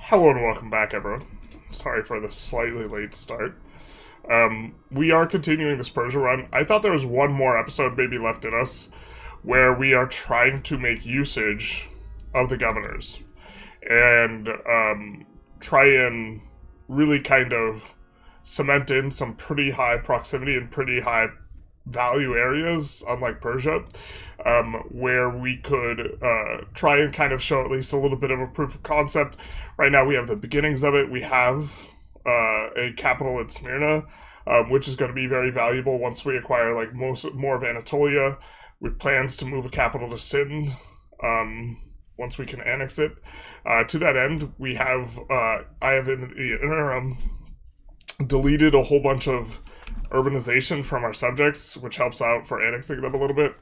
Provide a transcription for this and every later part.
Hello and welcome back, everyone. Sorry for the slightly late start. We are continuing this Persia run. I thought there was one more episode maybe left in us where we are trying to make usage of the governors and try and really kind of cement in some pretty high proximity and pretty high value areas, unlike Persia, where we could try and kind of show at least a little bit of a proof of concept. Right now we have the beginnings of it. We have a capital in Smyrna, which is going to be very valuable once we acquire like more of Anatolia, with plans to move a capital to Sind once we can annex it. To that end, we have I have in the interim deleted a whole bunch of urbanization from our subjects, which helps out for annexing them a little bit.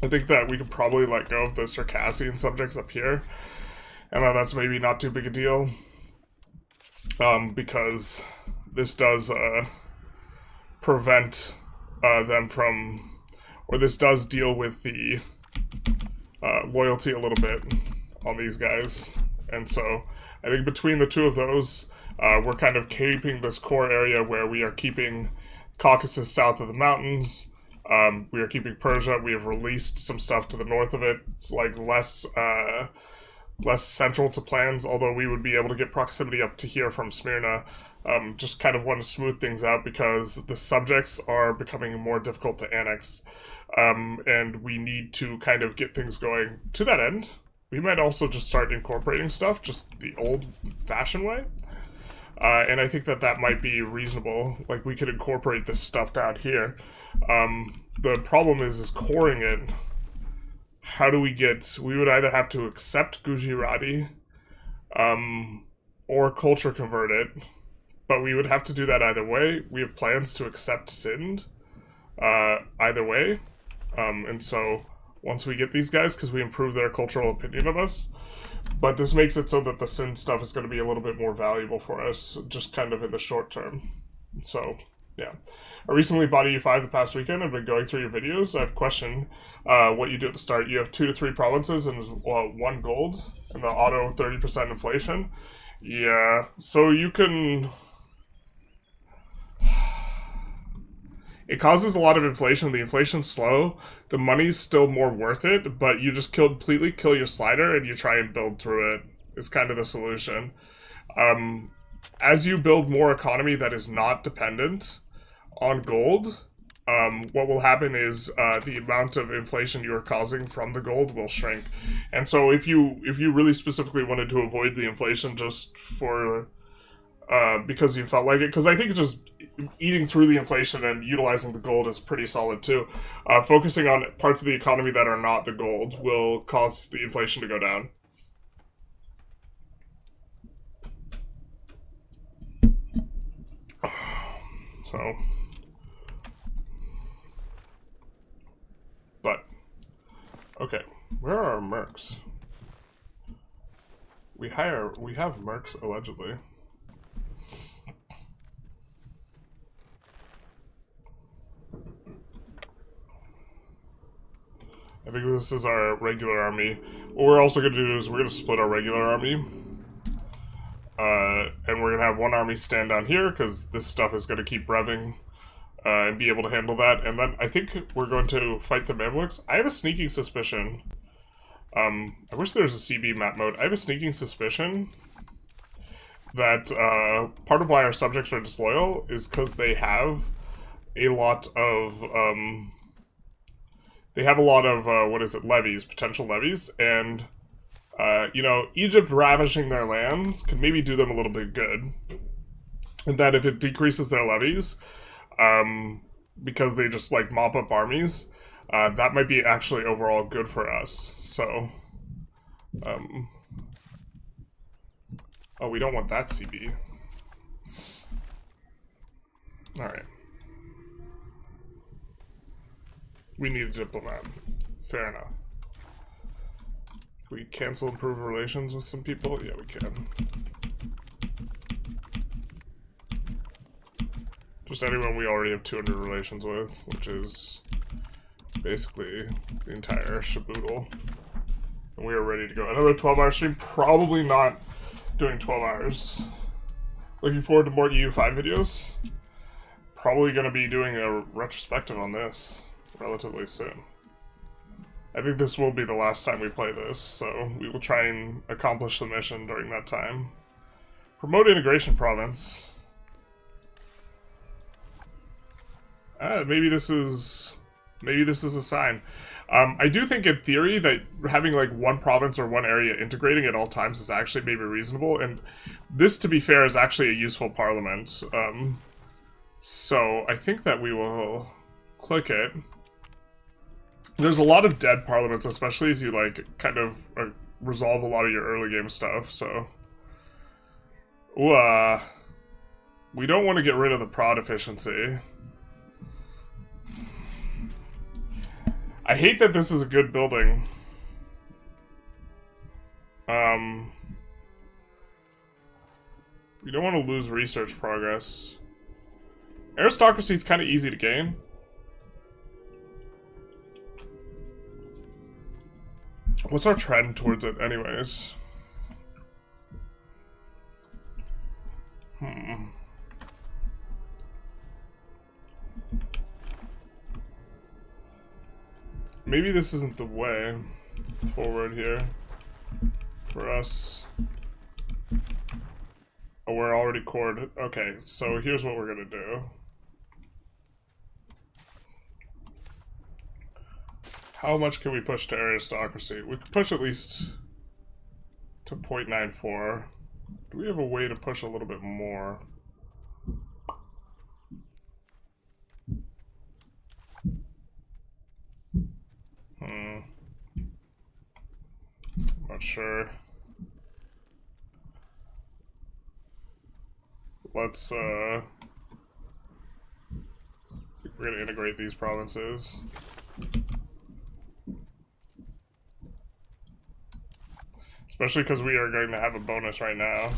I think that we could probably let go of the Circassian subjects up here, and that's maybe not too big a deal, because this does prevent them from, or this does deal with the loyalty a little bit on these guys, and so I think between the two of those, we're kind of keeping this core area where we are keeping Caucasus south of the mountains. We are keeping Persia. We have released some stuff to the north of it. It's like less central to plans, although we would be able to get proximity up to here from Smyrna. Just kind of want to smooth things out because the subjects are becoming more difficult to annex. And we need to kind of get things going. To that end, we might also just start incorporating stuff, just the old-fashioned way. And I think that might be reasonable. Like, we could incorporate this stuff down here. The problem is coring it. How do we get... We would either have to accept Gujarati, or culture convert it. But we would have to do that either way. We have plans to accept Sind, either way. And so, once we get these guys, because we improve their cultural opinion of us... But this makes it so that the Sin stuff is going to be a little bit more valuable for us, just kind of in the short term. So, yeah. I recently bought EU5 the past weekend. I've been going through your videos. I have a question. What you do at the start. You have 2 to 3 provinces and 1 gold, and the auto 30% inflation. Yeah, so you can... It causes a lot of inflation. The inflation's slow. The money's still more worth it, but you just completely kill your slider and you try and build through it. Is kind of the solution. As you build more economy that is not dependent on gold, what will happen is the amount of inflation you are causing from the gold will shrink. And so if you really specifically wanted to avoid the inflation just for... because you felt like it, because I think just eating through the inflation and utilizing the gold is pretty solid too. Focusing on parts of the economy that are not the gold will cause the inflation to go down. So, but, okay, where are our mercs? We have mercs, allegedly. I think this is our regular army. What we're also going to do is we're going to split our regular army. And we're going to have one army stand down here, because this stuff is going to keep revving and be able to handle that. And then I think we're going to fight the Mamluks. I have a sneaking suspicion. I wish there was a CB map mode. I have a sneaking suspicion that part of why our subjects are disloyal is because they have a lot of... what is it, levies, potential levies, and, you know, Egypt ravishing their lands can maybe do them a little bit good. And that if it decreases their levies, because they just, like, mop up armies, that might be actually overall good for us. So, oh, we don't want that CB. Alright. We need a diplomat. Fair enough. Can we cancel improve relations with some people? Yeah, we can. Just anyone we already have 200 relations with, which is basically the entire shaboodle. And we are ready to go. Another 12-hour stream, probably not doing 12 hours. Looking forward to more EU5 videos. Probably going to be doing a retrospective on this relatively soon. I think this will be the last time we play this, so we will try and accomplish the mission during that time. Promote integration province. Maybe this is a sign. I do think in theory that having like one province or one area integrating at all times is actually maybe reasonable, and this, to be fair, is actually a useful parliament. So I think that we will click it. There's a lot of dead parliaments, especially as you like kind of resolve a lot of your early game stuff, so... Ooh, we don't want to get rid of the prod efficiency. I hate that this is a good building. We don't want to lose research progress. Aristocracy is kind of easy to gain. What's our trend towards it anyways? Maybe this isn't the way forward here for us. Oh, we're already cored. Okay, so here's what we're gonna do. How much can we push to aristocracy? We could push at least to 0.94. Do we have a way to push a little bit more? Not sure. Let's, I think we're gonna integrate these provinces. Especially because we are going to have a bonus right now.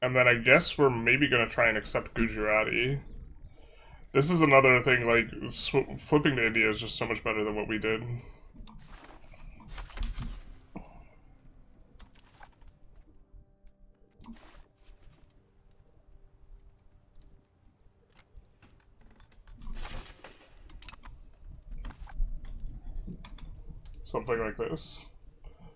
And then I guess we're maybe going to try and accept Gujarati. This is another thing, like, flipping to India is just so much better than what we did. Something like this.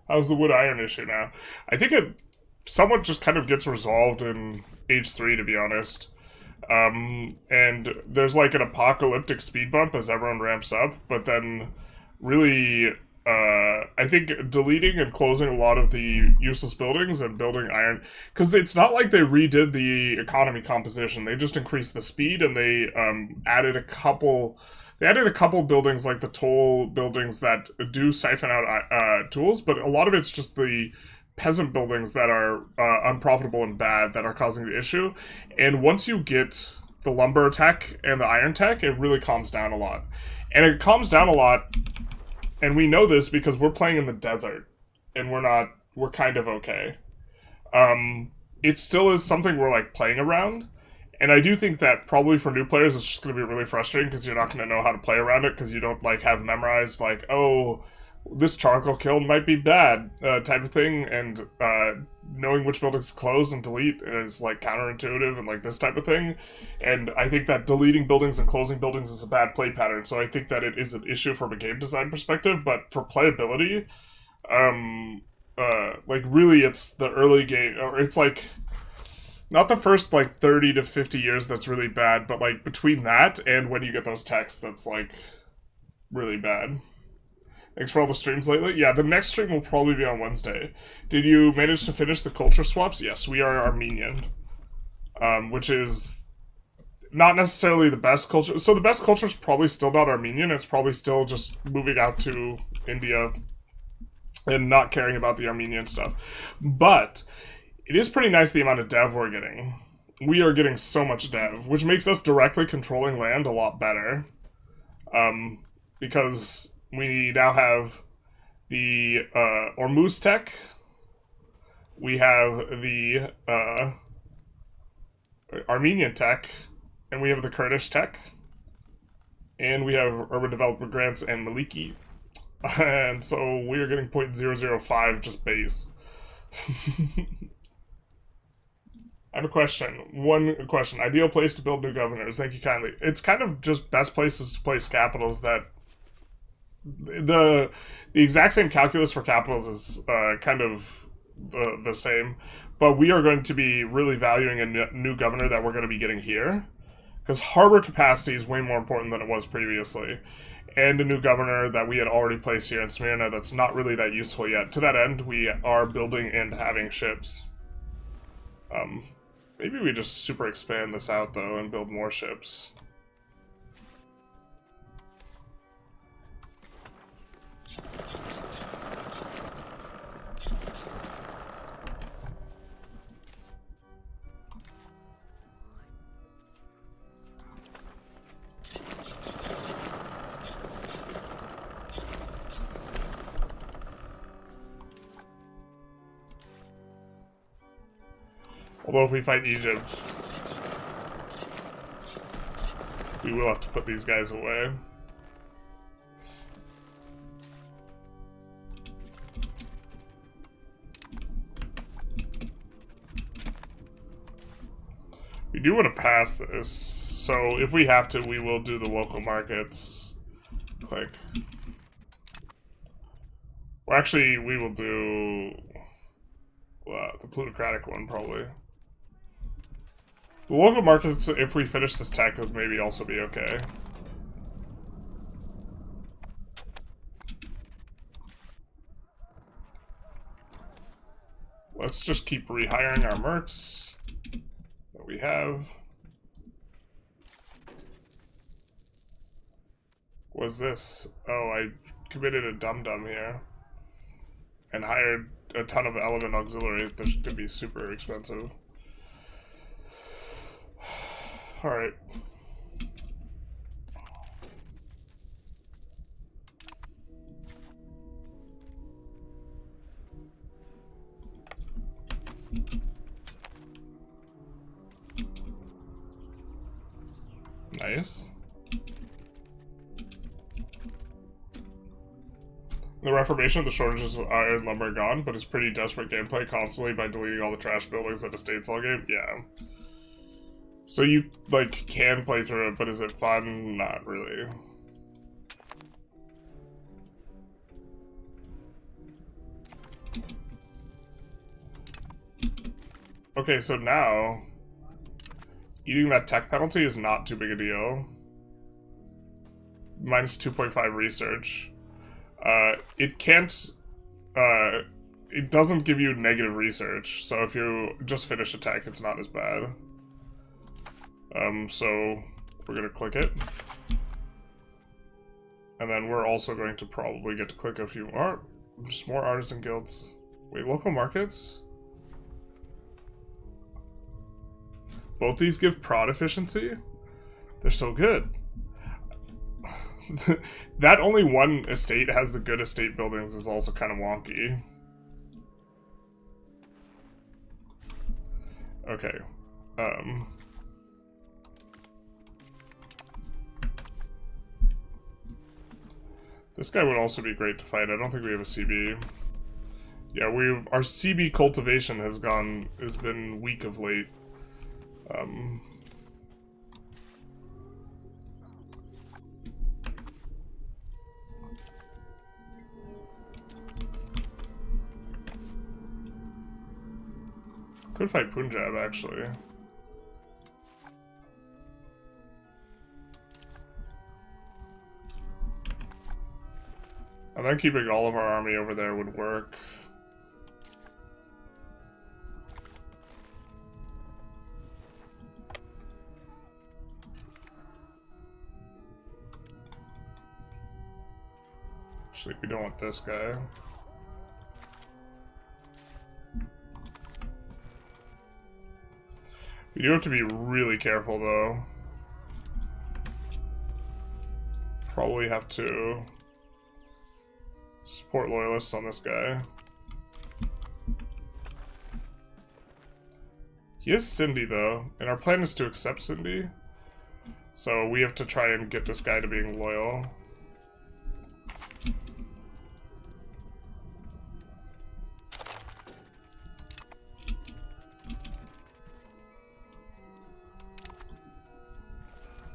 How's the wood iron issue now? I think it somewhat just kind of gets resolved in Age 3, to be honest. And there's like an apocalyptic speed bump as everyone ramps up, but then really, I think deleting and closing a lot of the useless buildings and building iron, because it's not like they redid the economy composition, they just increased the speed and they added a couple buildings, like the toll buildings that do siphon out tools, but a lot of it's just the peasant buildings that are unprofitable and bad that are causing the issue. And once you get the lumber tech and the iron tech, it really calms down a lot. And it calms down a lot, and we know this because we're playing in the desert, and we're kind of okay. It still is something we're like playing around. And I do think that probably for new players, it's just going to be really frustrating because you're not going to know how to play around it because you don't like have memorized like, oh, this charcoal kiln might be bad type of thing. And knowing which buildings to close and delete is like counterintuitive and like this type of thing. And I think that deleting buildings and closing buildings is a bad play pattern. So I think that it is an issue from a game design perspective, but for playability, like really it's the early game, or it's like... not the first, like, 30 to 50 years that's really bad, but, like, between that and when you get those texts, that's, like, really bad. Thanks for all the streams lately. Yeah, the next stream will probably be on Wednesday. Did you manage to finish the culture swaps? Yes, we are Armenian. Which is not necessarily the best culture. So the best culture is probably still not Armenian. It's probably still just moving out to India and not caring about the Armenian stuff. But... it is pretty nice the amount of dev we're getting. We are getting so much dev, which makes us directly controlling land a lot better. Because we now have the Ormuz tech, we have the Armenian tech, and we have the Kurdish tech, and we have urban development grants and Maliki. And so we are getting 0.005 just base. I have a question. One question. Ideal place to build new governors. Thank you kindly. It's kind of just best places to place capitals that... The exact same calculus for capitals is kind of the same. But we are going to be really valuing a new governor that we're going to be getting here. Because harbor capacity is way more important than it was previously. And a new governor that we had already placed here in Smyrna that's not really that useful yet. To that end, we are building and having ships. Maybe we just super expand this out, though, and build more ships. Although if we fight Egypt, we will have to put these guys away. We do want to pass this, so if we have to, we will do the local markets. Click. Well, actually, we will do the plutocratic one, probably. The local markets, if we finish this tech, would maybe also be okay. Let's just keep rehiring our mercs that we have. What was this? Oh, I committed a dum-dum here. And hired a ton of element auxiliary. This could be super expensive. Alright. Nice. The reformation of the shortages of iron lumber gone, but it's pretty desperate gameplay constantly by deleting all the trash buildings that estates all game. Yeah. So you, like, can play through it, but is it fun? Not really. Okay, so now, eating that tech penalty is not too big a deal. Minus 2.5 research. It can't, it doesn't give you negative research, so if you just finish a tech, it's not as bad. So we're gonna click it. And then we're also going to probably get to click a few more, just more artisan guilds. Wait, local markets? Both these give prod efficiency? They're so good. That only one estate has the good estate buildings is also kind of wonky. Okay. This guy would also be great to fight. I don't think we have a CB. Yeah, our CB cultivation has been weak of late. Could fight Punjab, actually. And then keeping all of our army over there would work. Actually, we don't want this guy. We do have to be really careful, though. Probably have to support loyalists on this guy. He is Cindy, though, and our plan is to accept Cindy. So we have to try and get this guy to being loyal.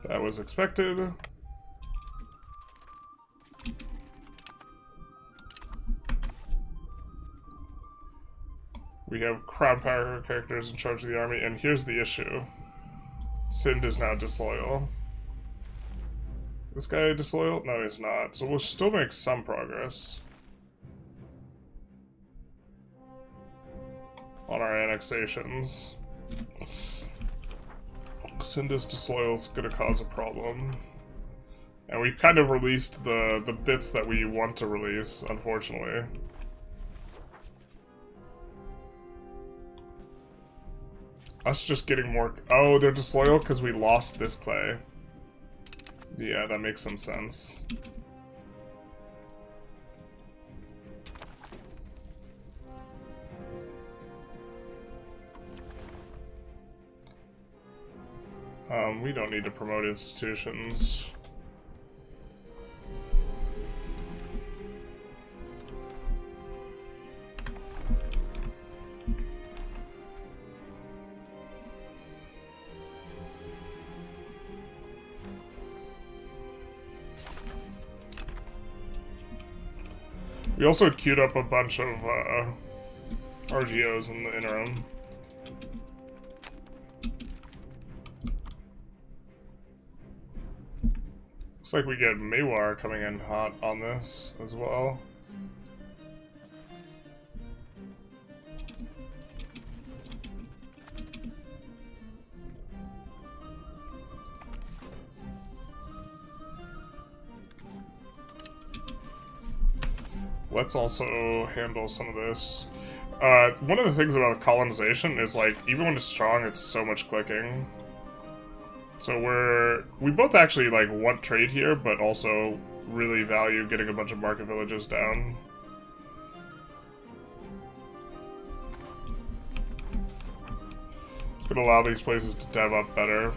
That was expected. We have crown power characters in charge of the army, and here's the issue. Sind is now disloyal. This guy disloyal? No, he's not. So we'll still make some progress on our annexations. Sind is disloyal is gonna cause a problem. And we've kind of released the bits that we want to release, unfortunately. Us just getting more... Oh, they're disloyal because we lost this clay. Yeah, that makes some sense. We don't need to promote institutions. We also had queued up a bunch of RGOs in the interim. Looks like we get Maywar coming in hot on this as well. Let's also handle some of this. One of the things about colonization is, like, even when it's strong, it's so much clicking. So we both actually, like, want trade here, but also really value getting a bunch of market villages down. It's gonna allow these places to dev up better.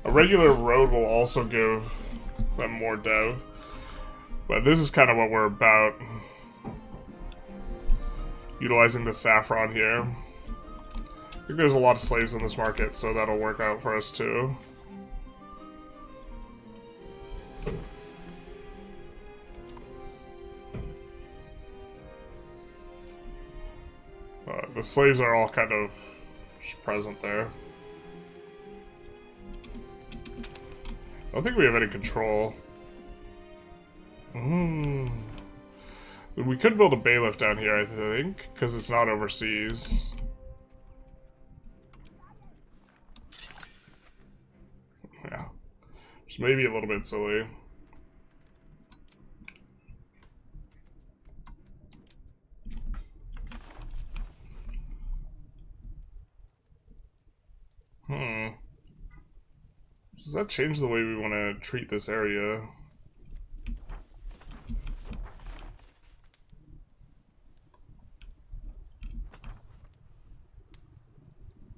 A regular road will also give them more dev. But this is kind of what we're about. Utilizing the saffron here. I think there's a lot of slaves in this market, so that'll work out for us too. The slaves are all kind of just present there. I don't think we have any control. We could build a bailiff down here, I think, because it's not overseas. Yeah. Just maybe a little bit silly. Does that change the way we want to treat this area?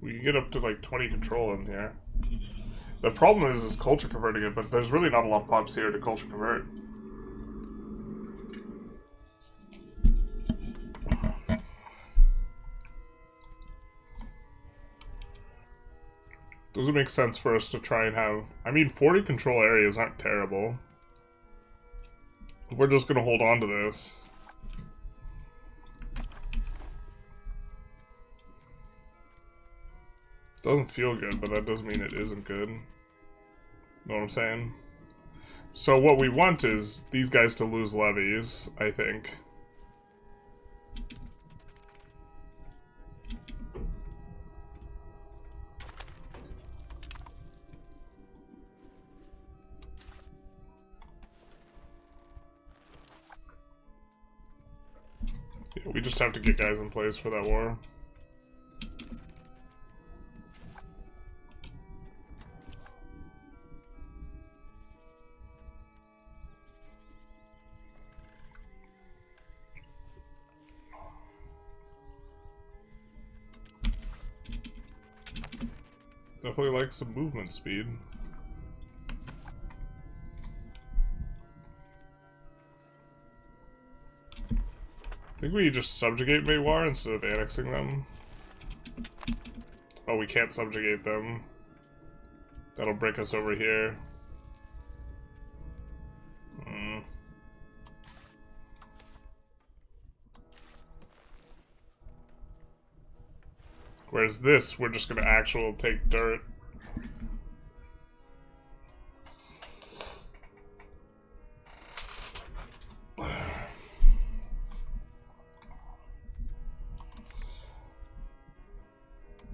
We can get up to like 20 control in here. The problem is culture converting it, but there's really not a lot of pops here to culture convert. Does it make sense for us to try and have... I mean, 40 control areas aren't terrible. We're just gonna hold on to this. Doesn't feel good, but that doesn't mean it isn't good. Know what I'm saying? So what we want is these guys to lose levies, I think. Yeah, we just have to get guys in place for that war. Definitely like some movement speed. I think we just subjugate Maywar instead of annexing them. Oh, we can't subjugate them. That'll break us over here. Whereas this, we're just gonna take dirt.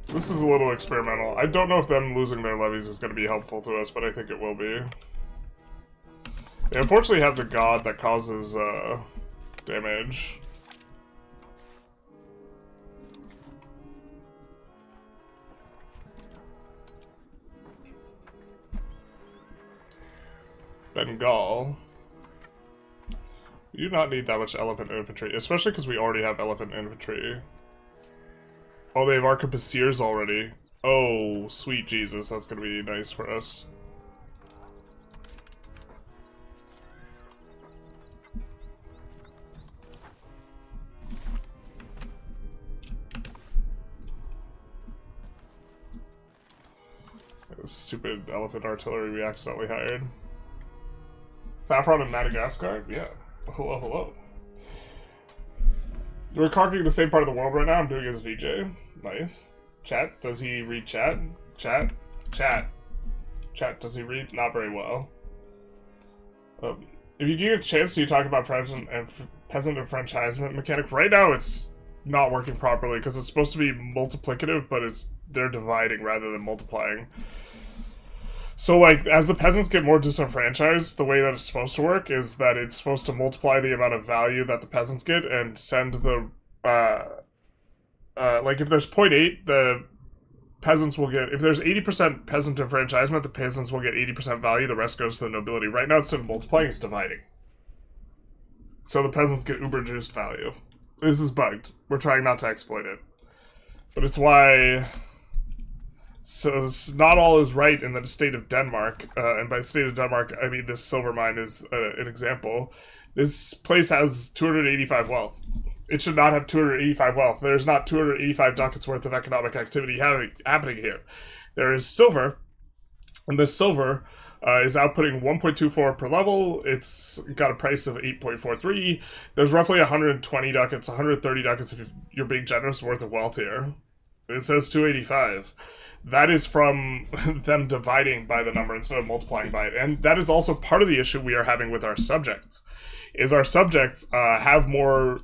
This is a little experimental. I don't know if them losing their levies is going to be helpful to us, but I think it will be. They unfortunately have the god that causes damage. Bengal. We do not need that much elephant infantry, especially because we already have elephant infantry. Oh, they have arquebusiers already. Oh, sweet Jesus, that's gonna be nice for us. Stupid elephant artillery we accidentally hired. Saffron in Madagascar? Yeah. Hello, hello. We're conquering the same part of the world right now. I'm doing it as VJ. Nice. Chat, does he read chat? Chat? Chat. Chat, does he read? Not very well. If you get a chance, do you talk about peasant enfranchisement mechanic? Right now, it's not working properly because it's supposed to be multiplicative, but they're dividing rather than multiplying. So, like, as the peasants get more disenfranchised, the way that it's supposed to work is that it's supposed to multiply the amount of value that the peasants get and send the, like, if there's 0.8, the peasants will get, if there's 80% peasant enfranchisement, the peasants will get 80% value, the rest goes to the nobility. Right now, instead of multiplying, it's dividing. So the peasants get uber-juiced value. This is bugged. We're trying not to exploit it. But it's why... So not all is right in the state of Denmark, and by the state of Denmark, I mean this silver mine is an example. This place has 285 wealth. It should not have 285 wealth. There's not 285 ducats worth of economic activity happening here. There is silver, and this silver is outputting 1.24 per level. It's got a price of 8.43. There's roughly 120 ducats, 130 ducats if you're being generous worth of wealth here. It says 285. That is from them dividing by the number instead of multiplying by it. And that is also part of the issue we are having with our subjects, is our subjects have more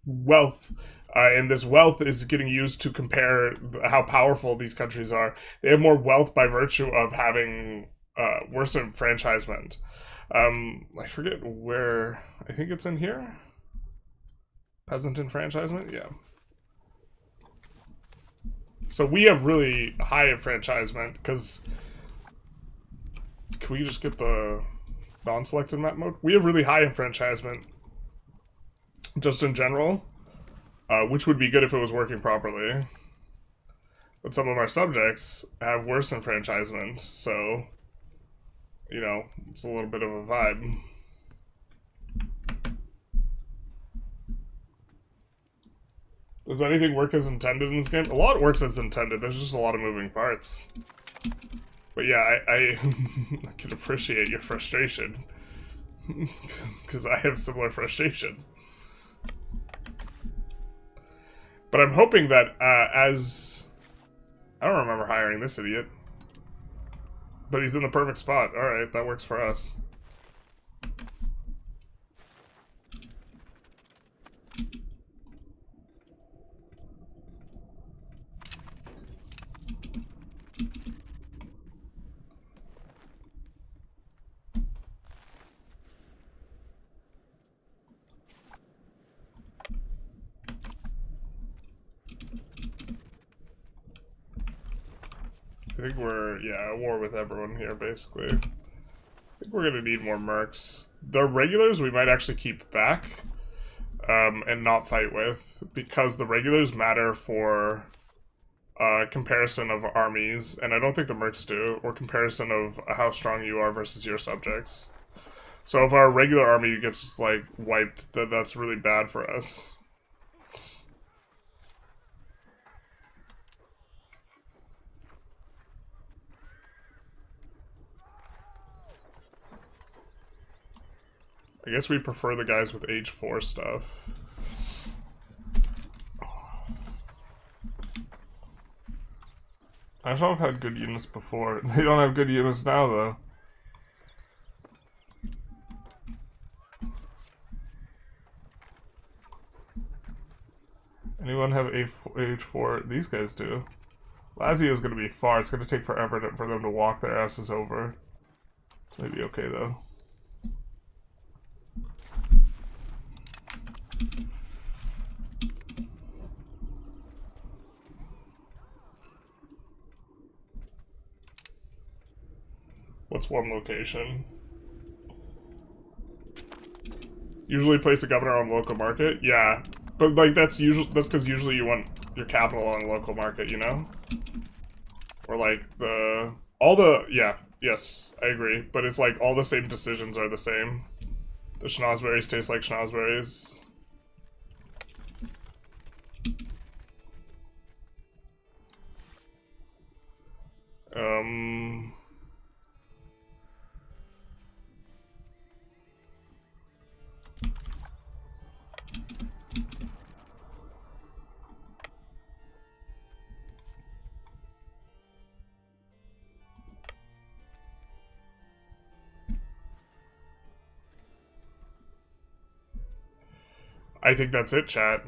wealth, and this wealth is getting used to compare how powerful these countries are. They have more wealth by virtue of having worse enfranchisement. I forget where, I think it's in here? Peasant enfranchisement? Yeah. So we have really high enfranchisement, because... Can we just get the non-selected map mode? We have really high enfranchisement, just in general, which would be good if it was working properly. But some of our subjects have worse enfranchisement, so, you know, it's a little bit of a vibe. Does anything work as intended in this game? A lot works as intended. There's just a lot of moving parts. But yeah, I can appreciate your frustration. Because I have similar frustrations. But I'm hoping that as... I don't remember hiring this idiot. But he's in the perfect spot. Alright, that works for us. I think we're, yeah, at war with everyone here, basically. I think we're gonna need more mercs. The regulars we might actually keep back, and not fight with, because the regulars matter for comparison of armies, and I don't think the mercs do, or comparison of how strong you are versus your subjects. So if our regular army gets, like, wiped, then that's really bad for us. I guess we prefer the guys with age 4 stuff. I should have had good units before. They don't have good units now, though. Anyone have age 4? These guys do. Lazio's gonna be far. It's gonna take forever for them to walk their asses over. It's maybe okay, though. What's one location? Usually place a governor on local market? Yeah. But like that's because usually you want your capital on a local market, you know? Or like yes, I agree. But it's like all the same decisions are the same. The schnozberries taste like schnozberries. I think that's it, chat.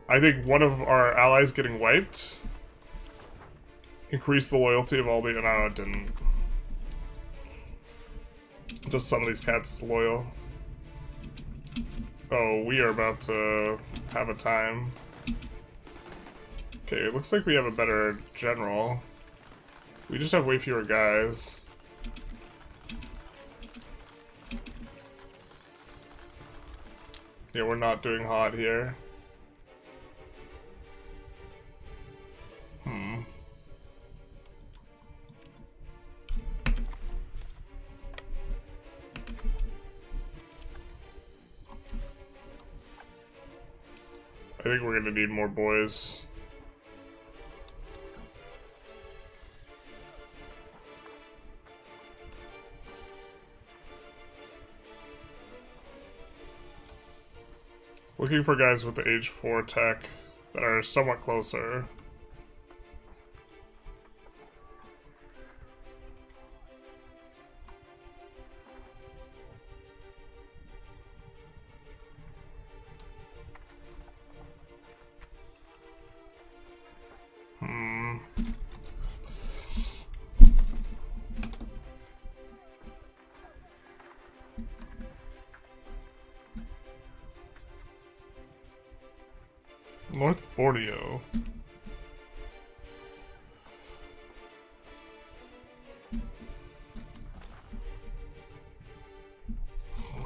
I think one of our allies getting wiped increased the loyalty of all the... No, it didn't. Just some of these cats is loyal. Oh, we are about to have a time. Okay, it looks like we have a better general. We just have way fewer guys. Yeah, we're not doing hot here. I think we're gonna need more boys. Looking for guys with the age 4 tech that are somewhat closer. North Borneo.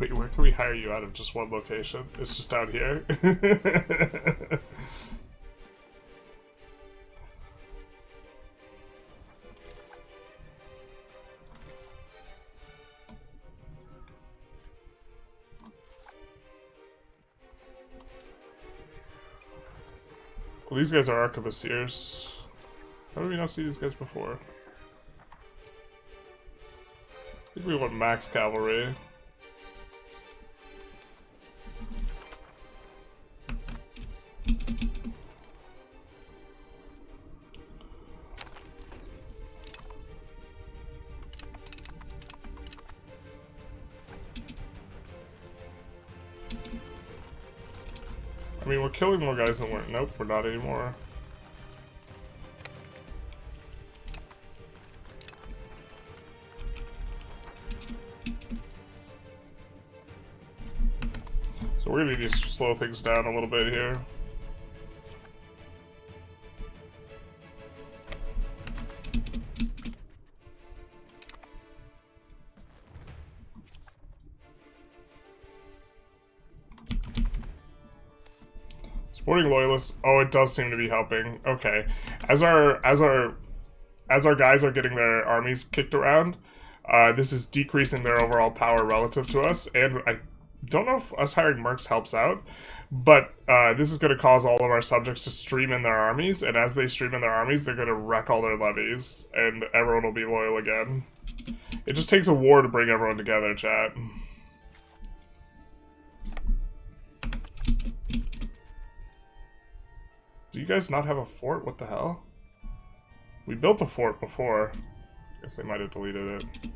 Wait, where can we hire you out of just one location? It's just out here? Well, these guys are arquebusiers. How did we not see these guys before? I think we want max cavalry. I mean, we're killing more guys than we're... Nope, we're not anymore. So we're gonna need to slow things down a little bit here. Supporting loyalists. Oh, it does seem to be helping. Okay, as our guys are getting their armies kicked around, this is decreasing their overall power relative to us. And I don't know if us hiring mercs helps out, But this is going to cause all of our subjects to stream in their armies, and as they stream in their armies, they're going to wreck all their levies, and everyone will be loyal again. It just takes a war to bring everyone together, chat. Do you guys not have a fort? What the hell? We built a fort before. Guess they might have deleted it.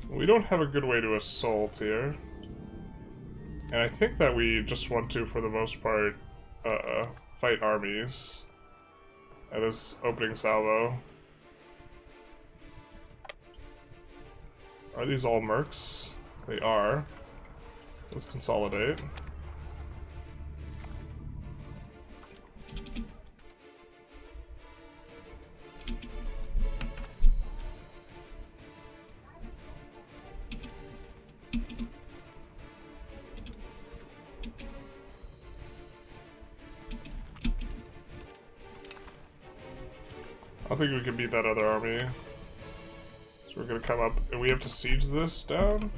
We don't have a good way to assault here. And I think that we just want to, for the most part, fight armies at this opening salvo. Are these all mercs? They are. Let's consolidate. I think we can beat that other army. So we're gonna come up, and we have to siege this down?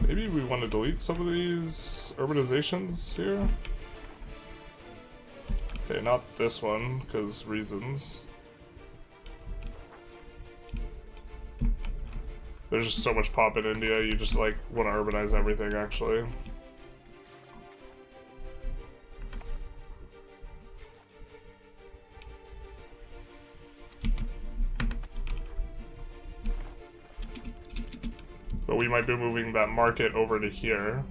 Maybe we want to delete some of these urbanizations here? Okay, not this one, because reasons. There's just so much pop in India, you just like want to urbanize everything actually. But we might be moving that market over to here.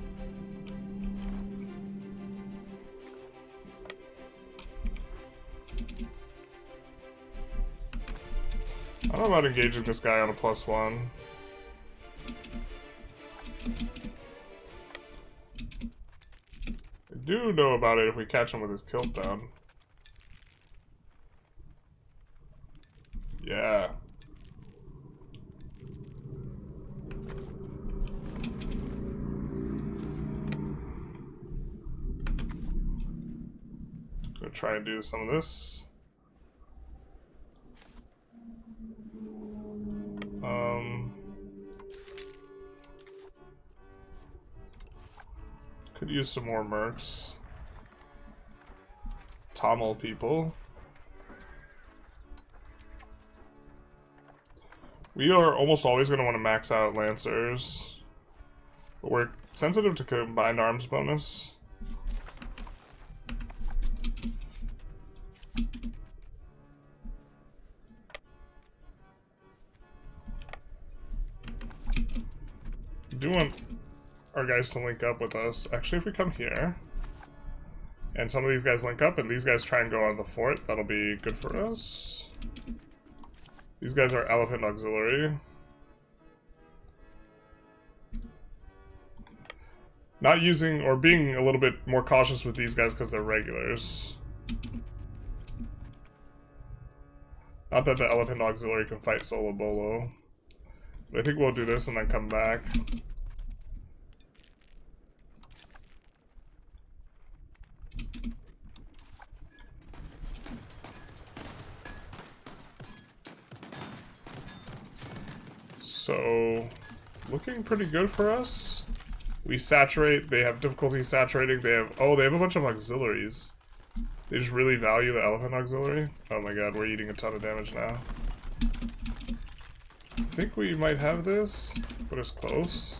I don't know about engaging this guy on a +1. I do know about it if we catch him with his kilt down. Yeah. Gonna try and do some of this. Could use some more mercs. Tamil people. We are almost always going to want to max out Lancers. But we're sensitive to combined arms bonus. I do want our guys to link up with us. Actually, if we come here, and some of these guys link up, and these guys try and go on the fort, that'll be good for us. These guys are Elephant Auxiliary. Not using, or being a little bit more cautious with these guys because they're regulars. Not that the Elephant Auxiliary can fight solo bolo. But I think we'll do this and then come back. So, looking pretty good for us. We saturate, they have difficulty saturating, they have a bunch of auxiliaries. They just really value the elephant auxiliary. Oh my god, we're eating a ton of damage now. I think we might have this, put us close.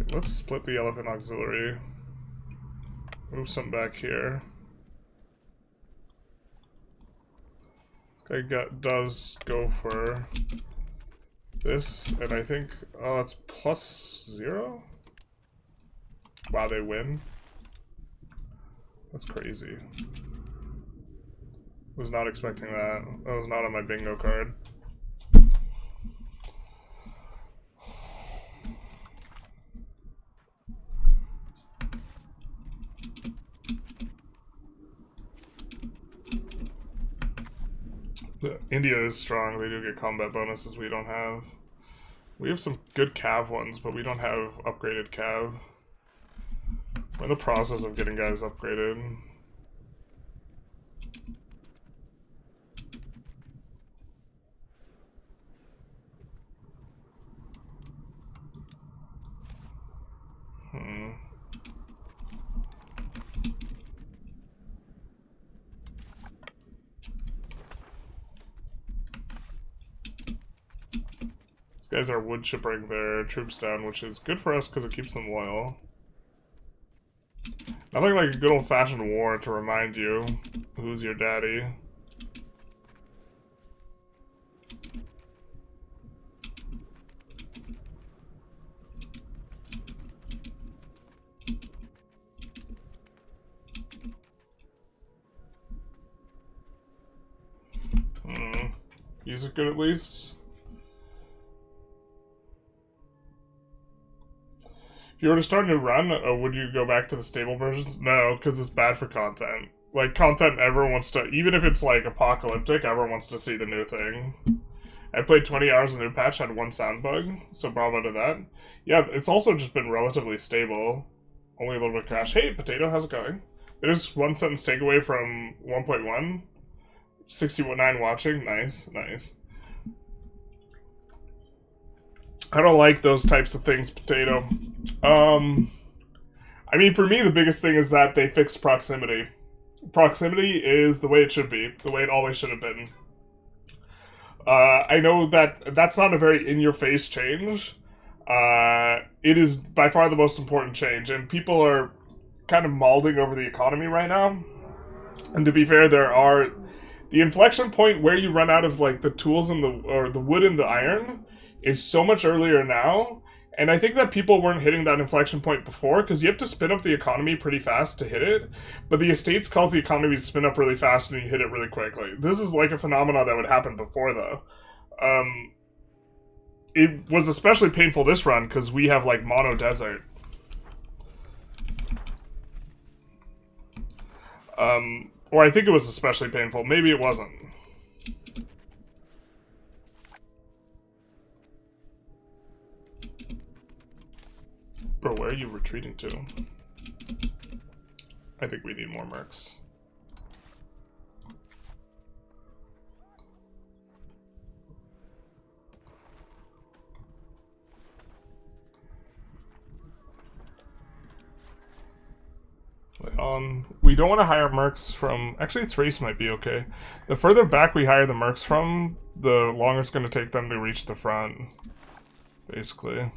Okay, let's split the elephant auxiliary. Move some back here. This guy does go for this, and I think, oh, it's +0? Wow, they win. That's crazy. Was not expecting that. That was not on my bingo card. India is strong. They do get combat bonuses we don't have. We have some good cav ones, but we don't have upgraded cav. We're in the process of getting guys upgraded. These guys are wood chippering their troops down, which is good for us because it keeps them loyal. Nothing like a good old-fashioned war to remind you who's your daddy. Music good at least? If you were to start a new run, would you go back to the stable versions? No, because it's bad for content. Like, content everyone wants to, even if it's like apocalyptic, everyone wants to see the new thing. I played 20 hours of the new patch, had one sound bug, so bravo to that. Yeah, it's also just been relatively stable. Only a little bit of crash. Hey, Potato, how's it going? There's one sentence takeaway from 1.1. 69 watching. Nice, nice. I don't like those types of things, Potato. I mean, for me, the biggest thing is that they fixed proximity. Proximity is the way it should be, the way it always should have been. I know that that's not a very in-your-face change. It is by far the most important change, and people are kind of mauling over the economy right now. And to be fair, there are the inflection point where you run out of like the tools and the wood and the iron is so much earlier now. And I think that people weren't hitting that inflection point before because you have to spin up the economy pretty fast to hit it. But the Estates cause the economy to spin up really fast and you hit it really quickly. This is like a phenomenon that would happen before, though. It was especially painful this run because we have like mono desert. Or I think it was especially painful. Maybe it wasn't. Bro, where are you retreating to? I think we need more mercs. We don't want to hire mercs from... Actually, Thrace might be okay. The further back we hire the mercs from, the longer it's going to take them to reach the front. Basically.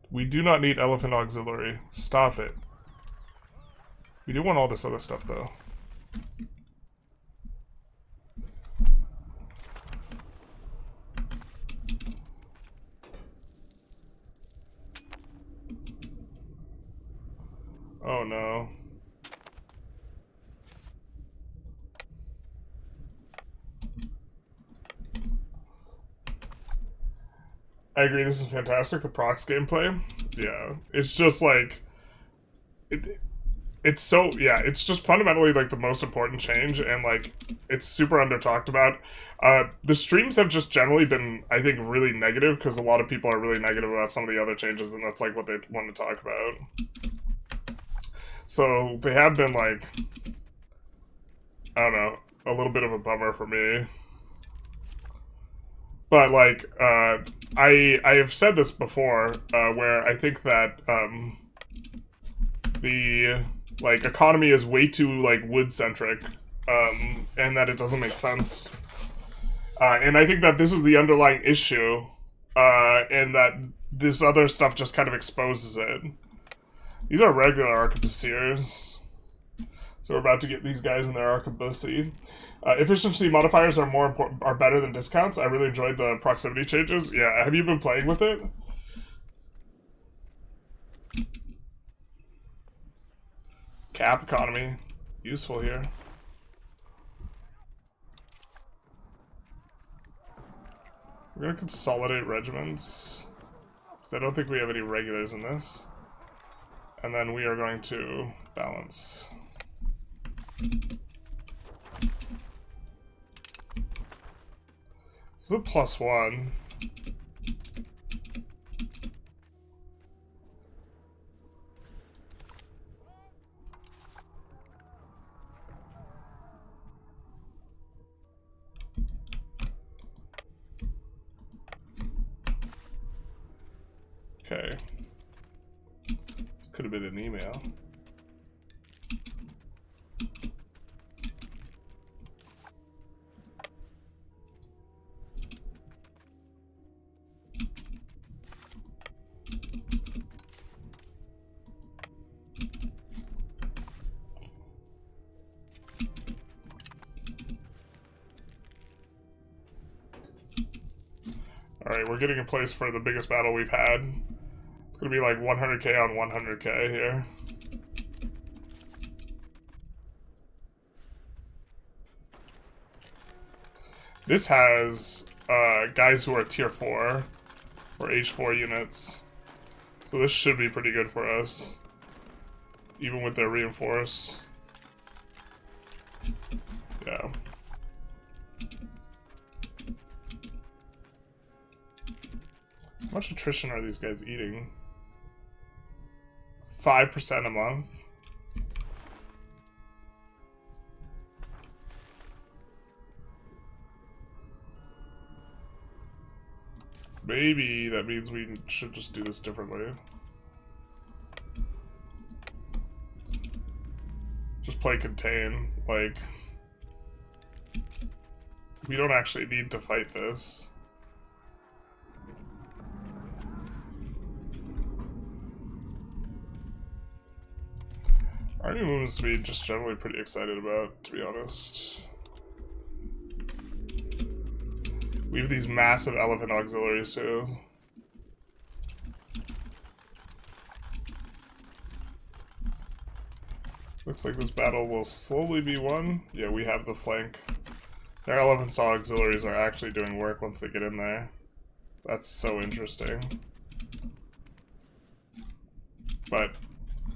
We do not need Elephant Auxiliary. Stop it. We do want all this other stuff, though. Oh no. I agree, this is fantastic, the procs gameplay. Yeah, it's just like... It's so... Yeah, it's just fundamentally like the most important change, and like, it's super under-talked about. The streams have just generally been, I think, really negative, because a lot of people are really negative about some of the other changes, and that's like what they want to talk about. So, they have been like... I don't know, a little bit of a bummer for me. But, like, I have said this before, where I think that, the, like, economy is way too, like, wood-centric, and that it doesn't make sense. And I think that this is the underlying issue, and that this other stuff just kind of exposes it. These are regular arquebusiers. So we're about to get these guys in their arquebussy. Efficiency modifiers are are better than discounts. I really enjoyed the proximity changes. Yeah, have you been playing with it? Cap economy, useful here. We're gonna consolidate regiments, because I don't think we have any regulars in this. And then we are going to balance. This is a +1. Okay. This could have been an email. Alright, we're getting in place for the biggest battle we've had. It's gonna be like 100k on 100k here. This has guys who are tier 4 or H4 units. So this should be pretty good for us. Even with their reinforce. Yeah. How much attrition are these guys eating? 5% a month. Maybe that means we should just do this differently. Just play contain, like... We don't actually need to fight this. Our new movement speed, just generally pretty excited about, to be honest. We have these massive elephant auxiliaries too. Looks like this battle will slowly be won. Yeah, we have the flank. Their elephant auxiliaries are actually doing work once they get in there. That's so interesting. But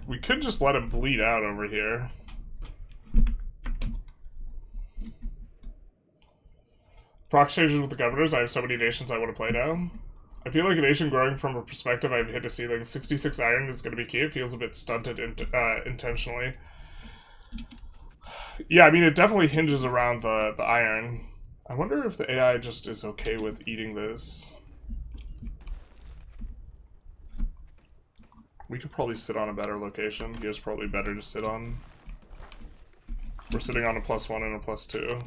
we could just let him bleed out over here. Proxy with the governors. I have so many nations I want to play now. I feel like a nation growing from a perspective I've hit a ceiling. 66 iron is going to be key. It feels a bit stunted intentionally. Yeah, I mean, it definitely hinges around the iron. I wonder if the AI just is okay with eating this. We could probably sit on a better location. Here's probably better to sit on. We're sitting on a +1 and a +2.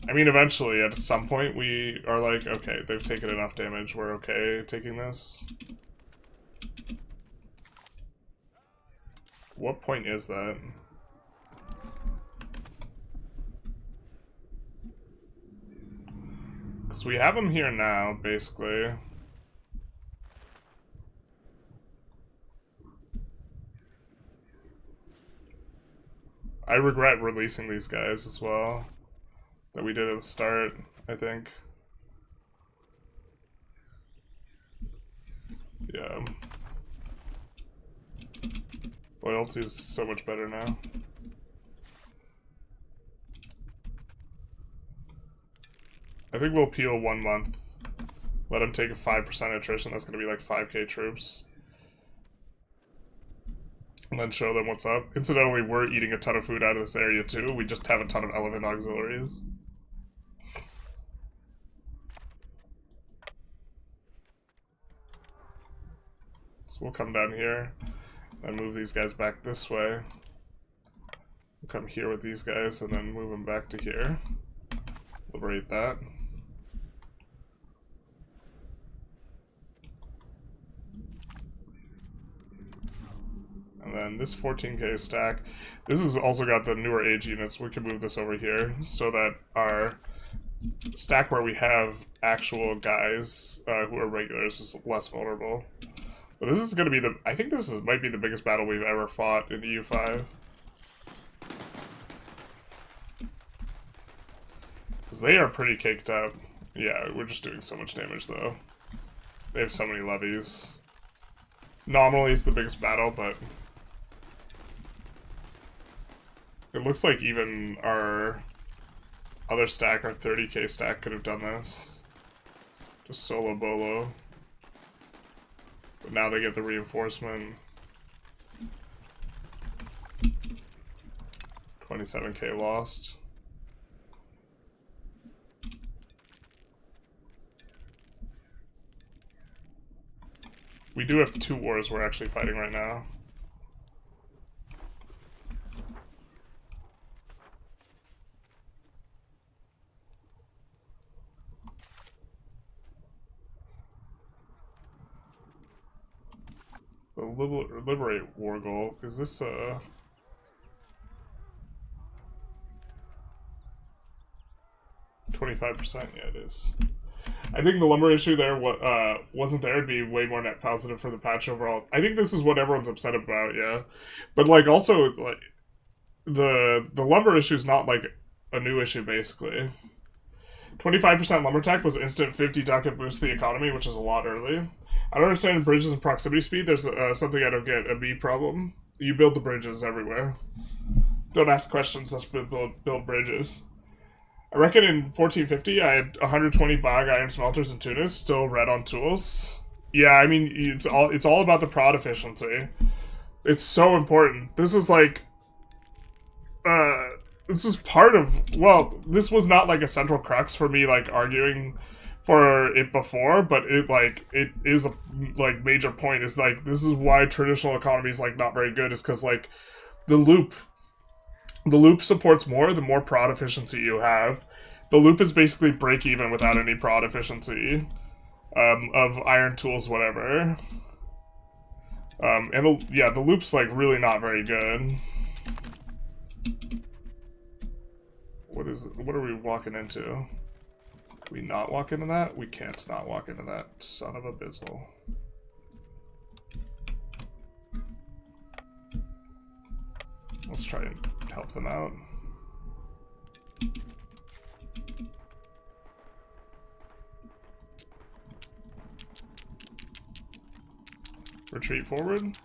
I mean, eventually, at some point, we are like, okay, they've taken enough damage. We're okay taking this. What point is that? Because we have them here now, basically. I regret releasing these guys as well. That we did at the start, I think. Yeah. Loyalty is so much better now. I think we'll peel 1 month. Let him take a 5% attrition. That's going to be like 5k troops. And then show them what's up. Incidentally, we're eating a ton of food out of this area too. We just have a ton of elephant auxiliaries. So we'll come down here and move these guys back this way. We'll come here with these guys and then move them back to here. Liberate that. And And then this 14k stack. This has also got the newer age units. We can move this over here so that our stack where we have actual guys who are regulars is less vulnerable. But this is going to be the... I think this might be the biggest battle we've ever fought in EU5. Because they are pretty caked up. Yeah, we're just doing so much damage though. They have so many levies. Nominally it's the biggest battle, but... it looks like even our other stack, our 30k stack, could have done this. Just solo bolo. But now they get the reinforcement. 27k lost. We do have 2 wars we're actually fighting right now. The liberate war goal, is this 25%? Yeah, it is. I think the lumber issue there wasn't there. It'd be way more net positive for the patch overall. I think this is what everyone's upset about, yeah. But like also like the lumber issue is not like a new issue basically. 25% lumber tech was instant 50 ducat boost to the economy, which is a lot early. I don't understand bridges and proximity speed. There's something I don't get, a B problem. You build the bridges everywhere. Don't ask questions, let's build bridges. I reckon in 1450 I had 120 bog iron smelters in Tunis, still red on tools. Yeah, I mean it's all about the prod efficiency. It's so important. This is like this is part of, well, this was not like a central crux for me like arguing for it before, but it is a like major point. Is like this is why traditional economy is like not very good, is because like the loop supports more the more prod efficiency you have. The loop is basically break even without any prod efficiency of iron tools, whatever. And the loop's like really not very good. What are we walking into? Can we not walk into that? We can't not walk into that. Son of a bizzle. Let's try and help them out. Retreat forward.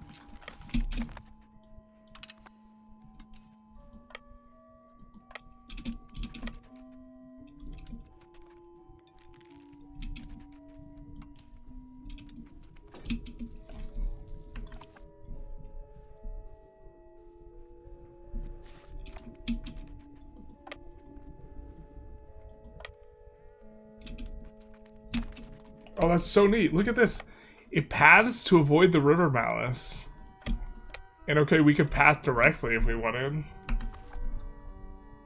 Oh, that's so neat. Look at this. It paths to avoid the river malice. And okay, we could path directly if we wanted.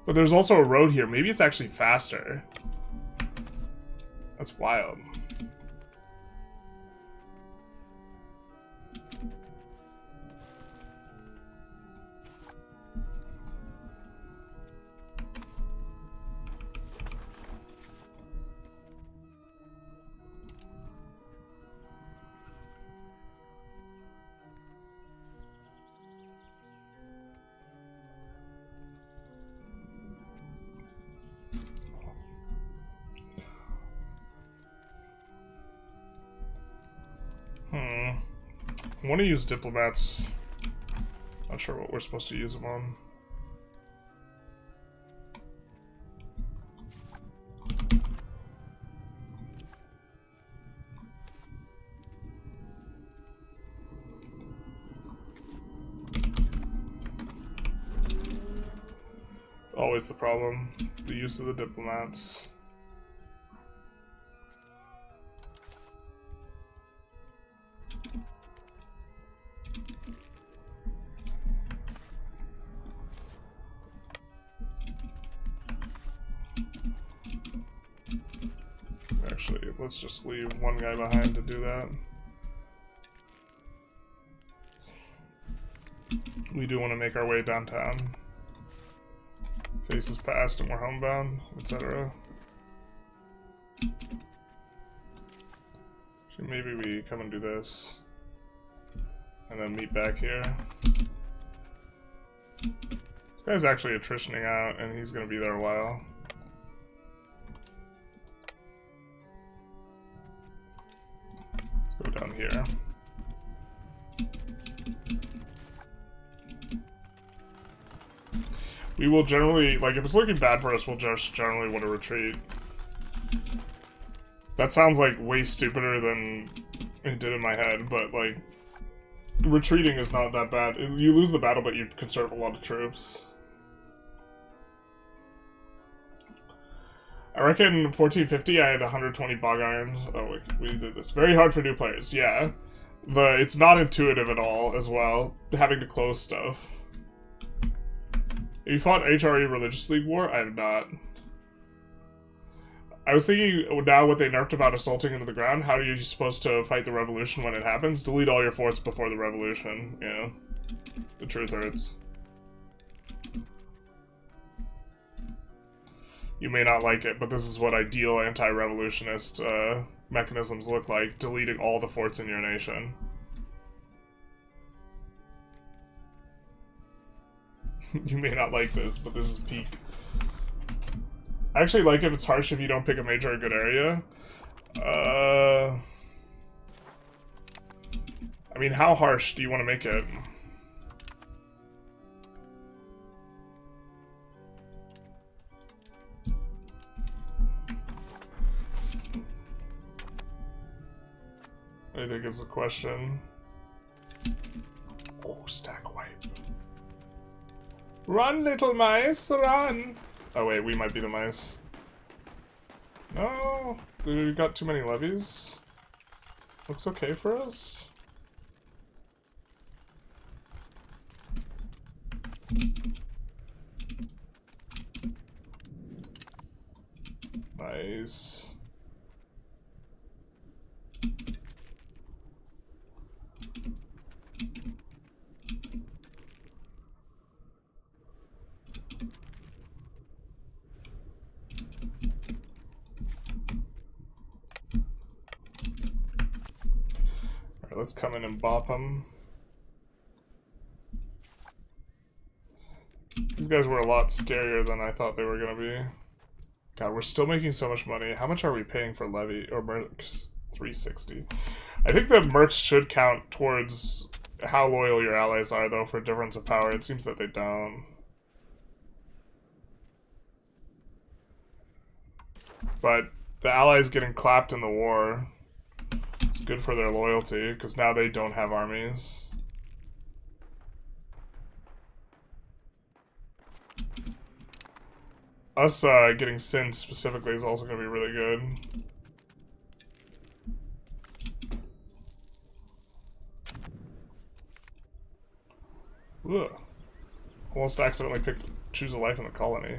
But there's also a road here. Maybe it's actually faster. That's wild. I want to use diplomats. Not sure what we're supposed to use them on. Always the problem, the use of the diplomats. Actually, let's just leave one guy behind to do that. We do want to make our way downtown. Faces past and we're homebound, etc. So maybe we come and do this. And then meet back here. This guy's actually attritioning out and he's going to be there a while. Let's go down here. We will generally, like, if it's looking bad for us, we'll just generally want to retreat. That sounds, like, way stupider than it did in my head, but, like, retreating is not that bad. You lose the battle, but you conserve a lot of troops. I reckon 1450 I had 120 bog irons. Oh, wait, we did this. Very hard for new players, yeah. It's not intuitive at all, as well, having to close stuff. Have you fought HRE Religious League War? I have not. I was thinking, now what they nerfed about assaulting into the ground, how are you supposed to fight the revolution when it happens? Delete all your forts before the revolution. Yeah. The truth hurts. You may not like it, but this is what ideal anti-revolutionist mechanisms look like. Deleting all the forts in your nation. You may not like this, but this is peak. I actually like if it's harsh if you don't pick a major or good area. I mean, how harsh do you want to make it? I think it's a question. Oh, stack wipe. Run, little mice, run! Oh wait, we might be the mice. No, we got too many levies. Looks okay for us. Nice. Let's come in and bop them. These guys were a lot scarier than I thought they were gonna be. God, we're still making so much money. How much are we paying for levy or mercs? 360. I think that mercs should count towards how loyal your allies are, though, for difference of power. It seems that they don't. But the allies getting clapped in the war. It's good for their loyalty, because now they don't have armies. Us getting Sin specifically is also going to be really good. Ugh. Almost accidentally picked Choose a Life in the Colony.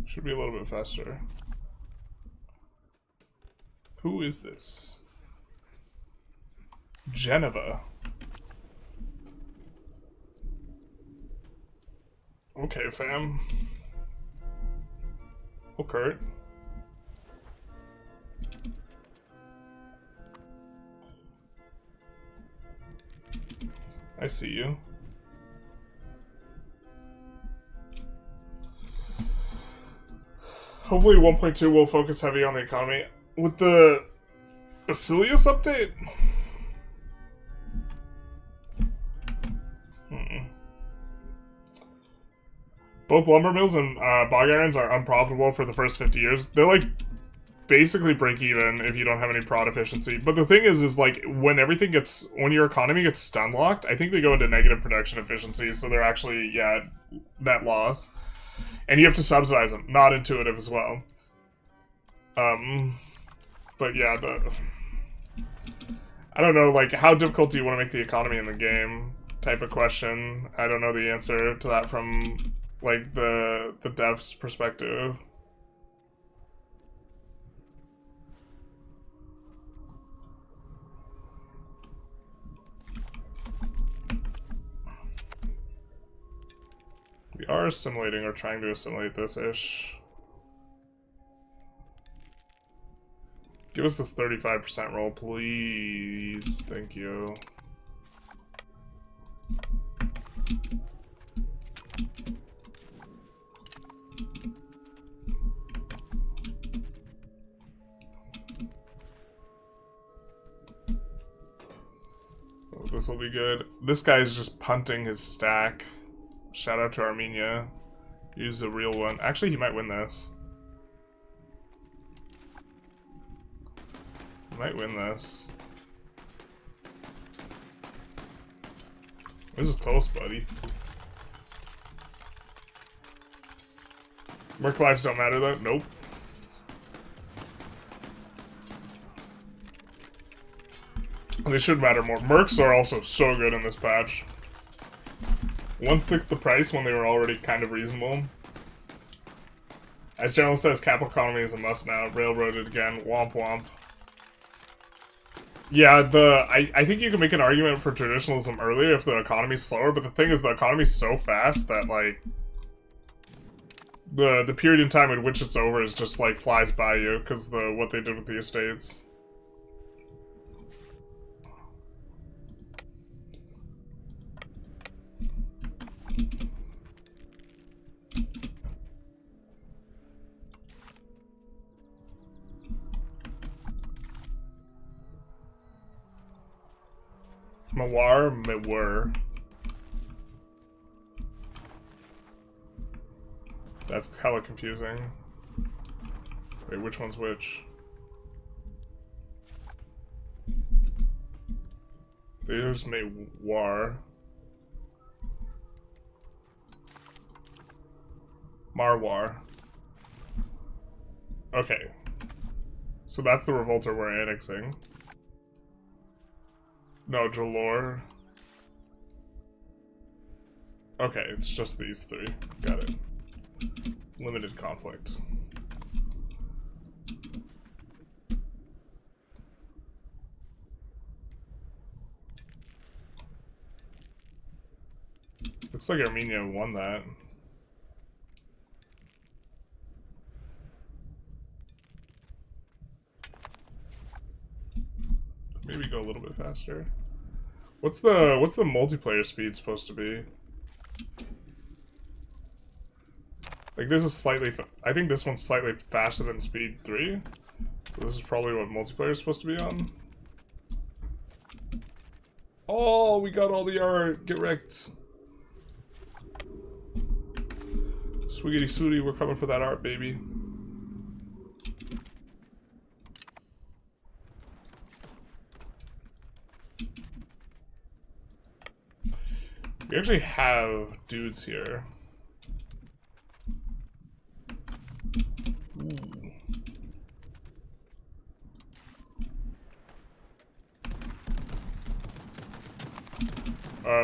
Should be a little bit faster. Who is this? Geneva. Okay, fam. Oh, Kurt. I see you. Hopefully 1.2 will focus heavy on the economy. With the Basilius update? Both lumber mills and bog irons are unprofitable for the first 50 years. They're like basically break even if you don't have any prod efficiency. But the thing is like when your economy gets stun locked, I think they go into negative production efficiency, so they're actually, yeah, net loss. And you have to subsidize them. Not intuitive as well. But yeah, I don't know, like, how difficult do you want to make the economy in the game? type of question. I don't know the answer to that from like the dev's perspective. We are assimilating or trying to assimilate this-ish. Give us this 35% roll, please. Thank you. So this will be good. This guy's just punting his stack. Shout out to Armenia. Use the real one. Actually, he might win this. Might win this. This is close, buddies. Merc lives don't matter though? Nope. They should matter more. Mercs are also so good in this patch. 1/6 the price when they were already kind of reasonable. As General says, capital economy is a must now. Railroaded again. Womp womp. Yeah, I think you can make an argument for traditionalism earlier if the economy's slower, but the thing is the economy's so fast that, like, the period in time in which it's over is just, like, flies by you, because what they did with the estates. Mewar. That's hella confusing. Wait, which one's which? There's Mewar. Marwar. Okay. So that's the revolter we're annexing. No, Jalor. Okay, it's just these three. Got it. Limited conflict. Looks like Armenia won that. Maybe go a little bit faster. What's the multiplayer speed supposed to be? Like this is slightly. I think this one's slightly faster than speed 3. So this is probably what multiplayer is supposed to be on. Oh, we got all the art. Get wrecked. Swiggity sooty, we're coming for that art, baby. We actually have dudes here. Ooh.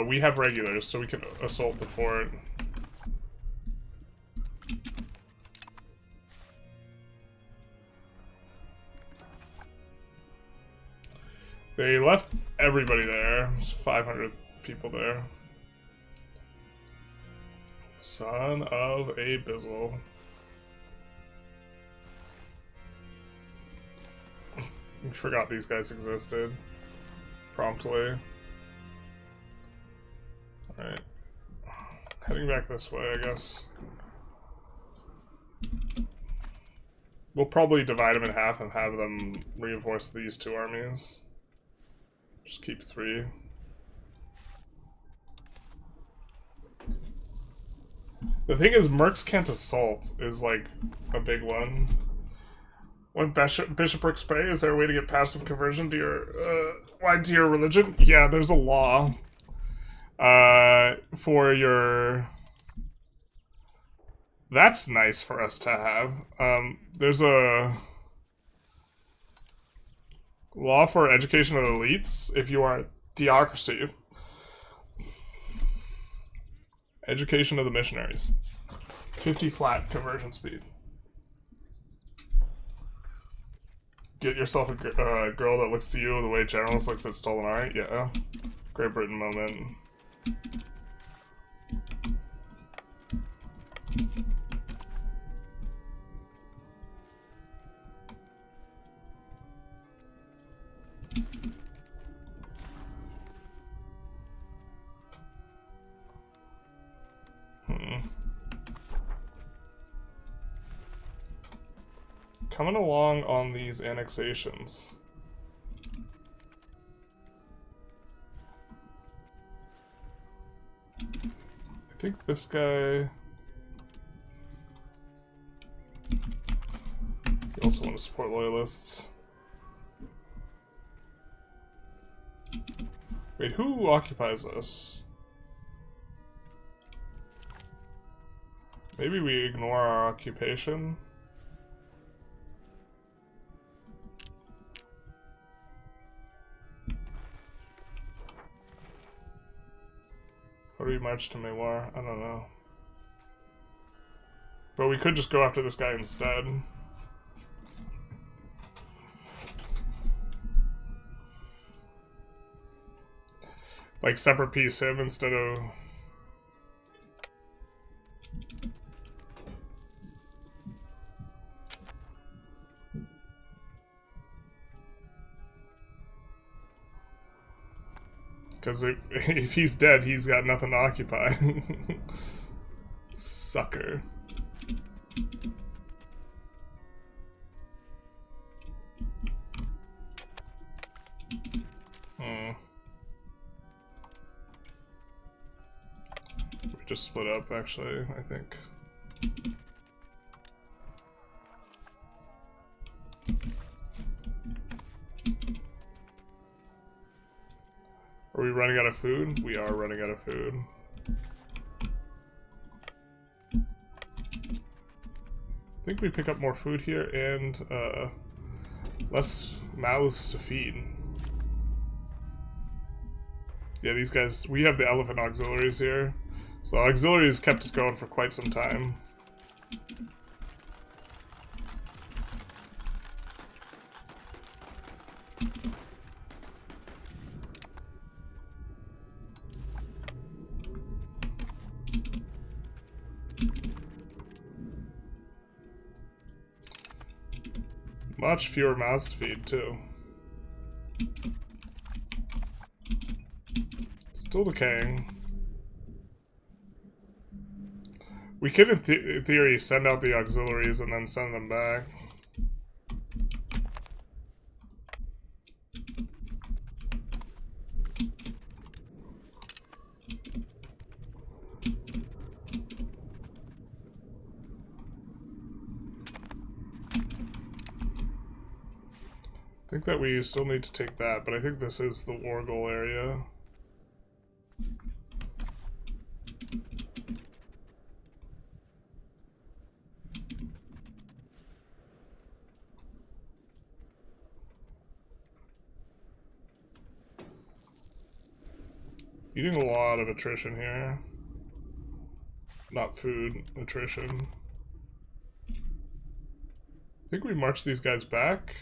We have regulars, so we can assault the fort. They left everybody there. There's 500 people there. Son of a bizzle. We forgot these guys existed. Promptly. Alright. Heading back this way, I guess. We'll probably divide them in half and have them reinforce these two armies. Just keep 3. The thing is, mercs can't assault is like a big one. When bishoprics pay, is there a way to get passive conversion to your why to your religion? Yeah, there's a law for your. That's nice for us to have. There's a law for education of elites if you are a theocracy. Education of the missionaries. 50 flat conversion speed. Get yourself a girl that looks to you the way generals looks at stolen art. Yeah. Great Britain moment. Coming along on these annexations. I think this guy... You also want to support loyalists. Wait, who occupies this? Maybe we ignore our occupation? Or do we march to Mewar? I don't know. But we could just go after this guy instead. Like, separate piece him instead of... Because if he's dead, he's got nothing to occupy. Sucker. We just split up, actually, I think. Are we running out of food? We are running out of food. I think we pick up more food here and less mouths to feed. Yeah, these guys, we have the elephant auxiliaries here. So auxiliaries kept us going for quite some time. Much fewer mouths to feed, too. Still decaying. We could, in theory, send out the auxiliaries and then send them back. I think that we still need to take that, but I think this is the war goal area. Eating a lot of attrition here. Not food, attrition. I think we march these guys back.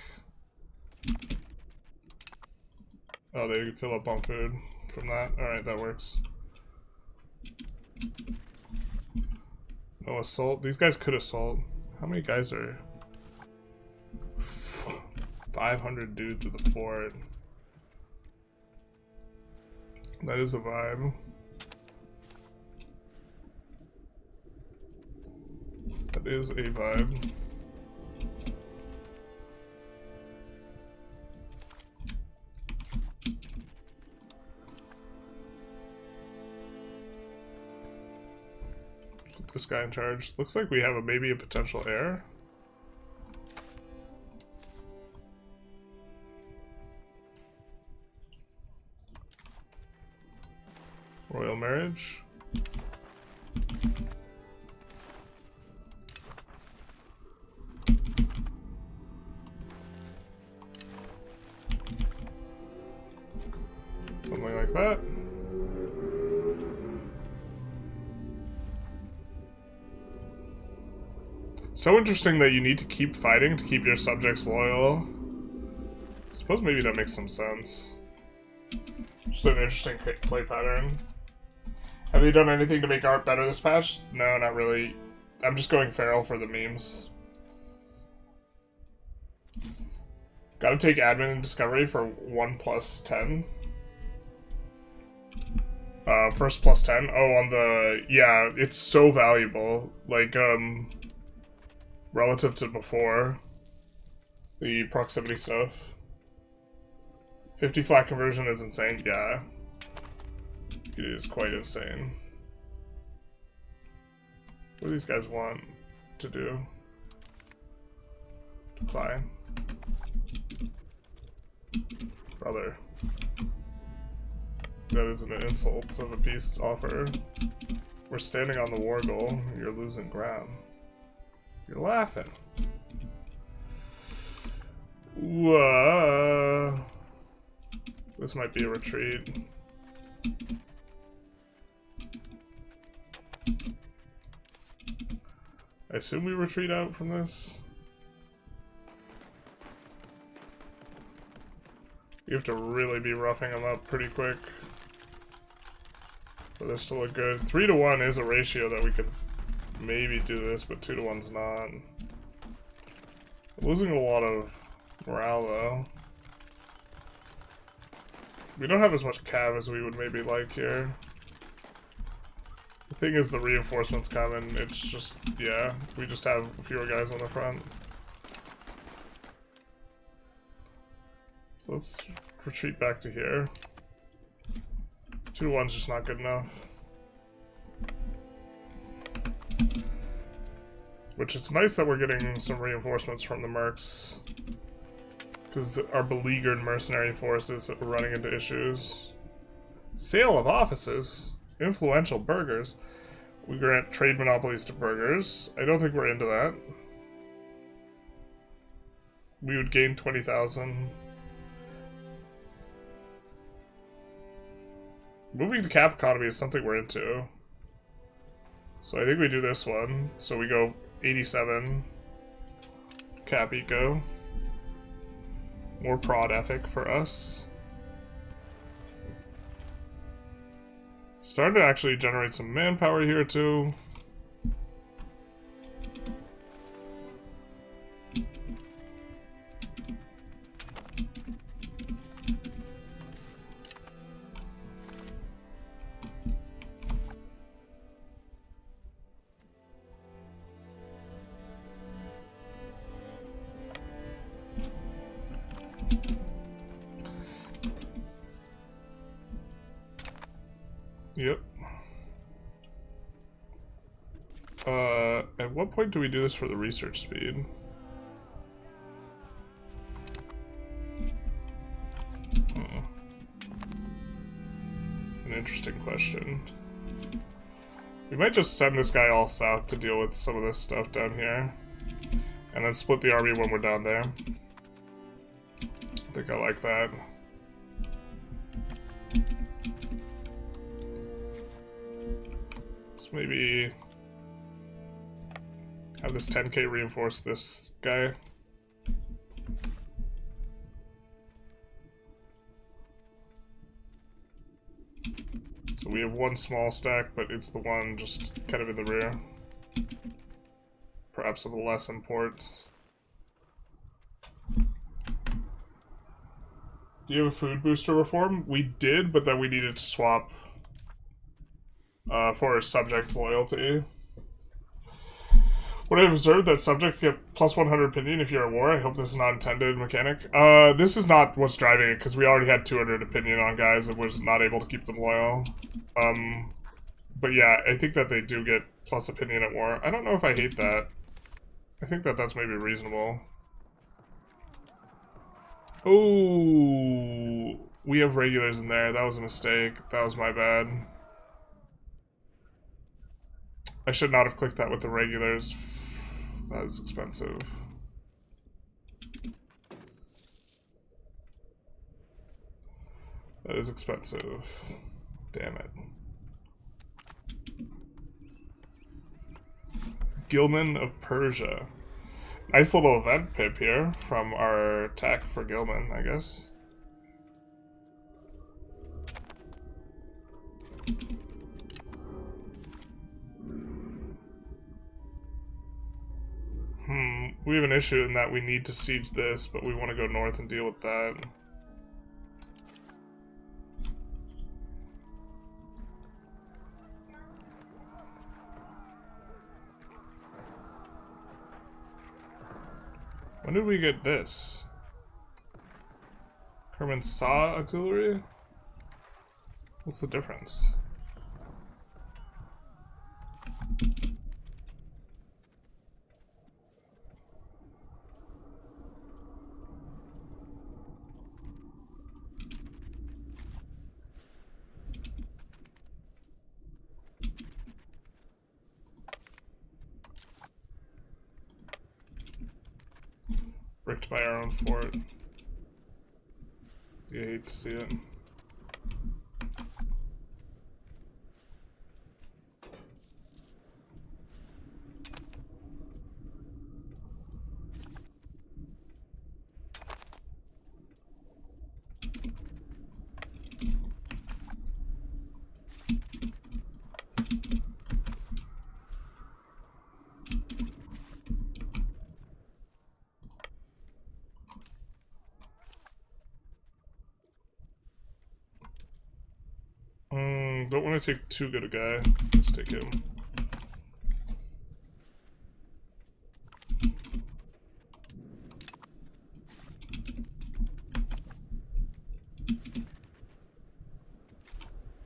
Oh, they can fill up on food from that. Alright, that works. No assault. These guys could assault. How many guys are... 500 dudes at the fort. That is a vibe. That is a vibe. Put this guy in charge. Looks like we have maybe a potential heir. Royal marriage. Something like that. So interesting that you need to keep fighting to keep your subjects loyal. I suppose maybe that makes some sense. Just an interesting play pattern. Have they done anything to make art better this patch? No, not really. I'm just going feral for the memes. Gotta take admin and discovery for 1 plus 10. First plus 10. Oh, on the... Yeah, it's so valuable. Like, relative to before. The proximity stuff. 50 flat conversion is insane. Yeah. It is quite insane. What do these guys want to do? Decline. Brother. That is an insult of a peace offer. We're standing on the war goal. You're losing ground. You're laughing. Whoa. This might be a retreat. I assume we retreat out from this. You have to really be roughing them up pretty quick for this to look good. 3 to 1 is a ratio that we could maybe do this, but 2 to 1's not. Losing a lot of morale though. We don't have as much cav as we would maybe like here. The thing is, the reinforcements coming, it's just, yeah, we just have fewer guys on the front. So let's retreat back to here. 2 to 1's just not good enough. Which it's nice that we're getting some reinforcements from the mercs. Because our beleaguered mercenary forces are running into issues. Sale of offices. Influential burghers. We grant trade monopolies to burghers. I don't think we're into that. We would gain 20,000. Moving to cap economy is something we're into. So I think we do this one. So we go 87 cap eco. More prod ethic for us. Starting to actually generate some manpower here too. Yep. At what point do we do this for the research speed? An interesting question. We might just send this guy all south to deal with some of this stuff down here. And then split the army when we're down there. I think I like that. Maybe have this 10k reinforce this guy. So we have one small stack, but it's the one just kind of in the rear. Perhaps of less import. Do you have a food booster reform? We did, but then we needed to swap for subject loyalty. What I've observed that subject get plus 100 opinion if you're at war. I hope this is not intended mechanic. This is not what's driving it, because we already had 200 opinion on guys and was not able to keep them loyal. But yeah, I think that they do get plus opinion at war. I don't know if I hate that. I think that that's maybe reasonable. Oh, we have regulars in there. That was a mistake. That was my bad. I should not have clicked that with the regulars. That is expensive. That is expensive. Damn it. Gilman of Persia. Nice little event pip here from our attack for Gilman, I guess. We have an issue in that we need to siege this, but we want to go north and deal with that. When did we get this? Kerman saw auxiliary? What's the difference? Bricked by our own fort. You hate to see it. Don't want to take too good a guy. Let's take him.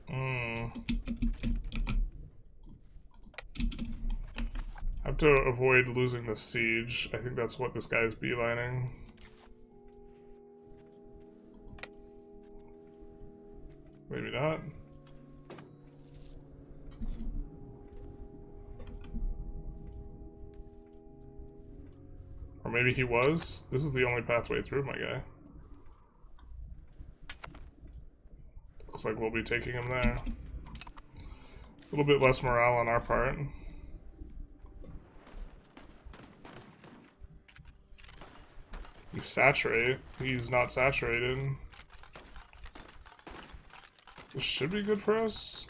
I have to avoid losing the siege. I think that's what this guy is beelining. Maybe not. Or maybe he was. This is the only pathway through, my guy. Looks like we'll be taking him there. A little bit less morale on our part. You saturate. He's not saturated. This should be good for us.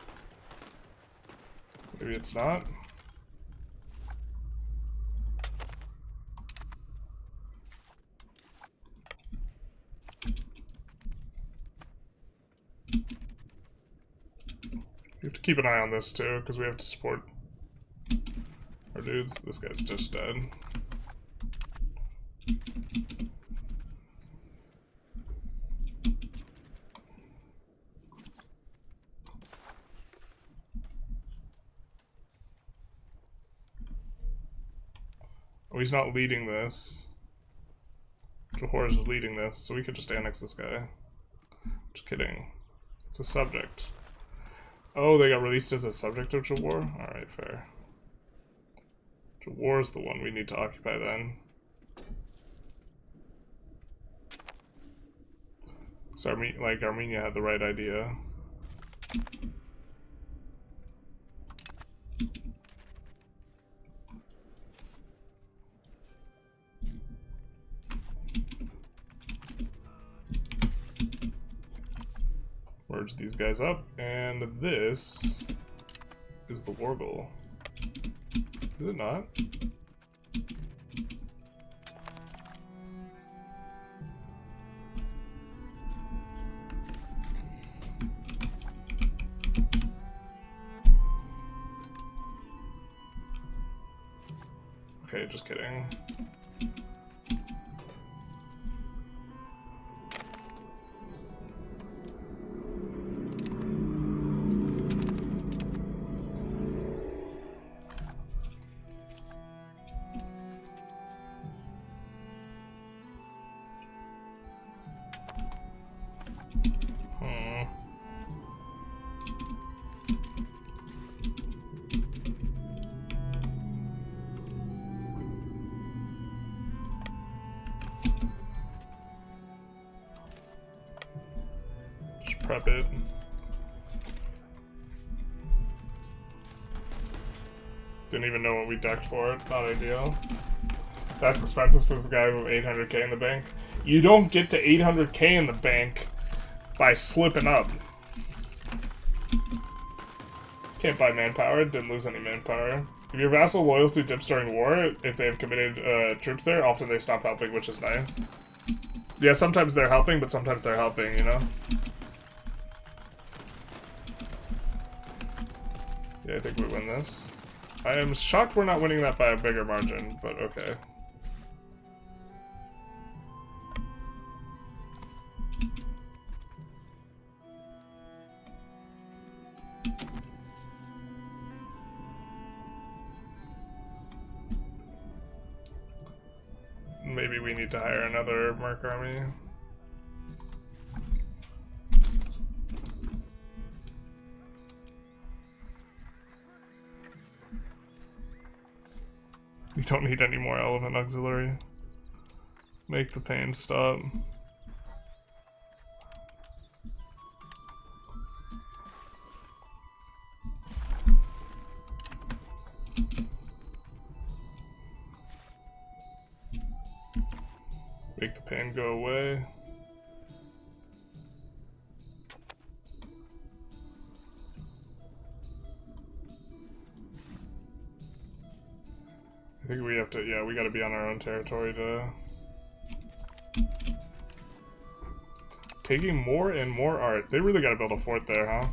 Maybe it's not. We have to keep an eye on this too, because we have to support our dudes. This guy's just dead. Oh, he's not leading this. Johor is leading this, so we could just annex this guy. Just kidding. It's a subject. Oh, they got released as a subject of Johor? Alright, fair. Johor is the one we need to occupy then. So, like, Armenia had the right idea. Merge these guys up, and this is the war goal. Is it not? Okay, just kidding. Prep it. Didn't even know what we decked for it. Not ideal. That's expensive, says the guy with 800k in the bank. You don't get to 800k in the bank by slipping up. Can't buy manpower. Didn't lose any manpower. If your vassal loyalty dips during war, if they have committed troops there, often they stop helping, which is nice. Yeah, sometimes they're helping, but sometimes they're helping, you know? Yeah, I think we win this. I am shocked we're not winning that by a bigger margin, but okay. Maybe we need to hire another Merc army. We don't need any more elephant auxiliary. Make the pain stop. Make the pain go away. I think we have to, yeah, we gotta be on our own territory to... Taking more and more art. They really gotta build a fort there, huh?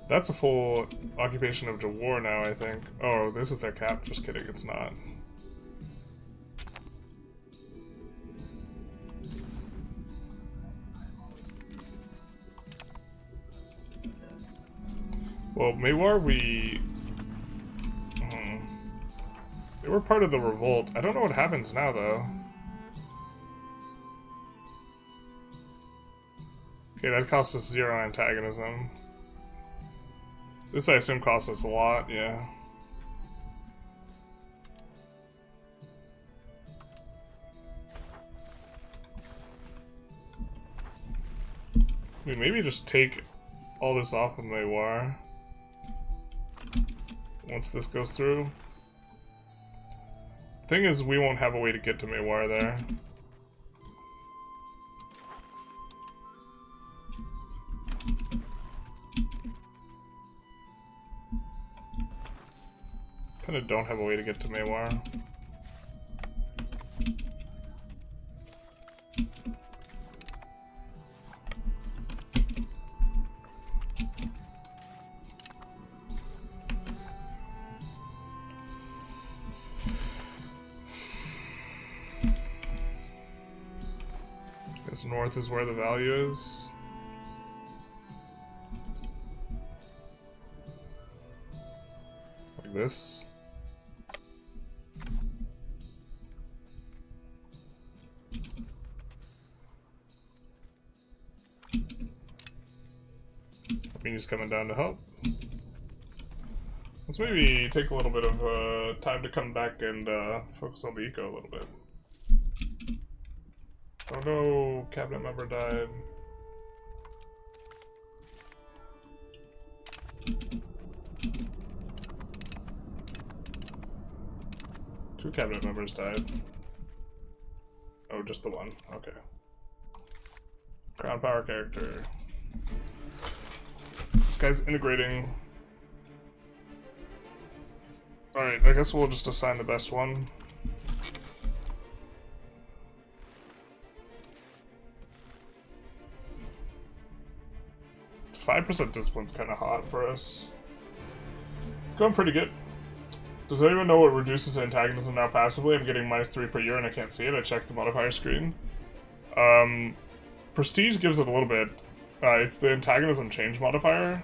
That's a full occupation of the war now, I think. Oh, this is their cap. Just kidding, it's not. Well, Maywar, they were part of the revolt. I don't know what happens now, though. Okay, that costs us 0 antagonism. This, I assume, costs us a lot, yeah. I mean, maybe just take all this off of Maywar. Once this goes through. Thing is, we won't have a way to get to Maywar there. Kinda don't have a way to get to Maywar. Guess north is where the value is. Like this. He's coming down to help. Let's maybe take a little bit of time to come back and focus on the eco a little bit. Oh no, cabinet member died. Two cabinet members died. Oh, just the one. Okay. Crown power character. This guy's integrating. Alright, I guess we'll just assign the best one. The 5% discipline's kind of hot for us. It's going pretty good. Does anyone know what reduces antagonism now passively? I'm getting -3 per year and I can't see it. I checked the modifier screen. Prestige gives it a little bit. It's the antagonism change modifier.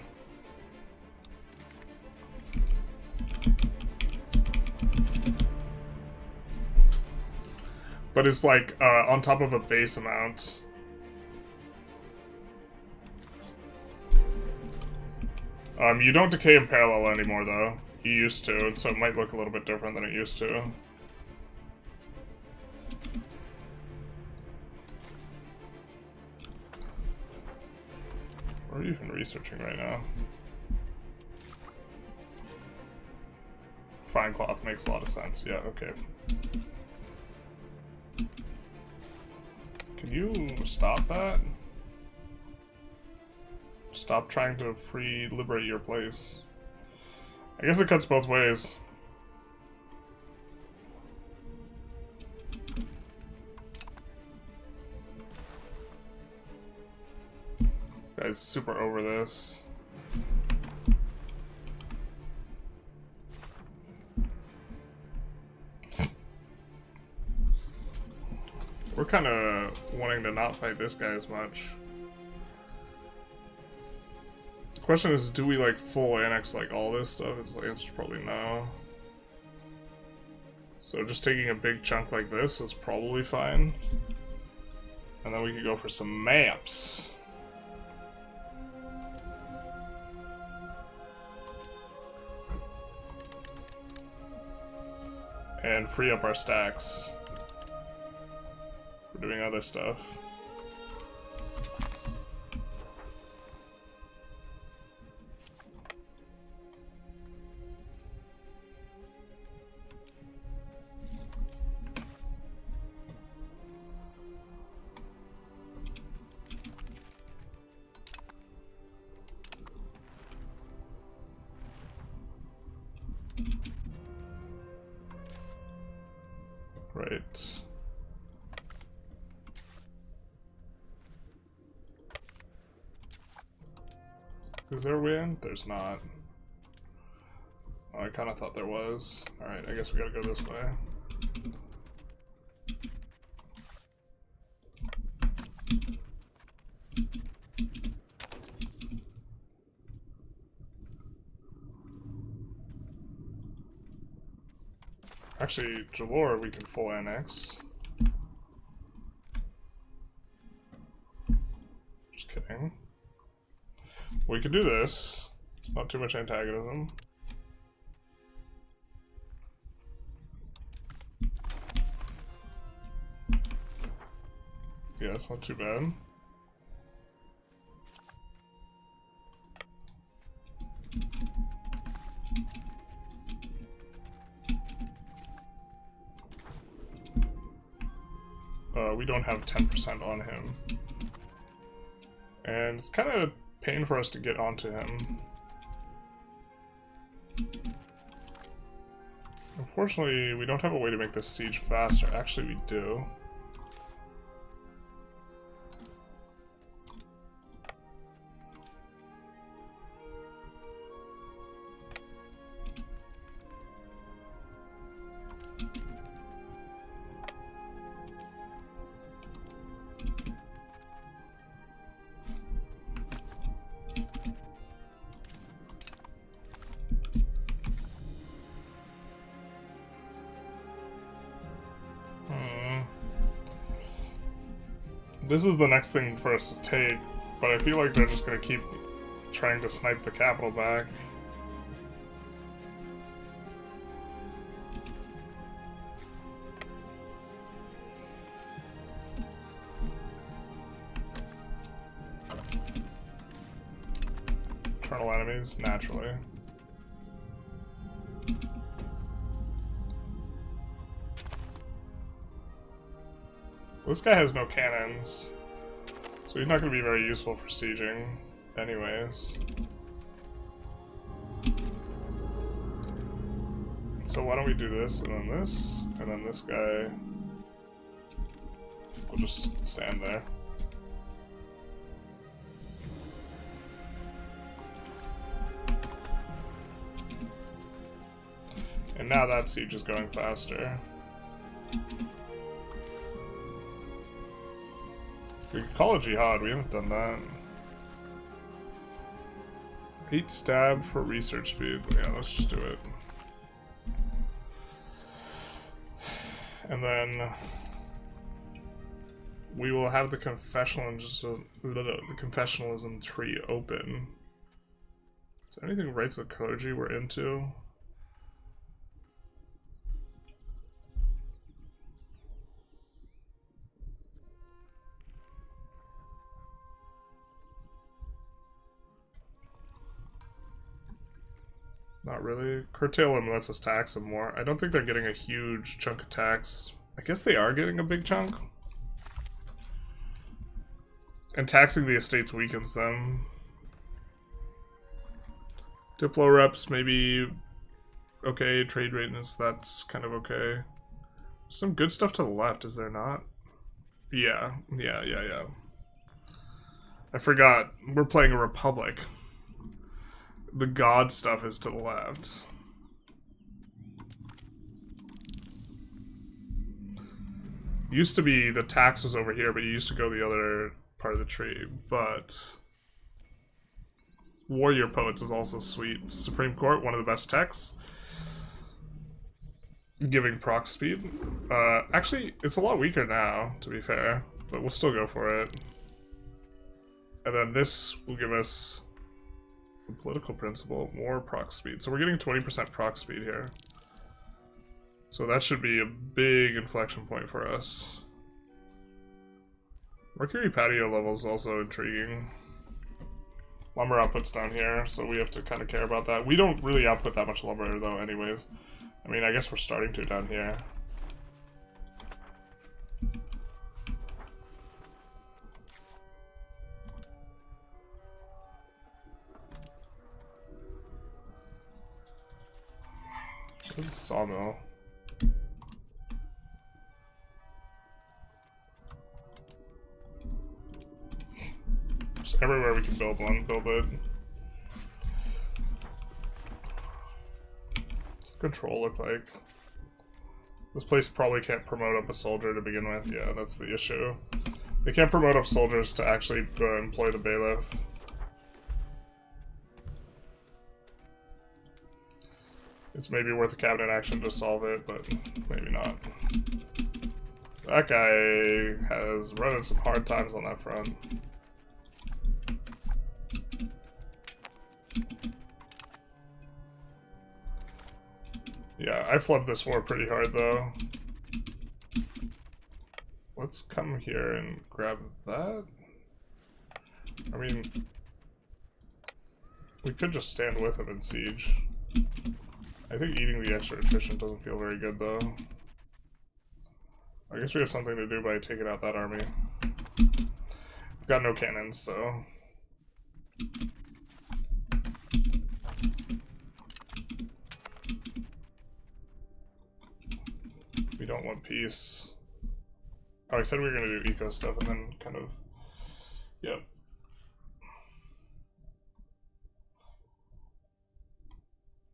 But it's like on top of a base amount. You don't decay in parallel anymore though. You used to, and so it might look a little bit different than it used to. What are you even researching right now? Fine cloth makes a lot of sense. Yeah, okay. Can you stop that? Stop trying to liberate your place. I guess it cuts both ways. This guy's super over this. We're kind of wanting to not fight this guy as much. The question is, do we like full annex like all this stuff? The answer's probably no. So just taking a big chunk like this is probably fine. And then we could go for some maps. And free up our stacks. We're doing other stuff. Right. Is there wind? There's not. Oh, I kind of thought there was. Alright, I guess we gotta go this way. Actually, Jalor we can full annex. Just kidding. We could do this. It's not too much antagonism. Yeah, it's not too bad. We don't have 10% on him. And it's kind of pain for us to get onto him. Unfortunately, we don't have a way to make this siege faster. Actually, we do. This is the next thing for us to take, but I feel like they're just gonna keep trying to snipe the capital back. Eternal enemies, naturally. This guy has no cannons, so he's not going to be very useful for sieging anyways. So why don't we do this, and then this guy will just stand there. And now that siege is going faster. We could call a jihad, we haven't done that. 8 stab for research speed. Yeah, let's just do it. And then we will have the confessionalism tree open. Is there anything rights of clergy we're into? Not really. Curtail them lets us tax them more. I don't think they're getting a huge chunk of tax. I guess they are getting a big chunk. And taxing the estates weakens them. Diplo reps, maybe okay. Trade readiness, that's kind of okay. Some good stuff to the left, is there not? Yeah. I forgot. We're playing a republic. The god stuff is to the left. Used to be the tax was over here, but you used to go the other part of the tree. But Warrior Poets is also sweet. Supreme Court, one of the best techs. Giving proc speed. Actually, it's a lot weaker now, to be fair. But we'll still go for it. And then this will give us the political principle, more proc speed. So we're getting 20% proc speed here. So that should be a big inflection point for us. Mercury patio level is also intriguing. Lumber output's down here, so we have to kind of care about that. We don't really output that much lumber though anyways. I mean, I guess we're starting to down here. This is a sawmill. Just everywhere we can build one, build it. What's control look like? This place probably can't promote up a soldier to begin with. Yeah, that's the issue. They can't promote up soldiers to actually employ the bailiff. It's maybe worth a cabinet action to solve it, but maybe not. That guy has run into some hard times on that front. Yeah, I flubbed this war pretty hard though. Let's come here and grab that. I mean, we could just stand with him in siege. I think eating the extra attrition doesn't feel very good though. I guess we have something to do by taking out that army. We've got no cannons, so... we don't want peace. Oh, I said we were going to do eco stuff and then kind of... Yep.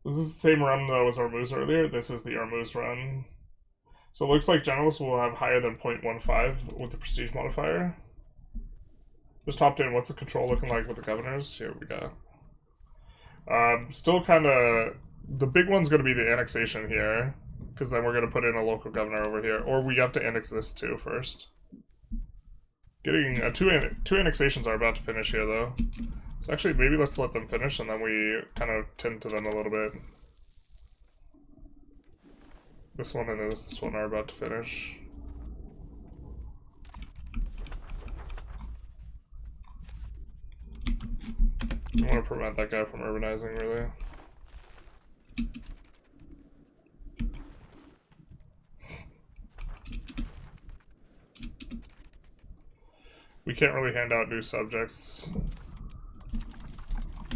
This is the same run though as Ormuz earlier. This is the Ormuz run. So it looks like generals will have higher than 0.15 with the prestige modifier. Just hopped in. What's the control looking like with the governors? Here we go. Still kind of... The big one's going to be the annexation here. Because then we're going to put in a local governor over here. Or we have to annex this too first. Getting... two annexations are about to finish here though. So actually, maybe let's let them finish, and then we kind of tend to them a little bit. This one and this one are about to finish. I want to prevent that guy from urbanizing, really. We can't really hand out new subjects.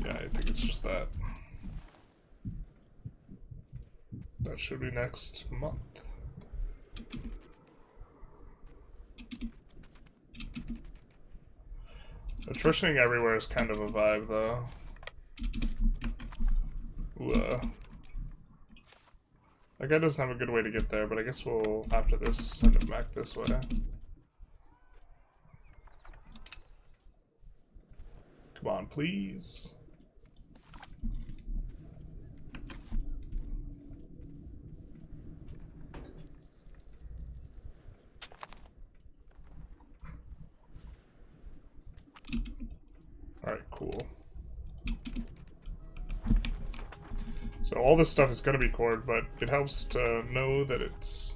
Yeah, I think it's just that. That should be next month. Attritioning everywhere is kind of a vibe, though. Ooh, that guy doesn't have a good way to get there, but I guess we'll, after this, send him back this way. Come on, please. Alright, cool. So all this stuff is going to be cored, but it helps to know that it's...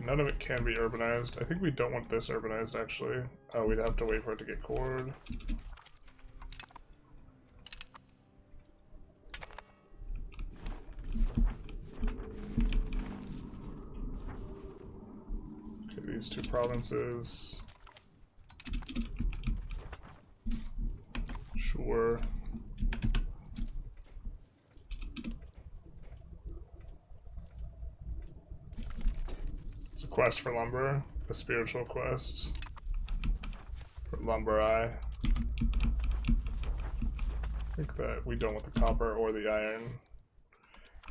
None of it can be urbanized. I think we don't want this urbanized, actually. Oh, we'd have to wait for it to get cored. these two provinces. Sure. It's a quest for lumber, a spiritual quest for lumber eye. I think that we don't want the copper or the iron.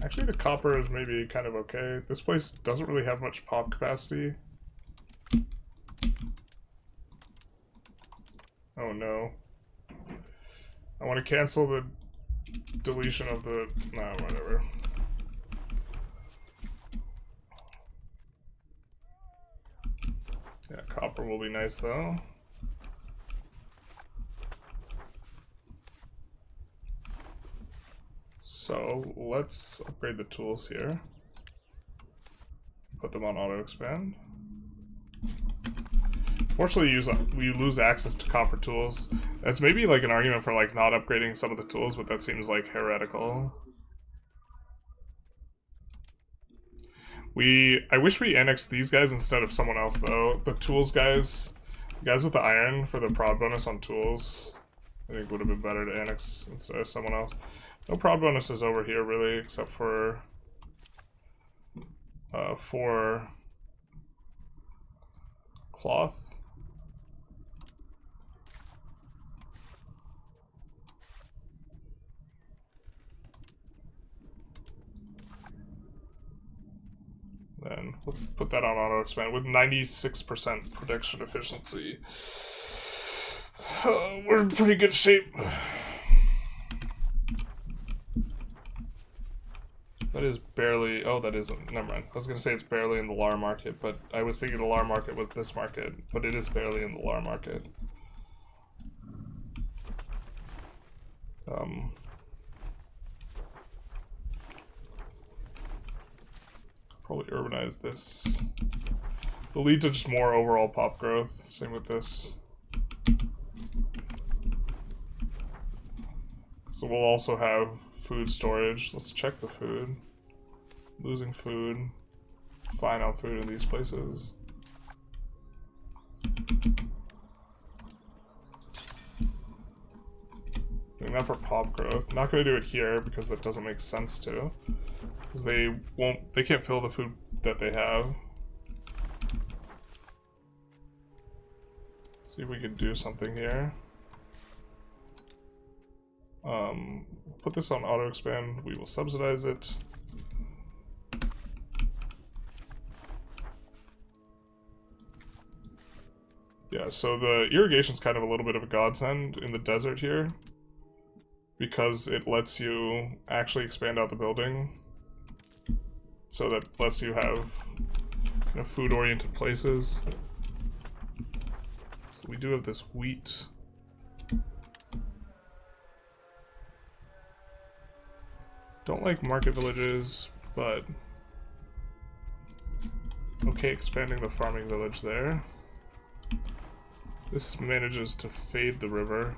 Actually, the copper is maybe kind of okay. This place doesn't really have much pop capacity. Oh no. I want to cancel the deletion of the... no, whatever. Yeah, copper will be nice though. So let's upgrade the tools here. Put them on auto expand. Fortunately, we lose access to copper tools. That's maybe like an argument for like not upgrading some of the tools, but that seems like heretical. I wish we annexed these guys instead of someone else though. The tools guys, the guys with the iron for the prod bonus on tools, I think would have been better to annex instead of someone else. No prod bonuses over here really, except for cloth. Then we'll put that on auto expand with 96% prediction efficiency. We're in pretty good shape. That is barely... oh, that isn't. Never mind. I was going to say it's barely in the LAR market, but I was thinking the LAR market was this market, but it is barely in the LAR market. Probably urbanize this. It'll lead to just more overall pop growth. Same with this. So we'll also have food storage. Let's check the food. Losing food. Fine on food in these places. Doing that for pop growth. Not gonna do it here because that doesn't make sense to. Because they can't fill the food that they have. See if we can do something here. Put this on auto expand. We will subsidize it. Yeah, so the irrigation's kind of a little bit of a godsend in the desert here, because it lets you actually expand out the building. So that lets you have kind of food-oriented places. So we do have this wheat. Don't like market villages, but okay expanding the farming village there. This manages to fade the river.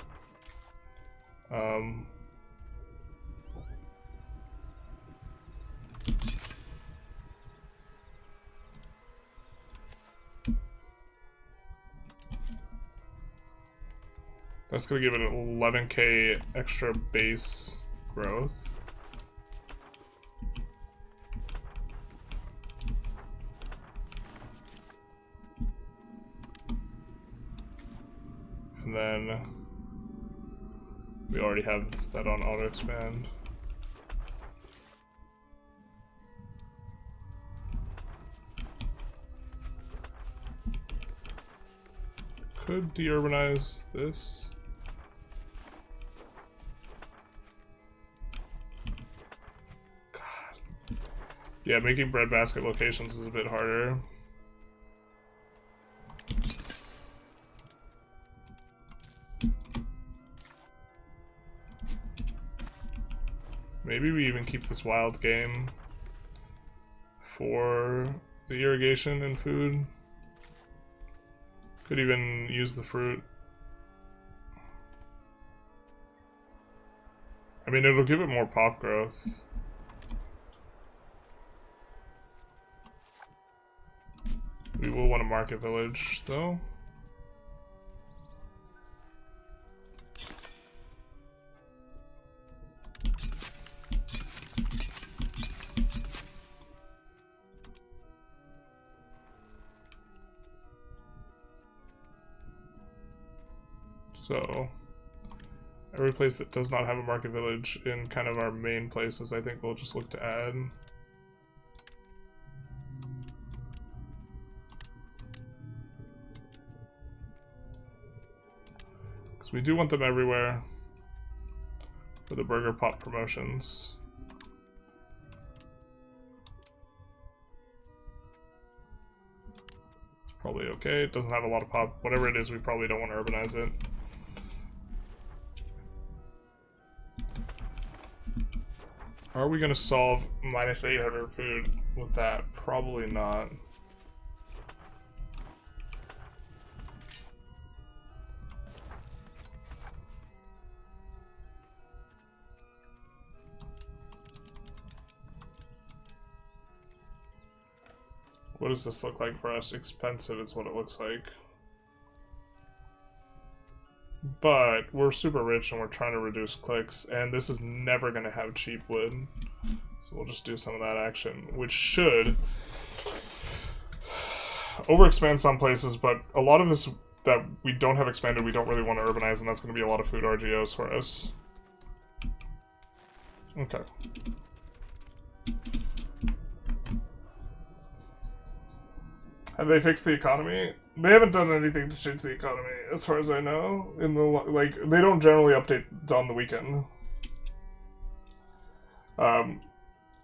That's gonna give it an 11k extra base growth. And then we already have that on auto expand. Could de-urbanize this. God. Yeah, making breadbasket locations is a bit harder. Maybe we even keep this wild game for the irrigation and food. Could even use the fruit. I mean, it'll give it more pop growth. We will want a market village, though. So, every place that does not have a market village in kind of our main places, I think we'll just look to add. Because we do want them everywhere for the burger pot promotions. It's probably okay. It doesn't have a lot of pop. Whatever it is, we probably don't want to urbanize it. Are we going to solve minus 800 food with that? Probably not. What does this look like for us? Expensive is what it looks like. But we're super rich and we're trying to reduce clicks, and this is never going to have cheap wood. So we'll just do some of that action, which should overexpand some places, but a lot of this that we don't have expanded, we don't really want to urbanize, and that's going to be a lot of food RGOs for us. Okay. Have they fixed the economy? They haven't done anything to change the economy, as far as I know. In the like, they don't generally update on the weekend.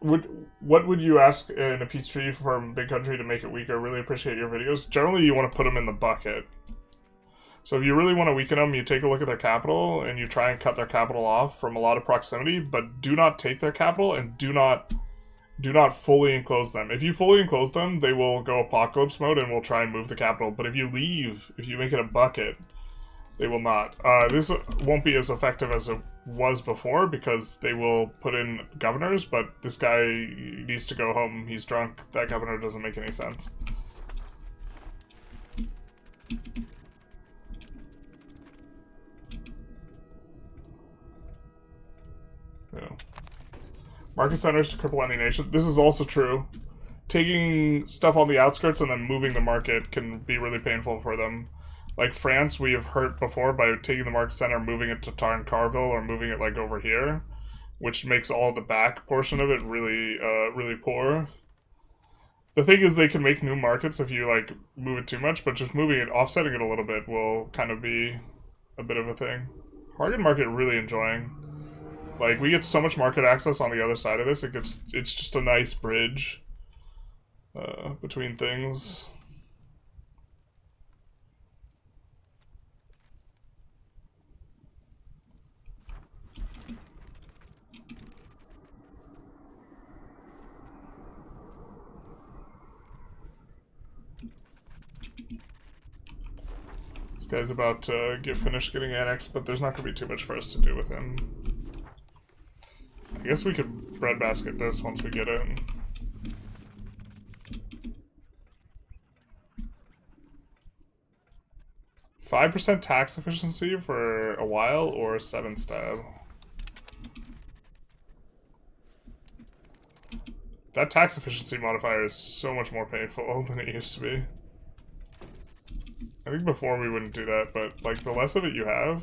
What would you ask in a peace treaty from Big Country to make it weaker? Really appreciate your videos. Generally, you want to put them in the bucket. So if you really want to weaken them, you take a look at their capital and you try and cut their capital off from a lot of proximity, but do not take their capital and do not fully enclose them. If you fully enclose them, they will go apocalypse mode and will try and move the capital. But if you make it a bucket, they will not. This won't be as effective as it was before because they will put in governors, but this guy needs to go home. He's drunk. That governor doesn't make any sense. Yeah. Market centers to cripple any nation. This is also true. Taking stuff on the outskirts and then moving the market can be really painful for them. Like France, we have hurt before by taking the market center, moving it to Tarn Carville, or moving it like over here, which makes all the back portion of it really, really poor. The thing is, they can make new markets if you like move it too much, but just moving it, offsetting it a little bit, will kind of be a bit of a thing. Bargain market really enjoying. Like, we get so much market access on the other side of this, it's just a nice bridge between things. This guy's about to get finished getting annexed, but there's not going to be too much for us to do with him. I guess we could breadbasket this once we get in. 5% tax efficiency for a while, or 7 stab? That tax efficiency modifier is so much more painful than it used to be. I think before we wouldn't do that, but like the less of it you have,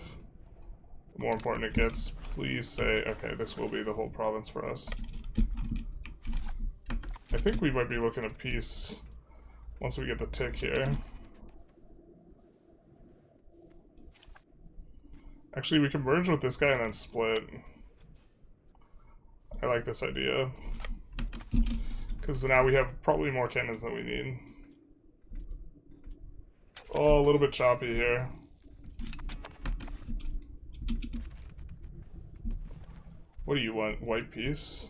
the more important it gets. Please say, okay, this will be the whole province for us. I think we might be looking at peace once we get the tick here. Actually, we can merge with this guy and then split. I like this idea. Because now we have probably more cannons than we need. Oh, a little bit choppy here. What do you want? White peace?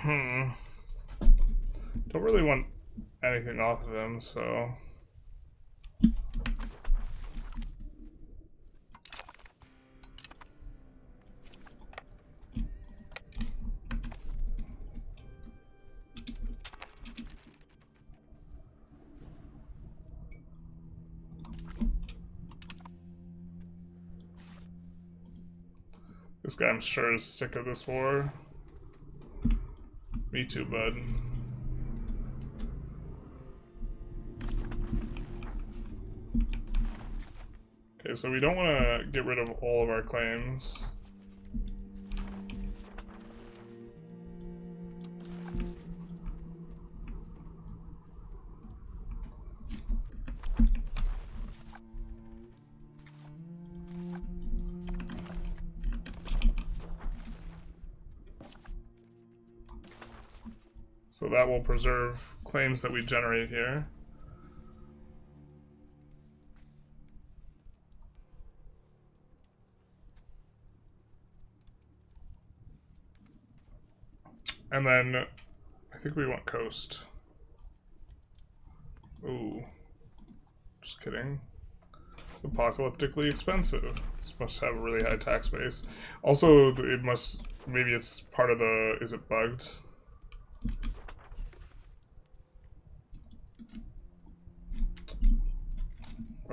Don't really want anything off of him, so... This guy, I'm sure, is sick of this war. Me too, bud. Okay, so we don't want to get rid of all of our claims. So that will preserve claims that we generate here. And then I think we want coast. Ooh. Just kidding. Apocalyptically expensive. This must have a really high tax base. Also, it must... Maybe it's part of the... Is it bugged?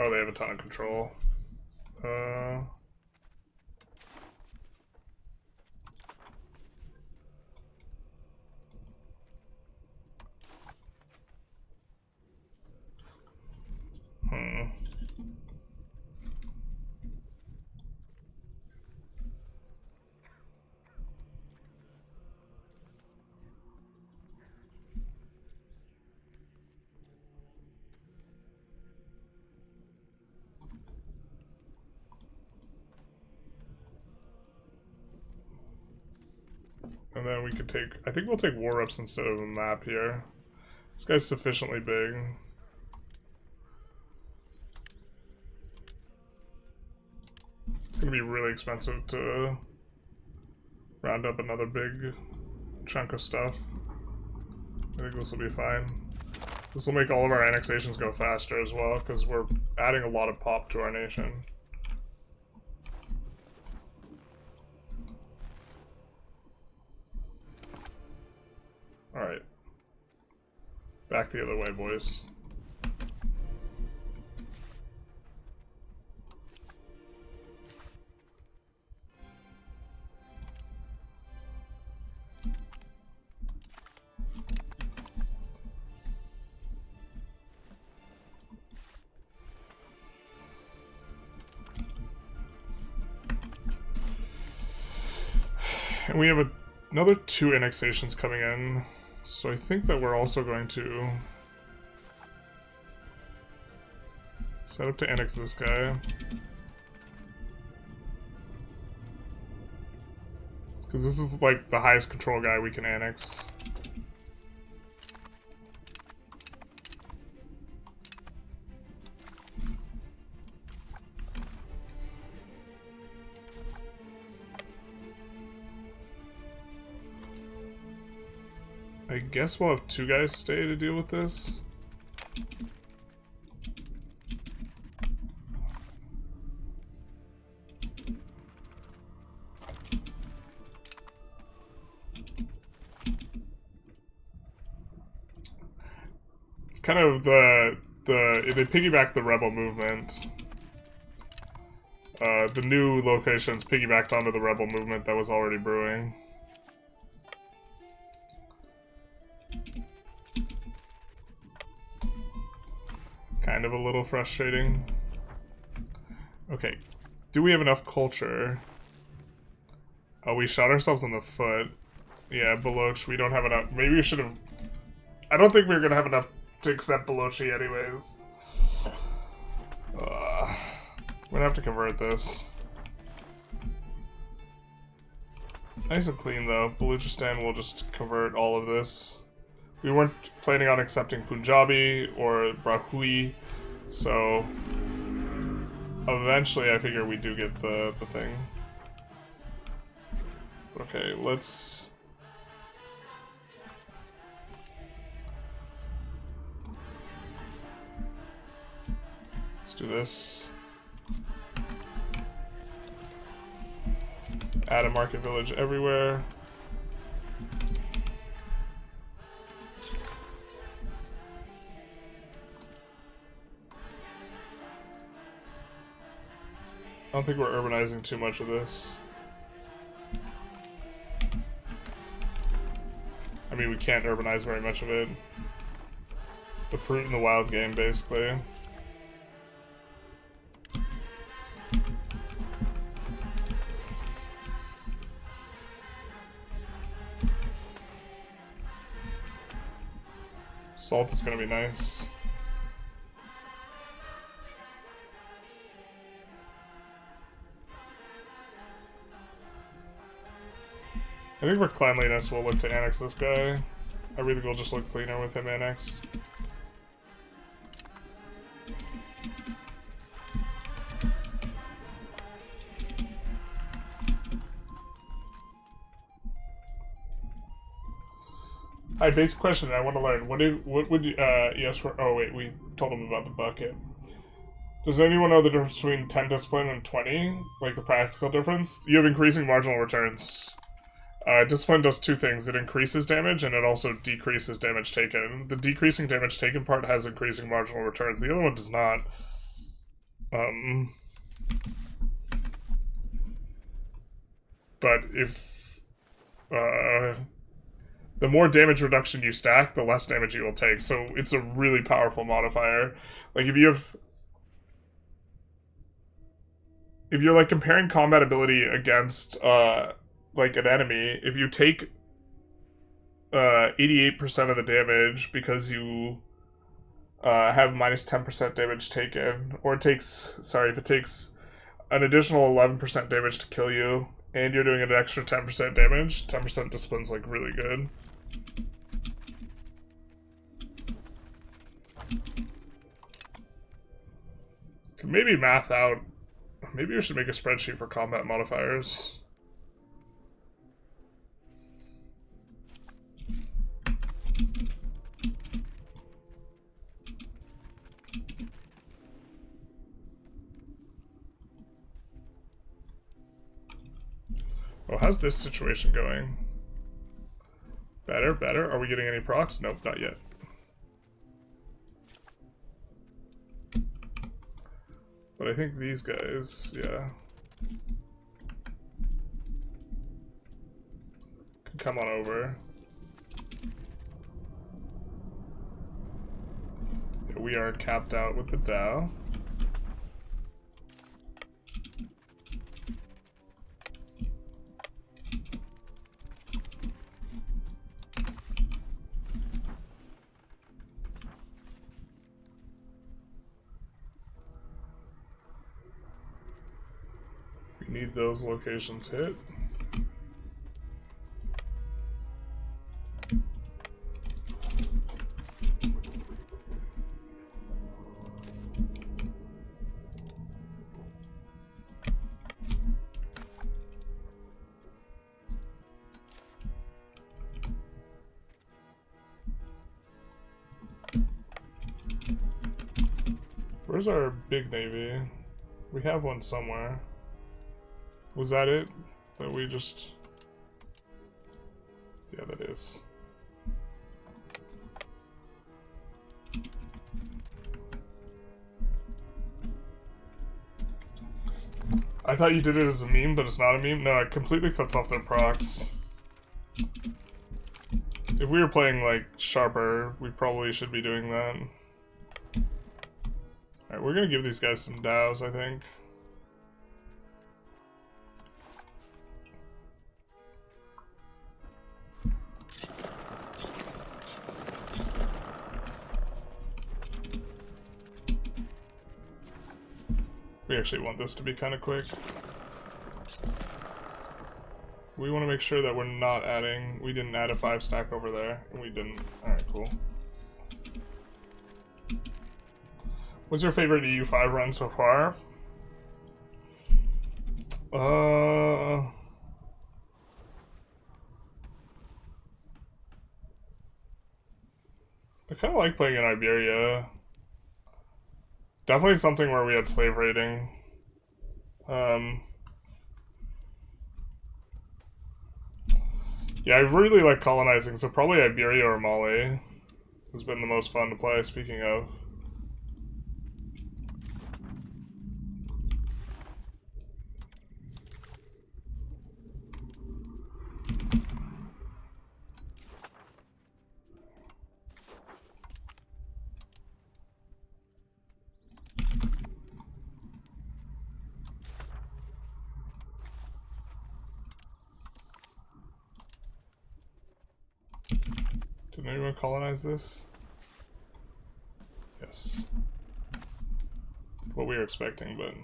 Oh, they have a ton of control. And then we could take... I think we'll take war reps instead of a map here. This guy's sufficiently big. It's gonna be really expensive to round up another big chunk of stuff. I think this will be fine. This will make all of our annexations go faster as well, because we're adding a lot of pop to our nation. Alright. Back the other way, boys. And we have another 2 annexations coming in. So I think that we're also going to set up to annex this guy. Because this is like the highest control guy we can annex. I guess we'll have 2 guys stay to deal with this. It's kind of they piggyback the rebel movement. The new locations piggybacked onto the rebel movement that was already brewing. Kind of a little frustrating. Okay, do we have enough culture? Oh, we shot ourselves in the foot. Yeah, Baloch, we don't have enough. Maybe we should have... I don't think we're gonna have enough to accept Balochi anyways. We're gonna have to convert this. Nice and clean though. Baluchistan will just convert all of this. We weren't planning on accepting Punjabi or Brahui, so eventually I figure we do get the thing. Okay, let's do this. Add a market village everywhere. I don't think we're urbanizing too much of this. mean we can't urbanize very much of it. The fruit in the wild game, basically. Salt is gonna be nice. I think for cleanliness we'll look to annex this guy. I really will just look cleaner with him annexed. Alright, basic question I want to learn. What would you, yes, for, oh wait, we told him about the bucket. Does anyone know the difference between 10 discipline and 20? Like the practical difference? You have increasing marginal returns. Discipline does two things. It increases damage and it also decreases damage taken. The decreasing damage taken part has increasing marginal returns. The other one does not. But if, the more damage reduction you stack, the less damage you will take. So it's a really powerful modifier. Like if you have... If you're like comparing combat ability against like an enemy, if you take 88% of the damage because you have minus 10% damage taken, or it takes, sorry, if it takes an additional 11% damage to kill you, and you're doing an extra 10% damage, 10% discipline's like really good. Can maybe math out. Maybe we should make a spreadsheet for combat modifiers. Oh, how's this situation going? Better, better. Are we getting any procs? Nope, not yet. But I think these guys, yeah, can come on over. Yeah, we are capped out with the Dow. Need those locations hit. Where's our big navy? We have one somewhere. Was that it? That we just... Yeah, that is. I thought you did it as a meme, but it's not a meme. No, it completely cuts off their procs. If we were playing, like, sharper, we probably should be doing that. Alright, we're gonna give these guys some dows, I think. We actually want this to be kind of quick. We want to make sure that we're not adding... We didn't add a 5 stack over there. And we didn't. Alright, cool. What's your favorite EU5 run so far? I kind of like playing in Iberia. Definitely something where we had slave raiding. Yeah, I really like colonizing, so probably Iberia or Mali has been the most fun to play, speaking of. anyone colonize this? Yes. What we were expecting, but...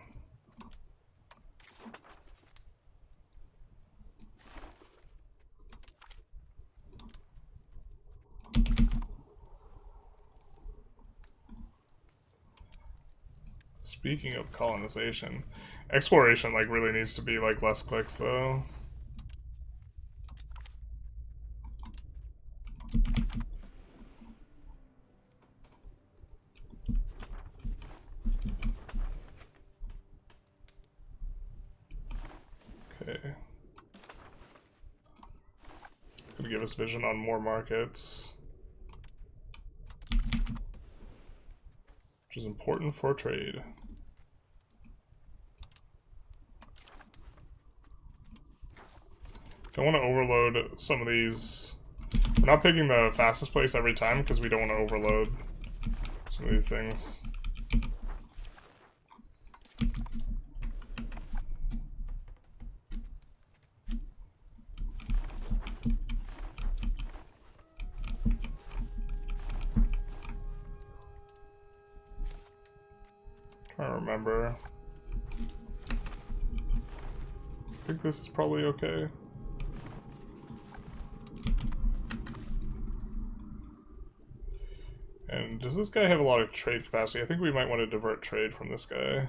Speaking of colonization, exploration like really needs to be like less clicks though. Okay. It's gonna give us vision on more markets, which is important for trade. Don't want to overload some of these. We're not picking the fastest place every time because we don't want to overload some of these things. Trying to remember. I think this is probably okay. And does this guy have a lot of trade capacity? I think we might want to divert trade from this guy.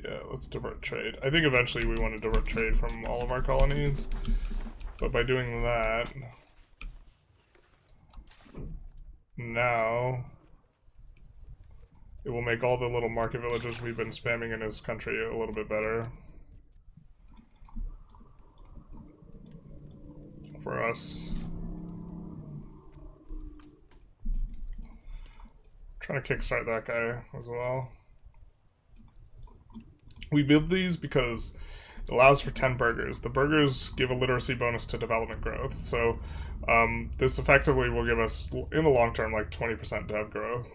Yeah, let's divert trade. I think eventually we want to divert trade from all of our colonies. But by doing that... now... it will make all the little market villages we've been spamming in his country a little bit better. For us. Trying to kickstart that guy as well. We build these because it allows for 10 burgers. The burgers give a literacy bonus to development growth. So this effectively will give us, in the long term, like 20% dev growth.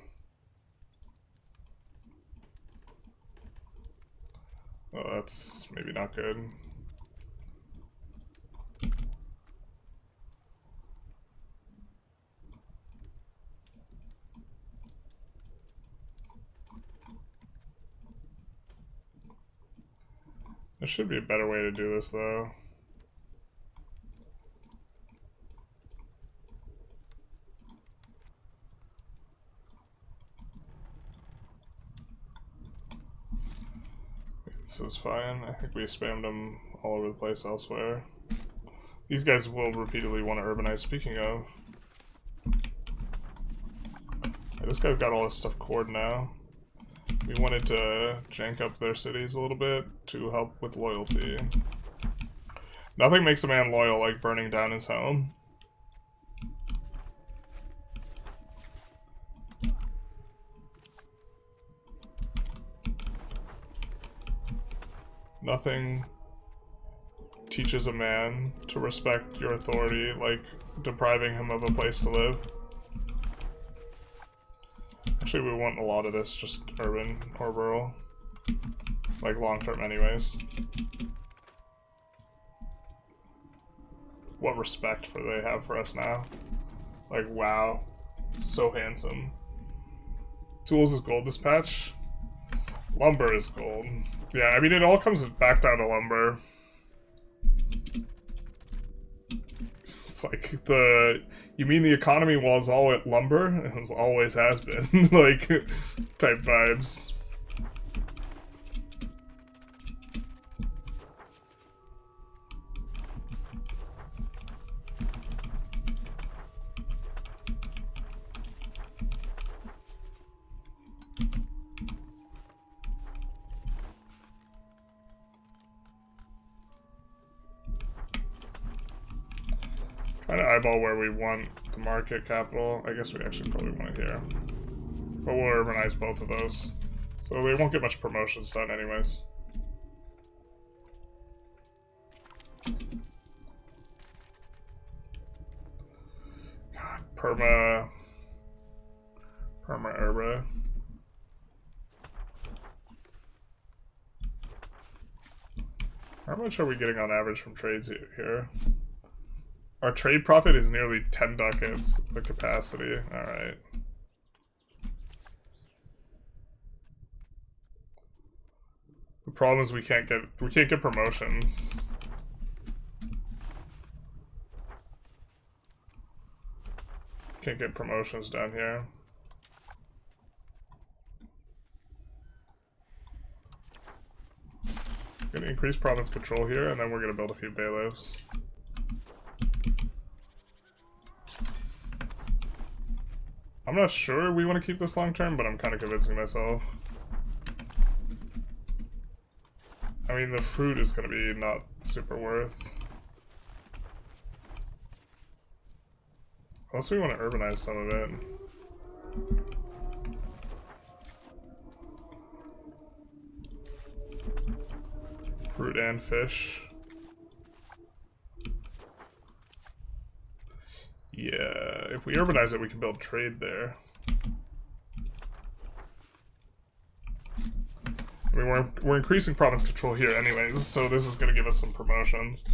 Oh, that's maybe not good. There should be a better way to do this, though. This is fine. I think we spammed them all over the place elsewhere. These guys will repeatedly want to urbanize. Speaking of... yeah, this guy's got all this stuff cored now. We wanted to jank up their cities a little bit to help with loyalty. Nothing makes a man loyal like burning down his home. Nothing teaches a man to respect your authority like depriving him of a place to live. Actually, we want a lot of this just urban or rural. Like long term anyways. What respect for they have for us now. Like, wow. So handsome. Tools is gold this patch. Lumber is gold. Yeah, I mean, it all comes back down to lumber. It's like the... you mean the economy was all at lumber? It always has been. Like, type vibes. Trying to eyeball where we want the market capital. I guess we actually probably want it here. But we'll urbanize both of those. So we won't get much promotions done anyways. God, perma... Perma Urba. How much are we getting on average from trades here? Our trade profit is nearly 10 ducats, the capacity. Alright. The problem is we can't get promotions. Can't get promotions down here. We're gonna increase province control here, and then we're gonna build a few bailiffs. I'm not sure we want to keep this long term, but I'm kind of convincing myself. I mean, the fruit is going to be not super worth. Unless we want to urbanize some of it. Fruit and fish. Yeah, if we urbanize it, we can build trade there. I mean, we're increasing province control here anyways, so this is going to give us some promotions.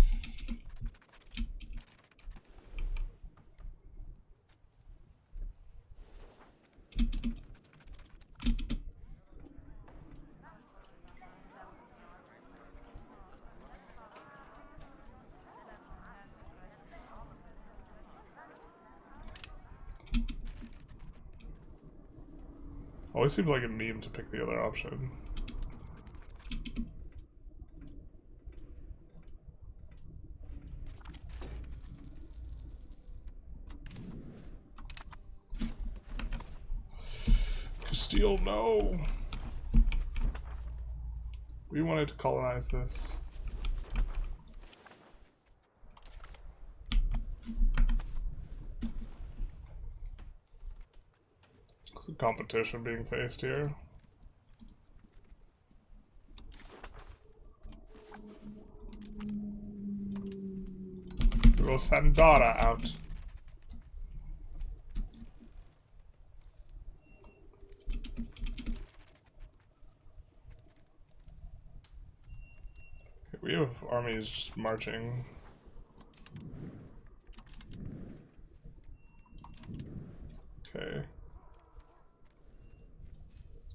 Always seems like a meme to pick the other option. Castile, no! We wanted to colonize this. Some competition being faced here. We will send Dara out. Okay, we have armies just marching. Okay.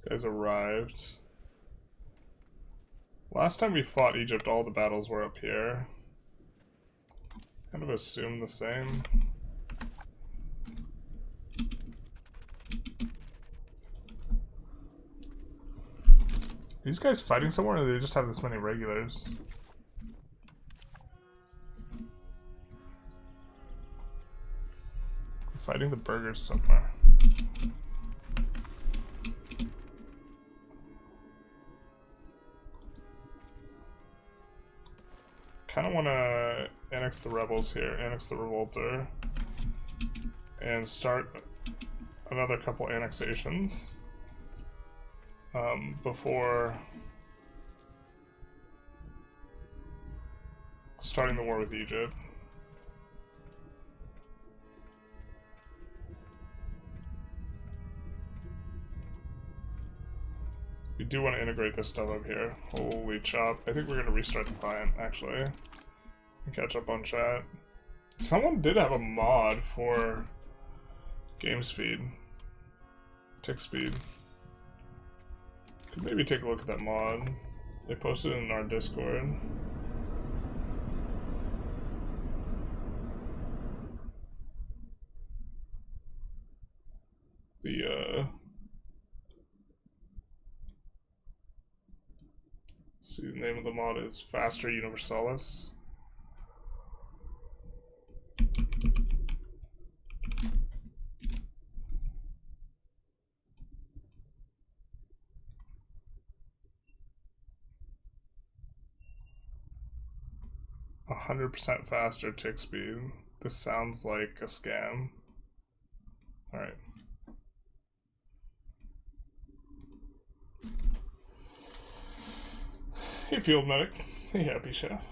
Guys arrived. Last time we fought Egypt, all the battles were up here. Kind of assumed the same. Are these guys fighting somewhere, or do they just have this many regulars? We're fighting the burghers somewhere. Kind of want to annex the rebels here, annex the revolter, and start another couple annexations before starting the war with Egypt. We do want to integrate this stuff up here. Holy chop. I think we're going to restart the client, actually. And catch up on chat. Someone did have a mod for game speed. Tick speed. Could maybe take a look at that mod. They posted it in our Discord. Let's see, the name of the mod is Faster Universalis. A 100% faster tick speed. This sounds like a scam. Alright. Hey, Field Medic. Hey, Happy Chef.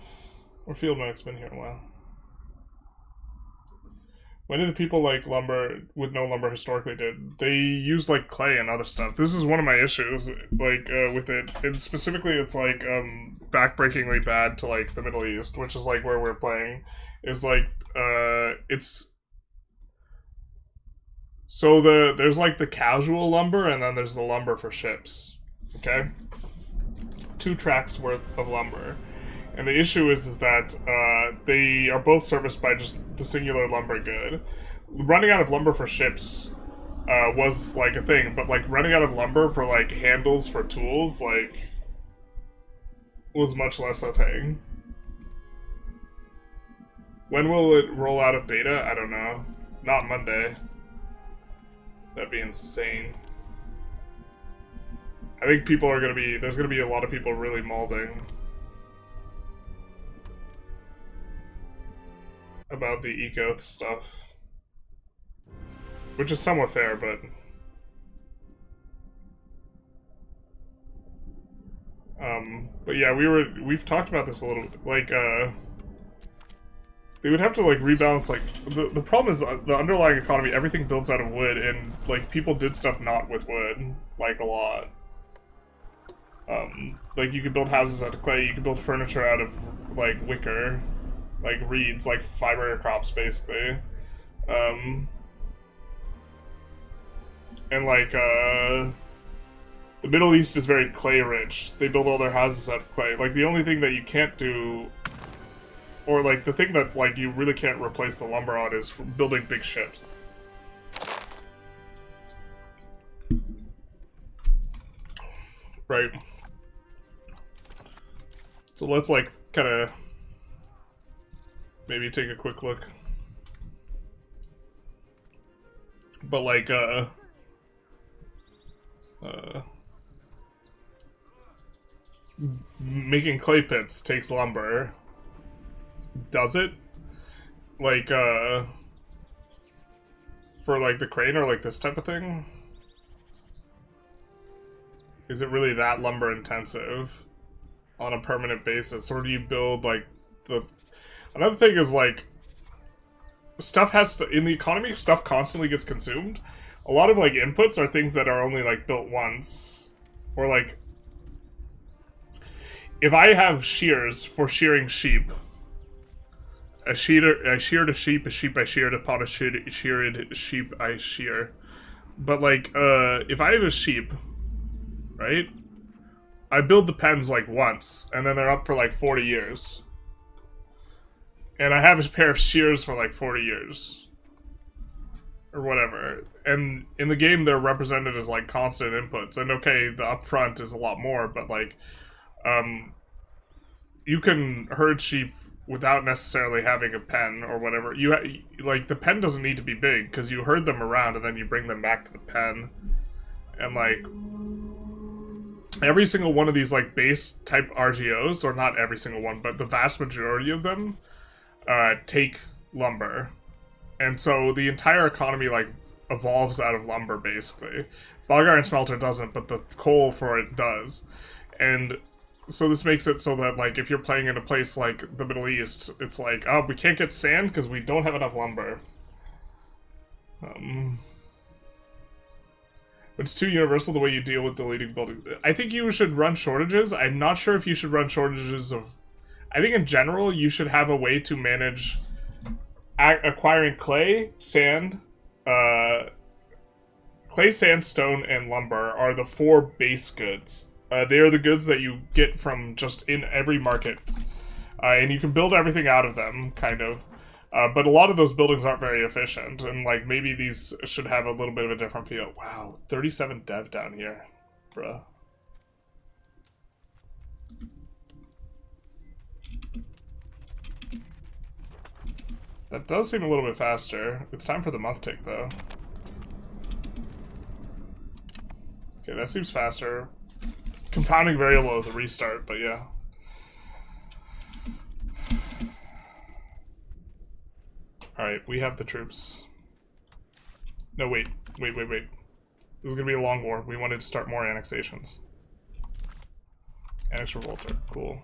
Or Field Medic's been here a while. When did the people like lumber with no lumber historically did? They used like clay and other stuff. This is one of my issues, like with it. And specifically, it's like backbreakingly bad to like the Middle East, which is like where we're playing. Is like it's so there's like the casual lumber and then there's the lumber for ships. Okay, 2 tracks worth of lumber. And the issue is that they are both serviced by just the singular lumber good. Running out of lumber for ships was like a thing, but like running out of lumber for like handles for tools like was much less a thing. When will it roll out of beta? I don't know. Not Monday. That'd be insane. I think people are there's gonna be a lot of people really molding about the eco stuff, which is somewhat fair, but yeah, we've talked about this a little bit, like, they would have to, like, rebalance, like, the problem is the underlying economy, everything builds out of wood, and, like, people did stuff not with wood, like, a lot. Like, you could build houses out of clay, you could build furniture out of, like, wicker, like reeds, like fiber crops, basically. And like the Middle East is very clay rich. They build all their houses out of clay. Like the only thing that you can't do, or like the thing that like you really can't replace the lumber on, is building big ships. Right. So let's like kind of maybe take a quick look. But like, making clay pits takes lumber. Does it? Like, for like the crane or like this type of thing? Is it really that lumber intensive on a permanent basis? Or do you build like the... Another thing is like, stuff has to, in the economy, stuff constantly gets consumed. A lot of like inputs are things that are only like built once. Or like, if I have shears for shearing sheep, I sheared a sheep I sheared, upon a sheared sheep I shear. But like, if I have a sheep, right? I build the pens like once, and then they're up for like 40 years. And I have a pair of shears for like 40 years. Or whatever. And in the game, they're represented as like constant inputs. And okay, the upfront is a lot more, but like, you can herd sheep without necessarily having a pen or whatever. Like, the pen doesn't need to be big, because you herd them around and then you bring them back to the pen. And like, every single one of these like base type RGOs, or not every single one, but the vast majority of them, take lumber. And so the entire economy like evolves out of lumber, basically. Bog iron smelter doesn't, but the coal for it does. And so this makes it so that like if you're playing in a place like the Middle East, it's like, oh, we can't get sand because we don't have enough lumber. But it's too universal the way you deal with deleting buildings. I think you should run shortages. I'm not sure if you should run shortages of... I think in general, you should have a way to manage acquiring clay, sand, clay, sand, stone, and lumber are the 4 base goods. They are the goods that you get from just in every market. And you can build everything out of them, kind of. But a lot of those buildings aren't very efficient, and like maybe these should have a little bit of a different feel. Wow, 37 dev down here, bruh. That does seem a little bit faster. It's time for the month tick, though. Okay, that seems faster. Confounding variable is a restart, but yeah. Alright, we have the troops. No, wait. This is gonna be a long war. We wanted to start more annexations. Annex Revolter. Cool.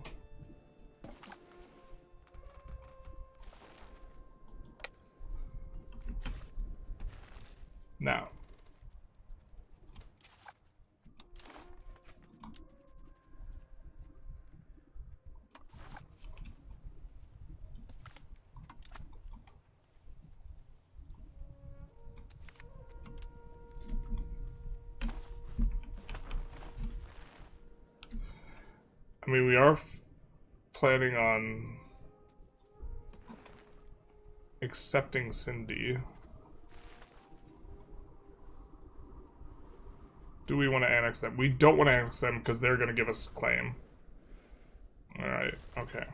Now. I mean, we are planning on accepting Cindy. Do we want to annex them? We don't want to annex them because they're going to give us a claim. Alright, okay.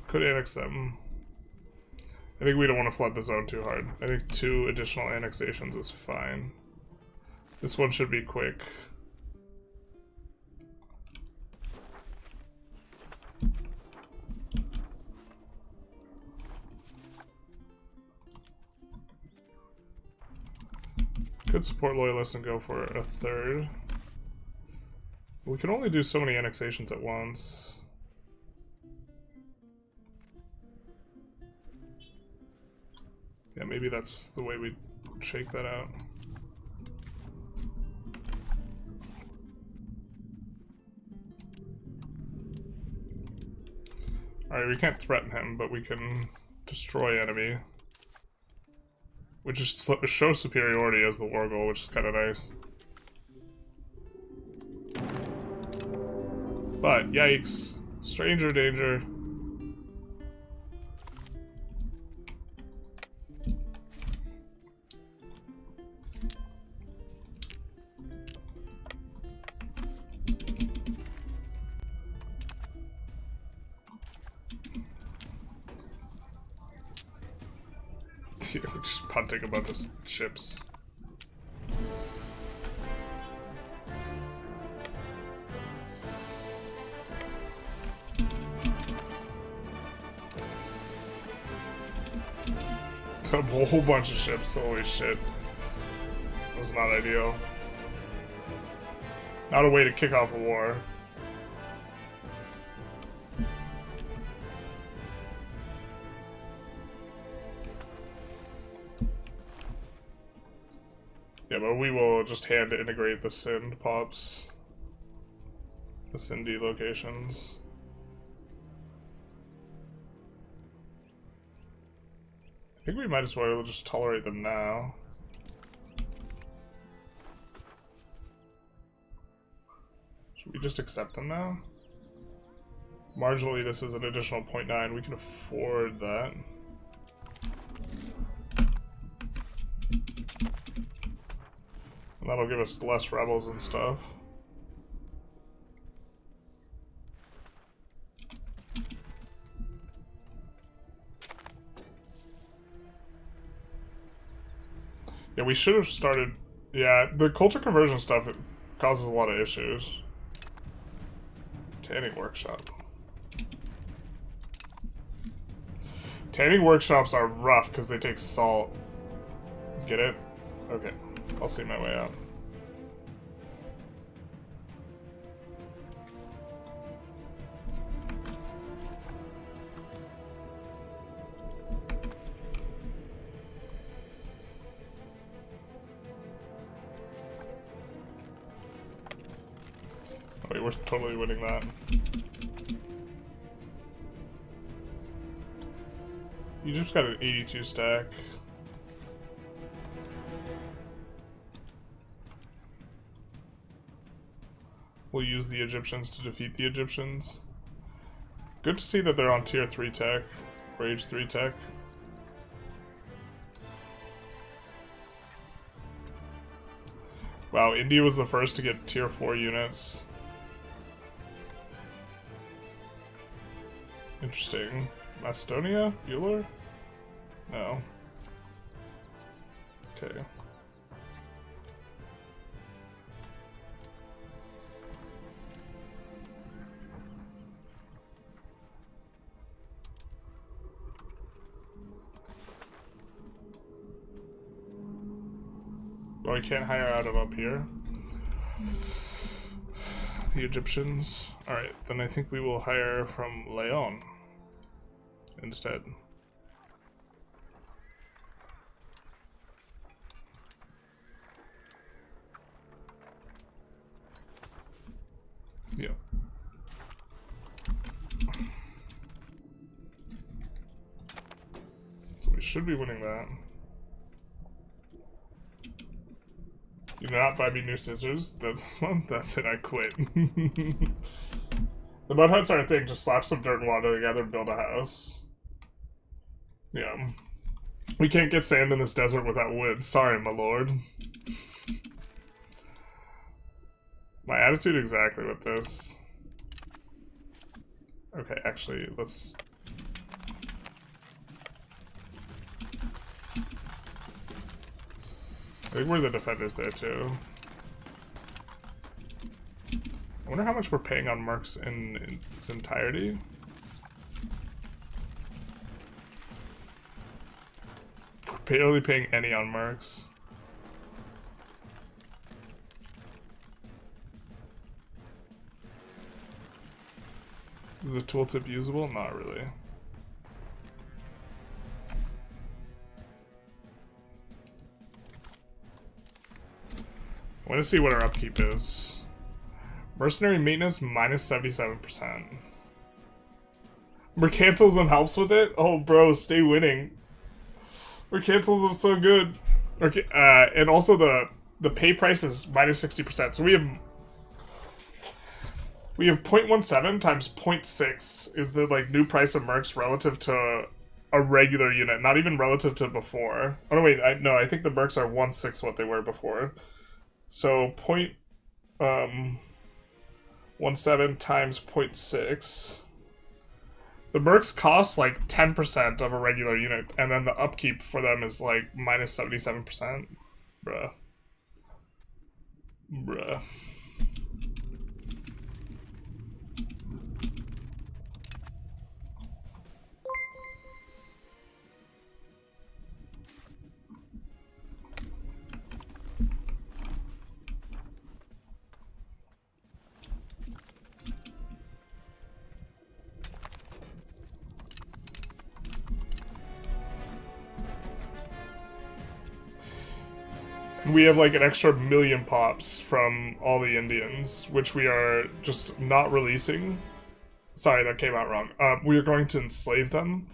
Could annex them. I think we don't want to flood the zone too hard. I think 2 additional annexations is fine. This one should be quick. Could support loyalists and go for a 3rd. We can only do so many annexations at once. Yeah, maybe that's the way we shake that out. Alright, we can't threaten him, but we can destroy enemy. Which is show superiority as the war goal, which is kind of nice. But, yikes. Stranger danger. Just punting a bunch of ships. A whole bunch of ships, holy shit. That's not ideal. Not a way to kick off a war. Yeah, but we will just hand integrate the Sind pops. The Cindy locations. I think we might as well just tolerate them now. Should we just accept them now? Marginally, this is an additional 0.9. We can afford that. And that'll give us less rebels and stuff. Yeah, we should have started... Yeah, the culture conversion stuff, it causes a lot of issues. Tanning workshop. Tanning workshops are rough because they take salt. Get it? Okay. I'll see my way out. Oh, wait, we're totally winning that. You just got an 82 stack. We'll use the Egyptians to defeat the Egyptians. Good to see that they're on tier 3 tech, rage 3 tech. Wow, India was the first to get tier 4 units. Interesting. Macedonia? Bueller? No. Okay. Oh, we can't hire out of up here. The Egyptians. Alright, then I think we will hire from Leon. instead. Yeah. So we should be winning that. Do not buy me new scissors. This one? That's it, I quit. The mud huts are a thing. Just slap some dirt and water together and build a house. Yeah. We can't get sand in this desert without wood. Sorry, my lord. My attitude exactly with this. Okay, actually, let's... I think we're the defenders there, too. I wonder how much we're paying on mercs in its entirety. We're barely paying any on mercs. Is the tooltip usable? Not really. I want to see what our upkeep is. Mercenary maintenance minus 77%. Mercantilism helps with it? Oh, bro, stay winning. Mercantilism's so good. Okay, and also the pay price is minus 60%. So we have 0.17 times 0.6 is the like new price of mercs relative to a regular unit, not even relative to before. Oh no, wait, no, I think the mercs are 1/6 what they were before. So 0.17 times 0.6. The mercs cost like 10% of a regular unit, and then the upkeep for them is like minus 77%. Bruh. Bruh. We have like an extra 1 million pops from all the Indians, which we are just not releasing. Sorry, that came out wrong. We are going to enslave them,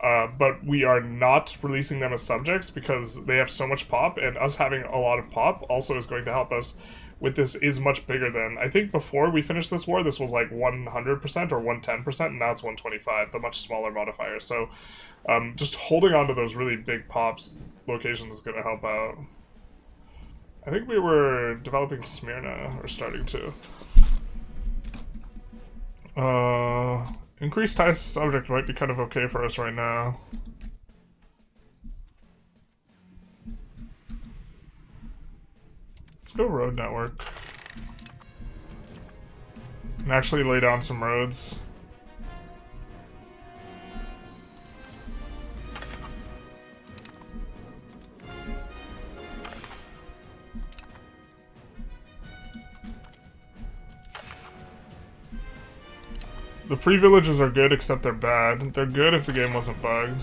but we are not releasing them as subjects because they have so much pop, and us having a lot of pop also is going to help us with this is much bigger than... I think before we finished this war, this was like 100% or 110%, and now it's 125, the much smaller modifier. So just holding on to those really big pops locations is going to help out. I think we were developing Smyrna, or starting to. Increased ties to subject might be kind of okay for us right now. Let's go road network. And actually lay down some roads. The free villages are good, except they're bad. They're good if the game wasn't bugged.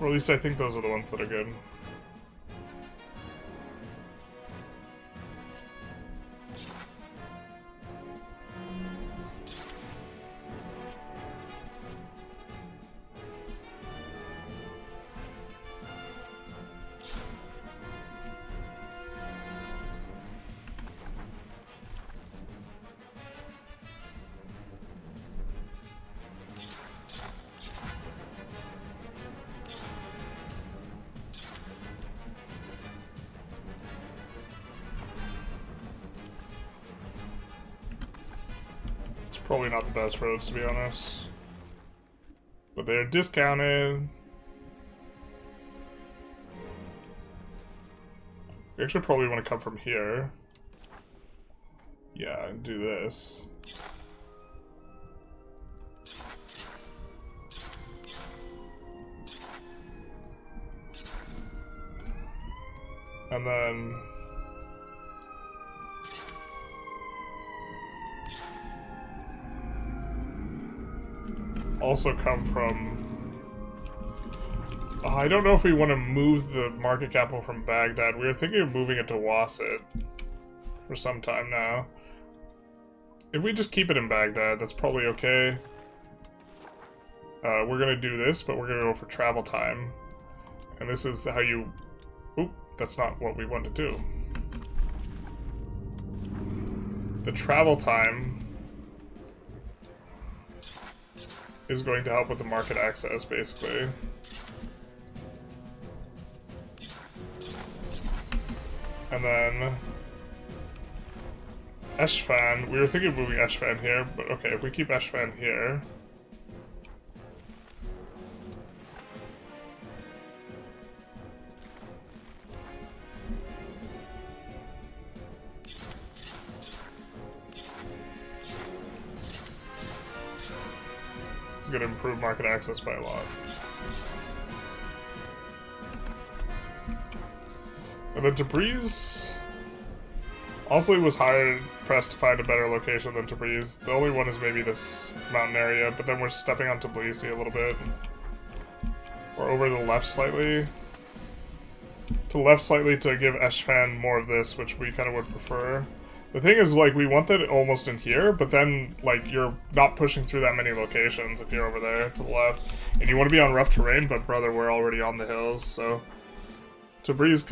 Or at least I think those are the ones that are good. Probably not the best roads, to be honest. But they're discounted. We actually probably want to come from here. Yeah, and do this. And then... also come from... I don't know if we want to move the market capital from Baghdad. We were thinking of moving it to Wasit for some time now. If we just keep it in Baghdad, that's probably okay. We're gonna do this, but we're gonna go for travel time. And this is how you... Oop, that's not what we want to do. The travel time is going to help with the market access, basically. And then Eshfan, we were thinking of moving Eshfan here, but okay, if we keep Eshfan here. This is going to improve market access by a lot. And then Tabriz also was hard pressed to find a better location than Tabriz. The only one is maybe this mountain area, but then we're stepping on Tbilisi a little bit. Or over to the left slightly. To the left slightly to give Eshfan more of this, which we kind of would prefer. The thing is, like, we want that almost in here, but then, like, you're not pushing through that many locations if you're over there to the left. And you want to be on rough terrain, but brother, we're already on the hills, so... Tabriz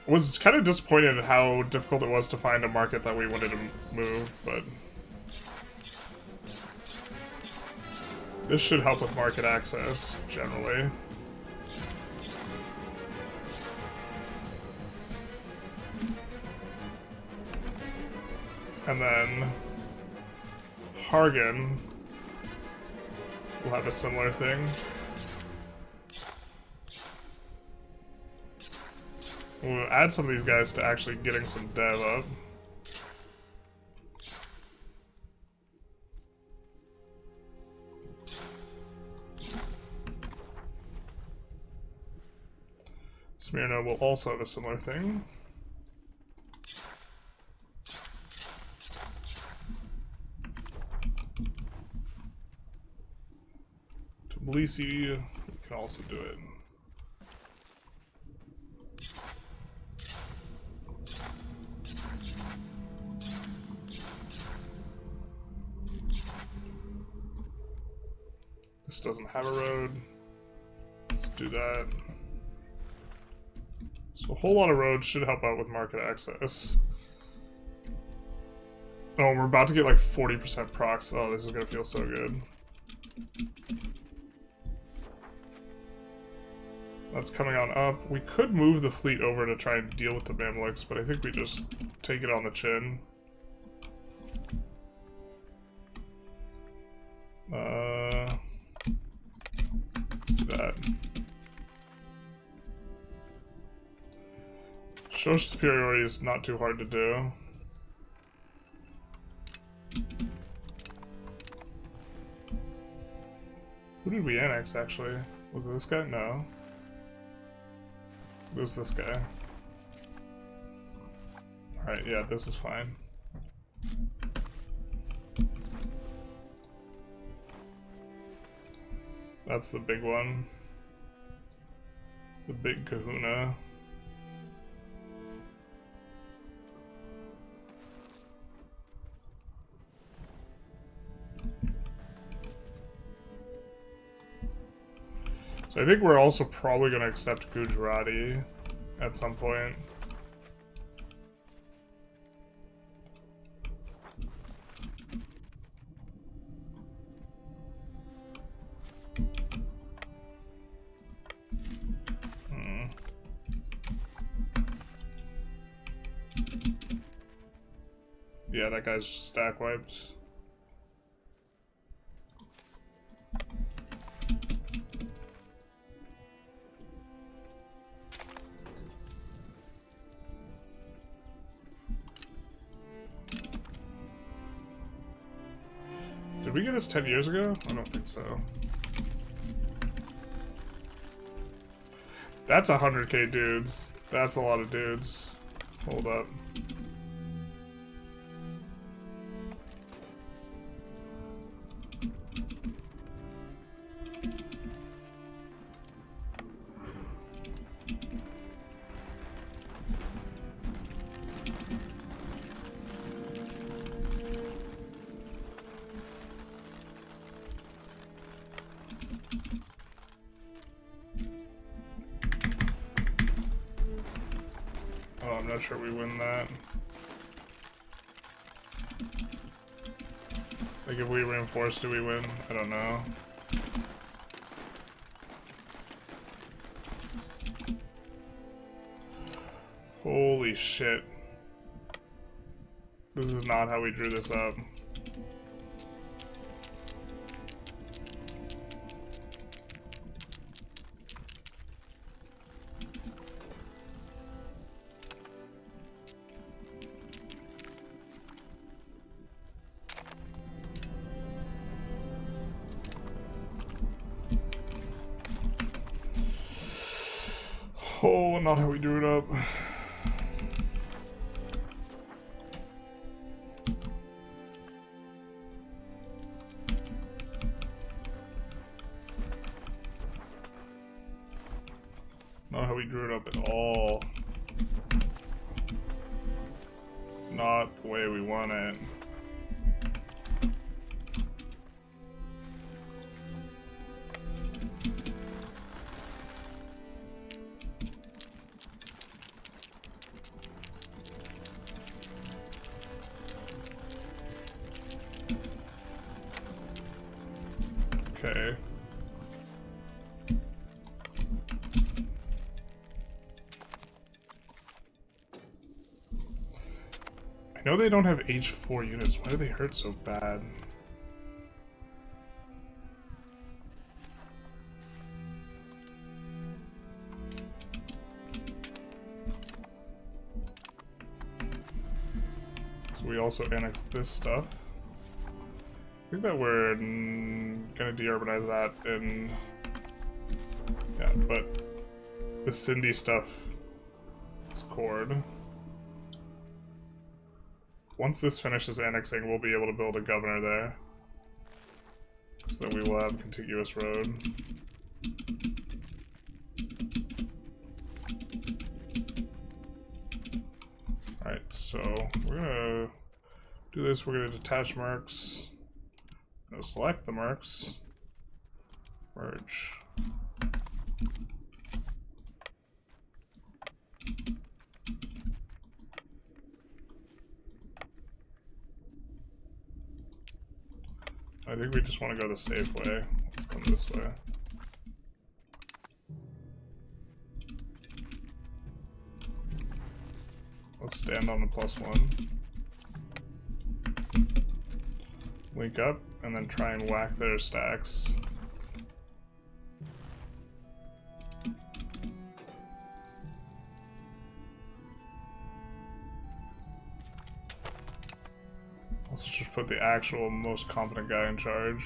was kind of disappointed at how difficult it was to find a market that we wanted to move, but this should help with market access, generally. And then Hargan will have a similar thing. We'll add some of these guys to actually getting some dev up. Smyrna will also have a similar thing. Tbilisi, we can also do it. This doesn't have a road. Let's do that. So a whole lot of roads should help out with market access. Oh, we're about to get like 40% procs. Oh, this is gonna feel so good. That's coming on up. We could move the fleet over to try and deal with the Mamluks, but I think we just take it on the chin. Do that. Social superiority is not too hard to do. Who did we annex, actually? Was it this guy? No. It was this guy. Alright, yeah, this is fine. That's the big one. The big kahuna. So I think we're also probably going to accept Gujarati at some point. Yeah, that guy's just stack wiped. Did we get this 10 years ago? I don't think so. That's 100k dudes. That's a lot of dudes. Hold up. not sure we win that. Like, if we reinforce, do we win? I don't know. Holy shit. This is not how we drew this up. Oh, not how we drew it up. Not how we drew it up at all. Not the way we want it. Okay. I know they don't have H4 units. Why do they hurt so bad? So we also annexed this stuff. I think that we're gonna de-urbanize that in... Yeah, but the Cindy stuff is cord. Once this finishes annexing, we'll be able to build a governor there. So that we will have a contiguous road. Alright, so we're gonna do this. We're gonna detach mercs. We're gonna select the mercs. Merge. I think we just want to go the safe way. Let's come this way. Let's stand on the +1. Link up, and then try and whack their stacks. Let's just put the actual most competent guy in charge.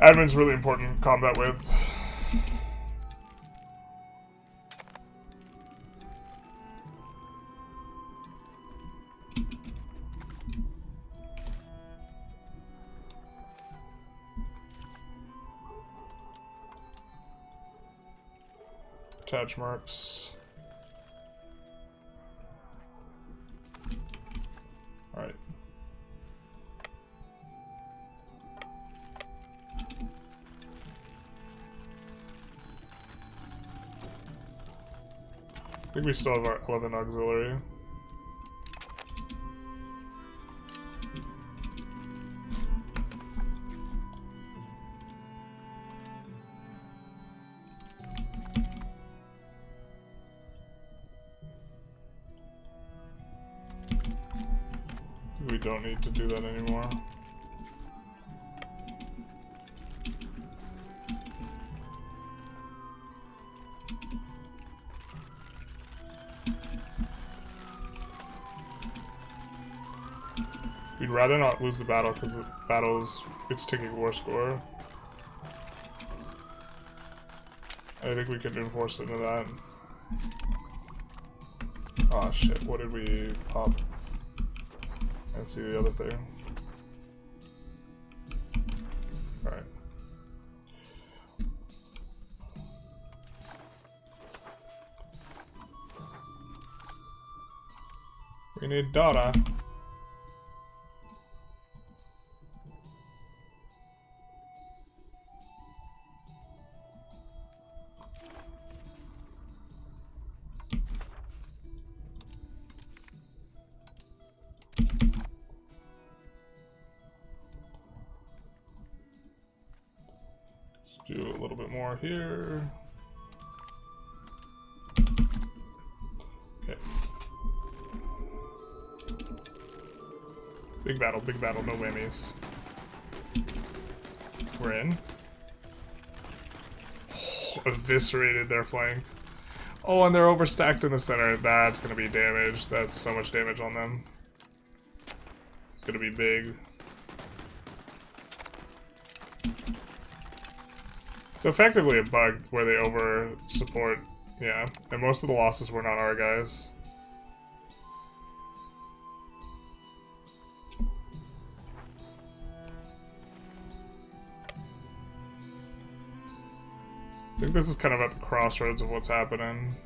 Admin's really important in combat with. Attach marks. Alright. I think we still have our 11 auxiliary. We don't need to do that anymore. We'd rather not lose the battle because the battle's it's ticking war score. I think we could enforce into that. Oh shit, what did we pop? Let's see the other thing. Alright. We need data. Let's do a little bit more here. Okay. Big battle, no whammies. We're in. Oh, eviscerated their flank. Oh, and they're overstacked in the center. That's gonna be damage. That's so much damage on them. It's gonna be big. It's effectively a bug where they over support. Yeah, and most of the losses were not our guys. I think this is kind of at the crossroads of what's happening.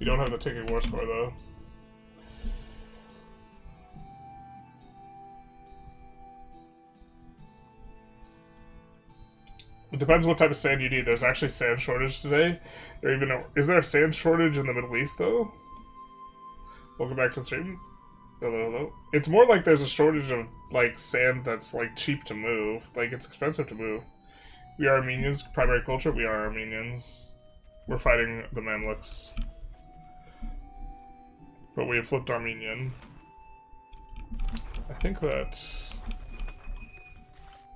You don't have the ticket war score though. It depends what type of sand you need. There's actually sand shortage today. Is there a sand shortage in the Middle East though? Welcome back to the stream. Hello. It's more like there's a shortage of like sand that's like cheap to move. Like it's expensive to move. We are Armenians, primary culture. We are Armenians. We're fighting the Mamluks, but we have flipped Armenian. I think that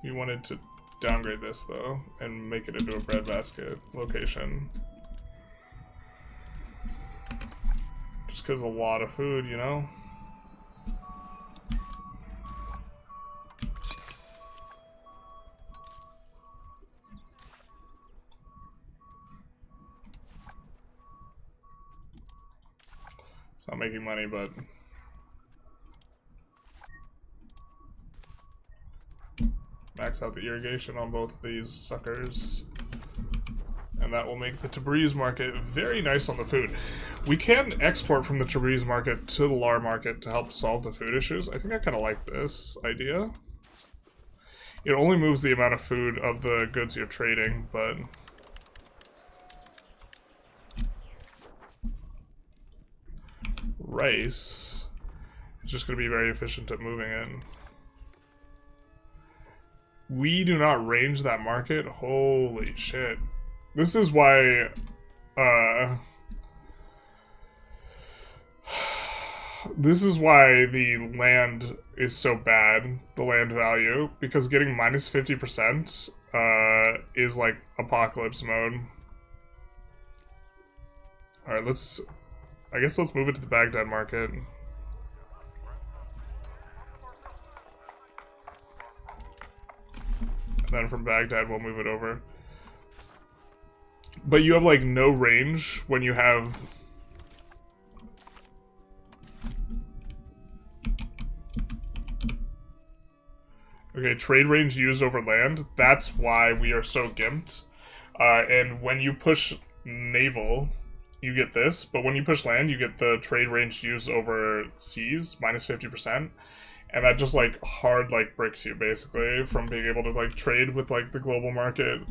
we wanted to downgrade this though and make it into a breadbasket location. Just because a lot of food, you know? It's not making money, but max out the irrigation on both of these suckers. And that will make the Tabriz market very nice on the food. We can export from the Tabriz market to the Lar market to help solve the food issues. I think I kind of like this idea. It only moves the amount of food of the goods you're trading, but rice is just going to be very efficient at moving it. We do not range that market. Holy shit. This is why, this is why the land is so bad, the land value, because getting minus 50%, is like apocalypse mode. Alright, I guess let's move it to the Baghdad market. And then from Baghdad, we'll move it over. But you have, like, no range when you have... Okay, trade range used over land. That's why we are so gimped. And when you push naval, you get this. But when you push land, you get the trade range used over seas, minus 50%. And that just, like, hard, like, bricks you, basically, from being able to, like, trade with, like, the global market.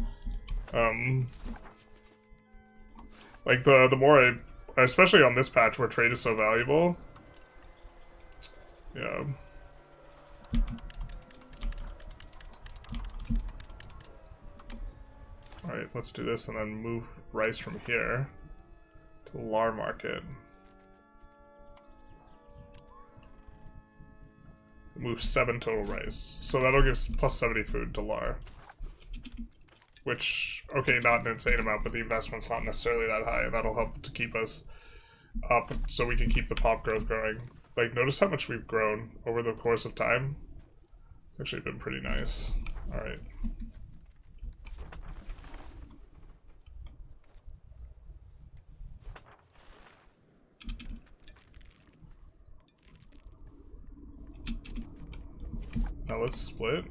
Like, the more especially on this patch where trade is so valuable. Yeah. Alright, let's do this and then move rice from here to the Lar market. Move 7 total rice. So that'll give plus 70 food to Lar. Which, okay, not an insane amount, but the investment's not necessarily that high, and that'll help to keep us up so we can keep the pop growth growing. Like, notice how much we've grown over the course of time. It's actually been pretty nice. Alright. Now let's split.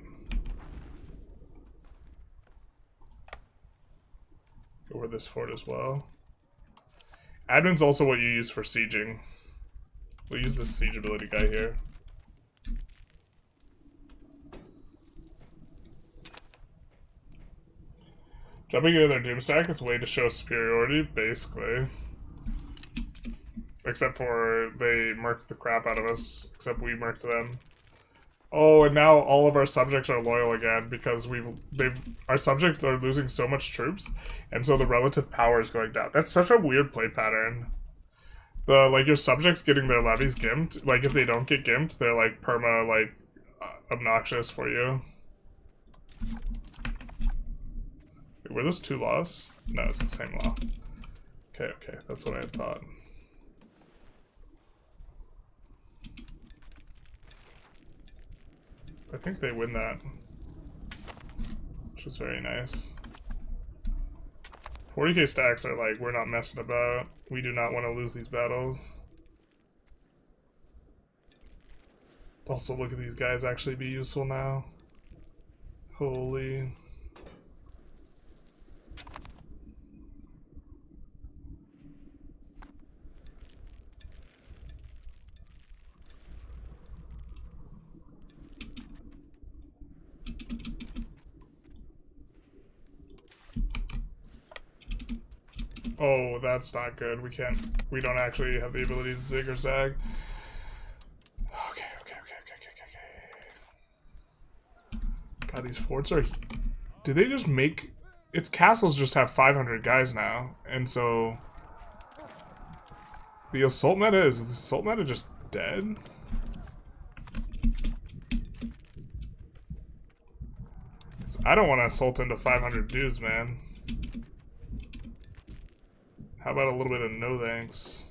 Over this fort as well. Admin's also what you use for sieging. We'll use this siege ability guy here. Jumping into their doom stack is a way to show superiority, basically. Except for they murked the crap out of us. Except we murked them. Oh, and now all of our subjects are loyal again because our subjects are losing so much troops, and so the relative power is going down. That's such a weird play pattern. Like your subjects getting their levies gimped, like if they don't get gimped, they're like perma like obnoxious for you. Wait, were those 2 laws? No, it's the same law. Okay, okay, that's what I had thought. I think they win that, which is very nice. 40k stacks are like, we're not messing about. We do not want to lose these battles. Also, look at these guys actually be useful now. Holy. Oh, that's not good. We don't actually have the ability to zig or zag. Okay. God, these forts are... Do they just make... Its castles just have 500 guys now, and so... The assault meta, is the assault meta just dead? I don't want to assault into 500 dudes, man. How about a little bit of no thanks?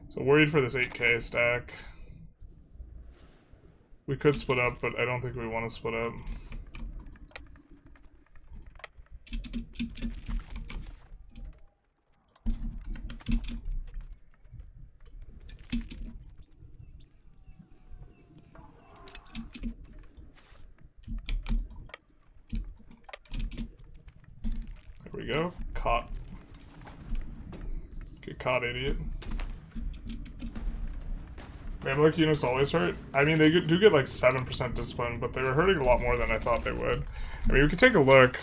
So worried for this 8k stack. We could split up, but I don't think we want to split up. There we go. Caught. Get caught, idiot. Mamluk units always hurt. I mean, they do get like 7% discipline, but they were hurting a lot more than I thought they would. I mean, we could take a look.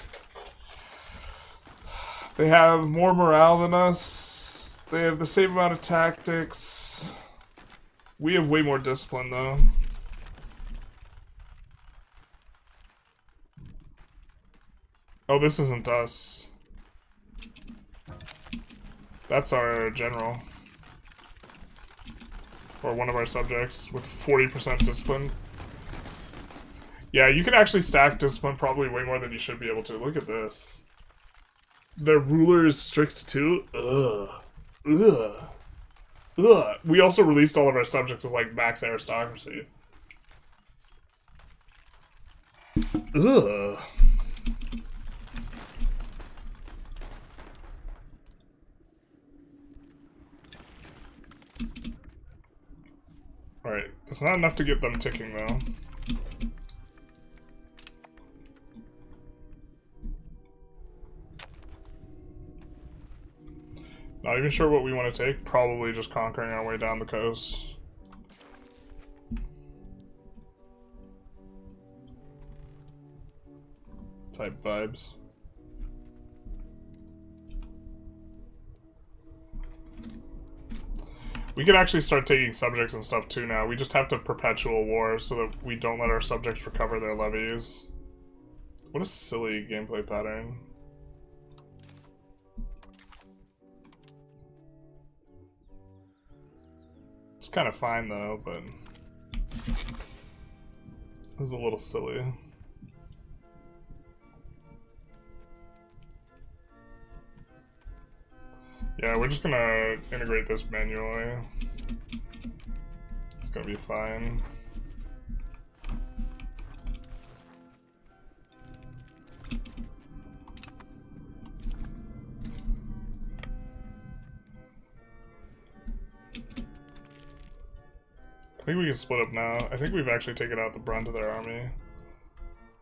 They have more morale than us. They have the same amount of tactics. We have way more discipline, though. Oh, this isn't us. That's our general. Or one of our subjects with 40% discipline. Yeah, you can actually stack discipline probably way more than you should be able to. Look at this. The ruler is strict too? Ugh. Ugh. Ugh. We also released all of our subjects with like max aristocracy. Ugh. Alright, that's not enough to get them ticking, though. Not even sure what we want to take. Probably just conquering our way down the coast. Type vibes. We can actually start taking subjects and stuff too now. We just have to perpetual war so that we don't let our subjects recover their levies. What a silly gameplay pattern. It's kind of fine though, but it was a little silly. Yeah, we're just gonna integrate this manually. It's gonna be fine. I think we can split up now. I think we've actually taken out the brunt of their army.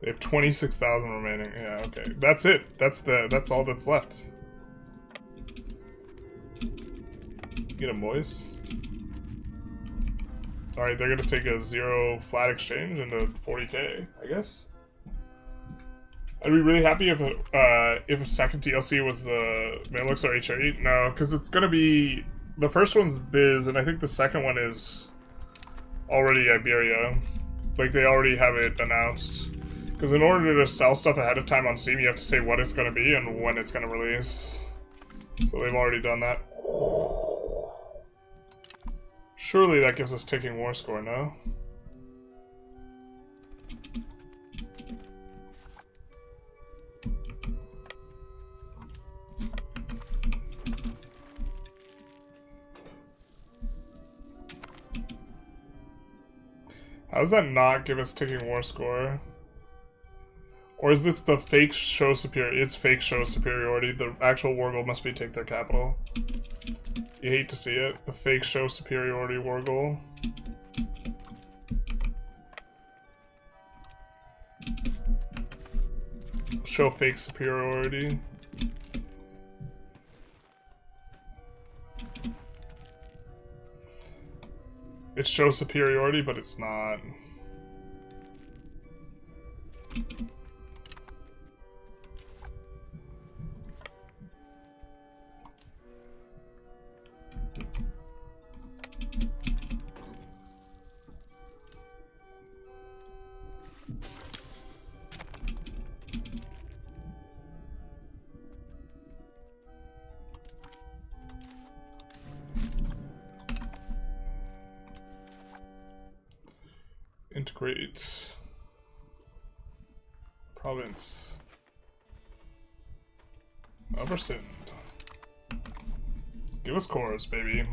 They have 26,000 remaining. Yeah, okay. That's it. That's all that's left. Get them, boys. Alright, they're gonna take a 0 flat exchange into 40k, I guess. I'd be really happy if a second DLC was the Mamelukes or HRE. No, because it's gonna be... The first one's Biz, and I think the second one is already Iberia. Like, they already have it announced. Because in order to sell stuff ahead of time on Steam, you have to say what it's gonna be and when it's gonna release. So they've already done that. Surely that gives us ticking war score, no? How does that not give us ticking war score? Or is this the fake show superiority? It's fake show superiority. The actual war goal must be take their capital. You hate to see it. The fake show superiority war goal. Show fake superiority. It shows superiority, but it's not. Integrate province Oversend. Give us cores, baby.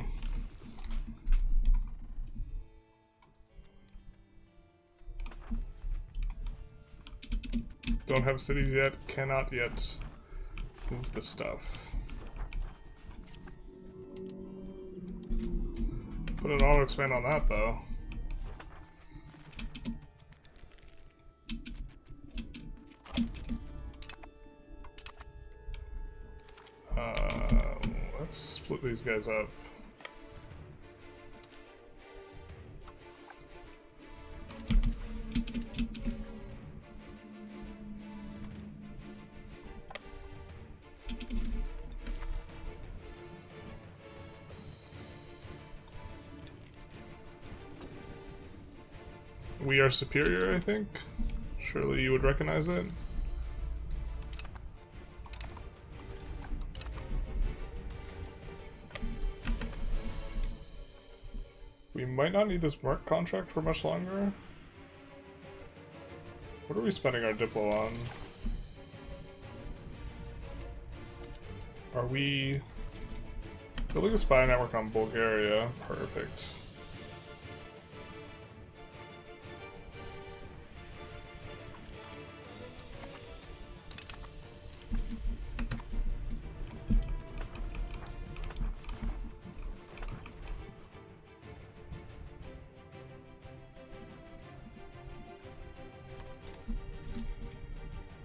Don't have cities yet, cannot yet move the stuff. Put an auto expand on that though. Let's split these guys up. We are superior, I think. Surely you would recognize it. We might not need this Merc contract for much longer. What are we spending our Diplo on? Are we building a spy network on Bulgaria? Perfect.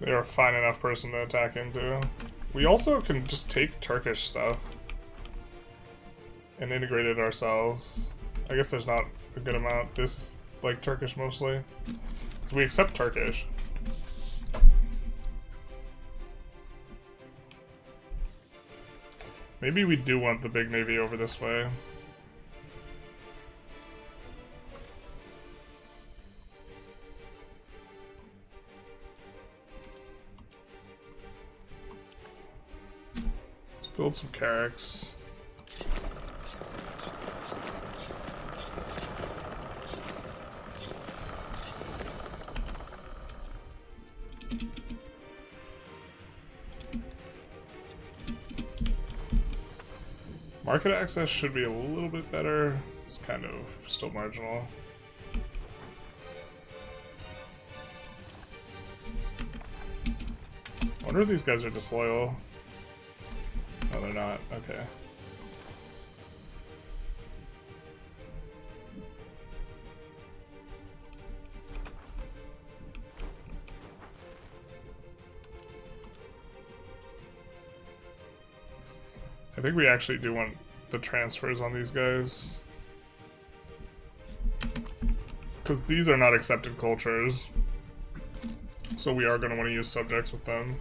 They're a fine enough person to attack into. We also can just take Turkish stuff and integrate it ourselves. I guess there's not a good amount. This is like Turkish mostly. Because we accept Turkish. Maybe we do want the big navy over this way. Build some carracks. Market access should be a little bit better. It's kind of still marginal. I wonder if these guys are disloyal. No, they're not. Okay. I think we actually do want the transfers on these guys. Because these are not accepted cultures. So we are going to want to use subjects with them.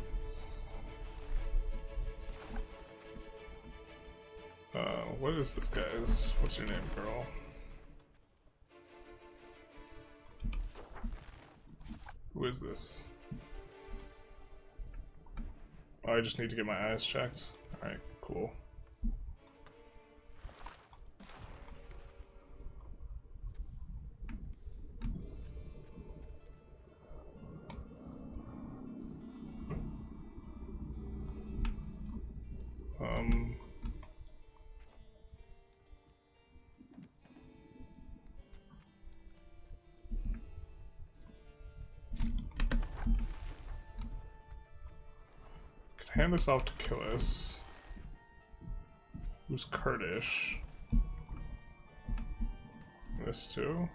What is this guy's? What's your name, girl? Who is this? Oh, I just need to get my eyes checked. Alright, cool. Hand this off to Killis. Who's Kurdish? This too.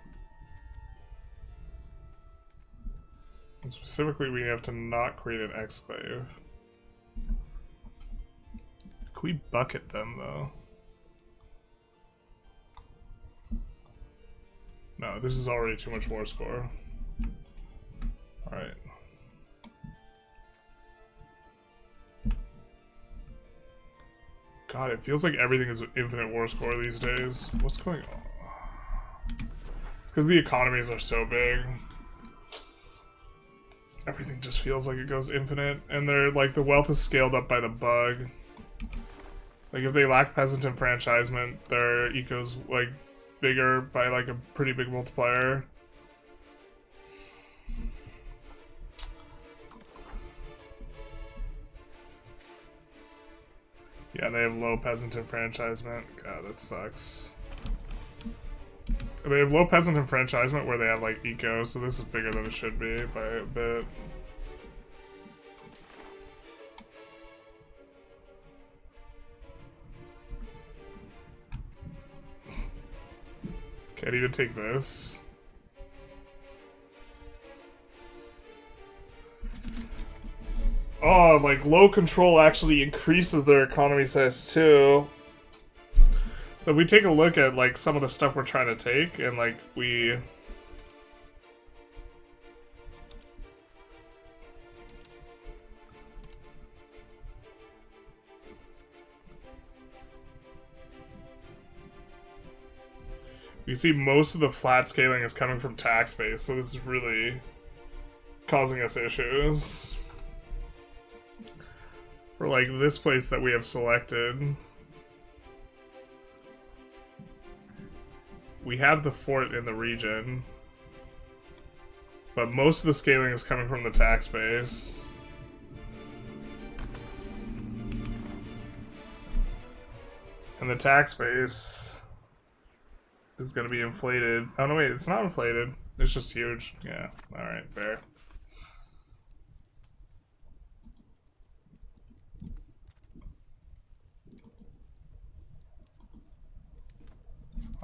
And specifically, we have to not create an exclave. Can we bucket them though? No, this is already too much war score. Alright. God, it feels like everything is infinite war score these days. What's going on? It's because the economies are so big. Everything just feels like it goes infinite. And they're like, the wealth is scaled up by the bug. Like, if they lack peasant enfranchisement, their eco's like bigger by like a pretty big multiplier. Yeah, they have low peasant enfranchisement. God, that sucks. They have low peasant enfranchisement where they have like eco, so this is bigger than it should be by a bit. Can't even take this. Oh, like low control actually increases their economy size too. So if we take a look at like some of the stuff we're trying to take, and like we can see most of the flat scaling is coming from tax base, so this is really causing us issues. For like this place that we have selected, we have the fort in the region, but most of the scaling is coming from the tax base. And the tax base is going to be inflated. Oh no, wait, it's not inflated. It's just huge. Yeah, alright, fair.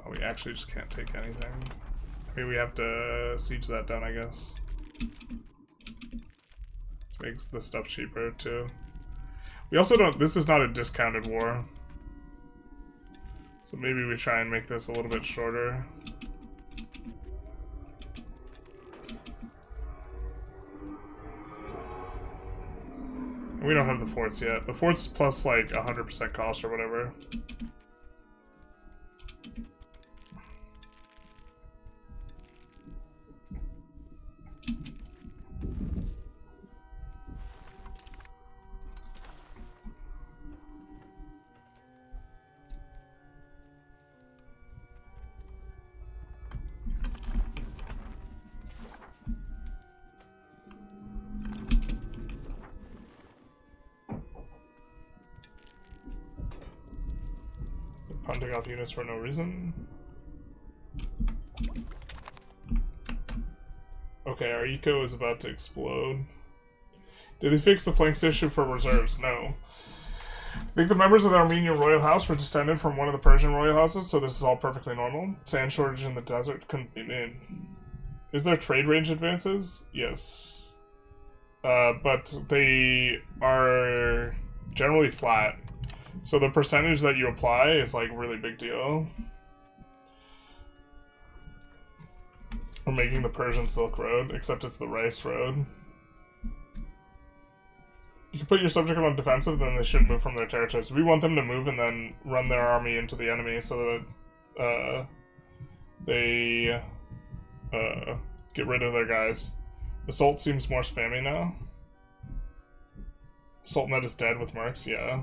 Oh, we actually just can't take anything. Maybe we have to siege that down, I guess. This makes the stuff cheaper, too. We also don't... This is not a discounted war. So maybe we try and make this a little bit shorter. We don't have the forts yet. The forts plus like 100% cost or whatever. Punting off units for no reason. Okay, our eco is about to explode. Did they fix the flanks issue for reserves? No. I think the members of the Armenian royal house were descended from one of the Persian royal houses, so this is all perfectly normal. Sand shortage in the desert couldn't be made. Is there trade range advances? Yes. But they are generally flat. So the percentage that you apply is like really big deal. We're making the Persian Silk Road, except it's the Rice Road. You can put your subject on defensive, then they should move from their territories. We want them to move and then run their army into the enemy so that they get rid of their guys. Assault seems more spammy now. Assault Med is dead with Mercs, yeah.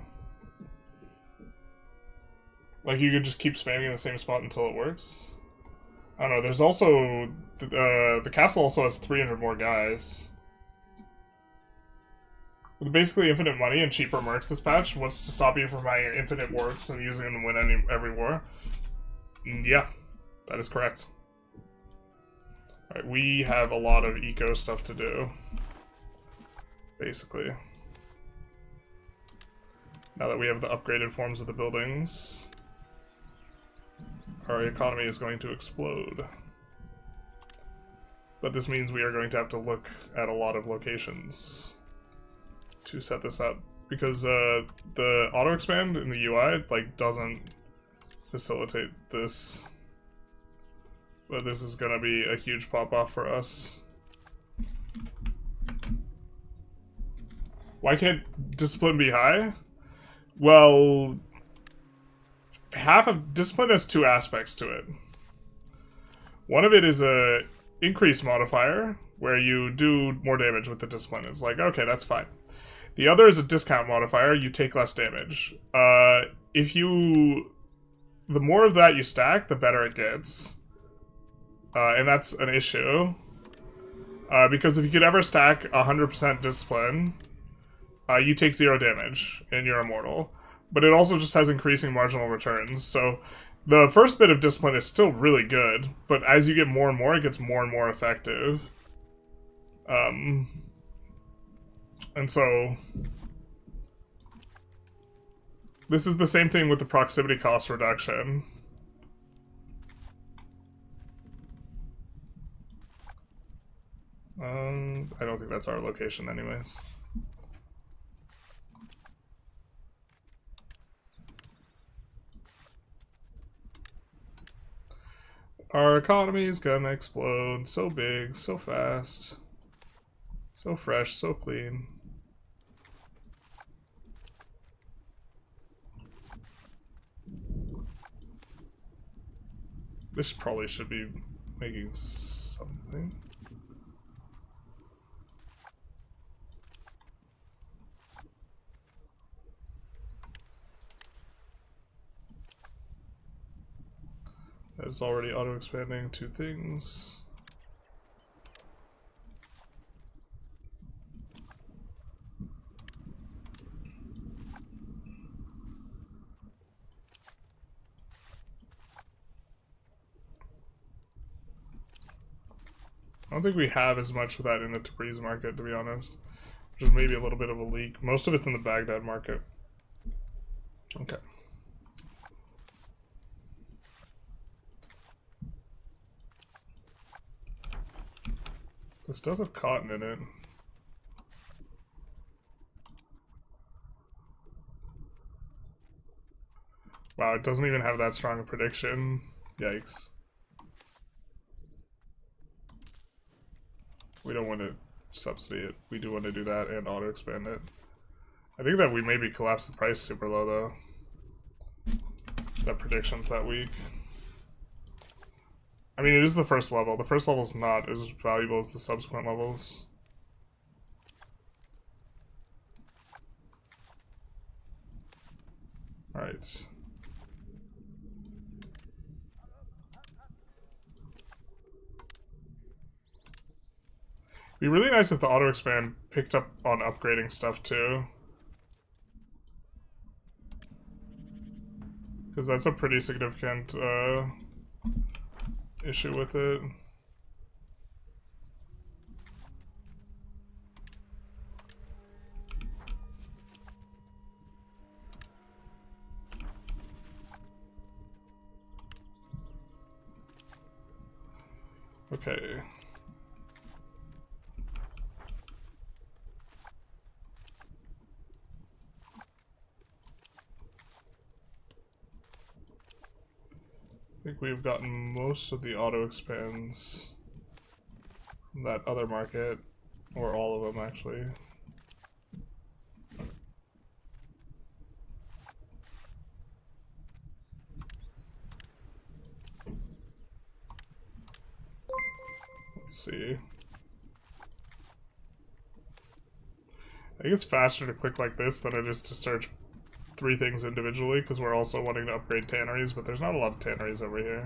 Like, you could just keep spamming in the same spot until it works. I don't know, there's also... the castle also has 300 more guys. With basically infinite money and cheaper mercs this patch, what's to stop you from buying infinite works and using them to win every war? Yeah, that is correct. Alright, we have a lot of eco stuff to do. Basically. Now that we have the upgraded forms of the buildings, our economy is going to explode. But this means we are going to have to look at a lot of locations to set this up, because the auto expand in the UI like doesn't facilitate this. But this is gonna be a huge pop off for us. Why can't discipline be high? Well, half of discipline has two aspects to it. One of it is a increase modifier, where you do more damage with the discipline. It's like, okay, that's fine. The other is a discount modifier, you take less damage. The more of that you stack, the better it gets. And that's an issue. Because if you could ever stack 100% discipline, you take 0 damage, and you're immortal. But it also just has increasing marginal returns, so the first bit of discipline is still really good, but as you get more and more, it gets more and more effective. And so this is the same thing with the proximity cost reduction. I don't think that's our location anyways. Our economy is gonna explode. So big, so fast, so fresh, so clean. This probably should be making something. It's already auto-expanding 2 things. I don't think we have as much of that in the Tabriz market, to be honest. Which is maybe a little bit of a leak. Most of it's in the Baghdad market. Okay. This does have cotton in it. Wow, it doesn't even have that strong a prediction. Yikes. We don't want to subsidy it. We do want to do that and auto-expand it. I think that we maybe collapse the price super low, though. That prediction's that weak. I mean, it is the first level. The first level's not as valuable as the subsequent levels. Alright. It'd be really nice if the auto-expand picked up on upgrading stuff, too. Because that's a pretty significant, issue with it. Okay. I think we've gotten most of the auto expands from that other market, or all of them actually. Let's see. I think it's faster to click like this than it is to search 3 things individually, because we're also wanting to upgrade tanneries, but there's not a lot of tanneries over here.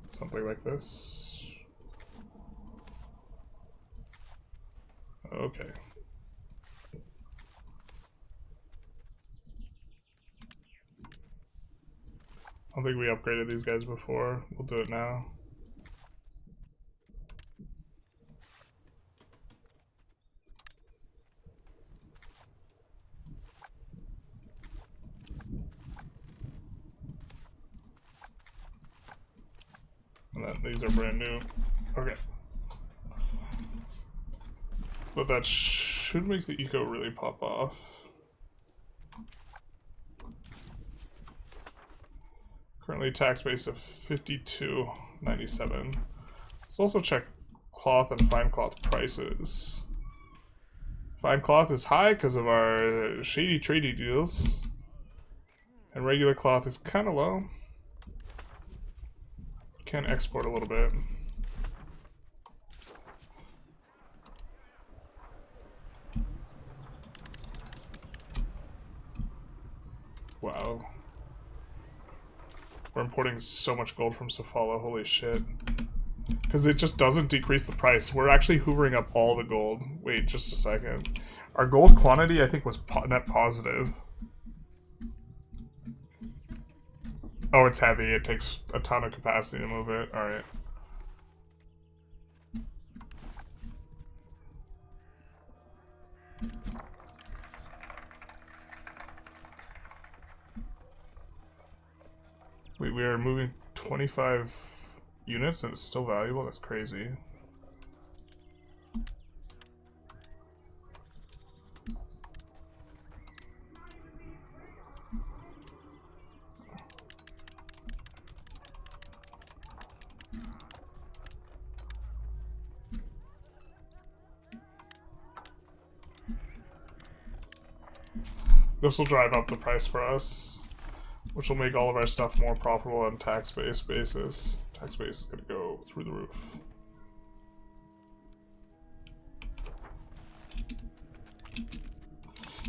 Something like this. Okay. I don't think we upgraded these guys before. We'll do it now. And then these are brand new. Okay. But that should make the eco really pop off. Currently tax base of 52.97. Let's also check cloth and fine cloth prices. Fine cloth is high because of our shady trading deals. And regular cloth is kind of low. Can export a little bit. Wow. We're importing so much gold from Sofala, holy shit. Because it just doesn't decrease the price. We're actually hoovering up all the gold. Wait, just a second. Our gold quantity, I think, was net positive. Oh, it's heavy. It takes a ton of capacity to move it. Alright. Wait, we are moving 25 units and it's still valuable? That's crazy. This will drive up the price for us, which will make all of our stuff more profitable on tax-based basis. Tax base is going to go through the roof.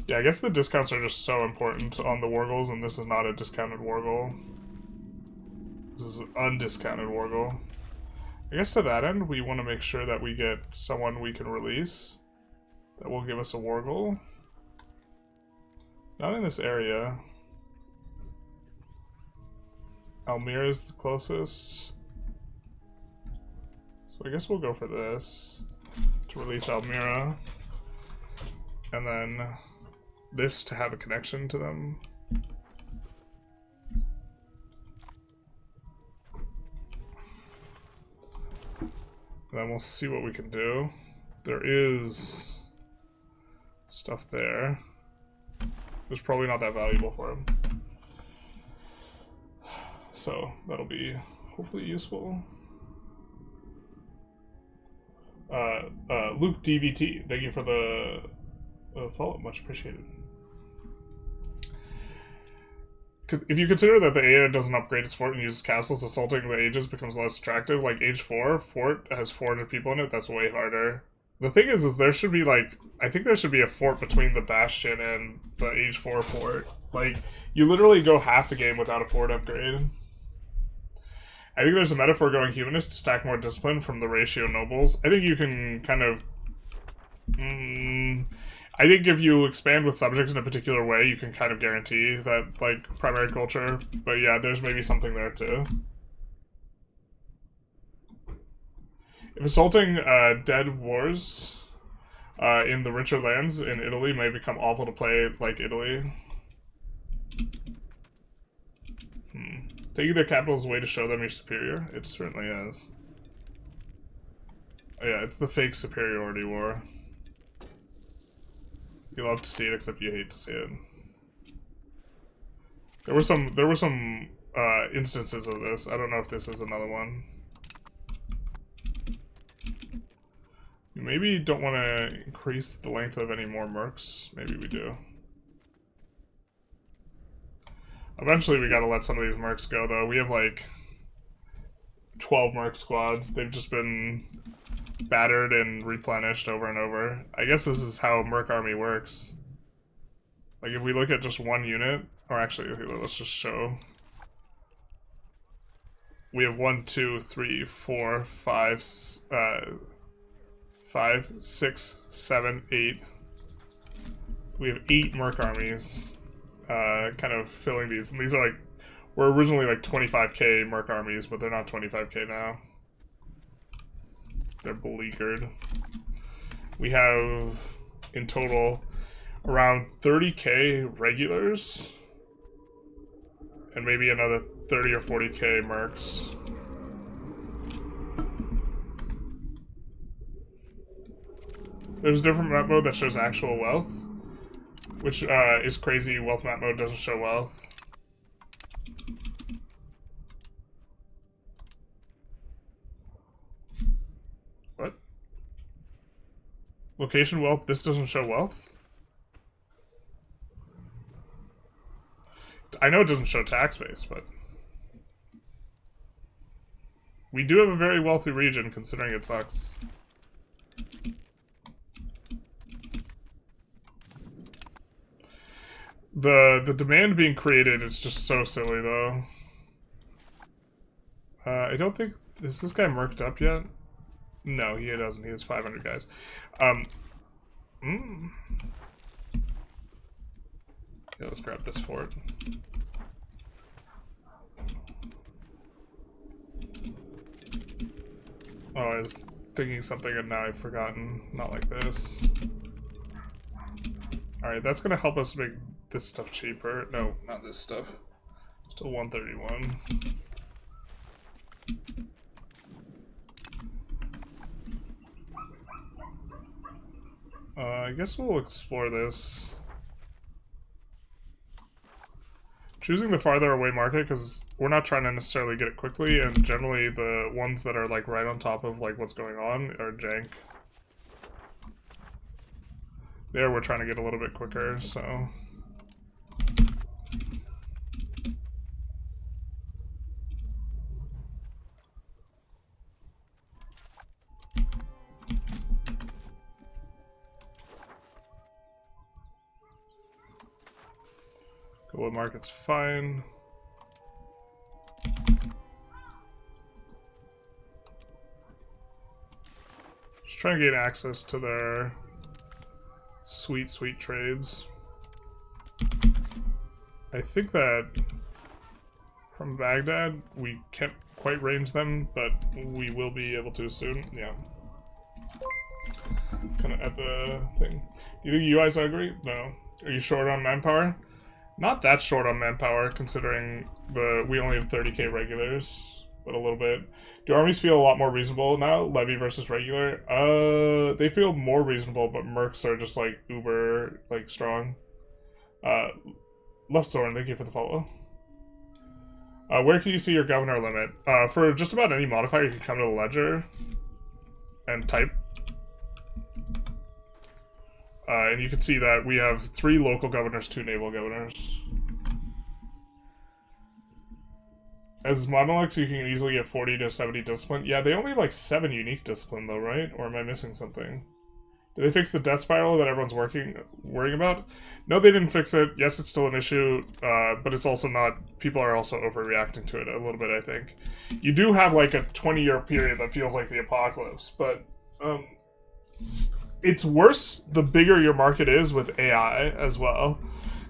Yeah, I guess the discounts are just so important on the Wargles, and this is not a discounted Wargle. This is an undiscounted Wargle. I guess to that end, we want to make sure that we get someone we can release that will give us a Wargle. Not in this area. Almira is the closest. So I guess we'll go for this to release Almira. And then this to have a connection to them. And then we'll see what we can do. There is stuff there. It's probably not that valuable for him. So that'll be hopefully useful. Luke DVT, thank you for the follow, much appreciated. If you consider that the AI doesn't upgrade its fort and uses castles, assaulting the ages becomes less attractive. Like age 4 fort has 400 people in it, that's way harder. The thing is there should be like, I think there should be a fort between the Bastion and the age 4 fort. Like, you literally go half the game without a fort upgrade. I think there's a meta for going humanist to stack more discipline from the ratio nobles. I think you can kind of... I think if you expand with subjects in a particular way, you can kind of guarantee that, like, primary culture. But yeah, there's maybe something there too. If assaulting dead wars in the richer lands in Italy may become awful to play like Italy. Taking their capital is a way to show them you're superior. It certainly is. Oh, yeah, it's the fake superiority war. You love to see it, except you hate to see it. There were some instances of this. I don't know if this is another one. You maybe don't want to increase the length of any more mercs. Maybe we do. Eventually we gotta let some of these mercs go, though. We have like 12 merc squads. They've just been battered and replenished over and over. I guess this is how merc army works. Like if we look at just one unit, or actually let's just show. We have 1, 2, 3, 4, 5, 5, 6, 7, 8. We have 8 merc armies. Kind of filling these. And these are like, were originally like 25k merc armies, but they're not 25k now. They're beleaguered. We have, in total, around 30k regulars, and maybe another 30 or 40k mercs. There's a different map mode that shows actual wealth, which is crazy. Wealth map mode doesn't show wealth. What? Location wealth, this doesn't show wealth? I know it doesn't show tax base, but we do have a very wealthy region considering it sucks. The demand being created is just so silly, though. I don't think... Is this guy merked up yet? No, he doesn't. He has 500 guys. Yeah, let's grab this fort. Oh, I was thinking something and now I've forgotten. Not like this. Alright, that's gonna help us make this stuff cheaper. No, not this stuff. Still 131. I guess we'll explore this. Choosing the farther away market, because we're not trying to necessarily get it quickly, and generally the ones that are like right on top of like what's going on are jank. There we're trying to get a little bit quicker, so... Gold market's fine. Just trying to gain access to their sweet, sweet trades. I think that from Baghdad, we can't quite range them, but we will be able to soon. Yeah. Kind of at the thing. Do you think you guys agree? No. Are you short on manpower? Not that short on manpower, considering we only have 30k regulars, but a little bit. Do armies feel a lot more reasonable now? Levy versus regular? They feel more reasonable, but mercs are just like uber like strong. Left Soren, thank you for the follow. Where can you see your governor limit? For just about any modifier, you can come to the ledger and type. And you can see that we have 3 local governors, 2 naval governors. As Mamelukes, you can easily get 40 to 70 discipline. Yeah, they only have like 7 unique discipline though, right? Or am I missing something? Did they fix the death spiral that everyone's worrying about? No, they didn't fix it. Yes, it's still an issue, but it's also not... People are also overreacting to it a little bit, I think. You do have like a 20-year period that feels like the apocalypse, but... It's worse the bigger your market is with AI as well,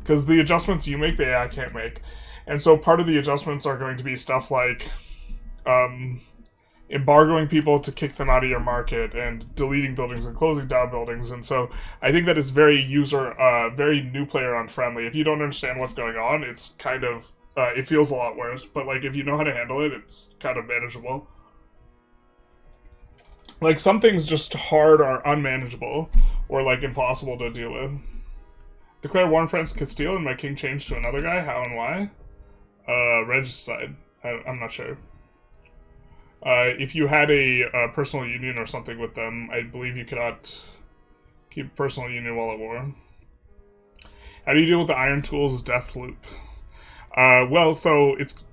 because the adjustments you make, the AI can't make. And so part of the adjustments are going to be stuff like embargoing people to kick them out of your market and deleting buildings and closing down buildings. And so I think that is very very new player unfriendly. If you don't understand what's going on, it's kind of it feels a lot worse. But like if you know how to handle it, it's kind of manageable. Like some things just hard are unmanageable or like impossible to deal with. Declare war on France Castile and my king changed to another guy. How and why? Regicide. I'm not sure. If you had a personal union or something with them, I believe you cannot keep a personal union while at war. How do you deal with the Iron Tools death loop? Well, so it's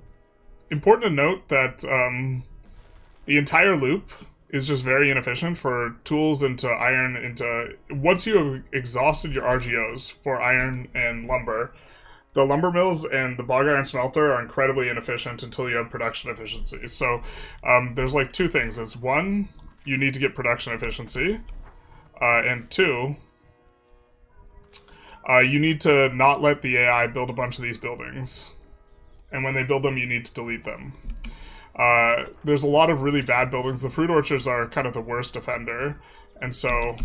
important to note that the entire loop is just very inefficient for tools into iron into... Once you have exhausted your RGOs for iron and lumber, the lumber mills and the bog iron smelter are incredibly inefficient until you have production efficiency. So there's like two things. It's one, you need to get production efficiency. And two, you need to not let the AI build a bunch of these buildings. And when they build them, you need to delete them. There's a lot of really bad buildings. The fruit orchards are kind of the worst offender. And so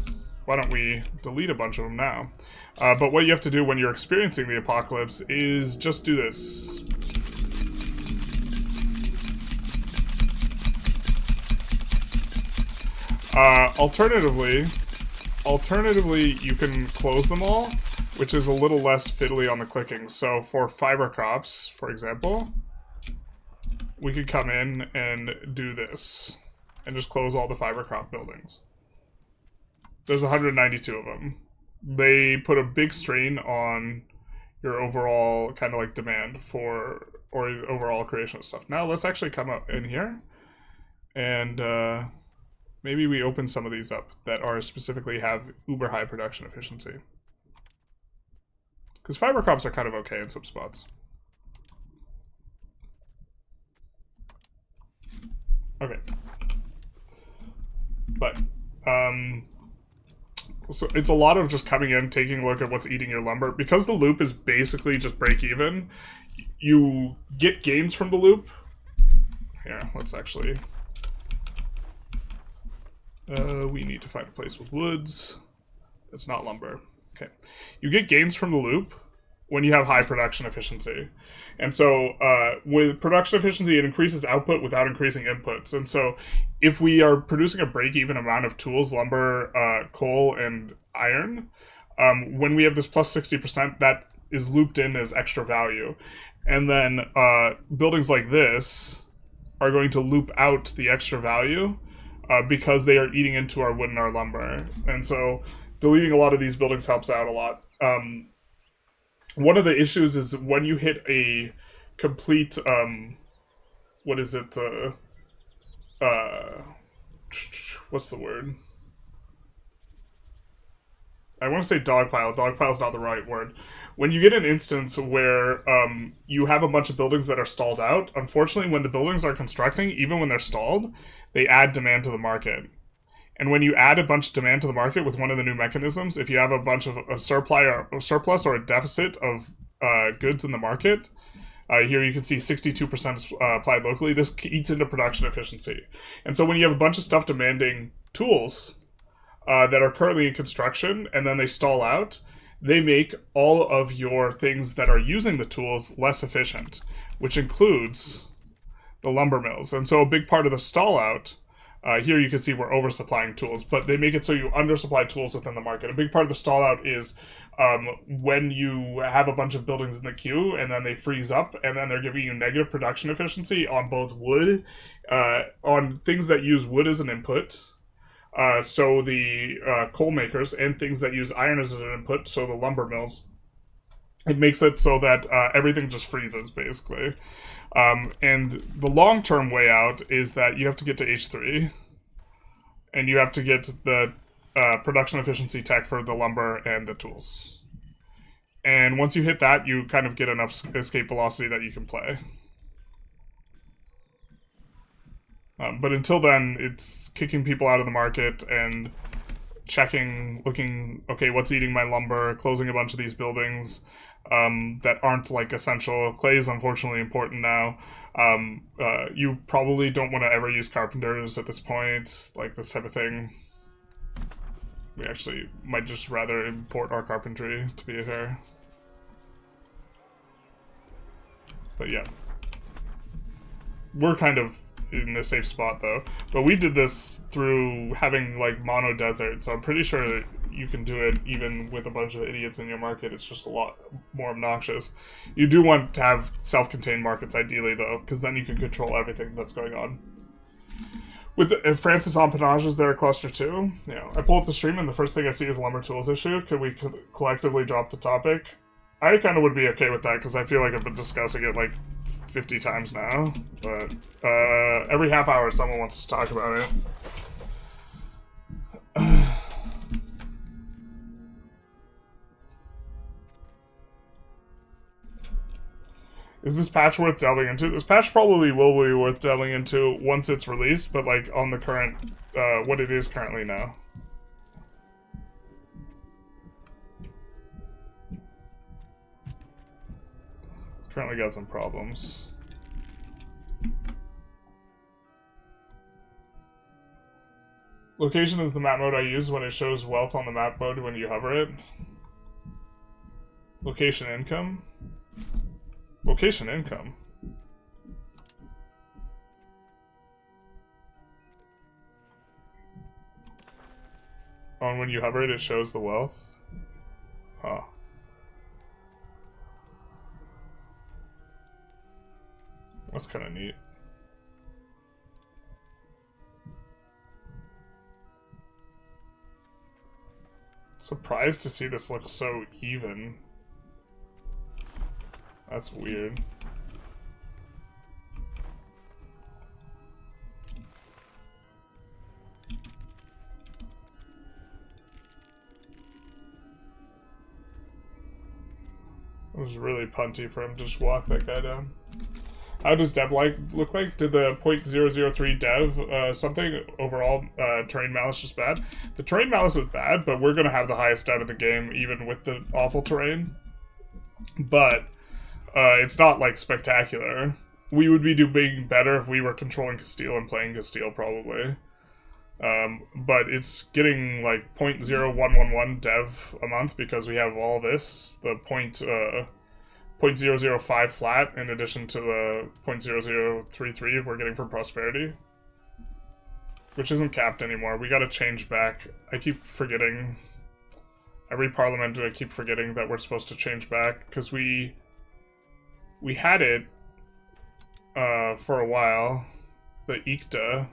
why don't we delete a bunch of them now? But what you have to do when you're experiencing the apocalypse is just do this. Alternatively, you can close them all, which is a little less fiddly on the clicking. So for fiber crops, for example, we could come in and do this and just close all the fiber crop buildings. There's 192 of them. They put a big strain on your overall kind of like demand for, or overall creation of stuff. Now let's actually come up in here and maybe we open some of these up that are specifically have uber high production efficiency. Because fiber crops are kind of okay in some spots. Okay. But, so it's a lot of just coming in, taking a look at what's eating your lumber. Because the loop is basically just break even, you get gains from the loop. Here, let's actually... we need to find a place with woods. It's not lumber. Okay. You get gains from the loop when you have high production efficiency. And so with production efficiency, it increases output without increasing inputs. And so if we are producing a break-even amount of tools, lumber, coal, and iron, when we have this plus 60%, that is looped in as extra value. And then buildings like this are going to loop out the extra value because they are eating into our wood and our lumber. And so deleting a lot of these buildings helps out a lot. One of the issues is when you hit a complete, what is it, what's the word? I want to say dogpile. Dogpile's not the right word. When you get an instance where you have a bunch of buildings that are stalled out, unfortunately when the buildings are constructing, even when they're stalled, they add demand to the market. And when you add a bunch of demand to the market with one of the new mechanisms, if you have a bunch of a surplus or a deficit of goods in the market, here you can see 62% is applied locally. This eats into production efficiency. And so when you have a bunch of stuff demanding tools that are currently in construction and then they stall out, they make all of your things that are using the tools less efficient, which includes the lumber mills. And so a big part of the stall out, here you can see we're oversupplying tools, but they make it so you undersupply tools within the market. A big part of the stall out is when you have a bunch of buildings in the queue and then they freeze up and then they're giving you negative production efficiency on both wood, on things that use wood as an input, so the coal makers, and things that use iron as an input, so the lumber mills. It makes it so that everything just freezes, basically. And the long-term way out is that you have to get to H3, and you have to get the production efficiency tech for the lumber and the tools. And once you hit that, you kind of get enough escape velocity that you can play. But until then, it's kicking people out of the market and checking, looking, okay, what's eating my lumber, closing a bunch of these buildings that aren't like essential. Clay is unfortunately important now. You probably don't want to ever use carpenters at this point, like this type of thing. We actually might just rather import our carpentry, to be fair. But yeah. We're kind of in a safe spot, though. But we did this through having, like, mono desert, so I'm pretty sure that you can do it even with a bunch of idiots in your market. It's just a lot more obnoxious. You do want to have self-contained markets, ideally, though, because then you can control everything that's going on. With Francis Empennage, is there a cluster too? Yeah. I pull up the stream and the first thing I see is Lumber Tools issue. Could we collectively drop the topic? I kind of would be okay with that because I feel like I've been discussing it like 50 times now. But every half hour someone wants to talk about it. Is this patch worth delving into? This patch probably will be worth delving into once it's released, but like on the current, what it is currently now. It's currently got some problems. Location is the map mode I use when it shows wealth on the map mode when you hover it. Location income. Location income. Oh, and when you hover it, it shows the wealth? Huh. That's kind of neat. Surprised to see this look so even. That's weird. It was really punty for him to just walk that guy down. How does dev look like? Did the .003 dev something overall terrain malice just bad? The terrain malice is bad, but we're gonna have the highest dev in the game even with the awful terrain. But it's not like spectacular. We would be doing better if we were controlling Castile and playing Castile probably. But it's getting like 0.0111 dev a month because we have all this, the 0.005 flat in addition to the 0.0033 we're getting from prosperity, which isn't capped anymore. We gotta change back. I keep forgetting. Every parliament I keep forgetting that we're supposed to change back because we had it for a while, the ICTA.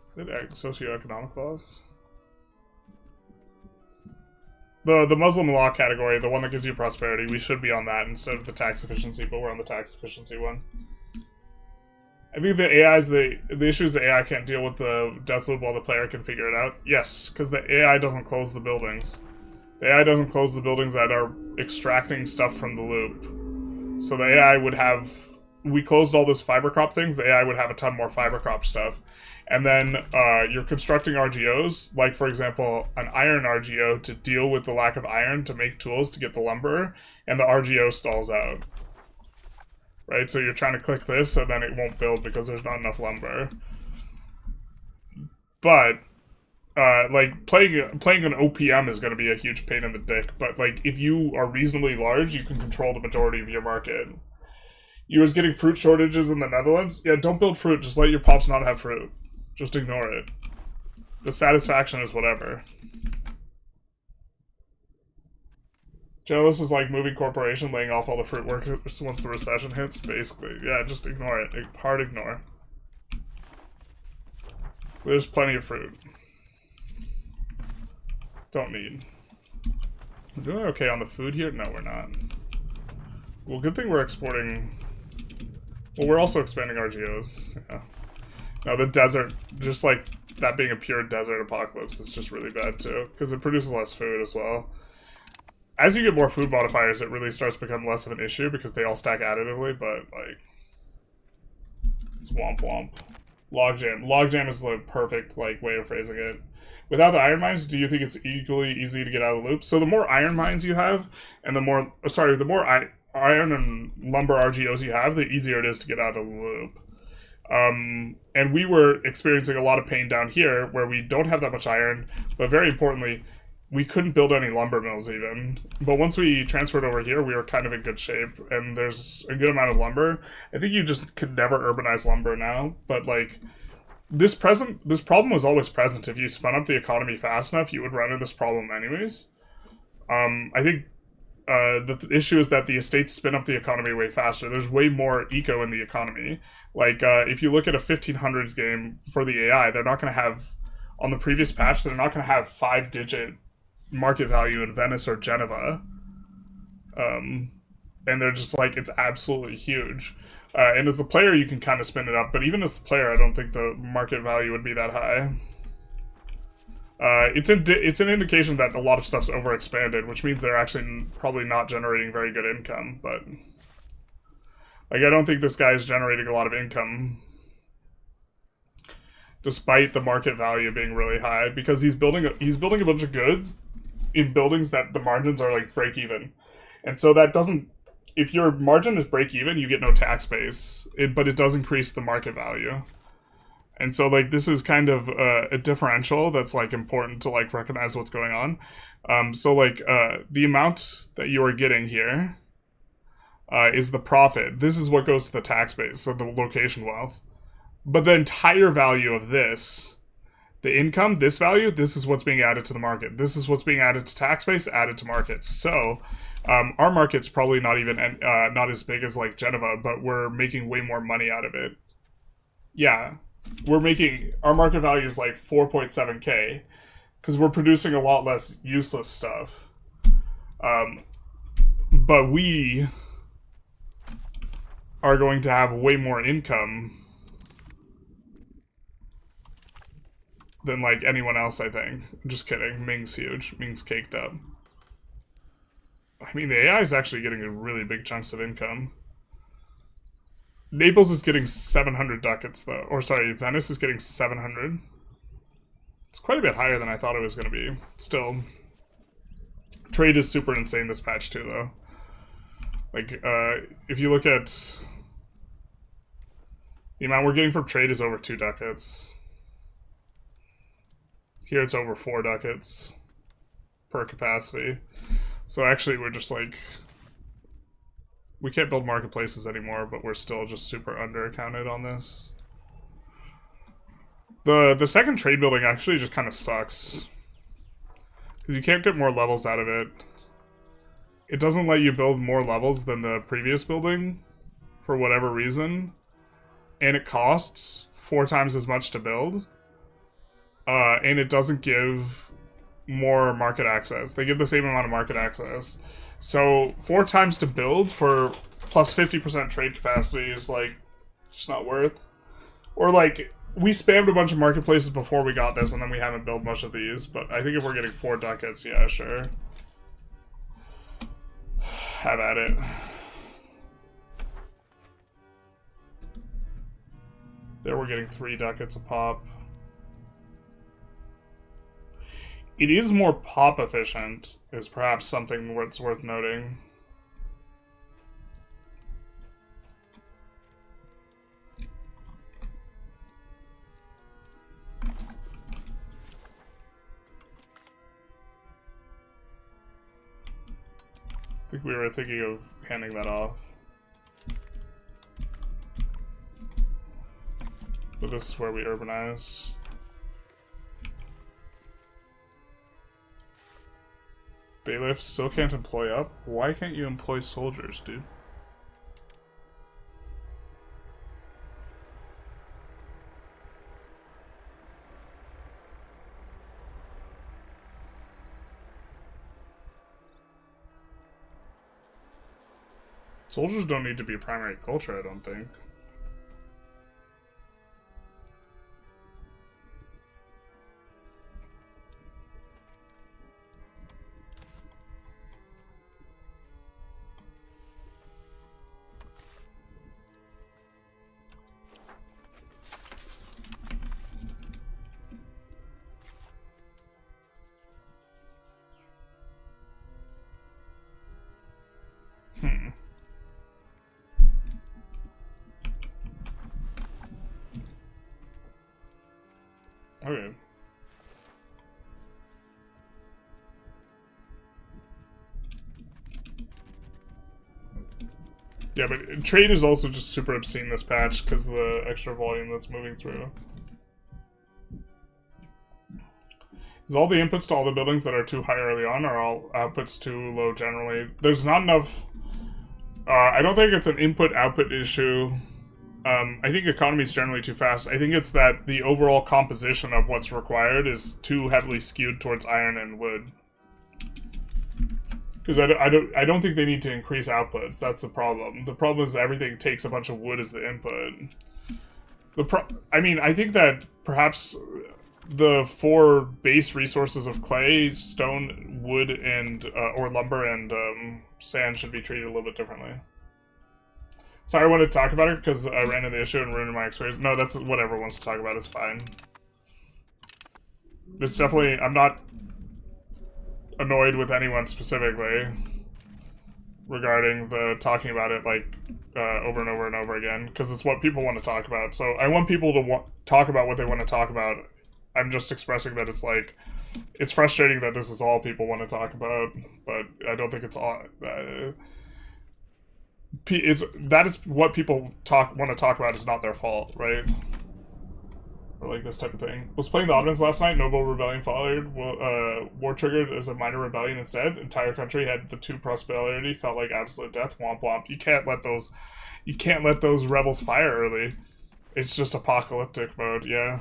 Is it socioeconomic laws? The Muslim law category, the one that gives you prosperity, we should be on that instead of the tax efficiency, but we're on the tax efficiency one. I think the the issue is the AI can't deal with the death loop while the player can figure it out. Yes, because the AI doesn't close the buildings. The AI doesn't close the buildings that are extracting stuff from the loop. So the AI would have... We closed all those fiber crop things, the AI would have a ton more fiber crop stuff. And then you're constructing RGOs, like for example, an iron RGO to deal with the lack of iron to make tools to get the lumber, and the RGO stalls out. Right, so you're trying to click this, and then it won't build because there's not enough lumber. But... like, playing an OPM is going to be a huge pain in the dick, but, like, if you are reasonably large, you can control the majority of your market. You was getting fruit shortages in the Netherlands? Yeah, don't build fruit, just let your pops not have fruit. Just ignore it. The satisfaction is whatever. Jealous is like moving corporation, laying off all the fruit workers once the recession hits, basically. Yeah, just ignore it. Hard ignore. There's plenty of fruit. Don't need. We're doing okay on the food here? No, we're not. Well, good thing we're exporting... Well, we're also expanding RGOs. Yeah. No, the desert, just like that being a pure desert apocalypse is just really bad too, because it produces less food as well. As you get more food modifiers, it really starts to become less of an issue because they all stack additively, but like... It's womp womp. Logjam. Logjam is the perfect like way of phrasing it. Without the iron mines, do you think it's equally easy to get out of the loop? So the more iron mines you have, and the more iron and lumber RGOs you have, the easier it is to get out of the loop. And we were experiencing a lot of pain down here, where we don't have that much iron, but very importantly, we couldn't build any lumber mills even. But once we transferred over here, we were kind of in good shape, and there's a good amount of lumber. I think you just could never urbanize lumber now, but like this problem was always present. If you spun up the economy fast enough, you would run into this problem anyways. I think the issue is that the estates spin up the economy way faster. There's way more eco in the economy. Like, if you look at a 1500s game for the AI, they're not going to have, on the previous patch, they're not going to have 5-digit market value in Venice or Geneva. And they're just like, it's absolutely huge. And as the player, you can kind of spin it up, but even as the player, I don't think the market value would be that high. It's an indication that a lot of stuff's overexpanded, which means they're actually probably not generating very good income, but like, I don't think this guy is generating a lot of income despite the market value being really high, because he's building a bunch of goods in buildings that the margins are like break even. And so that doesn't, if your margin is break even, you get no tax base, but it does increase the market value. And so, like, this is kind of a differential that's, like, important to, like, recognize what's going on. So, like, the amount that you are getting here is the profit. This is what goes to the tax base, so the location wealth. But the entire value of this, the income, this value, this is what's being added to the market. This is what's being added to tax base, added to markets. So, our market's probably not even, not as big as, like, Geneva, but we're making way more money out of it. Yeah. Our market value is like 4.7k because we're producing a lot less useless stuff. But we are going to have way more income than like anyone else, I think. Just kidding. Ming's huge. Ming's caked up. I mean, the AI is actually getting a really big chunks of income. Naples is getting 700 ducats, though. Or, sorry, Venice is getting 700. It's quite a bit higher than I thought it was going to be. Still, trade is super insane this patch, too, though. Like, if you look at the amount we're getting from trade is over 2 ducats. Here it's over 4 ducats per capacity. So actually, we're just like, we can't build marketplaces anymore, but we're still just super under-accounted on this. The second trade building actually just kind of sucks, because you can't get more levels out of it. It doesn't let you build more levels than the previous building, for whatever reason. And it costs 4 times as much to build. And it doesn't give more market access. They give the same amount of market access. So 4 times to build for plus 50% trade capacity is like just not worth. Or like, we spammed a bunch of marketplaces before we got this, and then we haven't built much of these. But I think if we're getting 4 ducats, yeah, sure. Have at it. There we're getting 3 ducats a pop. It is more pop efficient, is perhaps something that's worth noting. I think we were thinking of handing that off. But this is where we urbanized. Bailiffs still can't employ up? Why can't you employ soldiers, dude? Soldiers don't need to be primary culture, I don't think. Yeah, but trade is also just super obscene this patch because of the extra volume that's moving through. Is all the inputs to all the buildings that are too high early on, or all outputs too low generally? There's not enough... I don't think it's an input-output issue. I think economy is generally too fast. I think it's that the overall composition of what's required is too heavily skewed towards iron and wood. Because I don't think they need to increase outputs. That's the problem. The problem is everything takes a bunch of wood as the input. I mean, I think that perhaps the 4 base resources of clay, stone, wood, and or lumber and sand should be treated a little bit differently. Sorry, I wanted to talk about it because I ran into the issue and ruined my experience. No, that's what everyone wants to talk about. It's fine. It's definitely... I'm not annoyed with anyone specifically regarding the talking about it, like, over and over and over again, because it's what people want to talk about. So I want people to talk about what they want to talk about. I'm just expressing that it's like... It's frustrating that this is all people want to talk about, but I don't think it's all... that is what people want to talk about is not their fault, right? Or like this type of thing. Was playing the Ottomans last night. Noble rebellion followed. War triggered as a minor rebellion instead. Entire country had the 2 prosperity. Felt like absolute death. Womp womp. You can't let those. You can't let those rebels fire early. It's just apocalyptic mode. Yeah.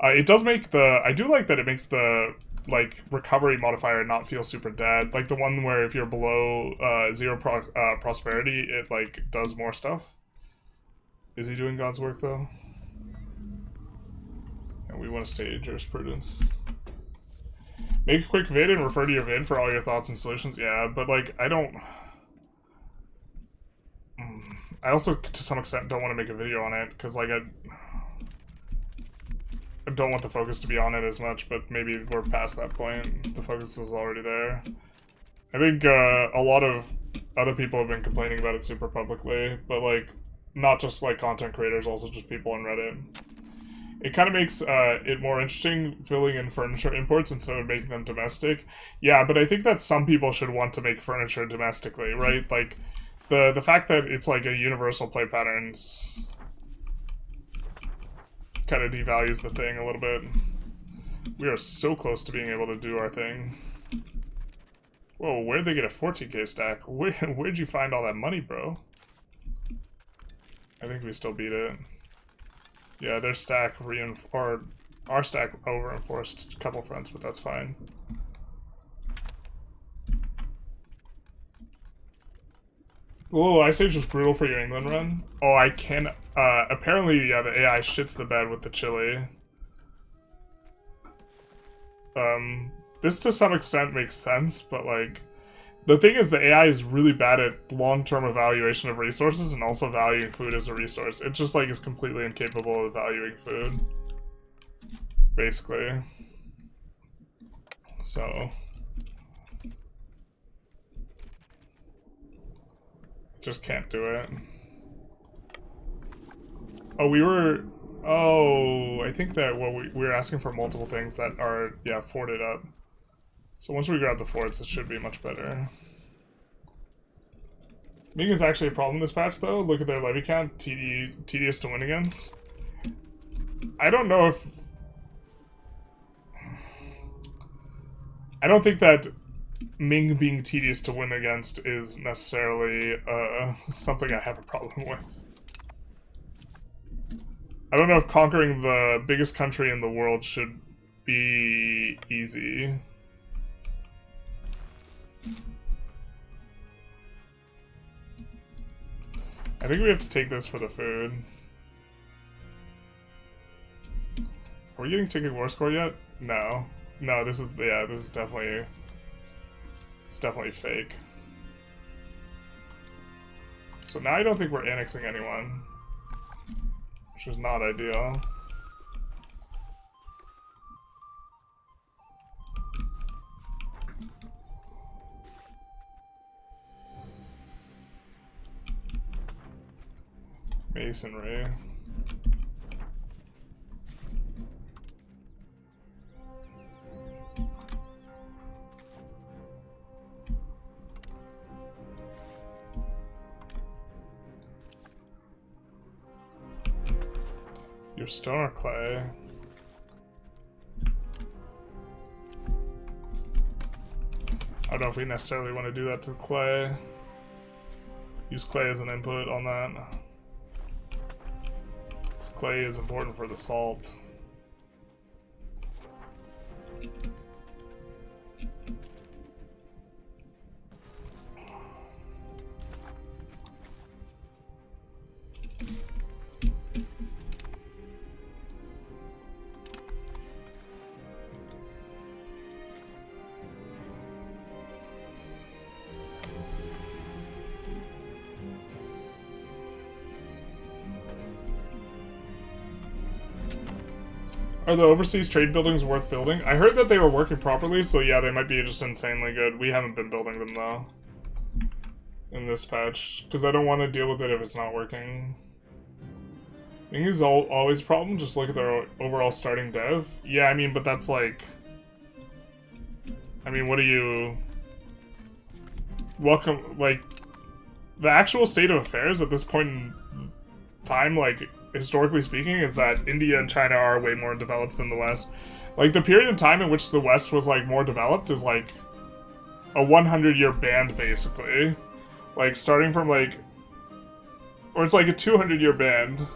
It does make the. I do like that it makes the like recovery modifier not feel super dead. Like the one where if you're below 0 prosperity, it like does more stuff. Is he doing God's work though? And we want to stay in jurisprudence. Make a quick vid and refer to your vid for all your thoughts and solutions. Yeah, but like I don't. I also to some extent don't want to make a video on it because like I don't want the focus to be on it as much, but maybe we're past that point. The focus is already there. I think a lot of other people have been complaining about it super publicly, but like not just like content creators, also just people on Reddit. It kind of makes it more interesting filling in furniture imports instead of making them domestic. Yeah, but I think that some people should want to make furniture domestically, right? Like the fact that it's like a universal play patterns kind of devalues the thing a little bit. We are so close to being able to do our thing. Whoa, where'd they get a 14k stack? Where'd you find all that money, bro? I think we still beat it. Yeah, their stack or our stack over-enforced a couple fronts, but that's fine. Whoa, Ice Age was brutal for your England run? Oh, I can... apparently, yeah, the AI shits the bed with the chili. This to some extent makes sense, but like... The thing is, the AI is really bad at long-term evaluation of resources and also valuing food as a resource. It just like is completely incapable of valuing food. Basically. So... Just can't do it. Oh, I think that we were asking for multiple things that are, yeah, forted up. So once we grab the forts, it should be much better. Ming is actually a problem this patch, though. Look at their levy count, tedious to win against. I don't know if... I don't think that Ming being tedious to win against is necessarily something I have a problem with. I don't know if conquering the biggest country in the world should be easy. I think we have to take this for the food. Are we getting ticket war score yet? No. No, this is, yeah, this is definitely... It's definitely fake. So now I don't think we're annexing anyone. Which is not ideal. Masonry. Your stone or clay? I don't know if we necessarily want to do that to clay. Use clay as an input on that. This clay is important for the salt. Are the overseas trade buildings worth building? I heard that they were working properly, so yeah, they might be just insanely good. We haven't been building them, though, in this patch, because I don't want to deal with it if it's not working. I think it's always a problem, just look at their overall starting dev. Yeah, I mean, but that's like... I mean, what do you... Welcome, like... The actual state of affairs at this point in time, like... historically speaking, is that India and China are way more developed than the West. Like, the period of time in which the West was, like, more developed is, like, a 100-year band, basically. Like, starting from, like... Or it's, like, a 200-year band.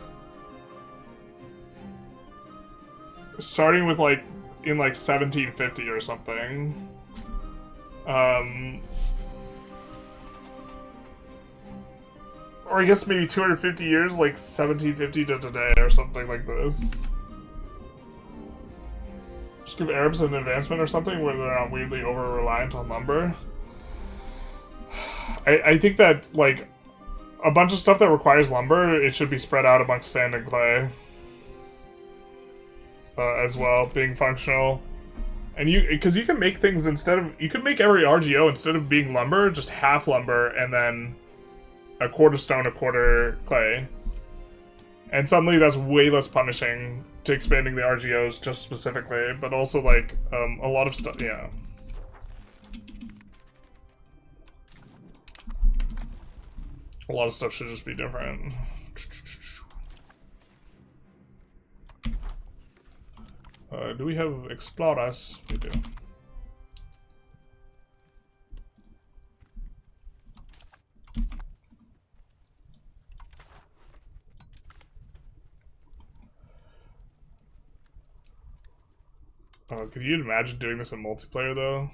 Starting with, like, in, like, 1750 or something. Or I guess maybe 250 years, like 1750 to today, or something like this. Just give Arabs an advancement or something where they're not weirdly over-reliant on lumber. I think that, like, a bunch of stuff that requires lumber, it should be spread out amongst sand and clay. As well, being functional. And because you can make things you can make every RGO, instead of being lumber, just half lumber, and then a quarter stone, a quarter clay. And suddenly that's way less punishing to expanding the RGOs just specifically, but also, like, a lot of stuff, yeah. A lot of stuff should just be different. Do we have explorers? We do. Could you imagine doing this in multiplayer, though?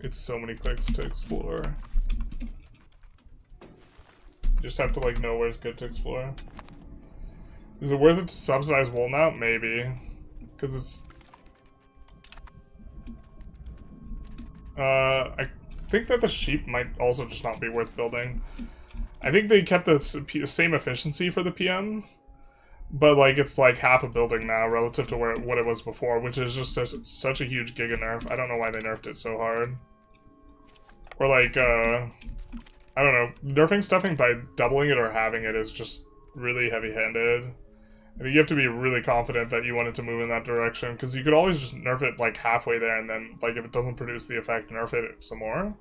It's so many clicks to explore. You just have to, like, know where it's good to explore. Is it worth it to subsidize wool now? Maybe. Because it's... I think that the sheep might also just not be worth building. I think they kept the same efficiency for the PM, but, like, it's like half a building now relative to what it was before, which is just such a huge giga nerf. I don't know why they nerfed it so hard. Or, like, I don't know. Nerfing stuffing by doubling it or halving it is just really heavy-handed. I think you have to be really confident that you want it to move in that direction, because you could always just nerf it, like, halfway there, and then, like, if it doesn't produce the effect, nerf it some more.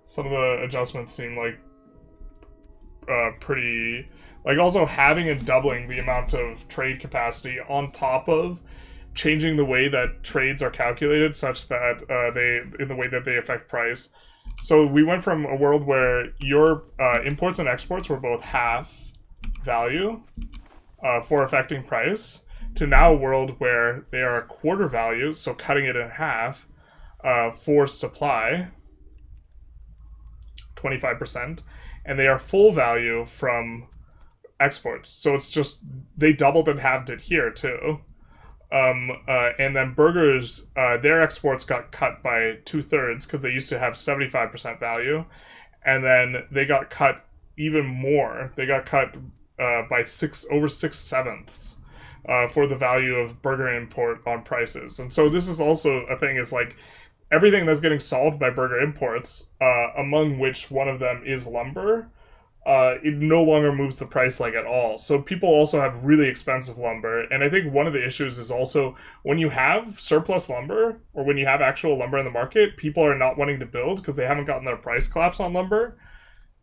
Some of the adjustments seem like pretty... Like, also having and doubling the amount of trade capacity on top of changing the way that trades are calculated such that in the way that they affect price. So we went from a world where your imports and exports were both half value for affecting price, to now a world where they are a quarter value, so cutting it in half for supply, 25%, and they are full value from exports. So it's just, they doubled and halved it here too. And then burgers, their exports got cut by 2/3 because they used to have 75% value, and then they got cut even more. They got cut by over 6/7 for the value of burger import on prices. And so this is also a thing, is like everything that's getting solved by burger imports, among which one of them is lumber. It no longer moves the price, like, at all. So people also have really expensive lumber, and I think one of the issues is also when you have surplus lumber, or when you have actual lumber in the market, people are not wanting to build because they haven't gotten their price collapse on lumber.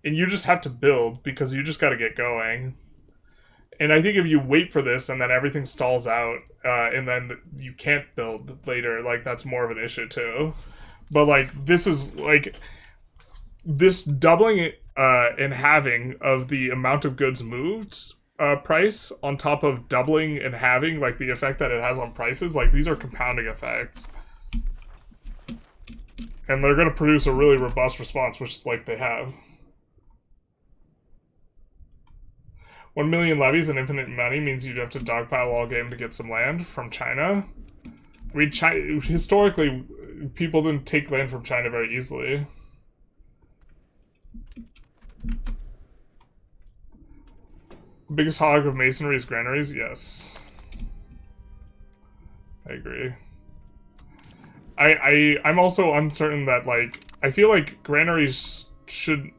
And you just have to build because you just got to get going. And I think if you wait for this and then everything stalls out, and then you can't build later, like, that's more of an issue too. But, like, this is, like, this doubling and halving of the amount of goods moved price on top of doubling and halving, like, the effect that it has on prices, like, these are compounding effects. And they're going to produce a really robust response, which, like, they have. 1 million levies and infinite money means you'd have to dogpile all game to get some land from China. I mean, historically, people didn't take land from China very easily. Biggest hog of masonry is granaries? Yes. I agree. I'm also uncertain that, like, I feel like granaries should...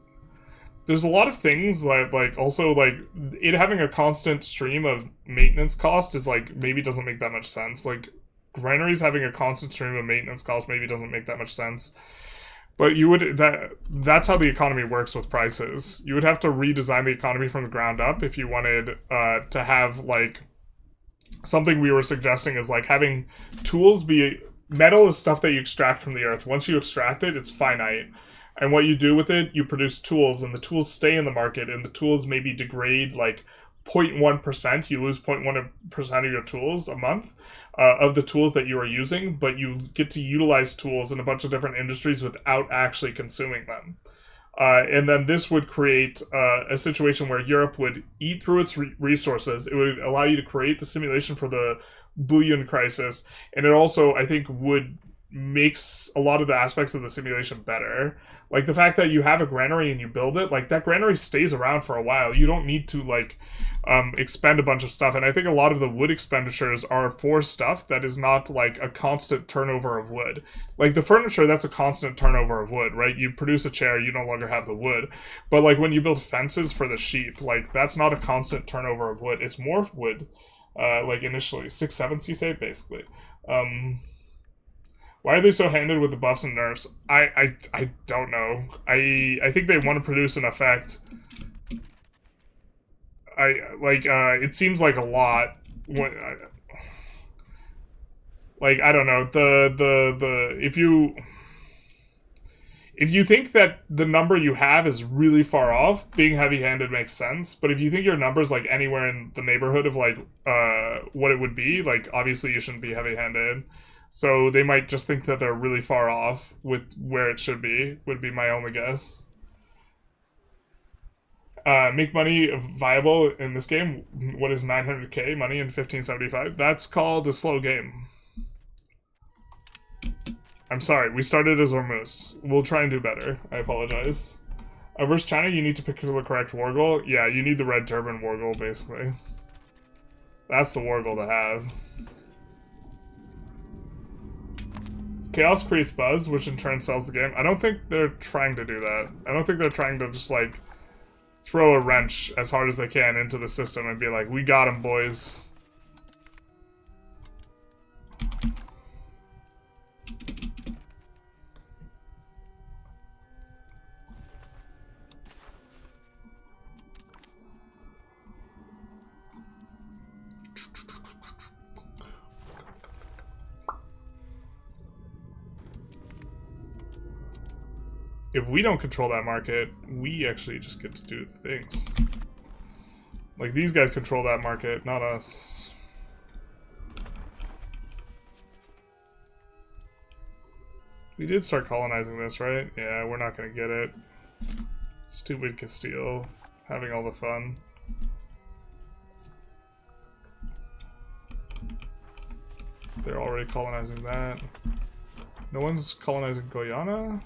There's a lot of things that, like, also, like, it having a constant stream of maintenance cost is, like, maybe doesn't make that much sense. Like, granaries having a constant stream of maintenance cost maybe doesn't make that much sense. But you would, that's how the economy works with prices. You would have to redesign the economy from the ground up if you wanted to have, like, something we were suggesting is, like, having tools be... Metal is stuff that you extract from the earth. Once you extract it, it's finite. And what you do with it, you produce tools, and the tools stay in the market, and the tools maybe degrade, like, 0.1%. You lose 0.1% of your tools a month of the tools that you are using, but you get to utilize tools in a bunch of different industries without actually consuming them. And then this would create a situation where Europe would eat through its resources. It would allow you to create the simulation for the bullion crisis, and it also, I think, would makes a lot of the aspects of the simulation better. Like, the fact that you have a granary and you build it, like, that granary stays around for a while. You don't need to, like, expend a bunch of stuff. And I think a lot of the wood expenditures are for stuff that is not, like, a constant turnover of wood. Like, the furniture, that's a constant turnover of wood, right? You produce a chair, you no longer have the wood. But, like, when you build fences for the sheep, like, that's not a constant turnover of wood. It's more wood, like, initially. 6/7, you say, basically. Why are they so handed with the buffs and nerfs? I don't know. I think they want to produce an effect. It seems like a lot. Like, I don't know. If you think that the number you have is really far off, being heavy-handed makes sense. But if you think your number's, like, anywhere in the neighborhood of, like, what it would be, like, obviously you shouldn't be heavy-handed. So they might just think that they're really far off with where it should be, would be my only guess. Make money viable in this game. What is 900k money in 1575? That's called a slow game. I'm sorry, we started as Ormuz. We'll try and do better. I apologize. Versus China, you need to pick the correct war goal. Yeah, you need the red turban war goal, basically. That's the war goal to have. Chaos creates buzz, which in turn sells the game. I don't think they're trying to do that. I don't think they're trying to just, like, throw a wrench as hard as they can into the system and be like, we got him, boys. If we don't control that market, we actually just get to do things. Like, these guys control that market, not us. We did start colonizing this, right? Yeah, we're not gonna get it. Stupid Castile, having all the fun. They're already colonizing that. No one's colonizing Guyana?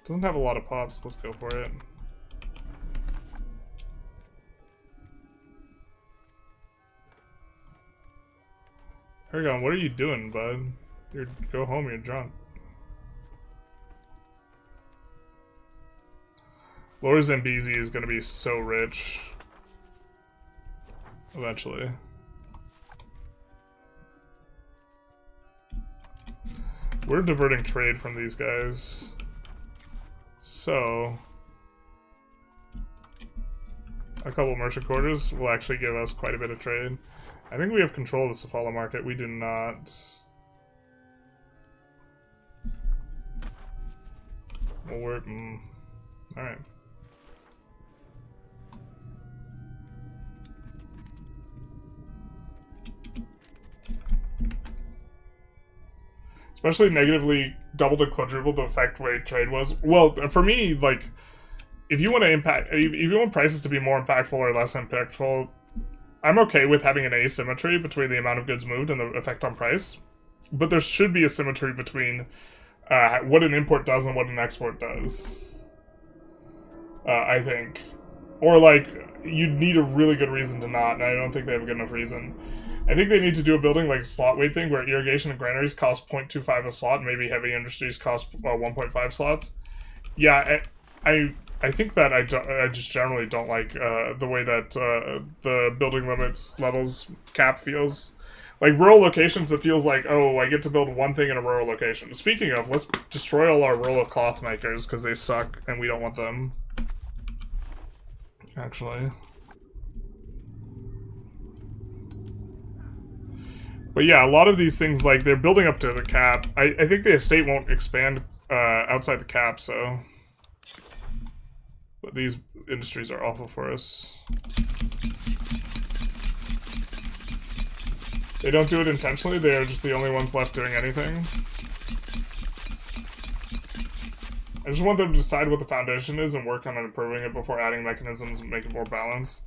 Doesn't have a lot of pops, let's go for it. Aragon, what are you doing, bud? Go home, you're drunk. Lower Zambezi is gonna be so rich. Eventually. We're diverting trade from these guys. So a couple merchant quarters will actually give us quite a bit of trade. I think we have control of the Safala market. We do not. Well, we're... Alright. Especially negatively doubled and quadrupled the effect rate trade was. Well, for me, like, if you want to if you want prices to be more impactful or less impactful, I'm okay with having an asymmetry between the amount of goods moved and the effect on price. But there should be a symmetry between what an import does and what an export does. I think. Or, like, you'd need a really good reason to not, and I don't think they have a good enough reason. I think they need to do a building like a slot weight thing where irrigation and granaries cost 0.25 a slot, and maybe heavy industries cost 1.5 slots. Yeah, I think that I just generally don't like the way that the building limits levels cap feels. Like rural locations, it feels like, oh, I get to build one thing in a rural location. Speaking of, let's destroy all our rural cloth makers because they suck and we don't want them. Actually. But yeah, a lot of these things, like, they're building up to the cap. I think the estate won't expand outside the cap, so... But these industries are awful for us. They don't do it intentionally, they are just the only ones left doing anything. I just want them to decide what the foundation is and work on improving it before adding mechanisms and make it more balanced.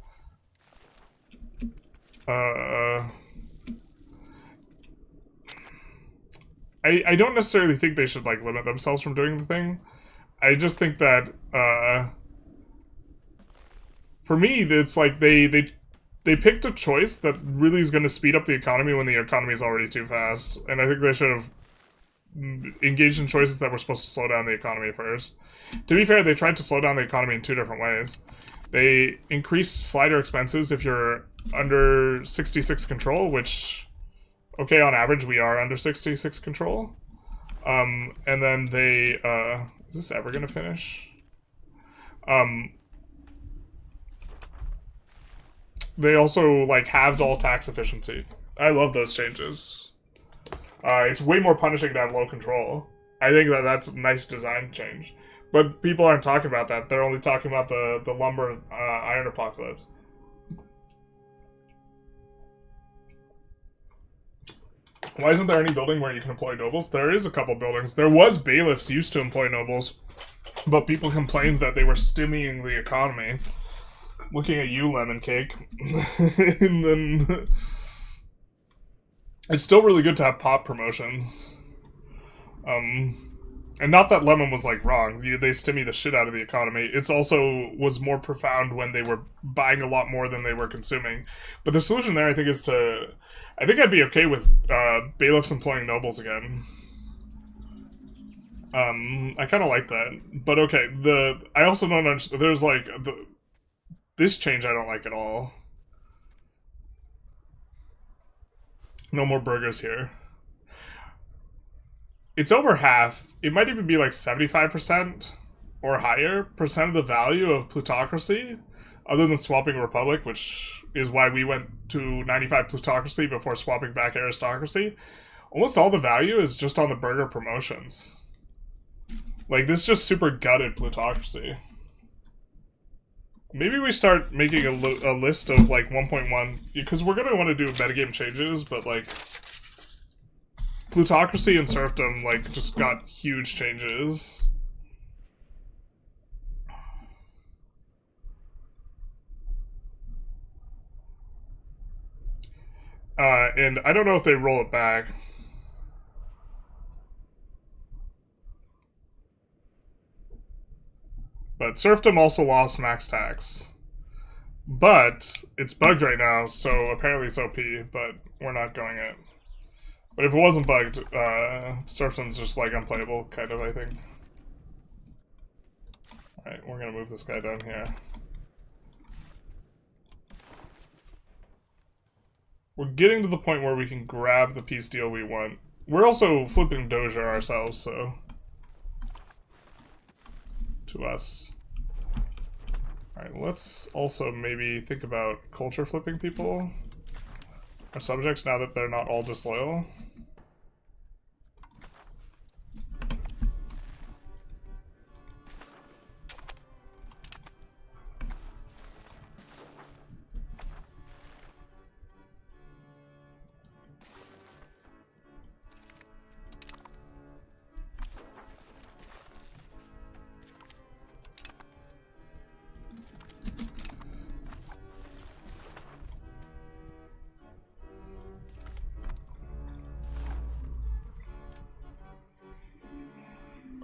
I don't necessarily think they should, like, limit themselves from doing the thing. I just think that, for me, it's like they picked a choice that really is going to speed up the economy when the economy is already too fast. And I think they should have engaged in choices that were supposed to slow down the economy first. To be fair, they tried to slow down the economy in two different ways. They increased slider expenses if you're under 66 control, which... Okay, on average, we are under 66 control. And then they, is this ever gonna finish? They also, like, halved all tax efficiency. I love those changes. It's way more punishing to have low control. I think that that's a nice design change. But people aren't talking about that. They're only talking about the lumber, iron apocalypse. Why isn't there any building where you can employ nobles? There is a couple buildings. There was bailiffs used to employ nobles, but people complained that they were stymieing the economy. Looking at you, lemon cake. And then... It's still really good to have pop promotions. And not that lemon was, like, wrong. They stymie the shit out of the economy. It's also was more profound when they were buying a lot more than they were consuming. But the solution there, I think, is to... I think I'd be okay with bailiffs employing nobles again. I kind of like that. But okay, I also don't understand... There's, like, this change I don't like at all. No more burgers here. It's over half. It might even be like 75% or higher percent of the value of plutocracy, other than swapping Republic, which is why we went to 95 plutocracy before swapping back aristocracy. Almost all the value is just on the burger promotions. Like, this just super gutted plutocracy. Maybe we start making a list of, like, 1.1, because we're going to want to do metagame changes, but, like, plutocracy and serfdom, like, just got huge changes. And I don't know if they roll it back. But serfdom also lost max tax. But it's bugged right now, so apparently it's OP, but we're not going it. But if it wasn't bugged, serfdom's just, like, unplayable, kind of, I think. Alright, we're gonna move this guy down here. We're getting to the point where we can grab the peace deal we want. We're also flipping Doja ourselves, so... to us. Alright, let's also maybe think about culture flipping people. Our subjects, now that they're not all disloyal.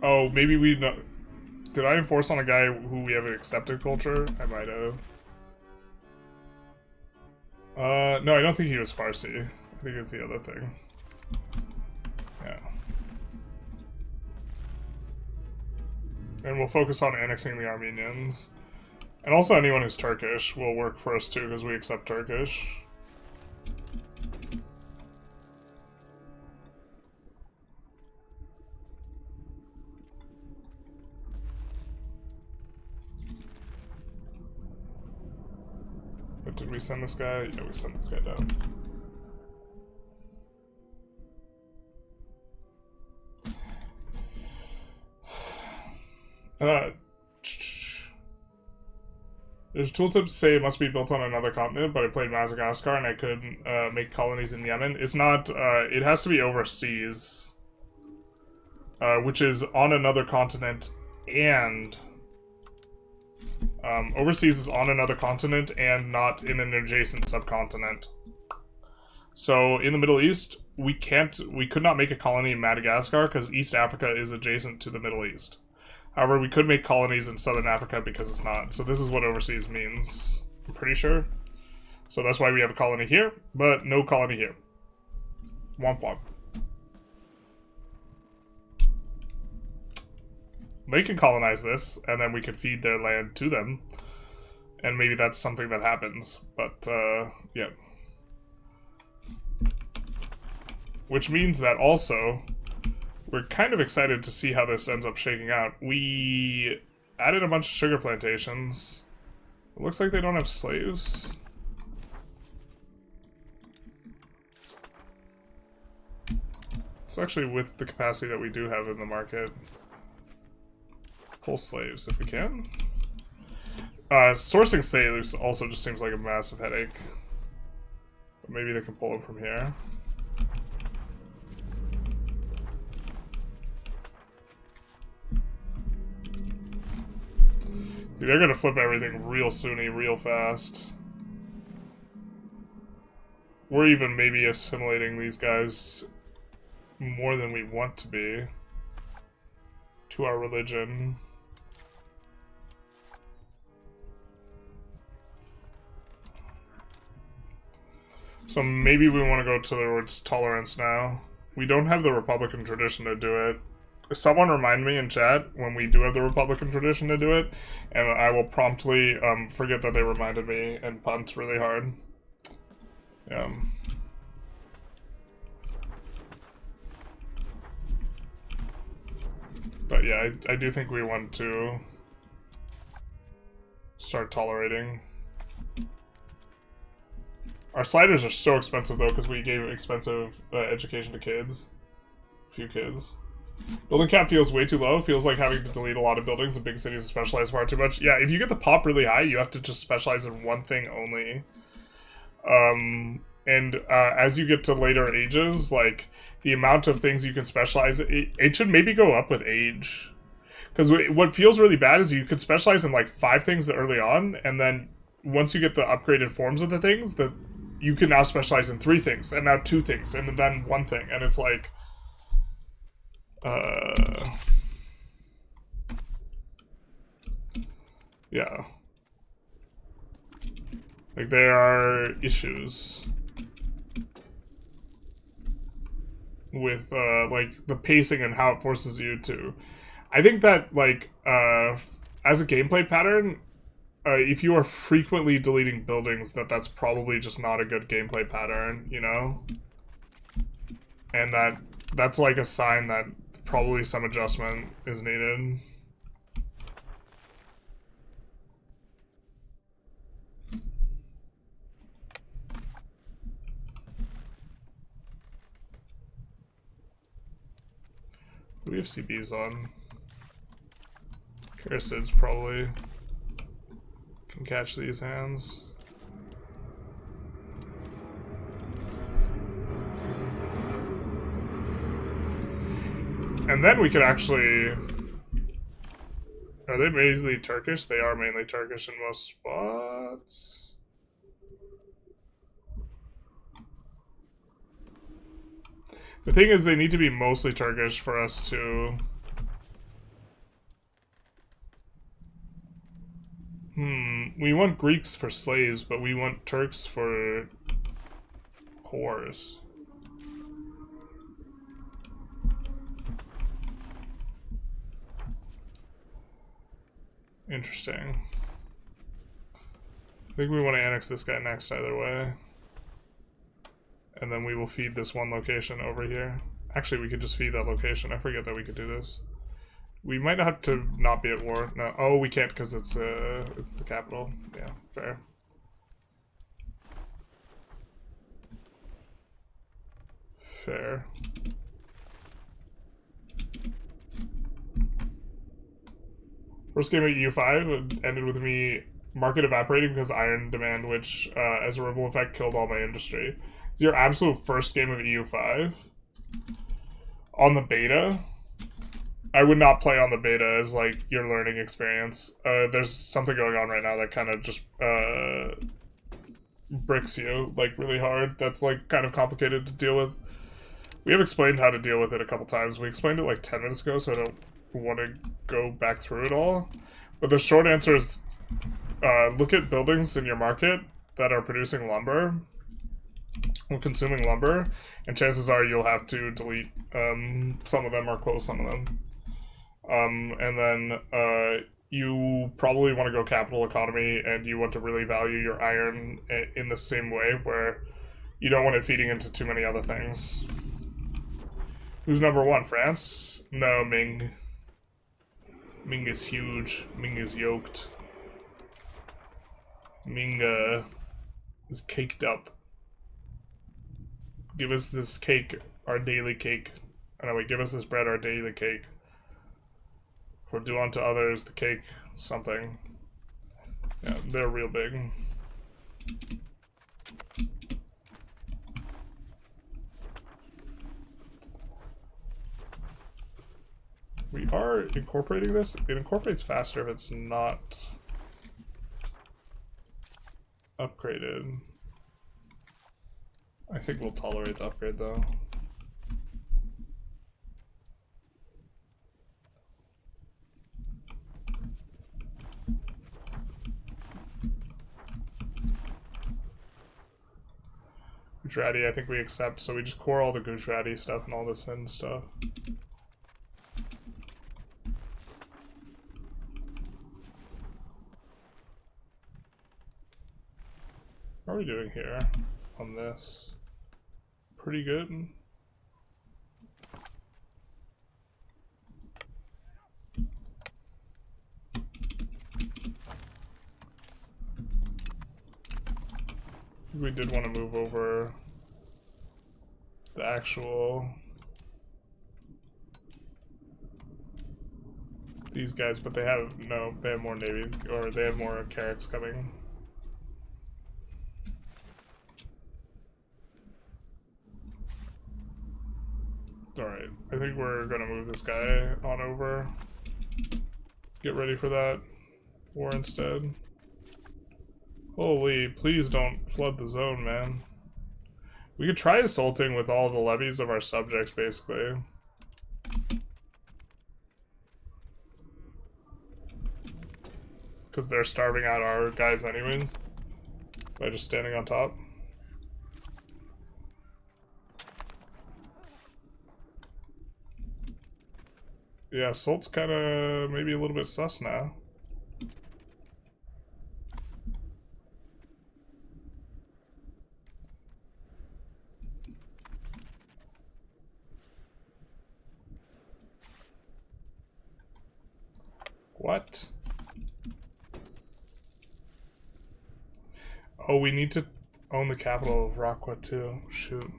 Oh, maybe we know. Did I enforce on a guy who we have an accepted culture? I might have. No, I don't think he was Farsi. I think it's the other thing. Yeah. And we'll focus on annexing the Armenians. And also anyone who's Turkish will work for us too, because we accept Turkish. But did we send this guy? Yeah, we sent this guy down. There's tooltips say it must be built on another continent, but I played Madagascar and I couldn't make colonies in Yemen. It's not, it has to be overseas, which is on another continent, and overseas is on another continent and not in an adjacent subcontinent. So in the Middle East, we could not make a colony in Madagascar because East Africa is adjacent to the Middle East. However, we could make colonies in Southern Africa because it's not. So this is what overseas means, I'm pretty sure. So that's why we have a colony here, but no colony here. Womp womp. They can colonize this, and then we could feed their land to them. And maybe that's something that happens. But, yeah. Which means that also, we're kind of excited to see how this ends up shaking out. We added a bunch of sugar plantations. It looks like they don't have slaves. It's actually with the capacity that we do have in the market. Pull slaves if we can. Sourcing slaves also just seems like a massive headache. But maybe they can pull them from here. See, they're gonna flip everything real soony, real fast. We're even maybe assimilating these guys more than we want to be to our religion. So maybe we want to go towards tolerance now. We don't have the Republican tradition to do it. Someone remind me in chat when we do have the Republican tradition to do it, and I will promptly forget that they reminded me and punt really hard. But yeah, I do think we want to start tolerating. Our sliders are so expensive though, because we gave expensive education to kids. Few kids. Building cap feels way too low. Feels like having to delete a lot of buildings in big cities and specialize far too much. Yeah, if you get the pop really high, you have to just specialize in one thing only. As you get to later ages, like, the amount of things you can specialize, it should maybe go up with age. Because what feels really bad is you could specialize in, like, 5 things early on, and then once you get the upgraded forms of the things, you can now specialize in 3 things, and now 2 things, and then 1 thing, and it's like... yeah. Like, there are issues with, like, the pacing and how it forces you to... I think that, like, as a gameplay pattern, if you are frequently deleting buildings, that's probably just not a good gameplay pattern, you know? And that's like a sign that probably some adjustment is needed. We have CBs on. Carthage probably can catch these hands. And then we could actually... Are they mainly Turkish? They are mainly Turkish in most spots. The thing is, they need to be mostly Turkish for us to... We want Greeks for slaves, but we want Turks for whores. Interesting. I think we want to annex this guy next either way. And then we will feed this one location over here. Actually, we could just feed that location. I forget that we could do this. We might have to not be at war. No, oh, we can't because it's the capital. Yeah, fair. Fair. First game at EU5 ended with me market evaporating because iron demand, which as a ripple effect killed all my industry. It's your absolute first game of EU5 on the beta. I would not play on the beta as like your learning experience. There's something going on right now that kind of just bricks you like really hard. That's like kind of complicated to deal with. We have explained how to deal with it a couple times. We explained it like 10 minutes ago, so I don't want to go back through it all. But the short answer is look at buildings in your market that are producing lumber or consuming lumber, and chances are you'll have to delete some of them or close some of them. And then you probably want to go capital economy, and you want to really value your iron in the same way where you don't want it feeding into too many other things. Who's number one? France? No, Ming. Ming is huge. Ming is yoked. Ming is caked up. Give us this cake, our daily cake. Oh no, wait, give us this bread, our daily cake. For do unto others the cake, something. Yeah, they're real big. We are incorporating this. It incorporates faster if it's not upgraded. I think we'll tolerate the upgrade though. Gujarati, I think we accept, so we just core all the Gujarati stuff and all this and stuff. How are we doing here on this? Pretty good. We did want to move over the actual these guys, but they have they have more navy, or they have more carracks coming. Alright, I think we're gonna move this guy on over. Get ready for that war instead. Holy, please don't flood the zone, man. We could try assaulting with all the levies of our subjects, basically. Because they're starving out our guys anyways. By just standing on top. Yeah, assault's kinda maybe a little bit sus now. What? Oh, we need to own the capital of Raqqa too. Shoot.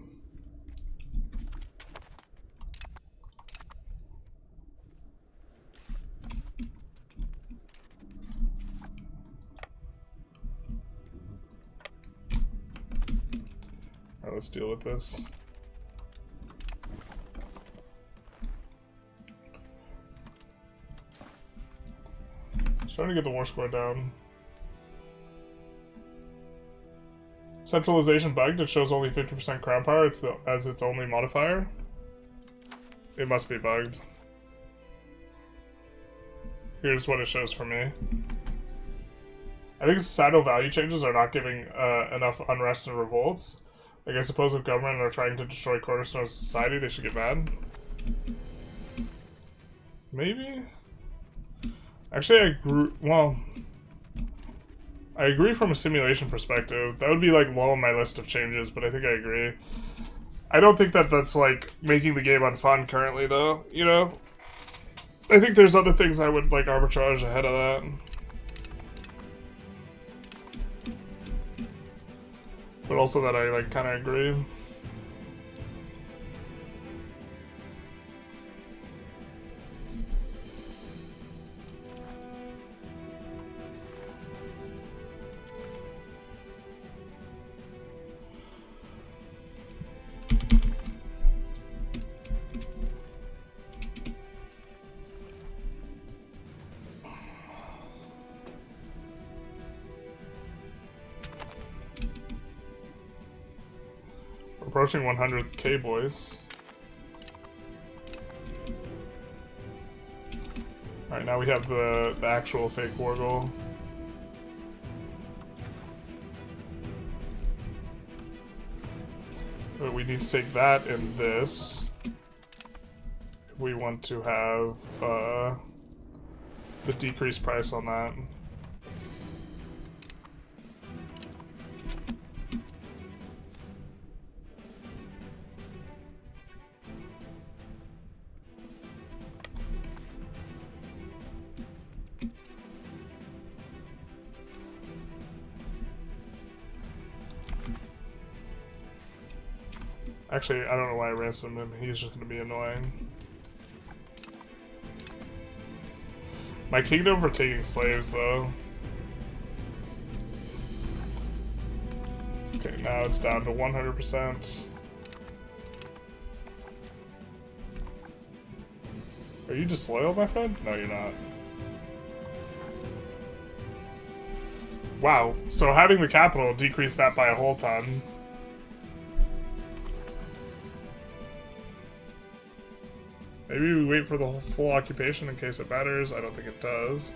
let's deal with this. Trying to get the war score down. Centralization bugged. It shows only 50% crown power. As its only modifier. It must be bugged. Here's what it shows for me. I think societal value changes are not giving enough unrest and revolts. Like, I suppose if government are trying to destroy cornerstone of society, they should get mad. Maybe? Actually, I agree from a simulation perspective. That would be, like, low on my list of changes, but I think I agree. I don't think that that's, like, making the game unfun currently, though, you know? I think there's other things I would, like, arbitrage ahead of that. But also that I, like, kind of agree. Approaching 100k, boys. Alright, now we have the actual fake war goal. But we need to take that and this. If we want to have the decreased price on that. Actually, I don't know why I ransomed him. He's just gonna be annoying. My kingdom for taking slaves, though. Okay, now it's down to 100%. Are you disloyal, my friend? No, you're not. Wow, so having the capital decreased that by a whole ton. Maybe we wait for the full occupation in case it matters. I don't think it does.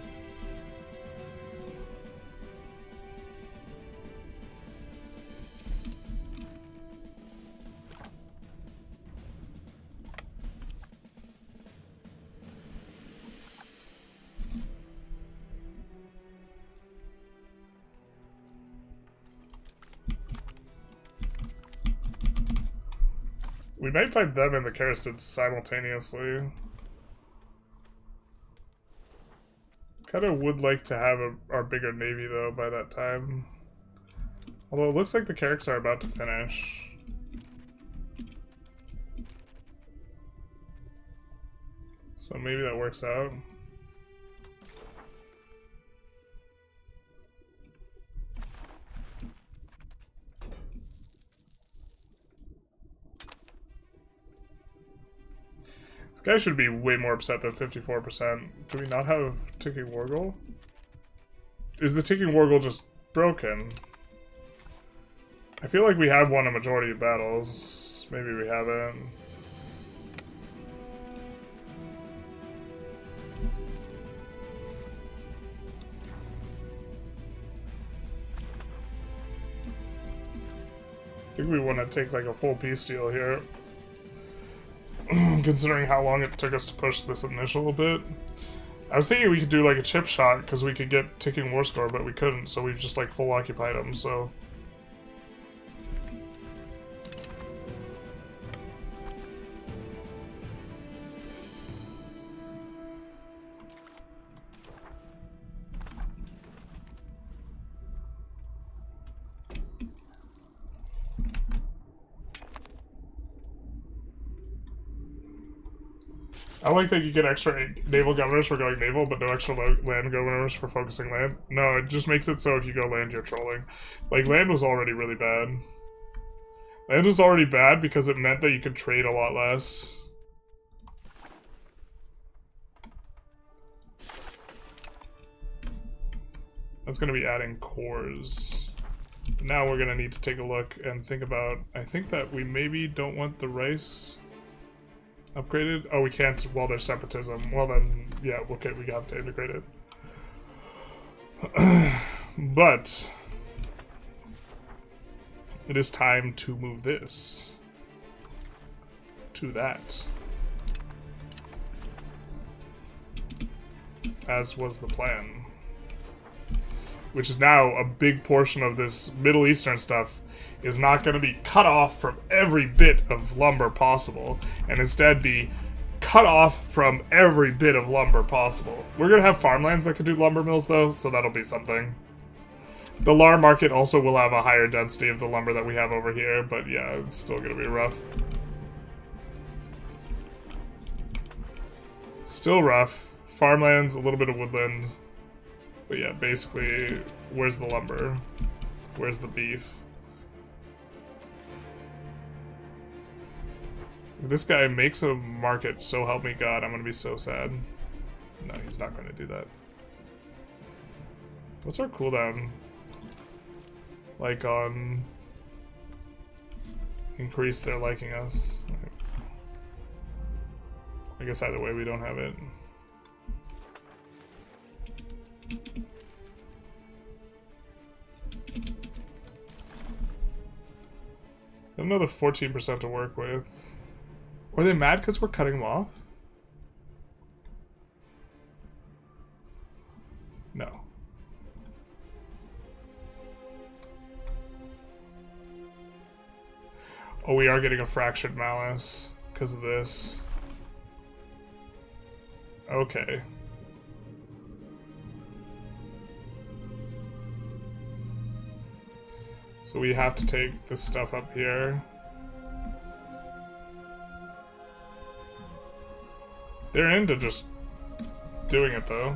We might find them and the Carthage simultaneously. Kinda would like to have our bigger navy though by that time. Although it looks like the Carracks are about to finish. So maybe that works out. This guy should be way more upset than 54%. Do we not have ticking war goal? Is the ticking war goal just broken? I feel like we have won a majority of battles. Maybe we haven't. I think we want to take like a full peace deal here. Considering how long it took us to push this initial bit. I was thinking we could do like a chip shot because we could get ticking war score, but we couldn't, so we've just like full occupied them, so. I like that you get extra naval governors for going naval, but no extra land governors for focusing land. No, it just makes it so if you go land, you're trolling. Like, land was already really bad. It was already bad because it meant that you could trade a lot less. That's going to be adding cores. Now we're going to need to take a look and think about... I think that we maybe don't want the rice upgraded. Oh, we can't while there's separatism. Well then, yeah, okay, we have to integrate it. But... it is time to move this to that. As was the plan. Which is now a big portion of this Middle Eastern stuff is not going to be cut off from every bit of lumber possible, and instead be cut off from every bit of lumber possible. We're going to have farmlands that can do lumber mills though, so that'll be something. The LAR market also will have a higher density of the lumber that we have over here, but yeah, it's still going to be rough. Still rough. Farmlands, a little bit of woodland. But yeah, basically, where's the lumber? Where's the beef? If this guy makes a market, so help me God, I'm gonna be so sad. No, he's not gonna do that. What's our cooldown? Like on... increase their liking us. I guess either way we don't have it. Another 14% to work with. Are they mad because we're cutting them off? No. Oh, we are getting a fractured malice because of this. Okay. So we have to take this stuff up here. They're into just doing it though.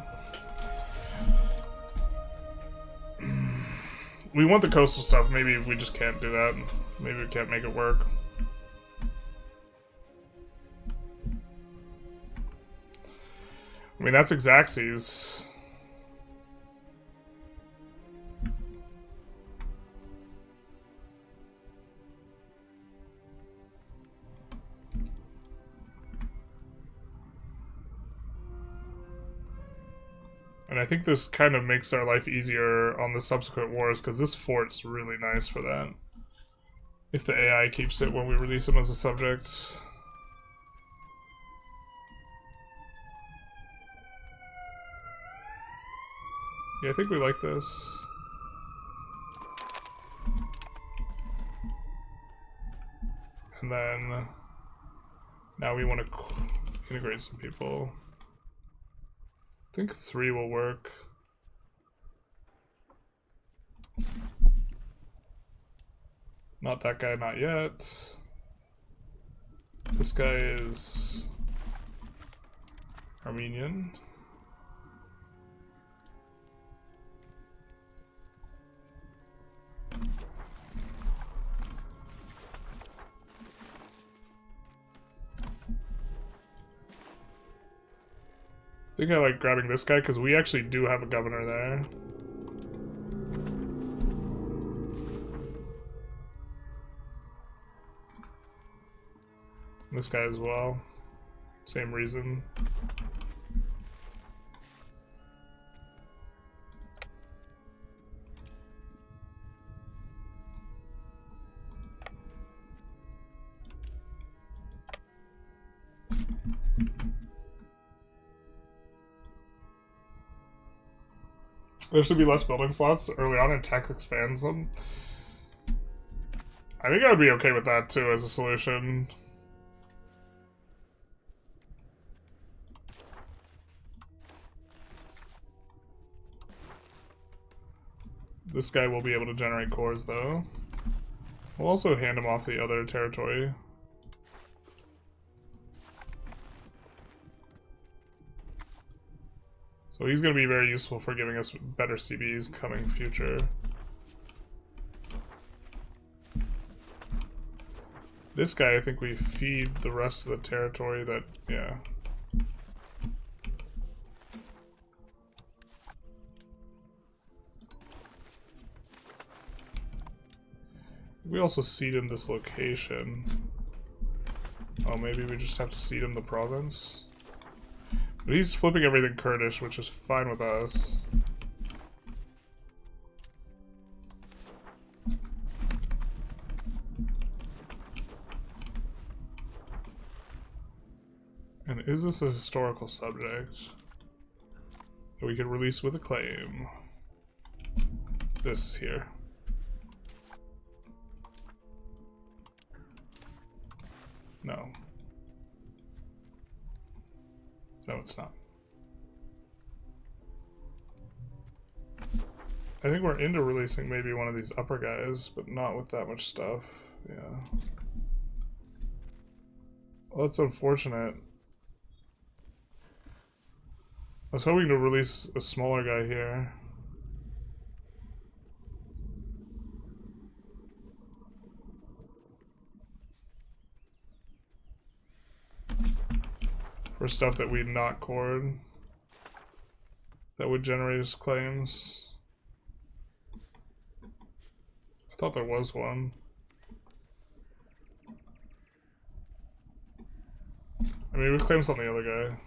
We want the coastal stuff, maybe we just can't do that. Maybe we can't make it work. I mean, that's Xaxes. And I think this kind of makes our life easier on the subsequent wars, because this fort's really nice for that. If the AI keeps it when we release him as a subject. Yeah, I think we like this. And then... now we want to integrate some people. I think 3 will work. Not that guy, not yet. This guy is Armenian. I think I like grabbing this guy because we actually do have a governor there. This guy as well. Same reason. There should be less building slots early on and tech expands them. I think I would be okay with that too as a solution. This guy will be able to generate cores though. We'll also hand him off the other territory. So he's going to be very useful for giving us better CBs coming future. This guy, I think we feed the rest of the territory that, yeah. We also seed him this location. Oh, maybe we just have to seed him the province? But he's flipping everything Kurdish, which is fine with us. And is this a historical subject that we could release with a claim? This here. No. No, it's not. I think we're into releasing maybe one of these upper guys, but not with that much stuff. Yeah. Well, that's unfortunate. I was hoping to release a smaller guy here. For stuff that we'd not cored. That would generate his claims. I thought there was one. I mean, we claims on the other guy.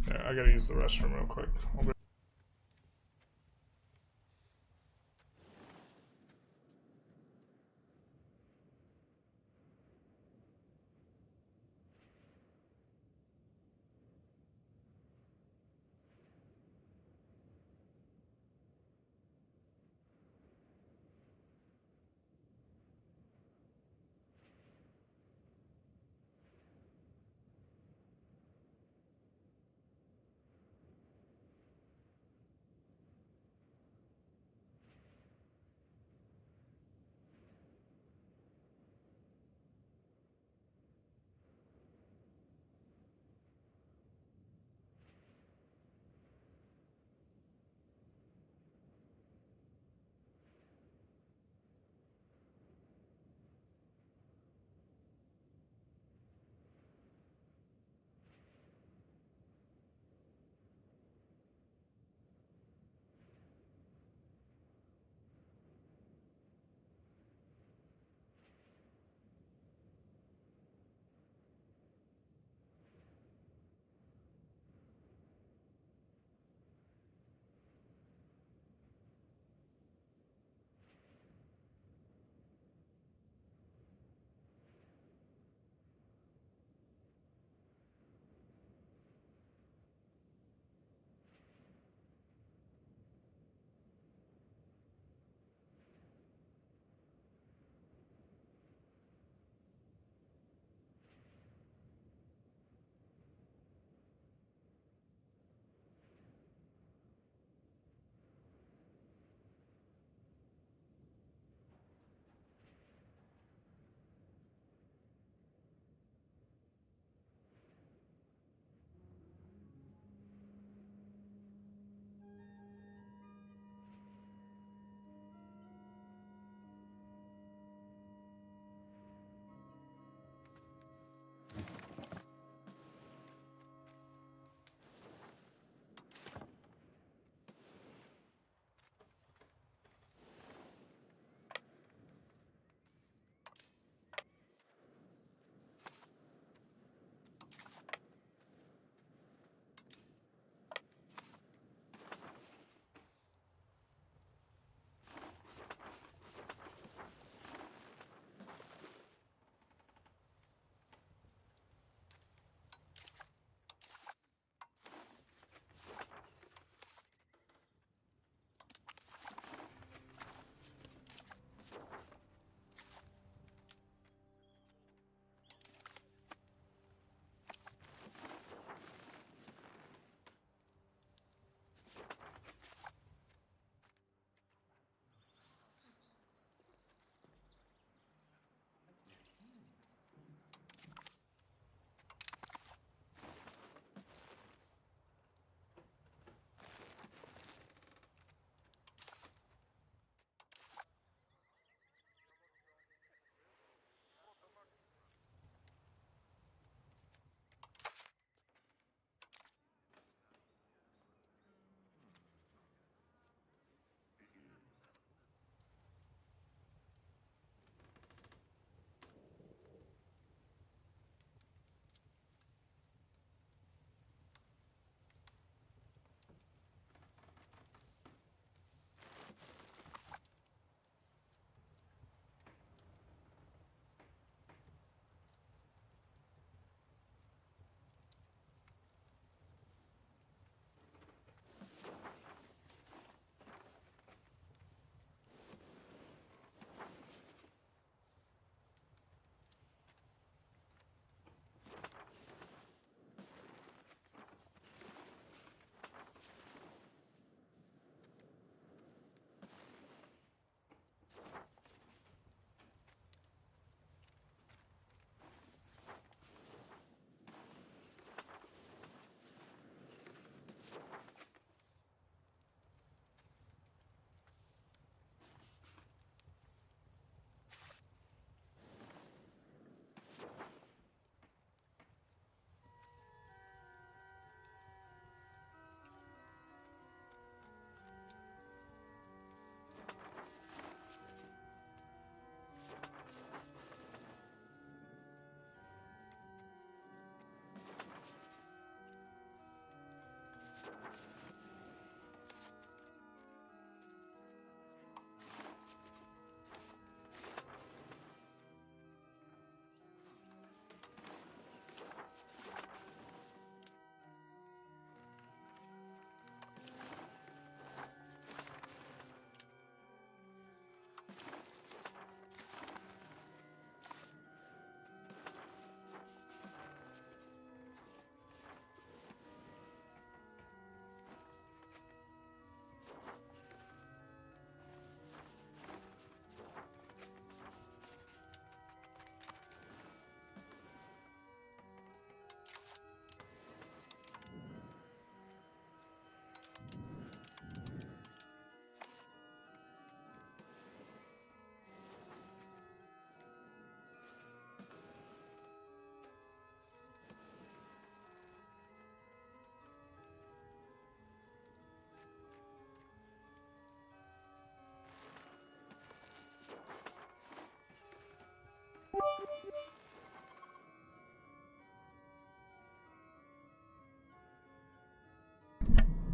Yeah, I gotta use the restroom real quick.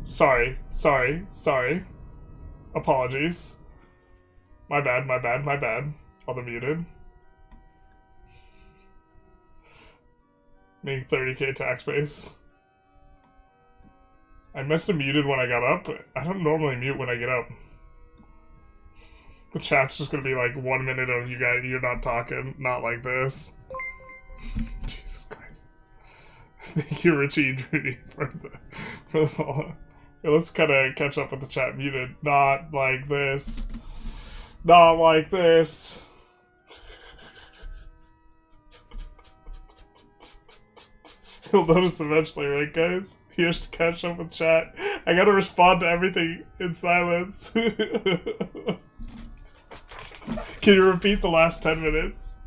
Sorry. Apologies. My bad. Other muted. Making 30k tax base. I must have muted when I got up. I don't normally mute when I get up. The chat's just gonna be like 1 minute of you guys, you're not talking, not like this. Jesus Christ. Thank you, Richie Drudy, for the follow. Yeah, let's kind of catch up with the chat. Muted. Not like this. Not like this. You'll notice eventually, right, guys? Here's to catch up with chat. I gotta respond to everything in silence. Can you repeat the last 10 minutes?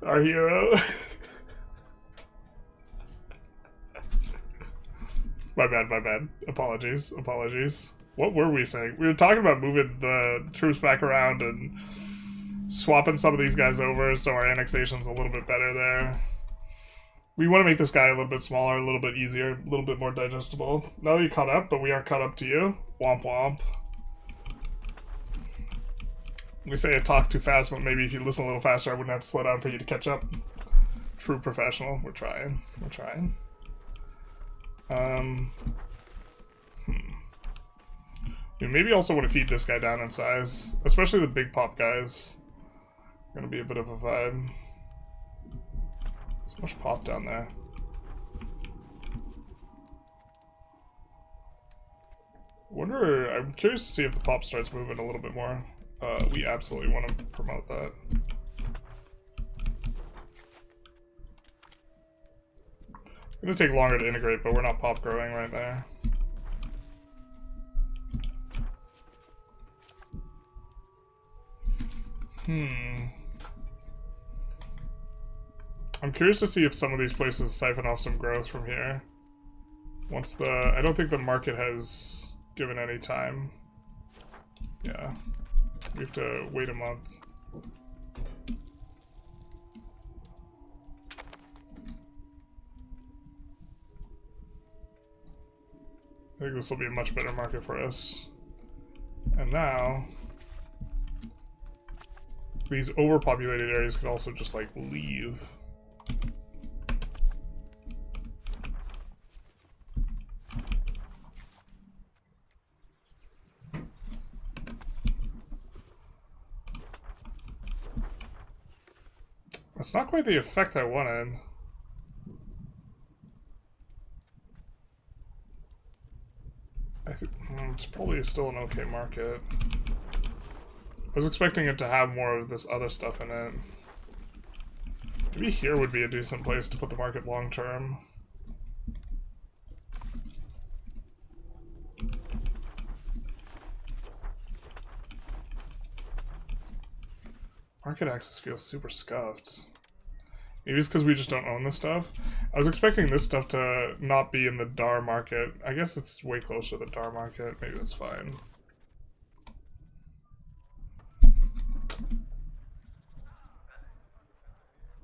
Our hero. My bad. Apologies. What were we saying? We were talking about moving the troops back around and swapping some of these guys over so our annexation's a little bit better there. We want to make this guy a little bit smaller, a little bit easier, a little bit more digestible. Now that you're caught up, but we aren't caught up to you. Womp womp. We say I talk too fast, but maybe if you listen a little faster, I wouldn't have to slow down for you to catch up. True professional. We're trying. Maybe also want to feed this guy down in size, especially the big pop guys. Gonna be a bit of a vibe. So much pop down there. I'm curious to see if the pop starts moving a little bit more. We absolutely want to promote that. It's gonna take longer to integrate, but we're not pop growing right there. I'm curious to see if some of these places siphon off some growth from here. I don't think the market has given any time. Yeah. We have to wait a month. I think this will be a much better market for us. And now, these overpopulated areas could also just like leave. That's not quite the effect I wanted. I think it's probably still an okay market. I was expecting it to have more of this other stuff in it. Maybe here would be a decent place to put the market long term. Market access feels super scuffed. Maybe it's because we just don't own this stuff. I was expecting this stuff to not be in the DAR market. I guess it's way closer to the DAR market. Maybe that's fine.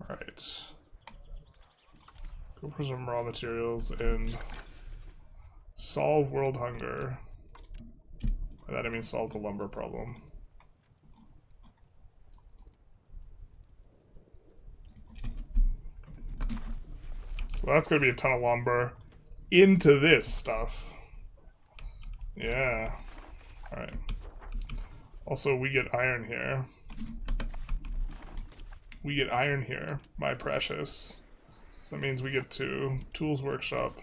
Alright. Go for some raw materials and solve world hunger. By that I mean solve the lumber problem. So that's gonna be a ton of lumber into this stuff. Yeah. Alright. Also, we get iron here. We get iron here, my precious. So that means we get to Tools Workshop.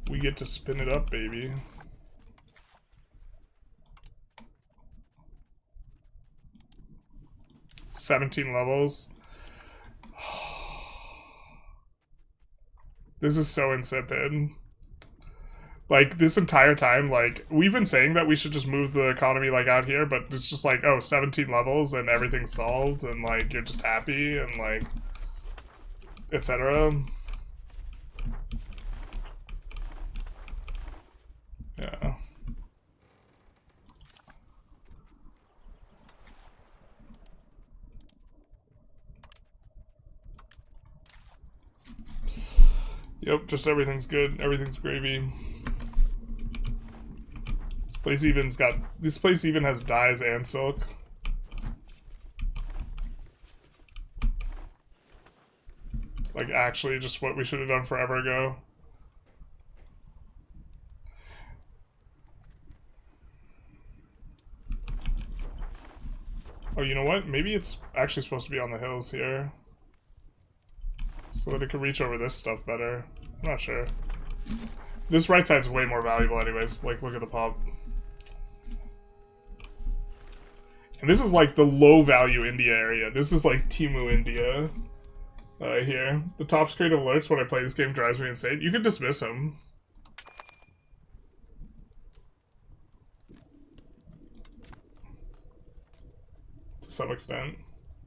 We get to spin it up, baby. $17 levels. This is so insipid. Like, this entire time, like, we've been saying that we should just move the economy, like, out here, but it's just like, oh, 17 levels and everything's solved, and, like, you're just happy, and, like, etc. Yeah. Yep, just everything's good. Everything's gravy. This place even has dyes and silk. Like, actually, just what we should have done forever ago. Oh, you know what? Maybe it's actually supposed to be on the hills here. So that it can reach over this stuff better. I'm not sure. This right side's way more valuable anyways. Like, look at the pop. And this is like the low value India area. This is like Timu India. Here. The top screen of alerts when I play this game drives me insane. You can dismiss him. To some extent.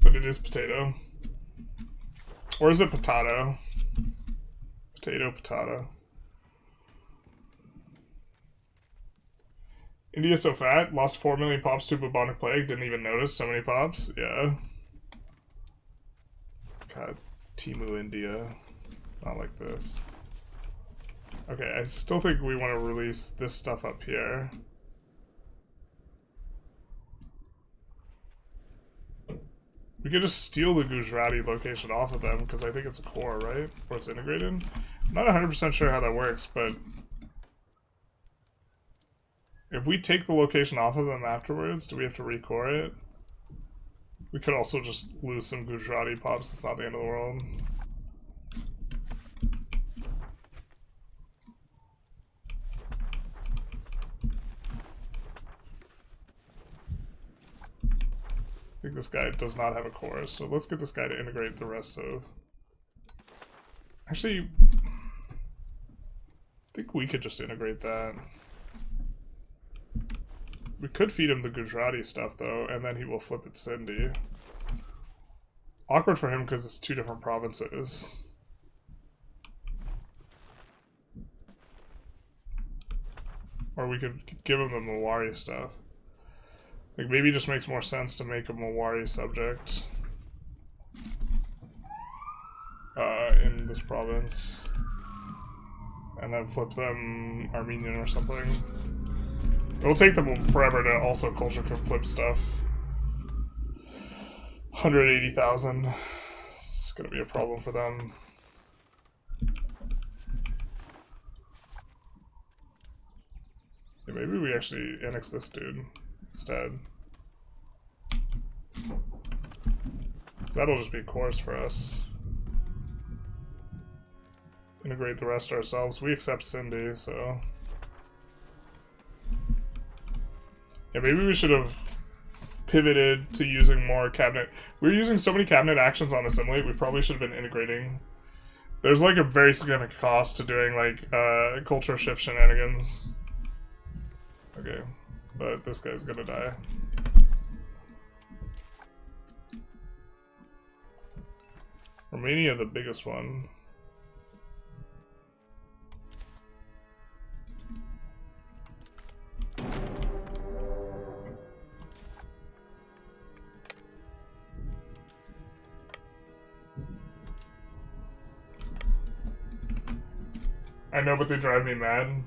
But it is potato. Or is it potato? Potato, potato. India's so fat, lost 4 million pops to bubonic plague, didn't even notice so many pops. Yeah. God, Timu India. Not like this. Okay, I still think we want to release this stuff up here. We could just steal the Gujarati location off of them, because I think it's a core, right? Or it's integrated? I'm not 100% sure how that works, but... if we take the location off of them afterwards, do we have to recore it? We could also just lose some Gujarati pops, it's not the end of the world. I think this guy does not have a core, so let's get this guy to integrate the rest of... Actually, I think we could just integrate that. We could feed him the Gujarati stuff, though, and then he will flip it Sindhi. Awkward for him because it's 2 different provinces. Or we could give him the Mawari stuff. Like, maybe it just makes more sense to make a Mawari subject. In this province. And then flip them Armenian or something. It'll take them forever to also culture can flip stuff. 180,000. It's gonna be a problem for them. Yeah, maybe we actually annex this dude instead. That'll just be course for us. Integrate the rest ourselves. We accept Sindhi, so... yeah, maybe we should have pivoted to using more cabinet. We were using so many cabinet actions on assimilate, we probably should have been integrating. There's like a very significant cost to doing like culture shift shenanigans. Okay, but this guy's gonna die. Romania, the biggest one. I know, but they drive me mad.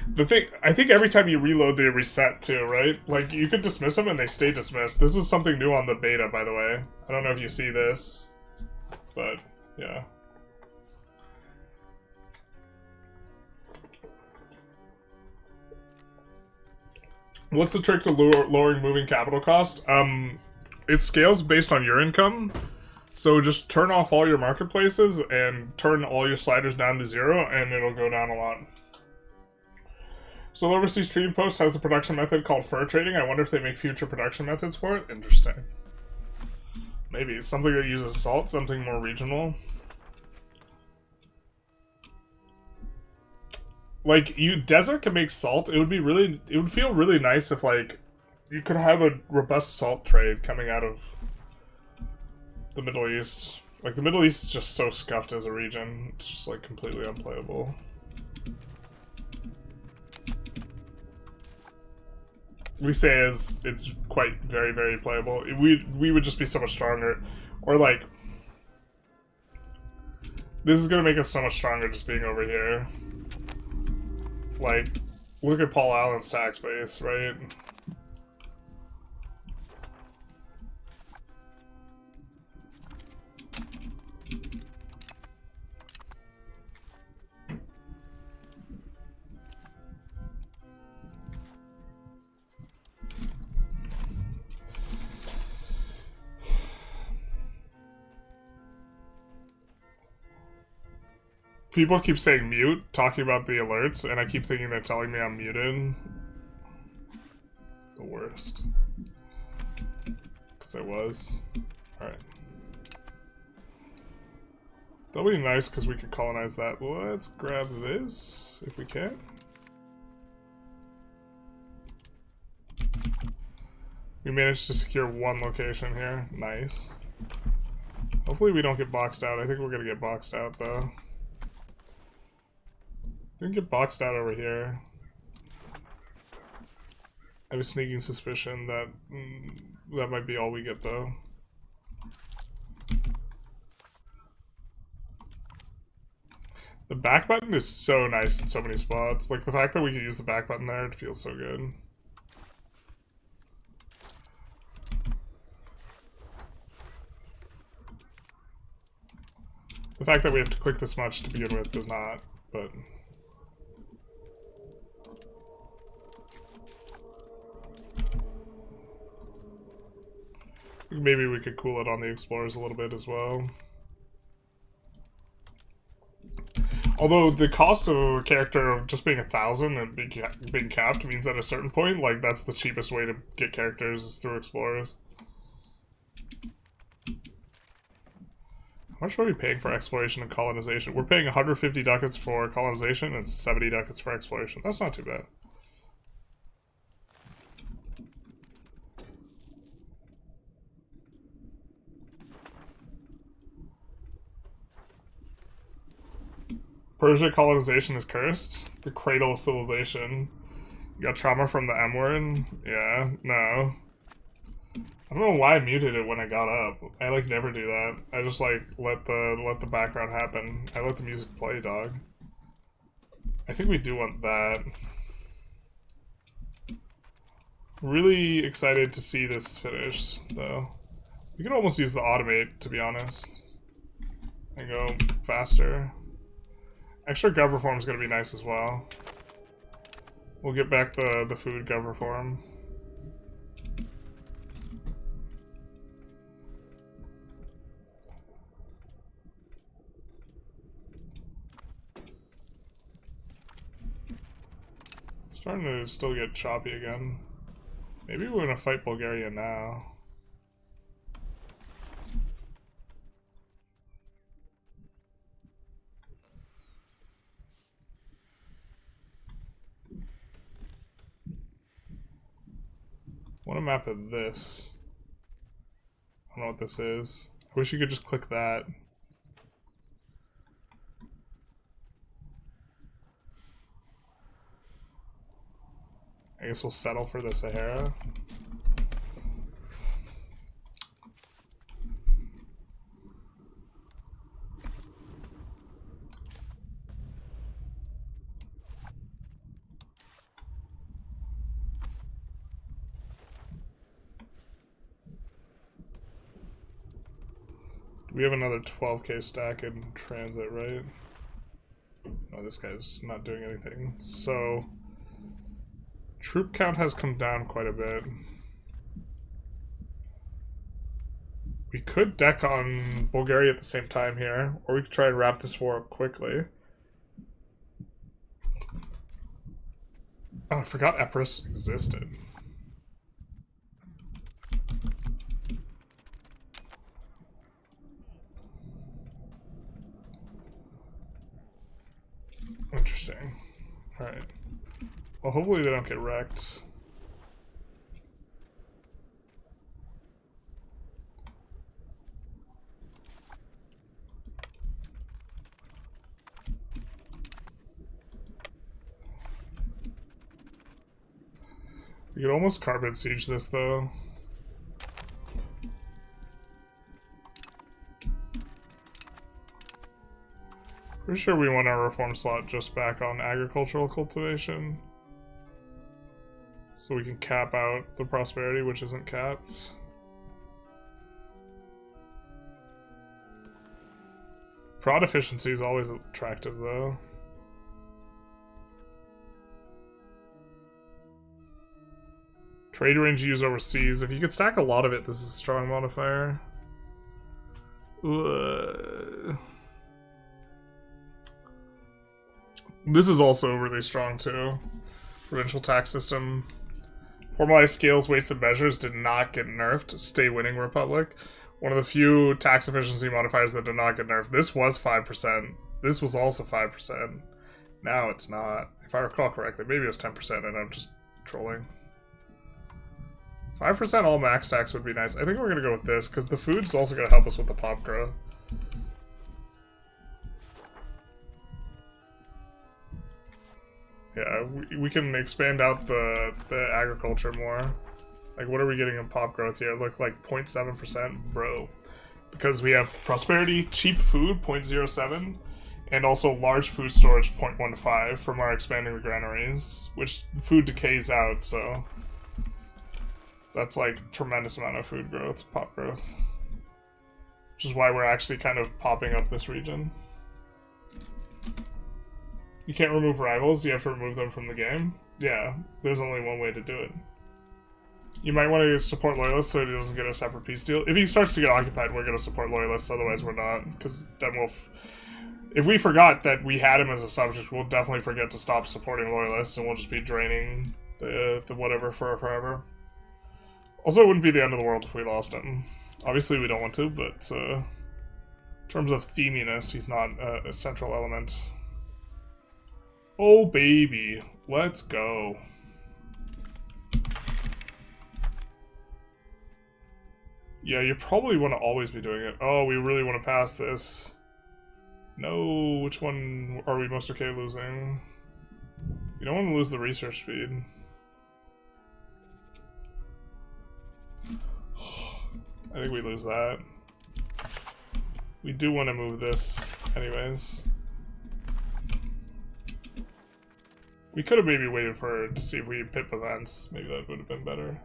The thing, I think every time you reload, they reset too, right? Like, you could dismiss them and they stay dismissed. This is something new on the beta, by the way. I don't know if you see this, but yeah. What's the trick to lowering moving capital cost? It scales based on your income. So just turn off all your marketplaces and turn all your sliders down to 0 and it'll go down a lot. So the overseas trading post has the production method called fur trading. I wonder if they make future production methods for it. Interesting. Maybe it's something that uses salt, something more regional. Like, desert can make salt. It would feel really nice if like you could have a robust salt trade coming out of the Middle East. Like, the Middle East is just so scuffed as a region. It's just, like, completely unplayable. We say as it's quite very, very playable. We would just be so much stronger. Or, like, This is gonna make us so much stronger just being over here. Like, look at Paul Allen's tax base, right? People keep saying mute, talking about the alerts, and I keep thinking they're telling me I'm muted. The worst. Because I was. Alright. That'll be nice because we can colonize that. Let's grab this, if we can. We managed to secure one location here. Nice. Hopefully we don't get boxed out. I think we're gonna get boxed out, though. We can get boxed out over here. I have a sneaking suspicion that that might be all we get, though. The back button is so nice in so many spots. Like, the fact that we can use the back button there, it feels so good. The fact that we have to click this much to begin with does not, but... Maybe we could cool it on the Explorers a little bit as well. Although the cost of a character of just being 1,000 and being capped means at a certain point, like, that's the cheapest way to get characters is through Explorers. How much are we paying for exploration and colonization? We're paying 150 ducats for colonization and 70 ducats for exploration. That's not too bad. Persia colonization is cursed. The cradle of civilization. You got trauma from the M word? Yeah, no. I don't know why I muted it when I got up. I like never do that. I just like let the background happen. I let the music play, dog. I think we do want that. Really excited to see this finished, though. We could almost use the automate, to be honest. And go faster. Extra gov reform is going to be nice as well. We'll get back the food gov reform. Starting to still get choppy again. Maybe we're going to fight Bulgaria now. I want a map of this. I don't know what this is. I wish you could just click that. I guess we'll settle for the Sahara. We have another 12k stack in transit, right? No, this guy's not doing anything. So, troop count has come down quite a bit. We could deck on Bulgaria at the same time here, or we could try and wrap this war up quickly. Oh, I forgot Epirus existed. Interesting. Alright. Well, hopefully they don't get wrecked. We could almost carpet siege this, though. Pretty sure we want our reform slot just back on agricultural cultivation. So we can cap out the prosperity, which isn't capped. Prod efficiency is always attractive, though. Trade range used overseas. If you could stack a lot of it, this is a strong modifier. This is also really strong, too. Provincial tax system. Formalized scales, weights, and measures did not get nerfed. Stay winning, Republic. One of the few tax efficiency modifiers that did not get nerfed. This was 5%. This was also 5%. Now it's not. If I recall correctly, maybe it was 10% and I'm just trolling. 5% all max tax would be nice. I think we're going to go with this because the food's also going to help us with the pop growth. Yeah, we can expand out the agriculture more. Like, what are we getting in pop growth here? Look, like 0.7%, bro. Because we have prosperity, cheap food, 0.07, and also large food storage, 0.15 from our expanding the granaries, which food decays out, so that's like tremendous amount of food growth, pop growth. Which is why we're actually kind of popping up this region. You can't remove rivals, you have to remove them from the game. Yeah, there's only one way to do it. You might want to support Loyalists so he doesn't get a separate peace deal. If he starts to get occupied, we're going to support Loyalists, otherwise we're not. Because then we'll... if we forgot that we had him as a subject, we'll definitely forget to stop supporting Loyalists, and we'll just be draining the whatever for forever. Also, it wouldn't be the end of the world if we lost him. Obviously, we don't want to, but in terms of theminess, he's not a central element. Oh, baby. Let's go. Yeah, you probably want to always be doing it. Oh, we really want to pass this. No, which one are we most okay losing? You don't want to lose the research speed. I think we lose that. We do want to move this anyways. We could have maybe waited to see if we pip events. Maybe that would have been better.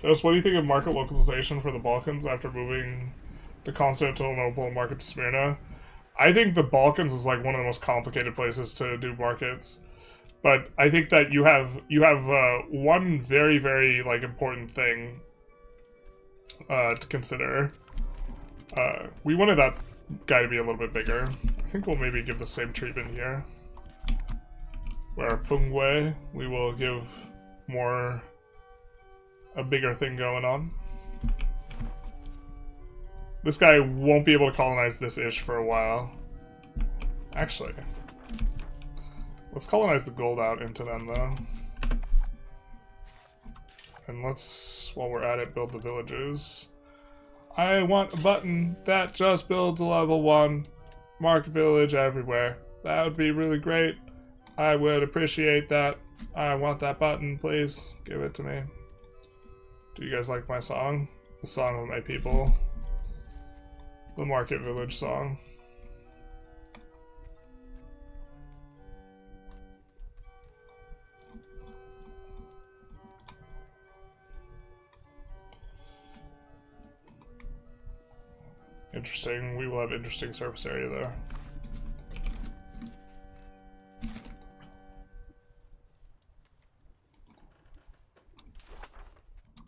Just what do you think of market localization for the Balkans after moving the Constantinople market to Smyrna? I think the Balkans is like one of the most complicated places to do markets. But I think that you have one very, very like important thing to consider. We wanted that guy to be a little bit bigger. I think we'll maybe give the same treatment here. Where Pungwe, we will give more a bigger thing going on. This guy won't be able to colonize this ish for a while. Actually, let's colonize the gold out into them though. And let's, while we're at it, build the villages. I want a button that just builds a level 1 market village everywhere. That would be really great. I would appreciate that. I want that button, please. Give it to me. Do you guys like my song? The song of my people. The market village song. Interesting. We will have interesting surface area there.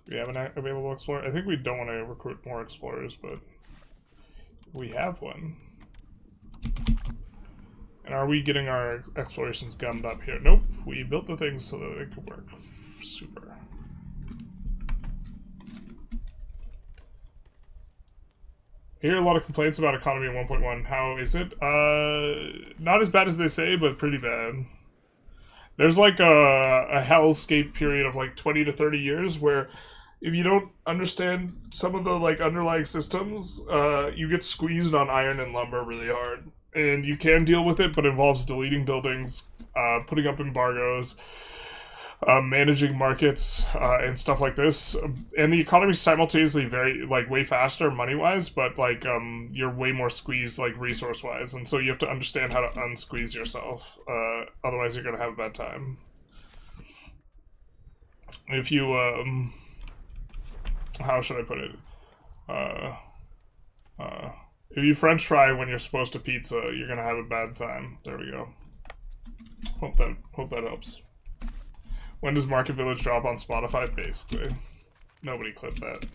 We have an available explorer. I think we don't want to recruit more explorers, but we have one. And are we getting our explorations gummed up here? Nope. We built the things so that it could work. Super. I hear a lot of complaints about economy in 1.1. How is it? Not as bad as they say, but pretty bad. There's like a hellscape period of like 20 to 30 years where if you don't understand some of the like underlying systems, you get squeezed on iron and lumber really hard. And you can deal with it, but it involves deleting buildings, putting up embargoes, managing markets and stuff like this, and the economy simultaneously very like way faster money wise, but like you're way more squeezed like resource wise, and so you have to understand how to unsqueeze yourself. Otherwise, you're gonna have a bad time. If you how should I put it? If you French fry when you're supposed to pizza, you're gonna have a bad time. There we go. Hope that helps. When does Market Village drop on Spotify? Basically. Nobody clipped that.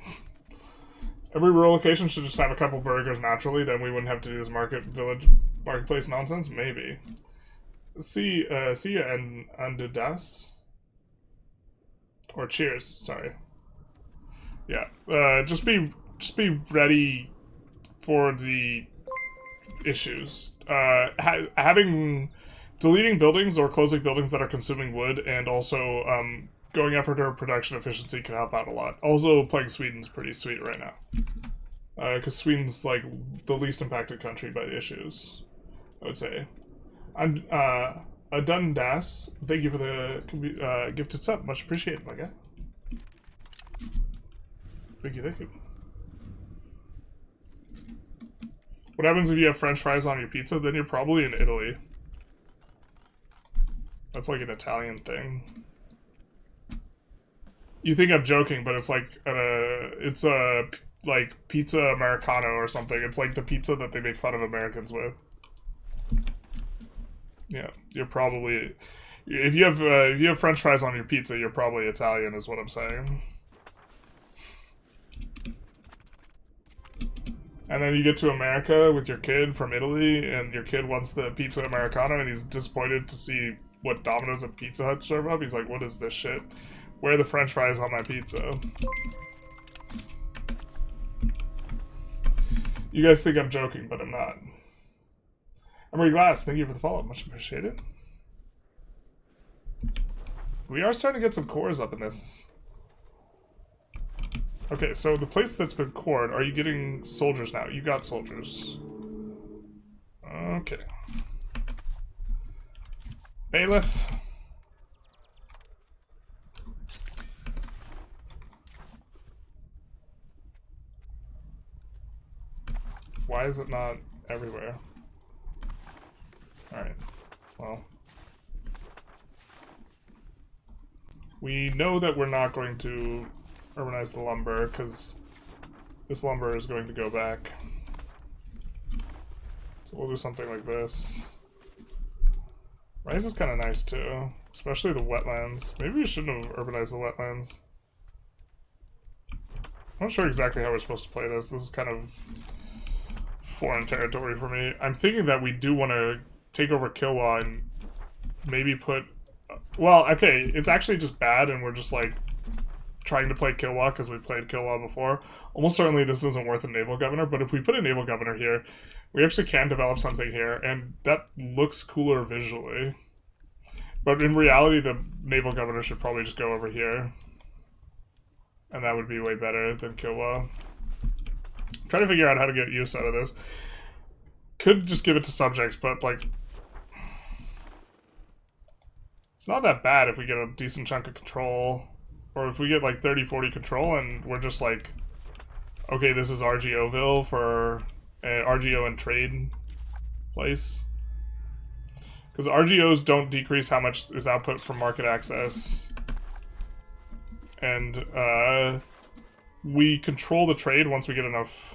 Every rural location should just have a couple burgers naturally, then we wouldn't have to do this marketplace nonsense? Maybe. See you and das? Or cheers, sorry. Yeah. Just be ready for the issues. Deleting buildings or closing buildings that are consuming wood, and also going after production efficiency can help out a lot. Also, playing Sweden's pretty sweet right now. Because Sweden's like the least impacted country by the issues, I would say. I'm Dundas. Thank you for the gifted sub. Much appreciated, my guy. Thank you. What happens if you have French fries on your pizza? Then you're probably in Italy. That's like an Italian thing. You think I'm joking, but it's like it's a like pizza Americano or something. It's like the pizza that they make fun of Americans with. Yeah, you're probably if you have French fries on your pizza, you're probably Italian, is what I'm saying. And then you get to America with your kid from Italy, and your kid wants the pizza Americano, and he's disappointed to see what Domino's and Pizza Hut serve up. He's like, what is this shit? Where are the French fries on my pizza? You guys think I'm joking, but I'm not. Emery Glass, thank you for the follow-up. Much appreciated. We are starting to get some cores up in this. Okay, so the place that's been cored, are you getting soldiers now? You got soldiers. Okay. Bailiff. Why is it not everywhere? Alright, well. We know that we're not going to urbanize the lumber, because this lumber is going to go back. So we'll do something like this. Rice is kind of nice too, especially the wetlands. Maybe we shouldn't have urbanized the wetlands. I'm not sure exactly how we're supposed to play this. This is kind of foreign territory for me. I'm thinking that we do want to take over Kilwa and maybe put... Well, okay, it's actually just bad and we're just like trying to play Kilwa because we played Kilwa before. Almost certainly this isn't worth a naval governor, but if we put a naval governor here, we actually can develop something here, and that looks cooler visually. But in reality, the naval governor should probably just go over here. And that would be way better than Kilwa. I'm trying to figure out how to get use out of this. Could just give it to subjects, but like... It's not that bad if we get a decent chunk of control. Or if we get like 30-40 control and we're just like... Okay, this is RGOville for... RGO and trade place. Because RGOs don't decrease how much is output from market access. And we control the trade once we get enough.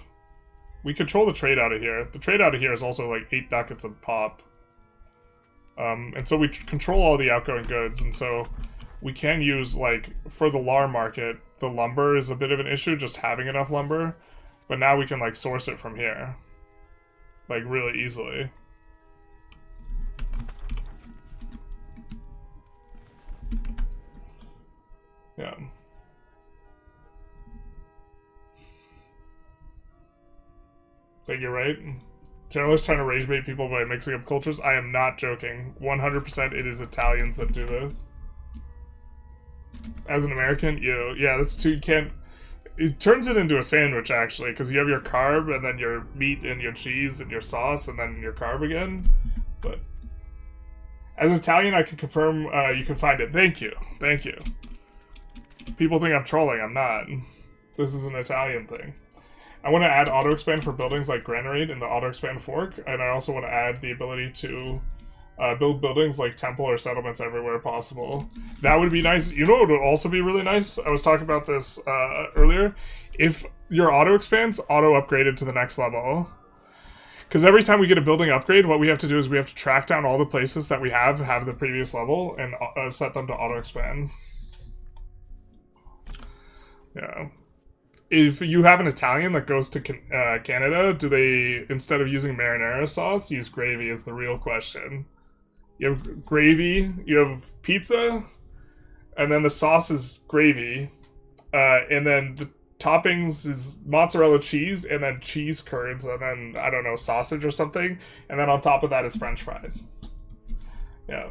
We control the trade out of here. The trade out of here is also like 8 ducats a pop. And so we control all the outgoing goods, and so we can use, like, for the LAR market, the lumber is a bit of an issue, just having enough lumber. But now we can, like, source it from here. Like, really easily. Yeah. I think you're right. Generalists trying to rage bait people by mixing up cultures. I am not joking. 100% it is Italians that do this. As an American, yeah, that's too, you can't... It turns it into a sandwich, actually, because you have your carb, and then your meat, and your cheese, and your sauce, and then your carb again. But... As an Italian, I can confirm you can find it. Thank you. Thank you. People think I'm trolling. I'm not. This is an Italian thing. I want to add auto-expand for buildings like Granary in the auto-expand fork, and I also want to add the ability to build buildings like temple or settlements everywhere possible. That would be nice. You know what would also be really nice? I was talking about this earlier. If your auto-expands auto-upgraded to the next level. Because every time we get a building upgrade, what we have to do is we have to track down all the places that we have the previous level and set them to auto-expand. Yeah. If you have an Italian that goes to Canada, do they, instead of using marinara sauce, use gravy is the real question. You have gravy, you have pizza, and then the sauce is gravy, and then the toppings is mozzarella cheese, and then cheese curds, and then, I don't know, sausage or something, and then on top of that is french fries. Yeah.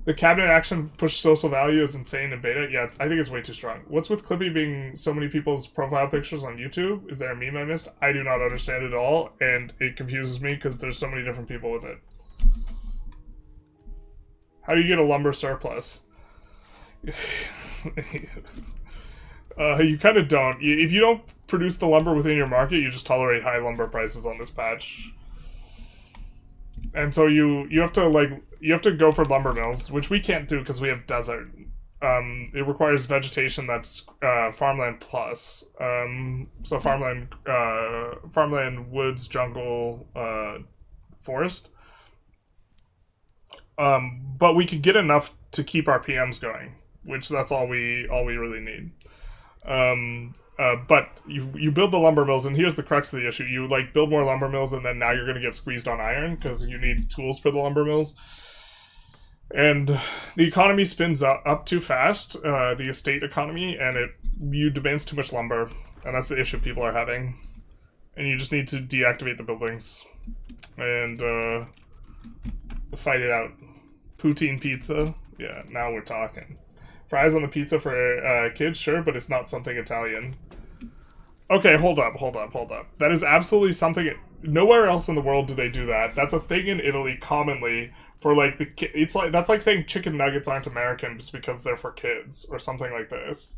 The cabinet action push social value is insane in beta. Yeah, I think it's way too strong. What's with Clippy being so many people's profile pictures on YouTube? Is there a meme I missed? I do not understand it at all, and it confuses me because there's so many different people with it. How do you get a lumber surplus? You kind of don't. If you don't produce the lumber within your market, you just tolerate high lumber prices on this patch. And so you have to go for lumber mills, which we can't do because we have desert. It requires vegetation that's farmland plus. So farmland, woods, jungle, forest. But we could get enough to keep our PMs going, which that's all we really need. But you build the lumber mills, and here's the crux of the issue. You build more lumber mills, and then now you're going to get squeezed on iron because you need tools for the lumber mills. And the economy spins up too fast, the estate economy, and you demands too much lumber, and that's the issue people are having. And you just need to deactivate the buildings and fight it out. Poutine pizza, yeah, now we're talking. Fries on the pizza for kids, sure, but it's not something Italian. Okay, hold up. That is absolutely something. Nowhere else in the world do they do that. That's a thing in Italy commonly for that's like saying chicken nuggets aren't American just because they're for kids or something like this.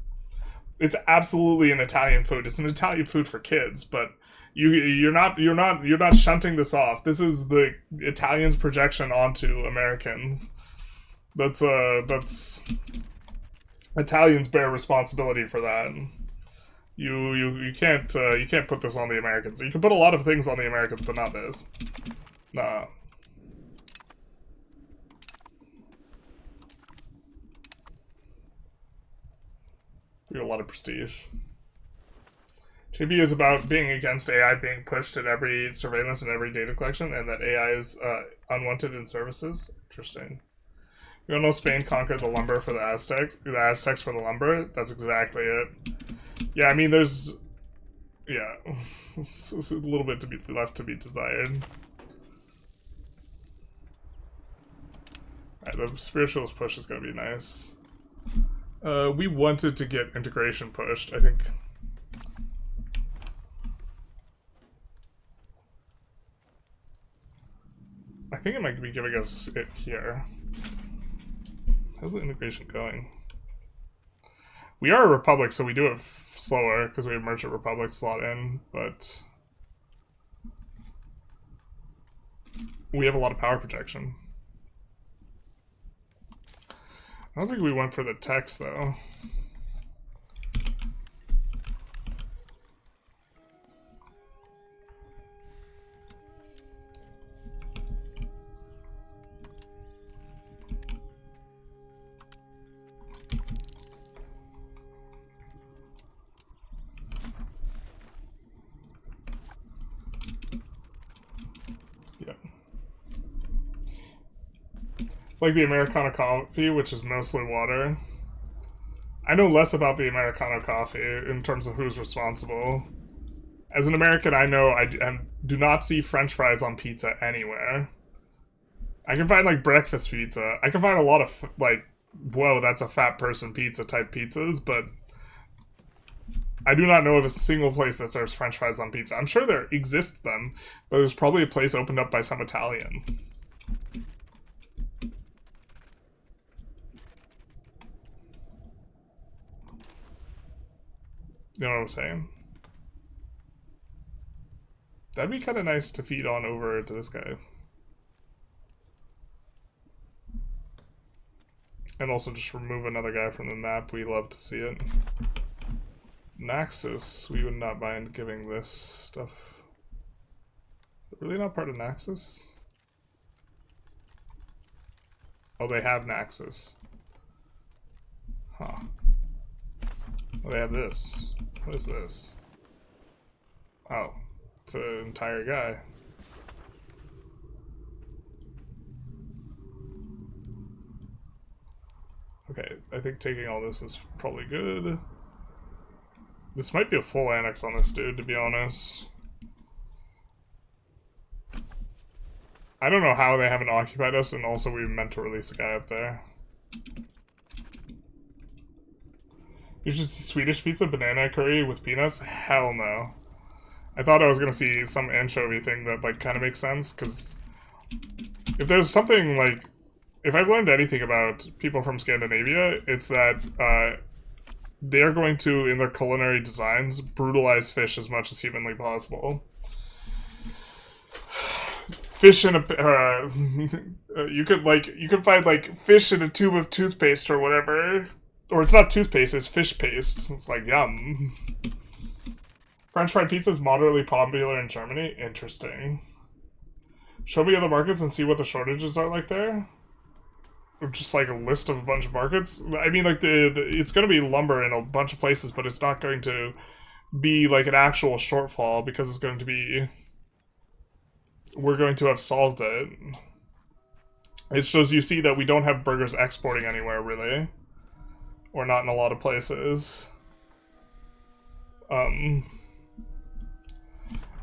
It's absolutely an Italian food. It's an Italian food for kids, but you're not shunting this off. This is the Italians' projection onto Americans. That's Italians bear responsibility for that. You can't put this on the Americans. You can put a lot of things on the Americans, but not this. Nah. We have a lot of prestige. JP is about being against AI being pushed in every surveillance and every data collection, and that AI is unwanted in services. Interesting. We all know Spain conquered the lumber for the Aztecs for the lumber. That's exactly it. Yeah, I mean, there's... Yeah. It's a little bit to be left to be desired. Alright, the spiritualist push is going to be nice. We wanted to get integration pushed, I think. I think it might be giving us it here. How's the integration going? We are a republic, so we do it slower because we have Merchant Republic slot in, but we have a lot of power projection. I don't think we went for the text though. It's like the Americano coffee, which is mostly water. I know less about the Americano coffee in terms of who's responsible. As an American, I know I do not see French fries on pizza anywhere. I can find, breakfast pizza. I can find a lot of, whoa, that's a fat person pizza type pizzas, but I do not know of a single place that serves French fries on pizza. I'm sure there exists them, but there's probably a place opened up by some Italian. You know what I'm saying? That'd be kind of nice to feed on over to this guy. And also just remove another guy from the map. We love to see it. Naxos, we would not mind giving this stuff. Really not part of Naxos? Oh, they have Naxos. Huh. Oh, they have this. What is this? Oh, it's an entire guy. Okay, I think taking all this is probably good. This might be a full annex on this dude, to be honest. I don't know how they haven't occupied us, and also we meant to release a guy up there. You should see Swedish pizza, banana curry with peanuts? Hell no. I thought I was gonna see some anchovy thing that, like, kind of makes sense, because if there's something, like, if I've learned anything about people from Scandinavia, it's that they're going to, in their culinary designs, brutalize fish as much as humanly possible. Fish in a you could find like fish in a tube of toothpaste or whatever, or it's not toothpaste, it's fish paste. It's like yum. French fried pizza is moderately popular in Germany. Interesting. Show me other markets and see what the shortages are like there. Or just like a list of a bunch of markets. I mean, like it's going to be lumber in a bunch of places, but it's not going to be like an actual shortfall because it's going to be. We're going to have solved it. It shows you see that we don't have burgers exporting anywhere, really. Or not in a lot of places. I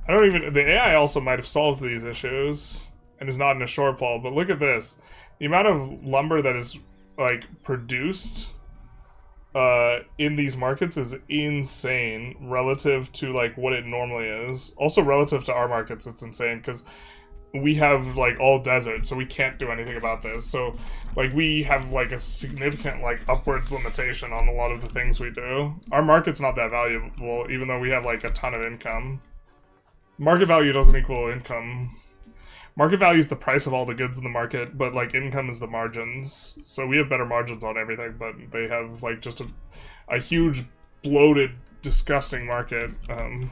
don't even... The AI also might have solved these issues. And is not in a shortfall. But look at this. The amount of lumber that is, like, produced... in these markets is insane relative to like what it normally is. Also relative to our markets, it's insane because we have like all desert, so we can't do anything about this. So like we have like a significant like upwards limitation on a lot of the things we do. Our market's not that valuable, even though we have like a ton of income. Market value doesn't equal income. Market value is the price of all the goods in the market, but, like, income is the margins. So we have better margins on everything, but they have, like, just a huge, bloated, disgusting market. Alright.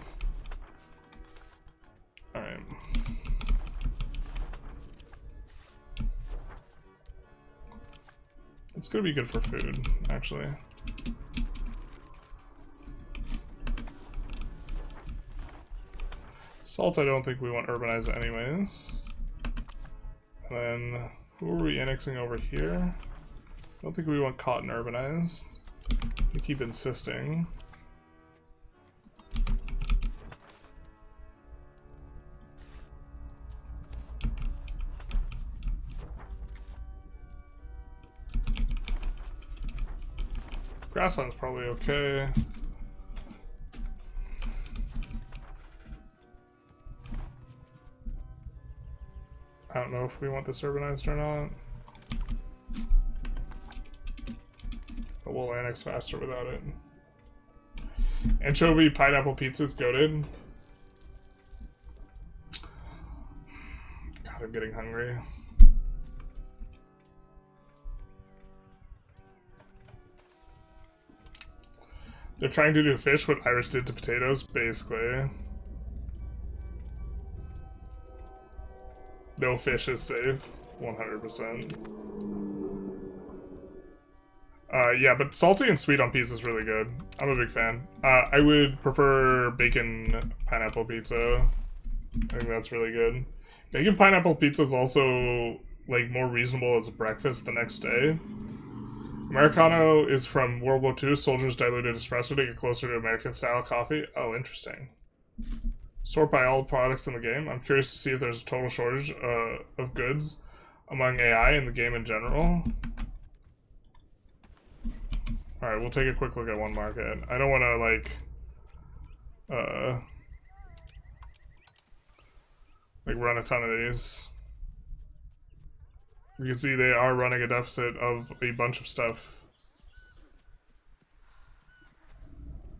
It's gonna be good for food, actually. Salt, I don't think we want urbanized anyways. And then, who are we annexing over here? I don't think we want cotton urbanized. We keep insisting. Grassland's probably okay. I don't know if we want this urbanized or not. But we'll annex faster without it. Anchovy pineapple pizza's goated. God, I'm getting hungry. They're trying to do fish what Irish did to potatoes, basically. No fish is safe, 100%. Yeah, but salty and sweet on pizza is really good. I'm a big fan. I would prefer bacon pineapple pizza. I think that's really good. Bacon pineapple pizza is also, like, more reasonable as a breakfast the next day. Americano is from World War II. Soldiers diluted espresso to get closer to American-style coffee. Oh, interesting. Sort by all products in the game. I'm curious to see if there's a total shortage of goods among AI in the game in general. Alright, we'll take a quick look at one market. I don't want to, like run a ton of these. You can see they are running a deficit of a bunch of stuff.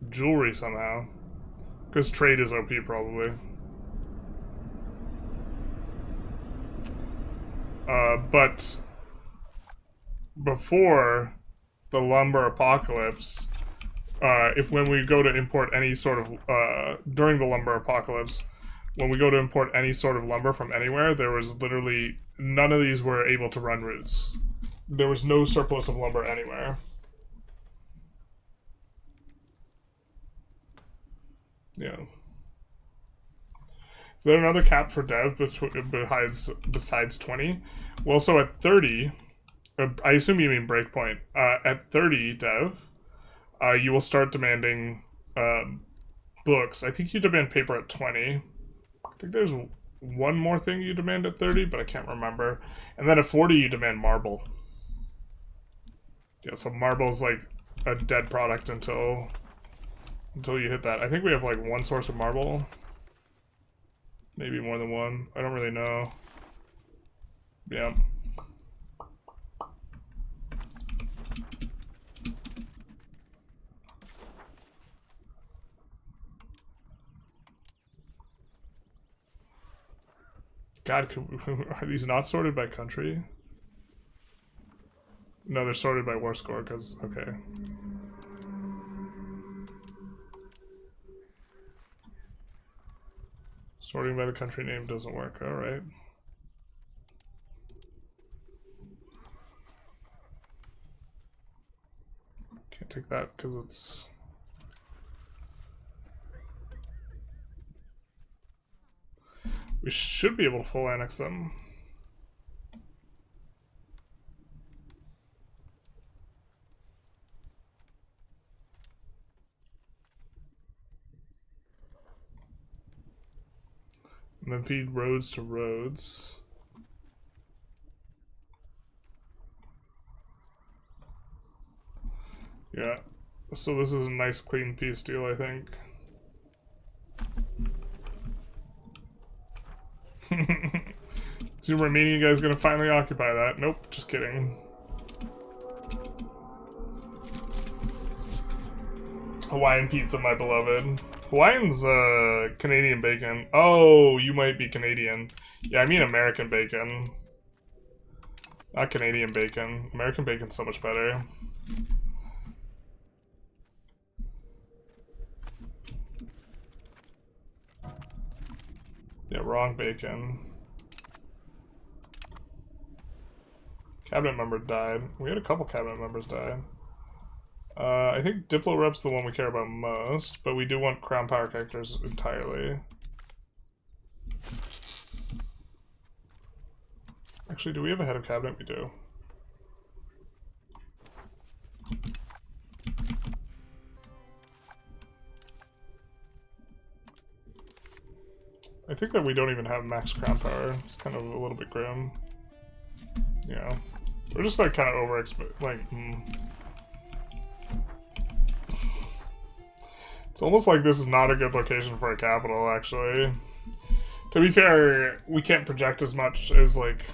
jewelry somehow. Because trade is OP, probably. But before the lumber apocalypse, when we go to import any sort of, during the lumber apocalypse, when we go to import any sort of lumber from anywhere, there was literally, none of these were able to run routes. There was no surplus of lumber anywhere. Yeah. Is there another cap for dev besides 20? Well, so at 30, I assume you mean breakpoint. At 30 dev, you will start demanding books. I think you demand paper at 20. I think there's one more thing you demand at 30, but I can't remember. And then at 40, you demand marble. Yeah, so marble's like a dead product until you hit that. I think we have like one source of marble. Maybe more than one. I don't really know. Yeah. God, are these not sorted by country? No, they're sorted by war score, because, okay. Sorting by the country name doesn't work, alright. Can't take that because it's... We should be able to full annex them. And then feed roads to roads. Yeah. So this is a nice clean peace deal, I think. Is the Romanian guys gonna finally occupy that? Nope, just kidding. Hawaiian pizza, my beloved. Hawaiian's Canadian bacon. Oh, you might be Canadian. Yeah, I mean American bacon. Not Canadian bacon. American bacon's so much better. Yeah, wrong bacon. Cabinet member died. We had a couple cabinet members die. I think Diplo Rep's the one we care about most, but we do want Crown Power characters entirely. Actually, do we have a head of cabinet? We do. I think that we don't even have max crown power. It's kind of a little bit grim. Yeah. We're just like kind of It's almost like this is not a good location for a capital, actually. To be fair, we can't project as much as like...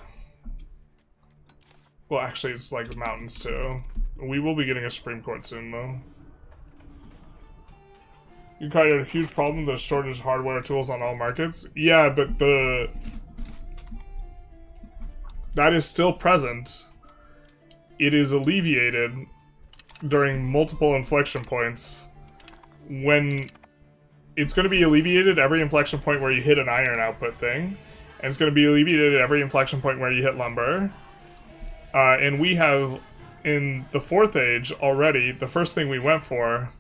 Well, actually, it's like the mountains too. We will be getting a Supreme Court soon, though. You call it a huge problem, the shortage of hardware tools on all markets. Yeah, but that is still present. It is alleviated during multiple inflection points. When it's going to be alleviated every inflection point where you hit an iron output thing, and it's going to be alleviated at every inflection point where you hit lumber. And we have, in the 4th age already, the first thing we went for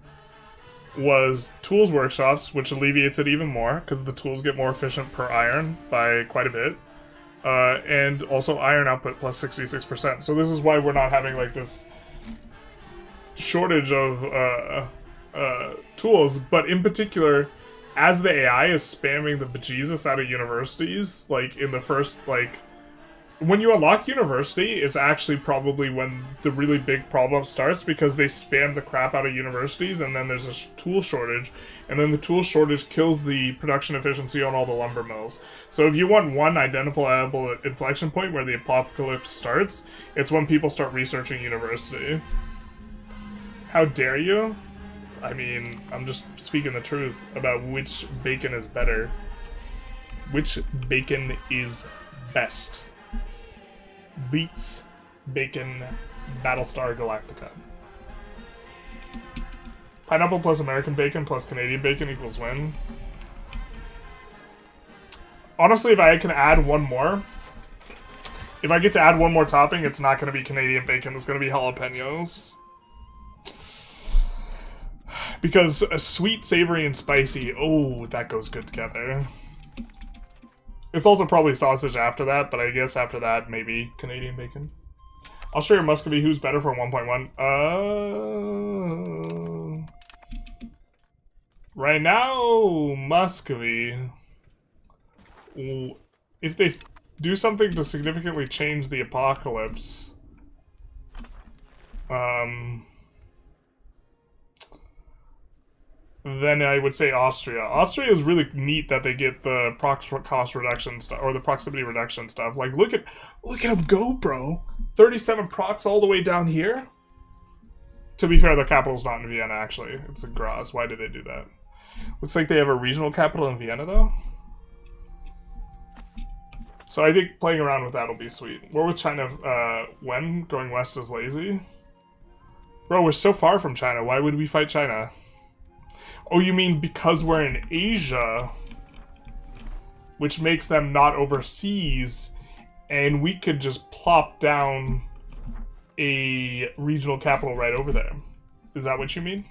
was tools workshops, which alleviates it even more, because the tools get more efficient per iron by quite a bit. And also iron output plus 66%. So this is why we're not having like this shortage of tools, but in particular, as the AI is spamming the bejesus out of universities, like in the first, like, when you unlock university, it's actually probably when the really big problem starts, because they spam the crap out of universities, and then there's a tool shortage, and then the tool shortage kills the production efficiency on all the lumber mills. So if you want one identifiable inflection point where the apocalypse starts, it's when people start researching university. How dare you? I mean, I'm just speaking the truth about which bacon is better. Which bacon is best? Beats bacon Battlestar Galactica. Pineapple plus American bacon plus Canadian bacon equals win. Honestly, if I can add one more, if I get to add one more topping, it's not going to be Canadian bacon, it's going to be jalapenos. Because a sweet, savory, and spicy, oh, that goes good together. It's also probably sausage after that, but I guess after that, maybe Canadian bacon. I'll show you Muscovy who's better for 1.1. Right now, Muscovy. If they do something to significantly change the apocalypse, then I would say Austria. Austria is really neat that they get the cost reduction stuff, or the proximity reduction stuff. Like, look at them go, bro. 37 procs all the way down here. To be fair, the capital's not in Vienna, actually. It's in Graz. Why did they do that? Looks like they have a regional capital in Vienna, though. So I think playing around with that will be sweet. War with China, when? Going west is lazy? Bro, we're so far from China. Why would we fight China? Oh, you mean because we're in Asia, which makes them not overseas, and we could just plop down a regional capital right over there. Is that what you mean?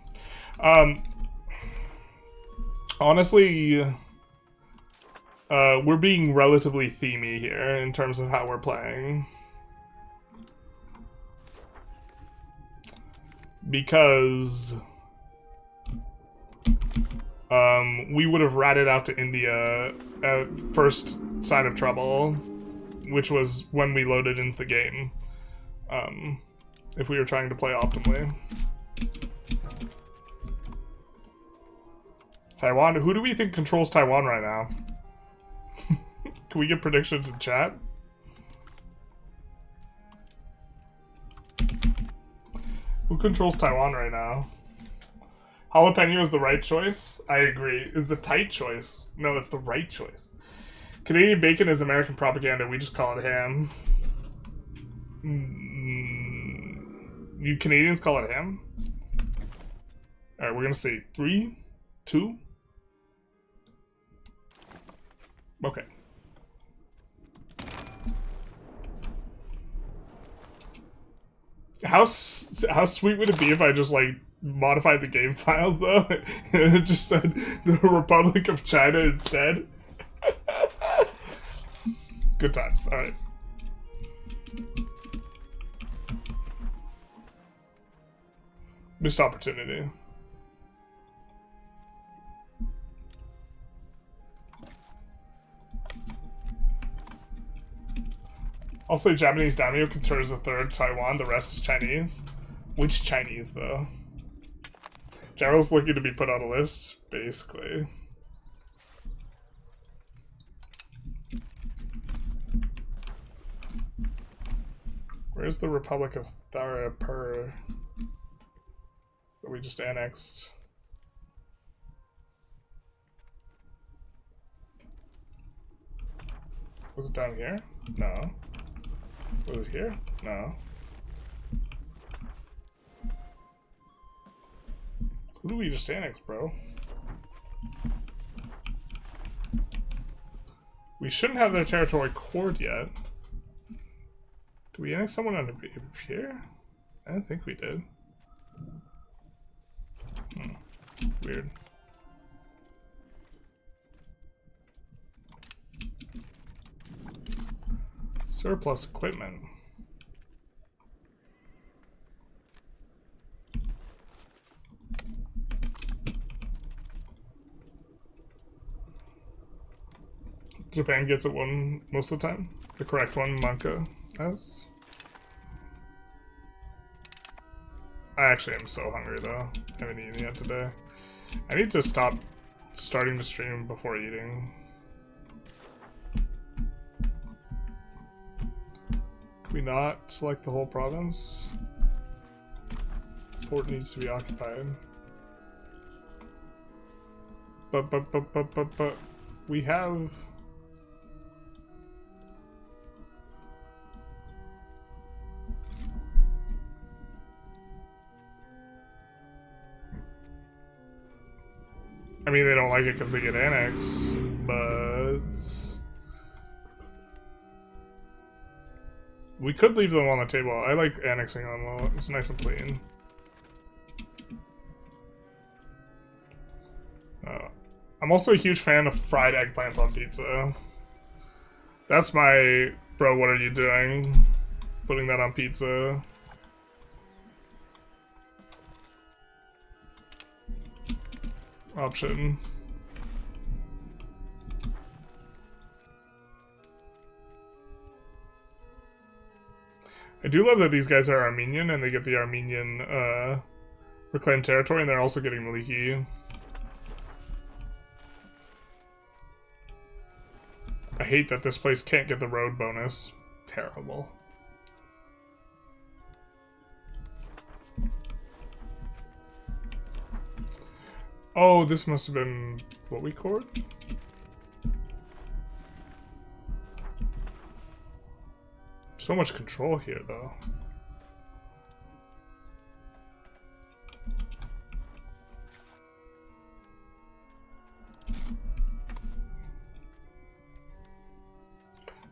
Honestly, we're being relatively themey here in terms of how we're playing. Because we would have ratted out to India at first sign of trouble, which was when we loaded into the game, if we were trying to play optimally. Taiwan, who do we think controls Taiwan right now? Can we get predictions in chat? Who controls Taiwan right now? Jalapeno is the right choice. I agree. Is the tight choice. No, it's the right choice. Canadian bacon is American propaganda. We just call it ham. You Canadians call it ham? Alright, we're gonna say 3, 2. Okay. How sweet would it be if I just, like, modified the game files, though, and it just said the Republic of China instead? Good times. Alright. Missed opportunity. Also, Japanese daimyo controls a third Taiwan, the rest is Chinese. Which Chinese, though? General's looking to be put on a list, basically. Where's the Republic of Tharapur that we just annexed? Was it down here? No. Was it here? No. Who do we just annex, bro? We shouldn't have their territory cored yet. Did we annex someone under here? I don't think we did. Weird. Surplus equipment. Japan gets it one most of the time. The correct one, Manka has. I actually am so hungry though. I haven't eaten yet today. I need to stop starting to stream before eating. Can we not select the whole province? Port needs to be occupied. but we have. I mean, they don't like it because they get annexed, but we could leave them on the table. I like annexing them well. It's nice and clean. I'm also a huge fan of fried eggplant on pizza. That's my... Bro, what are you doing? Putting that on pizza. Option. I do love that these guys are Armenian and they get the Armenian reclaimed territory, and they're also getting Maliki. I hate that this place can't get the road bonus. Terrible. Oh, this must have been what we cored? So much control here, though.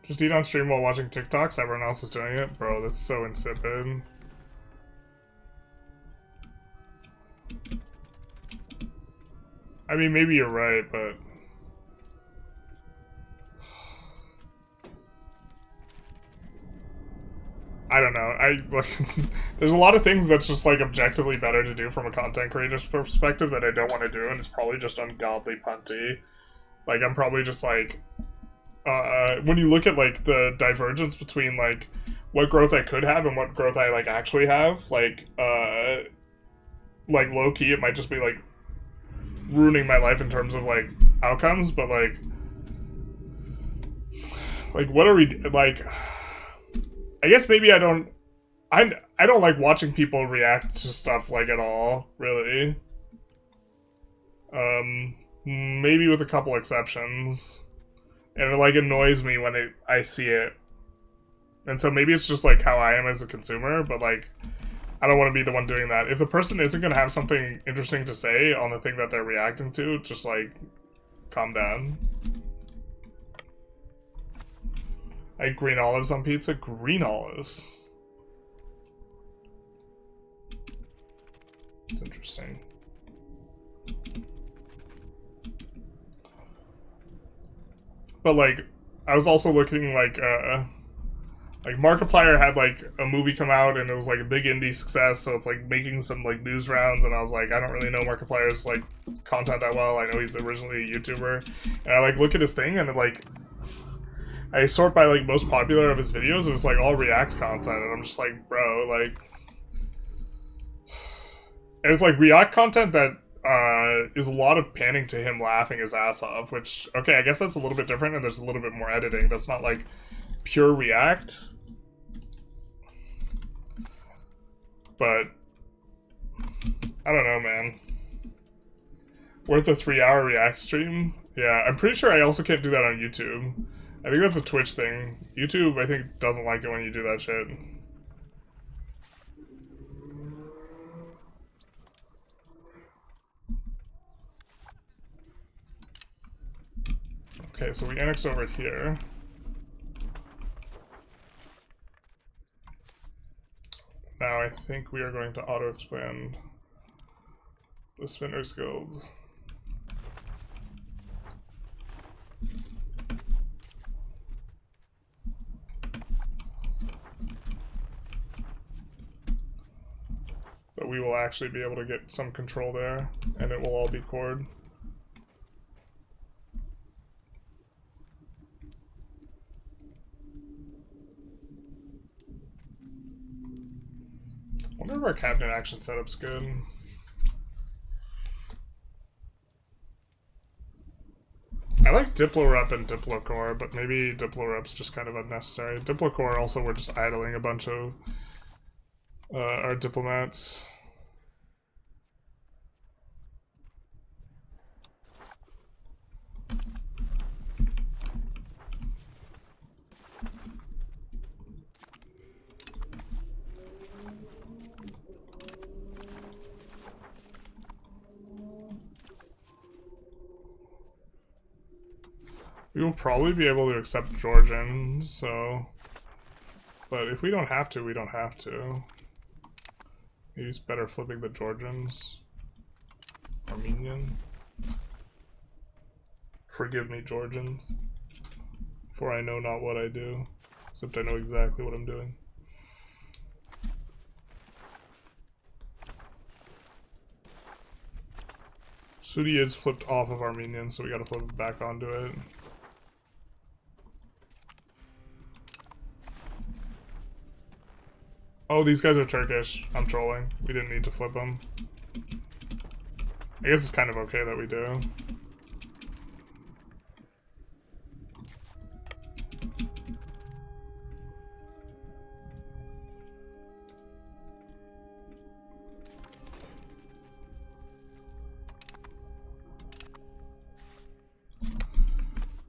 Just eat on stream while watching TikToks. Everyone else is doing it. Bro, that's so insipid. I mean, maybe you're right, but... I don't know. There's a lot of things that's just, like, objectively better to do from a content creator's perspective that I don't want to do, and it's probably just ungodly punty. Like, I'm probably just, like... when you look at, like, the divergence between, like, what growth I could have and what growth I, like, actually have, like, low-key, it might just be, like, ruining my life in terms of, like, outcomes, but, like, what are we, like, I guess maybe I don't like watching people react to stuff, like, at all, really. Maybe with a couple exceptions. And it, like, annoys me when I see it. And so maybe it's just, like, how I am as a consumer, but, like, I don't want to be the one doing that. If the person isn't going to have something interesting to say on the thing that they're reacting to, just, like, calm down. I like green olives on pizza. Green olives. It's interesting. But, like, I was also looking, like Markiplier had, like, a movie come out, and it was, like, a big indie success, so it's, like, making some, like, news rounds, and I was like, I don't really know Markiplier's, like, content that well. I know he's originally a YouTuber. And I, like, look at his thing, and, like, I sort by, like, most popular of his videos, and it's, like, all React content, and I'm just like, bro, like... And it's, like, React content that is a lot of panning to him laughing his ass off, which, okay, I guess that's a little bit different, and there's a little bit more editing. That's not, like, pure React. But, I don't know, man. Worth a 3-hour React stream? Yeah, I'm pretty sure I also can't do that on YouTube. I think that's a Twitch thing. YouTube, I think, doesn't like it when you do that shit. Okay, so we annex over here. Now I think we are going to auto-expand the Spinners Guilds. But we will actually be able to get some control there, and it will all be cored. I wonder if our cabinet action setup's good. I like Diplorep and Diplocore, but maybe Diplorep's just kind of unnecessary. Diplocore also, we're just idling a bunch of our diplomats. We will probably be able to accept Georgian, so... But if we don't have to, we don't have to. Maybe it's better flipping the Georgians. Armenian. Forgive me, Georgians. For I know not what I do. Except I know exactly what I'm doing. Sudi is flipped off of Armenian, so we gotta flip it back onto it. Oh, these guys are Turkish. I'm trolling. We didn't need to flip them. I guess it's kind of okay that we do.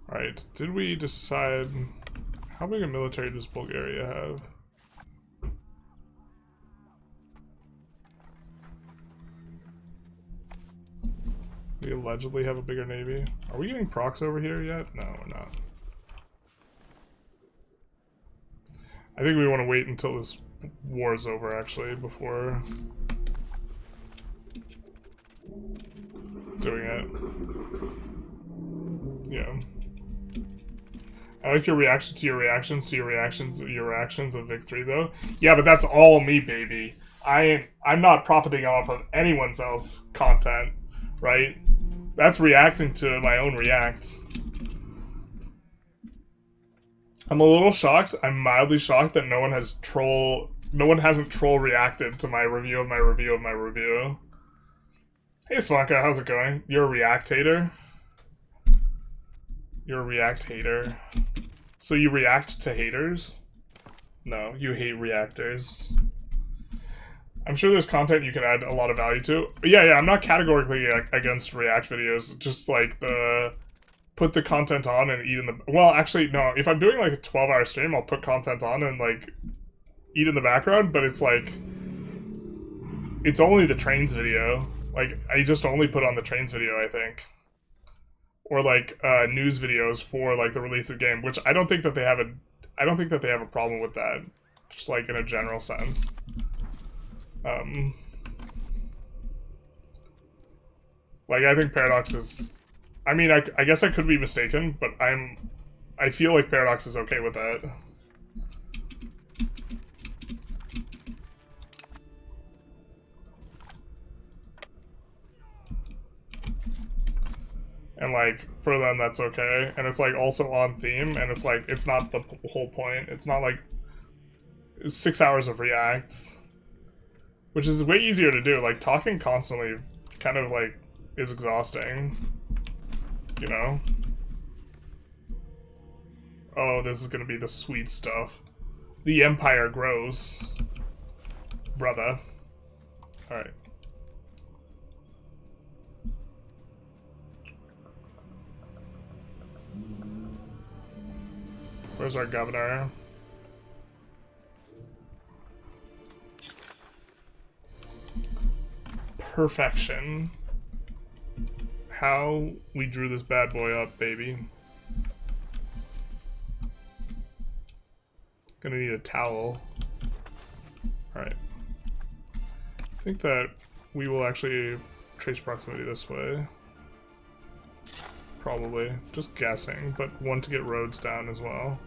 Alright, did we decide how big a military does Bulgaria have? We allegedly have a bigger navy. Are we getting procs over here yet? No, we're not. I think we want to wait until this war is over, actually, before doing it. Yeah. I like your reaction to your reactions to your reactions to your reactions of victory, though. Yeah, but that's all me, baby. I'm not profiting off of anyone else's content, right? That's reacting to my own react. I'm a little shocked. I'm mildly shocked that no one hasn't troll reacted to my review of my review of my review. Hey Swanka, how's it going? You're a react hater? You're a react hater. So you react to haters? No, you hate reactors. I'm sure there's content you can add a lot of value to. But yeah, I'm not categorically against React videos. Just like put the content on and eat in the... Well, actually, no. If I'm doing like a 12-hour stream, I'll put content on and like eat in the background. But it's like... It's only the trains video. Like, I just only put on the trains video, I think. Or like news videos for like the release of the game, which I don't think that they have a problem with that. Just like in a general sense. Like, I think Paradox is... I mean, I guess I could be mistaken, but I feel like Paradox is okay with that. And, like, for them, that's okay. And it's, like, also on theme, and it's, like, it's not the whole point. It's not, like, 6 hours of React. Which is way easier to do. Like, talking constantly kind of, like, is exhausting. You know? Oh, this is gonna be the sweet stuff. The Empire grows. Brother. Alright. Where's our governor? Perfection. How we drew this bad boy up, baby. Gonna need a towel. Alright. I think that we will actually trace proximity this way. Probably. Just guessing, but one to get roads down as well.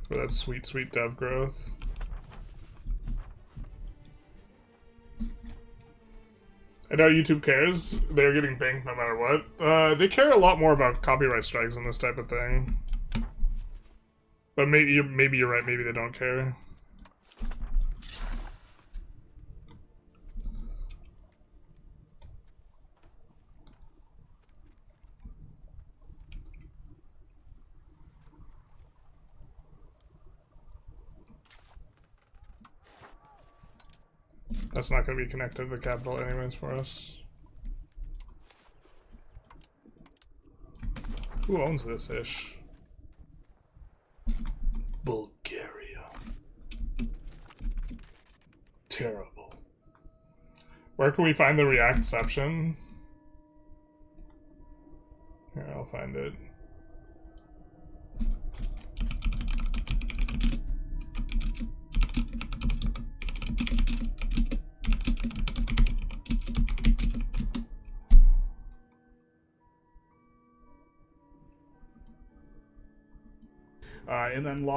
For that sweet, sweet dev growth. I know YouTube cares. They're getting banged no matter what. They care a lot more about copyright strikes and this type of thing. But maybe you're right. Maybe they don't care. That's not going to be connected to the capital anyways for us. Who owns this ish? Bulgaria. Terrible. Where can we find the reactception? Here, I'll find it. And then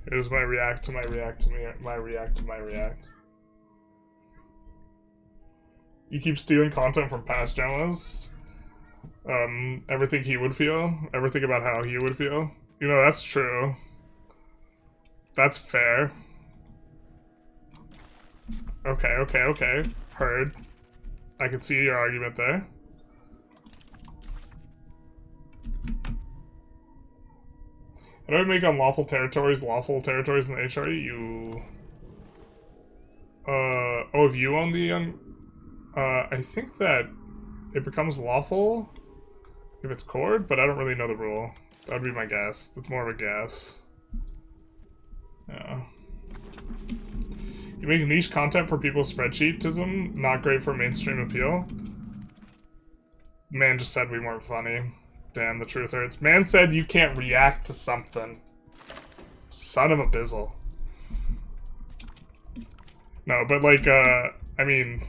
here's my react to my react to my react to my react. You keep stealing content from past journalists. Everything he would feel. Everything about how he would feel. You know, that's true. That's fair. Okay. Heard. I can see your argument there. How do I make unlawful territories lawful territories in the HRE? You... oh, if you own the... I think that it becomes lawful if it's cored, but I don't really know the rule. That would be my guess. That's more of a guess. Yeah. You make niche content for people's spreadsheetism, not great for mainstream appeal. Man just said we weren't funny. Damn, the truth hurts. Man said you can't react to something. Son of a bizzle. No, but like, I mean...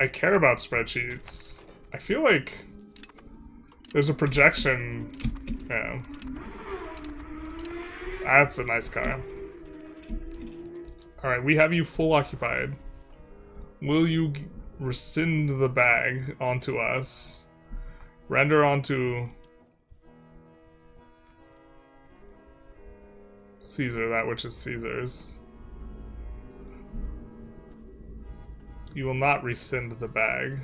I care about spreadsheets. I feel like there's a projection. Yeah. That's a nice car. Alright, we have you full occupied. Will you rescind the bag onto us? Render onto Caesar that which is Caesar's. You will not rescind the bag.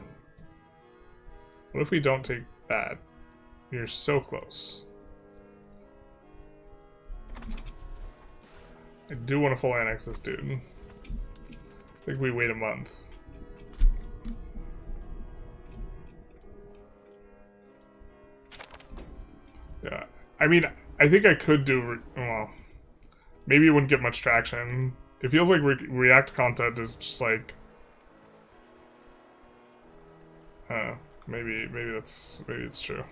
What if we don't take that? You're so close. I do want to full annex this dude. I think we wait a month. Yeah, I mean, I think I could do, well, maybe it wouldn't get much traction. It feels like React content is just like, maybe it's true.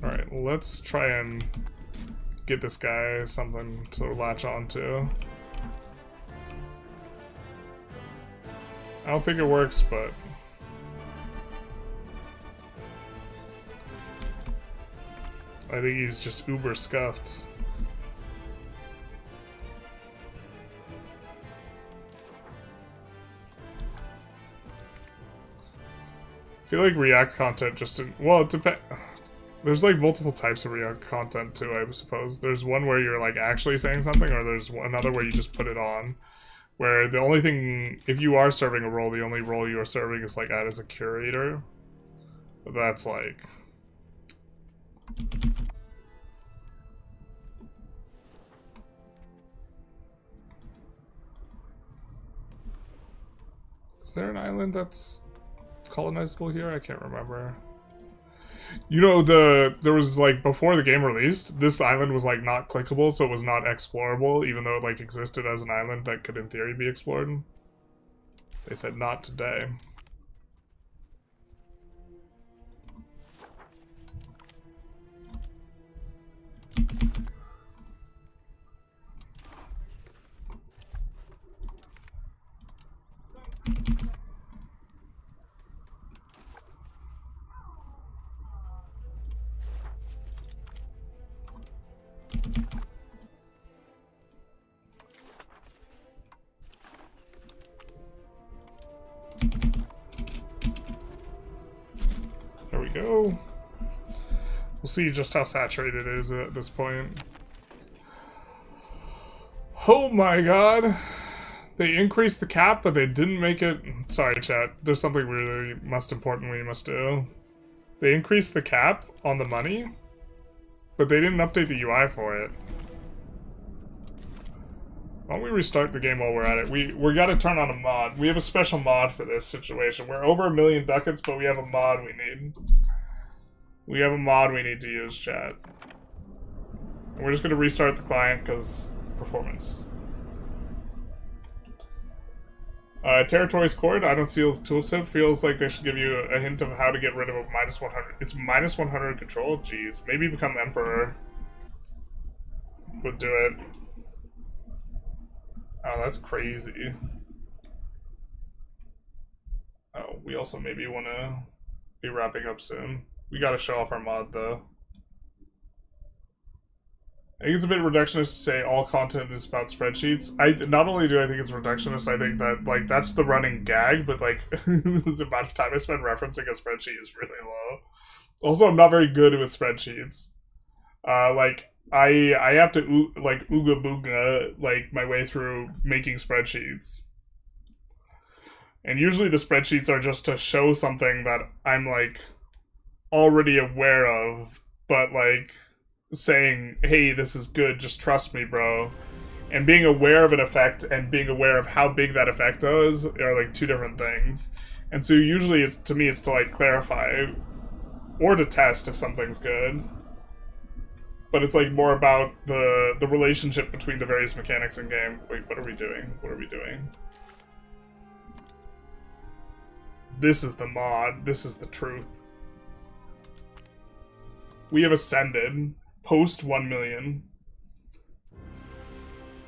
Alright, let's try and get this guy something to latch on to. I don't think it works, but... I think he's just uber scuffed. I feel like React content just didn't... Well, it depends... There's like multiple types of React content too, I suppose. There's one where you're like actually saying something, or there's another where you just put it on. Where the only thing, if you are serving a role, the only role you are serving is like as a curator. But that's like... Is there an island that's colonizable here? I can't remember. You know, there was like, before the game released, this island was like not clickable, so it was not explorable, even though it like existed as an island that could in theory be explored. They said not today. There we go. We'll see just how saturated it is at this point. Oh my god. They increased the cap, but they didn't make it... Sorry, chat. There's something really most important we must do. They increased the cap on the money, but they didn't update the UI for it. Why don't we restart the game while we're at it? We gotta turn on a mod. We have a special mod for this situation. We're over 1 million ducats, but we have a mod we need. We have a mod we need to use, chat. And we're just gonna restart the client, because performance. Territories Court, I don't see a tooltip. Feels like they should give you a hint of how to get rid of a -100. It's -100 control? Jeez. Maybe become Emperor would do it. Oh, that's crazy. Oh, we also maybe want to be wrapping up soon. We gotta show off our mod, though. I think it's a bit reductionist to say all content is about spreadsheets. Not only do I think it's reductionist, I think that, like, that's the running gag, but, like, the amount of time I spend referencing a spreadsheet is really low. Also, I'm not very good with spreadsheets. Like, I have to, like, ooga booga, like, my way through making spreadsheets. And usually the spreadsheets are just to show something that I'm, like, already aware of, but, like, saying, hey, this is good, just trust me, bro. And being aware of an effect and being aware of how big that effect is are, like, two different things. And so usually, it's to me, it's to, like, clarify or to test if something's good. But it's, like, more about the relationship between the various mechanics in game. Wait, what are we doing? What are we doing? This is the mod. This is the truth. We have ascended. Post 1 million.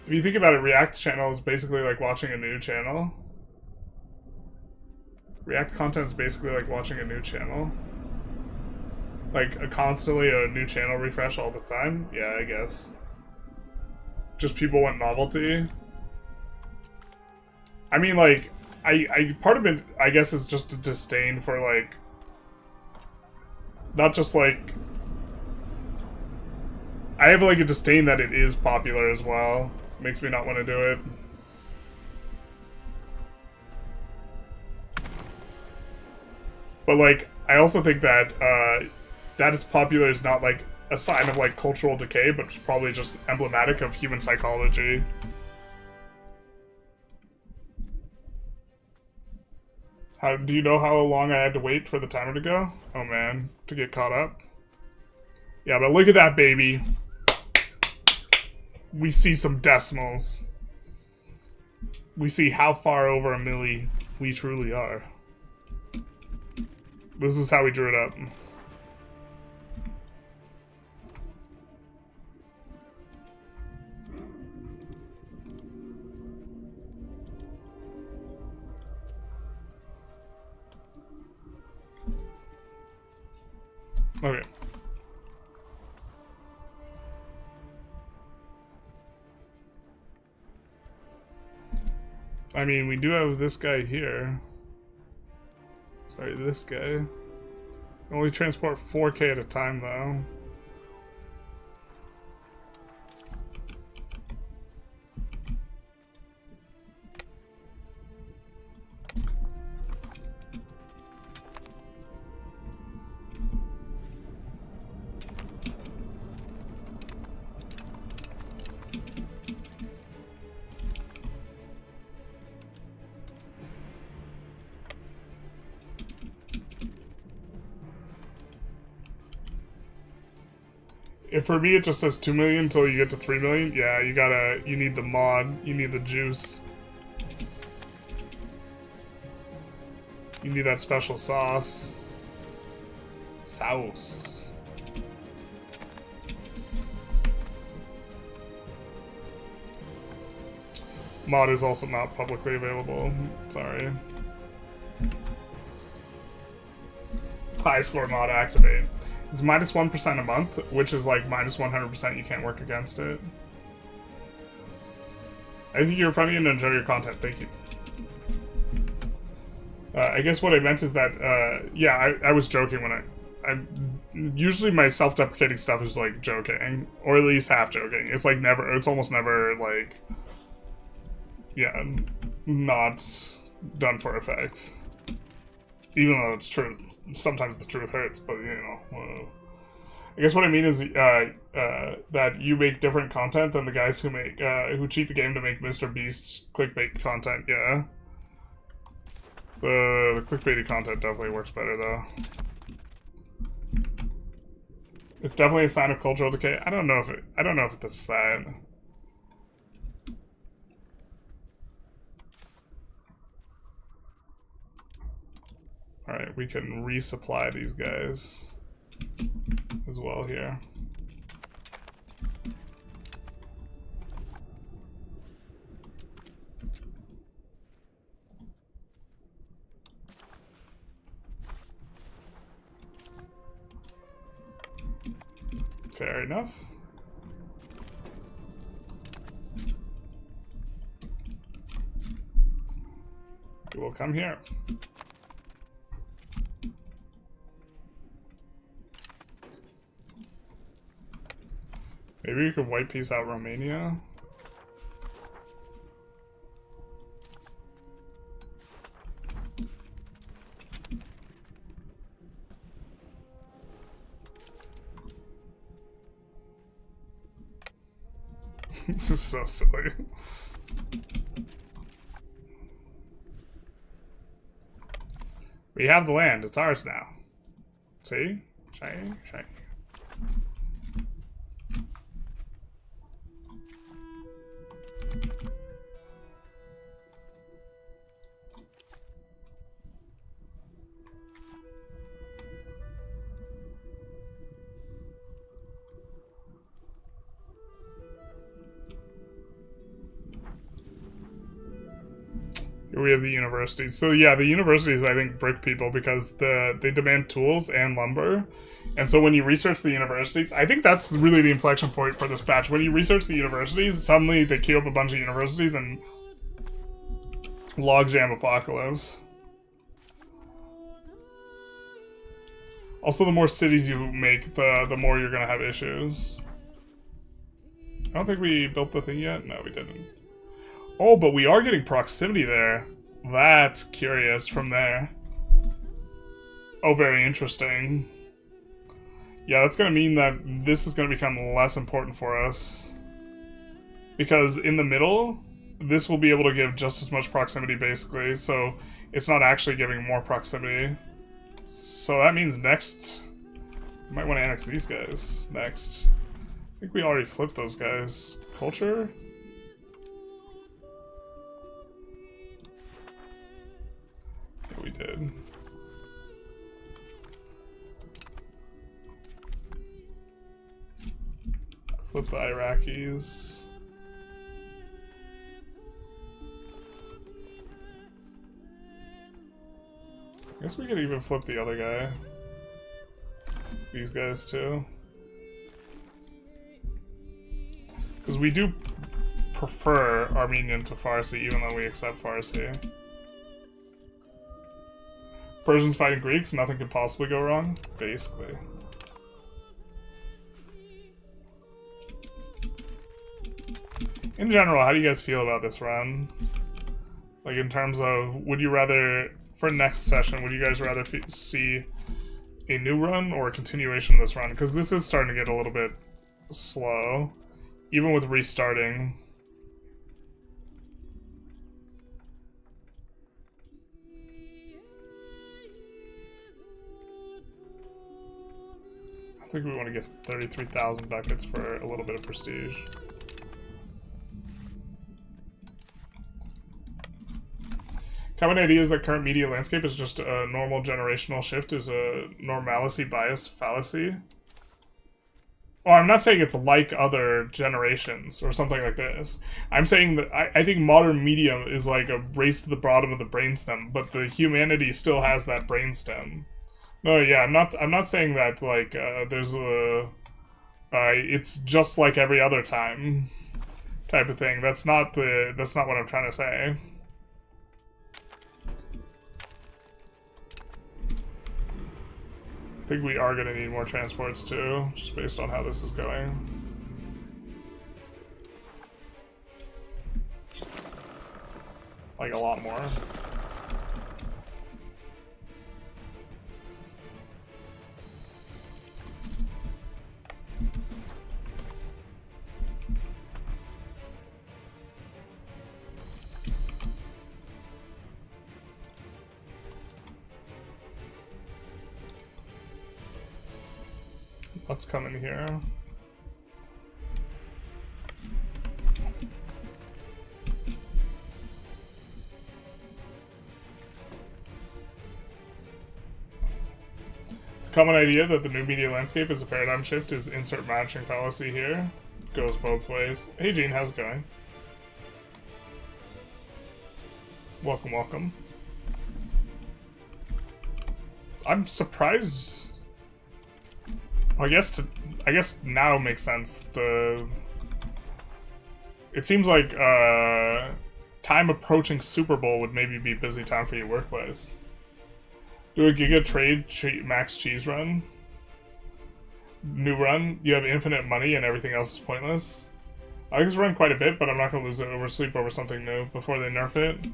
If you think about it, React channel is basically like watching a new channel. React content is basically like watching a new channel. Like constantly a new channel refresh all the time. Yeah, I guess. Just people want novelty. I mean, like, I part of it, I guess, is just a disdain for, like, not just like, I have, like, a disdain that it is popular as well. Makes me not want to do it. But, like, I also think that that it's popular is not, like, a sign of, like, cultural decay, but it's probably just emblematic of human psychology. Do you know how long I had to wait for the timer to go? Oh, man. To get caught up? Yeah, but look at that, baby. We see some decimals. We see how far over a milli we truly are. This is how we drew it up. Okay. I mean, we do have this guy here. Sorry, this guy. Only transport 4K at a time, though. If for me it just says 2 million until you get to 3 million, yeah, you need the mod, you need the juice. You need that special sauce. Sauce. Mod is also not publicly available, sorry. High score mod activate. It's minus 1% a month, which is like minus 100% you can't work against it. I think you're funny and enjoy your content, thank you. I guess what I meant is that, yeah, I was joking when I usually my self-deprecating stuff is like joking, or at least half joking. It's like never, it's almost never like yeah, not done for effect. Even though it's true, sometimes the truth hurts, but you know. I guess what I mean is that you make different content than the guys who make who cheat the game to make Mr. Beast's clickbait content. Yeah, the clickbaity content definitely works better though. It's definitely a sign of cultural decay. I don't know if it's that. All right, we can resupply these guys as well here. Fair enough. You will come here. Maybe we could white piece out Romania. This is so silly. We have the land, it's ours now. See? Shiny, shiny. We have the universities. So yeah, the universities, I think, brick people because they demand tools and lumber. And so when you research the universities, I think that's really the inflection point for this patch. When you research the universities, suddenly they queue up a bunch of universities and logjam apocalypse. Also, the more cities you make, the more you're gonna have issues. I don't think we built the thing yet. No, we didn't. Oh, but we are getting proximity there. That's curious from there. Oh, very interesting. Yeah, that's going to mean that this is going to become less important for us. Because in the middle, this will be able to give just as much proximity, basically. So it's not actually giving more proximity. So that means next... We might want to annex these guys next. I think we already flipped those guys. Culture? We did. Flip the Iraqis. I guess we could even flip the other guy. These guys too. Because we do prefer Armenian to Farsi, even though we accept Farsi. Persians fighting Greeks, nothing could possibly go wrong, basically. In general, how do you guys feel about this run? Like, in terms of, would you rather, for next session, would you guys rather see a new run or a continuation of this run? Because this is starting to get a little bit slow, even with restarting. I think we want to give 33,000 ducats for a little bit of prestige. Common idea is that current media landscape is just a normal generational shift, is a normalcy bias fallacy. Oh, I'm not saying it's like other generations or something like this. I'm saying that I think modern media is like a race to the bottom of the brainstem, but the humanity still has that brainstem. No, yeah, I'm not saying that, like, there's a... it's just like every other time type of thing. That's not what I'm trying to say. I think we are going to need more transports, too, just based on how this is going. Like, a lot more. Let's come in here. Common idea that the new media landscape is a paradigm shift is insert matching fallacy here. Goes both ways. Hey Gene, how's it going? Welcome, welcome. I'm surprised. I guess now makes sense. It seems like time approaching Super Bowl would maybe be a busy time for your workplace. Do a Giga Trade Max Cheese run. New run. You have infinite money and everything else is pointless. I like this run quite a bit, but I'm not gonna lose it over sleep over something new before they nerf it.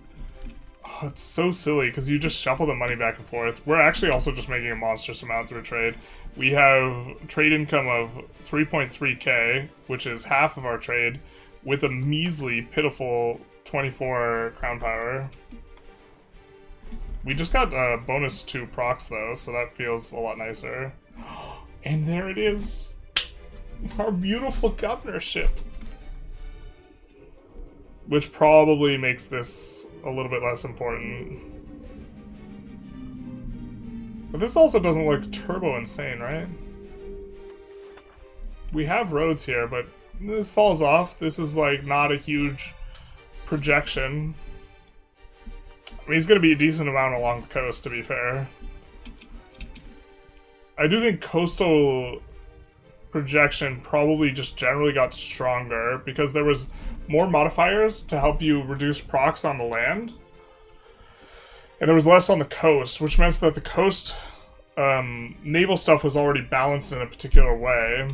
Oh, it's so silly because you just shuffle the money back and forth. We're actually also just making a monstrous amount through trade. We have trade income of 3.3k, which is half of our trade, with a measly, pitiful 24 crown power. We just got a bonus to procs though, so that feels a lot nicer. And there it is! Our beautiful governorship! Which probably makes this a little bit less important. But this also doesn't look turbo insane, right? We have roads here, but this falls off. This is like not a huge projection. I mean, he's going to be a decent amount along the coast, to be fair. I do think coastal projection probably just generally got stronger because there was more modifiers to help you reduce procs on the land. And there was less on the coast, which meant that the coast naval stuff was already balanced in a particular way.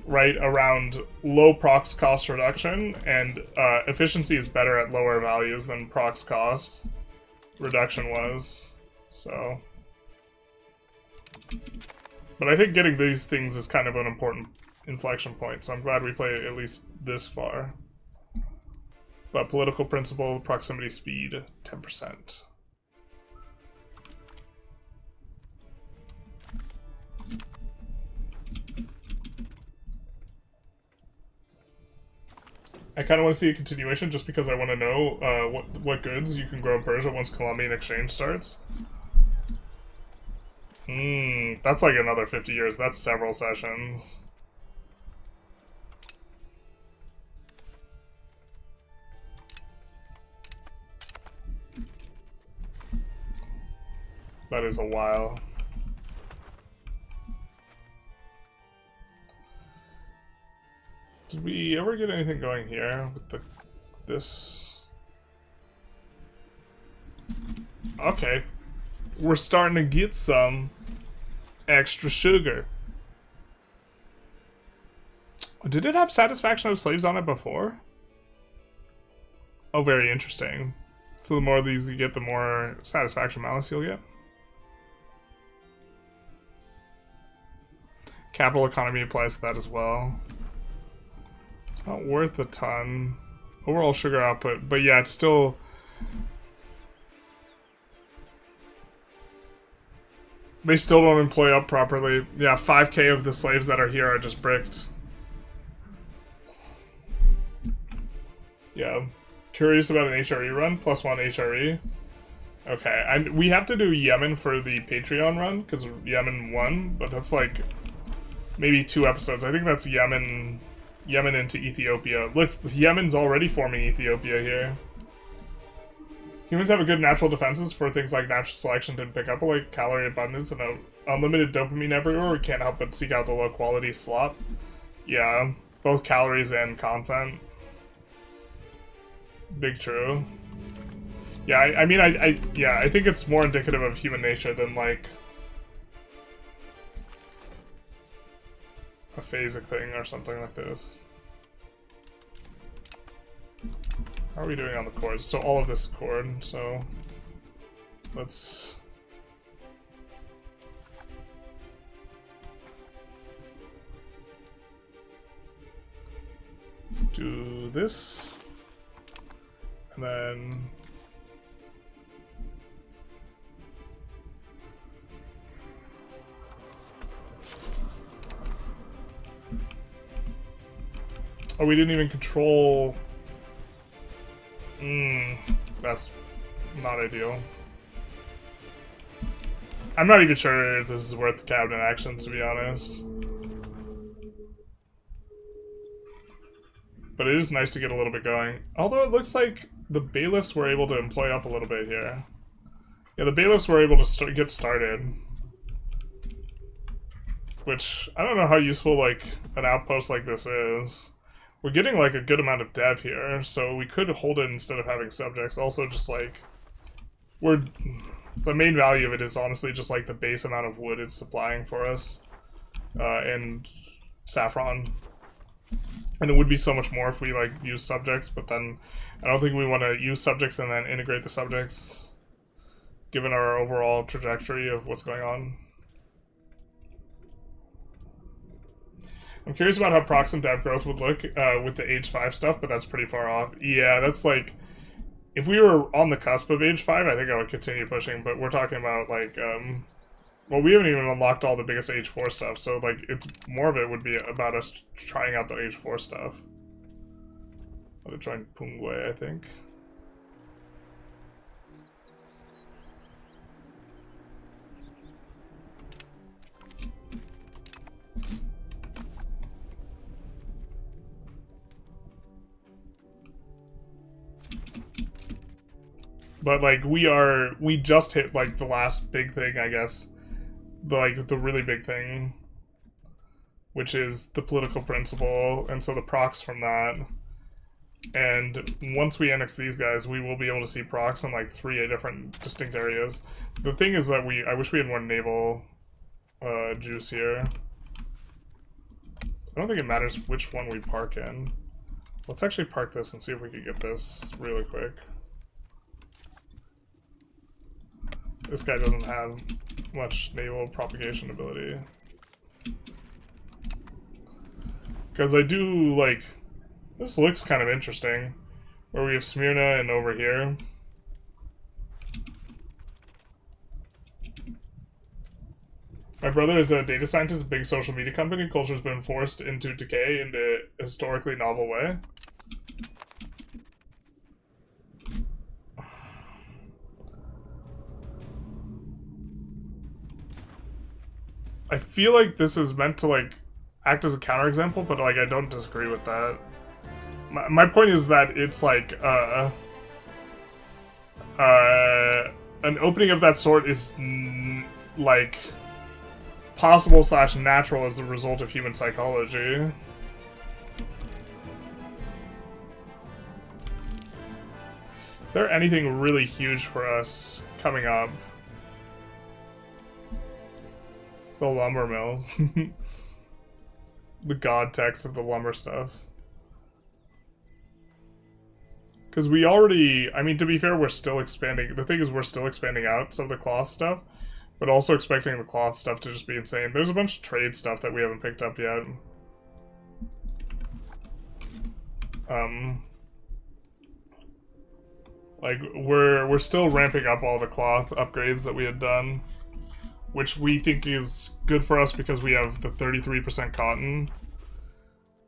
Right, around low procs cost reduction, and efficiency is better at lower values than procs cost reduction was, so. But I think getting these things is kind of an important inflection point, so I'm glad we played at least this far. But political principle, proximity speed, 10%. I kind of want to see a continuation just because I want to know what goods you can grow in Persia once Colombian exchange starts. That's like another 50 years. That's several sessions. That is a while. Did we ever get anything going here with this? Okay. We're starting to get some extra sugar. Did it have satisfaction of slaves on it before? Oh, very interesting. So the more of these you get, the more satisfaction malice you'll get. Capital economy applies to that as well. It's not worth a ton. Overall sugar output, but yeah, it's still... They still don't employ up properly. Yeah, 5k of the slaves that are here are just bricked. Yeah. Curious about an HRE run? +1 HRE. Okay, and we have to do Yemen for the Patreon run, because Yemen won, but that's like... maybe 2 episodes. I think that's Yemen into Ethiopia. Look, Yemen's already forming Ethiopia here. Humans have a good natural defenses for things like natural selection didn't pick up, like calorie abundance and unlimited dopamine everywhere. We can't help but seek out the low quality slop. Yeah, both calories and content. Big true. Yeah, I mean, I think it's more indicative of human nature than like a phasic thing or something like this. How are we doing on the chords? So all of this chord, so let's do this, and then oh, we didn't even control. That's not ideal. I'm not even sure if this is worth the cabinet actions, to be honest. But it is nice to get a little bit going. Although it looks like the bailiffs were able to employ up a little bit here. Yeah, the bailiffs were able to get started. Which, I don't know how useful, like, an outpost like this is. We're getting, like, a good amount of dev here, so we could hold it instead of having subjects. Also, just, like, the main value of it is honestly just, like, the base amount of wood it's supplying for us. And saffron. And it would be so much more if we, like, use subjects, but then I don't think we want to use subjects and then integrate the subjects, given our overall trajectory of what's going on. I'm curious about how procs and dev growth would look with the age 5 stuff, but that's pretty far off. Yeah, that's like, if we were on the cusp of age 5, I think I would continue pushing, but we're talking about, like, well, we haven't even unlocked all the biggest age 4 stuff, so, like, it's more of it would be about us trying out the age 4 stuff. I'm gonna join Pungwe, I think. But, like, we just hit, like, the last big thing, I guess. Like, the really big thing. Which is the political principle, and so the procs from that. And once we annex these guys, we will be able to see procs in, like, 3 different distinct areas. The thing is that I wish we had more naval juice here. I don't think it matters which one we park in. Let's actually park this and see if we can get this really quick. This guy doesn't have much naval propagation ability. Because I do, like, this looks kind of interesting. Where we have Smyrna and over here. My brother is a data scientist, a big social media company. Culture's been forced into decay in a historically novel way. I feel like this is meant to, like, act as a counterexample, but, like, I don't disagree with that. My point is that it's, like, an opening of that sort is, like, possible / natural as the result of human psychology. Is there anything really huge for us coming up? The lumber mills. The god text of the lumber stuff. Because we already, I mean, to be fair, we're still expanding. The thing is, we're still expanding out some of the cloth stuff, but also expecting the cloth stuff to just be insane. There's a bunch of trade stuff that we haven't picked up yet. Like, we're still ramping up all the cloth upgrades that we had done, which we think is good for us because we have the 33% cotton.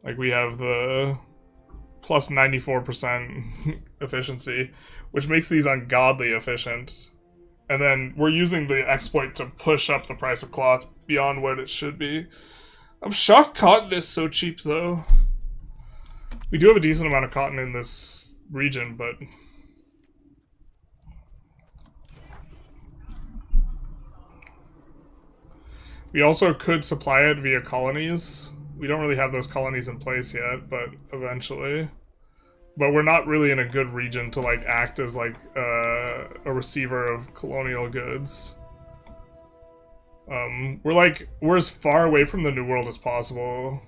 Like, we have the plus 94% efficiency, which makes these ungodly efficient. And then we're using the exploit to push up the price of cloth beyond what it should be. I'm shocked cotton is so cheap, though. We do have a decent amount of cotton in this region, but... we also could supply it via colonies. We don't really have those colonies in place yet, but eventually. But we're not really in a good region to, like, act as, like, a receiver of colonial goods. We're as far away from the New World as possible.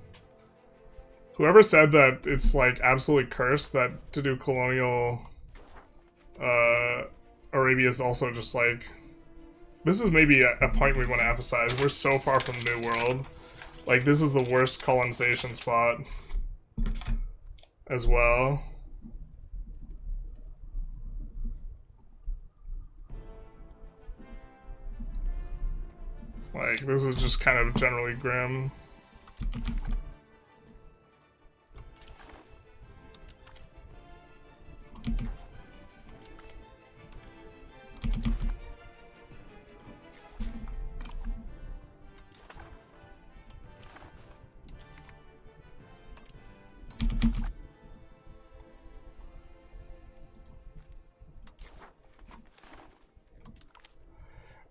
Whoever said that it's like absolutely cursed that to do colonial Arabia is also just like, this is maybe a point we want to emphasize. We're so far from the New World. Like, this is the worst colonization spot as well. Like, this is just kind of generally grim.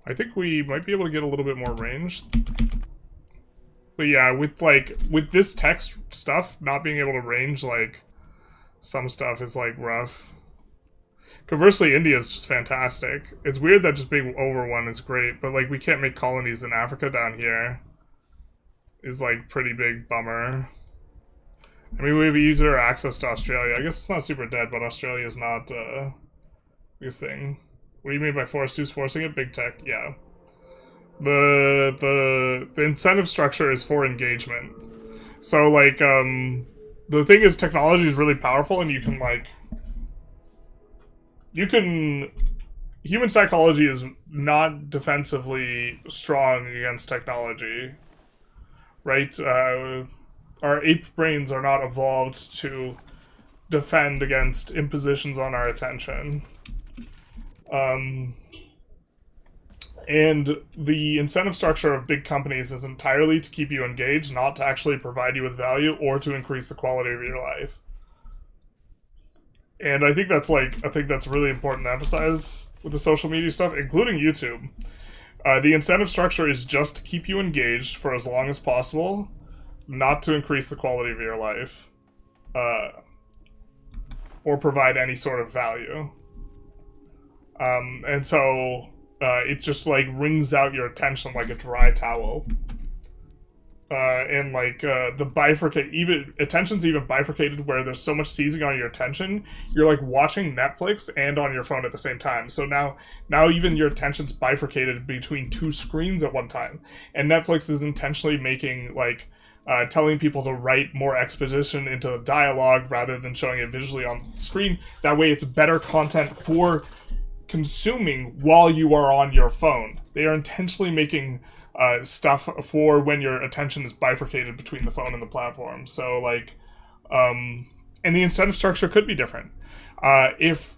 I think we might be able to get a little bit more range. But yeah, with this text stuff, not being able to range, like, some stuff is, like, rough. Conversely, India is just fantastic. It's weird that just being over one is great, but, like, we can't make colonies in Africa down here. Is, like, pretty big bummer. I mean, we have easier access to Australia. I guess it's not super dead, but Australia is not, this thing. What do you mean by forced? Who's forcing it? Big tech, yeah. The incentive structure is for engagement. So, like, the thing is, technology is really powerful, and you can, like... Human psychology is not defensively strong against technology. Right? Our ape brains are not evolved to defend against impositions on our attention. And the incentive structure of big companies is entirely to keep you engaged, not to actually provide you with value or to increase the quality of your life. And I think that's really important to emphasize with the social media stuff, including YouTube. The incentive structure is just to keep you engaged for as long as possible, not to increase the quality of your life, or provide any sort of value. And so it just like wrings out your attention like a dry towel. And like attention's even bifurcated where there's so much seizing on your attention, you're like watching Netflix and on your phone at the same time. So now even your attention's bifurcated between two screens at one time. And Netflix is intentionally making like telling people to write more exposition into the dialogue rather than showing it visually on the screen. That way it's better content for consuming while you are on your phone. They are intentionally making stuff for when your attention is bifurcated between the phone and the platform. So like, and the incentive structure could be different. If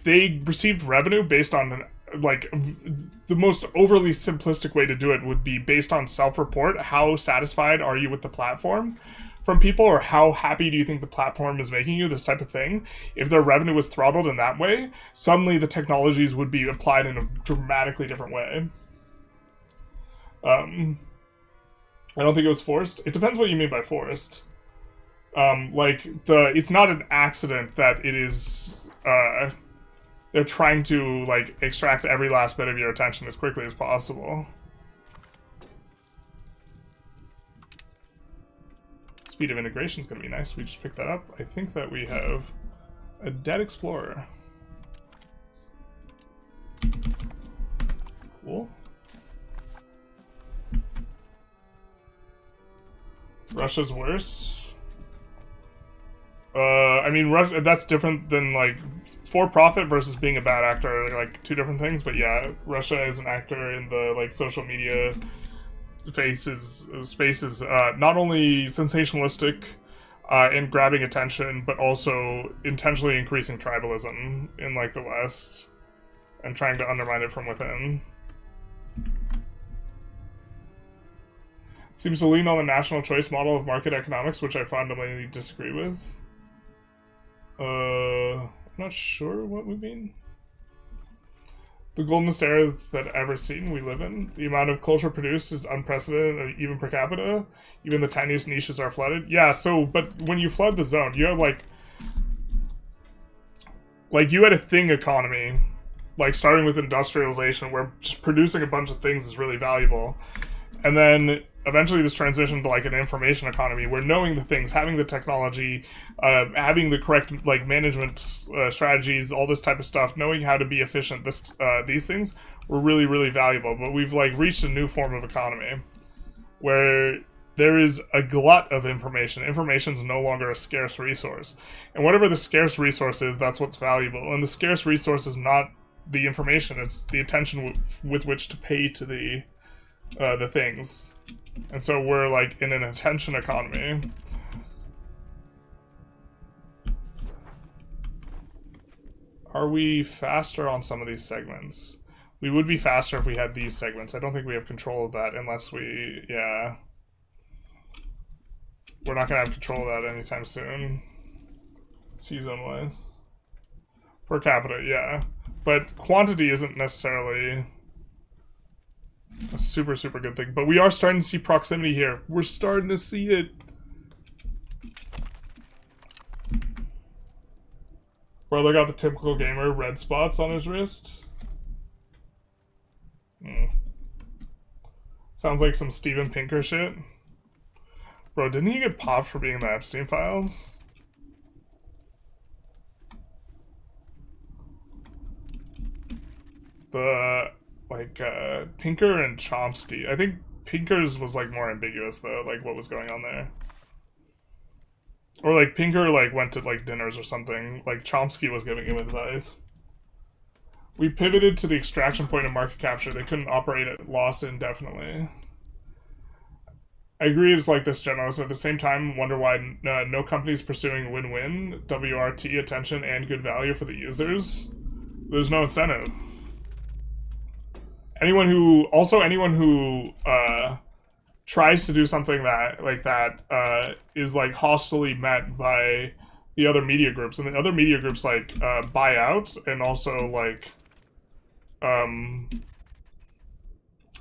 they received revenue based on like the most overly simplistic way to do it would be based on self-report. How satisfied are you with the platform from people, or how happy do you think the platform is making you, this type of thing. If their revenue was throttled in that way, suddenly the technologies would be applied in a dramatically different way. I don't think it was forced. It depends what you mean by forced. It's not an accident that it is, they're trying to, like, extract every last bit of your attention as quickly as possible. Speed of integration is going to be nice. We just picked that up. I think that we have a dead explorer. Cool. Russia's worse. I mean, Russia, that's different than, like, for-profit versus being a bad actor. They're, like, two different things, but yeah, Russia is an actor in the, like, social media spaces, not only sensationalistic and grabbing attention, but also intentionally increasing tribalism in, like, the West and trying to undermine it from within. Seems to lean on the national choice model of market economics, which I fundamentally disagree with. I'm not sure what we mean. The goldenest era that ever seen we live in. The amount of culture produced is unprecedented, even per capita. Even the tiniest niches are flooded. Yeah, so, but when you flood the zone, you have, like you had a thing economy, like, starting with industrialization, where just producing a bunch of things is really valuable. And then eventually this transitioned to like an information economy where knowing the things, having the technology, having the correct like management strategies, all this type of stuff, knowing how to be efficient, these things were really, really valuable. But we've like reached a new form of economy where there is a glut of information. Information is no longer a scarce resource. And whatever the scarce resource is, that's what's valuable. And the scarce resource is not the information, it's the attention with which to pay to the things. And so we're like in an attention economy. Are we faster on some of these segments? We would be faster if we had these segments. I don't think we have control of that unless we, yeah. We're not gonna have control of that anytime soon. C-zone-wise. Per capita, yeah. But quantity isn't necessarily a super, super good thing. But we are starting to see proximity here. We're starting to see it. Brother got the typical gamer red spots on his wrist. Sounds like some Steven Pinker shit. Bro, didn't he get popped for being in the Epstein files? The, like, Pinker and Chomsky. I think Pinker's was, like, more ambiguous, though, like, what was going on there. Or, like, Pinker, like, went to, like, dinners or something. Like, Chomsky was giving him advice. We pivoted to the extraction point of market capture. They couldn't operate at loss indefinitely. I agree it's like this, generals. At the same time, wonder why no company's pursuing win-win, WRT, attention, and good value for the users. There's no incentive. Anyone who tries to do something that is like hostilely met by the other media groups, and the other media groups like buy out and also like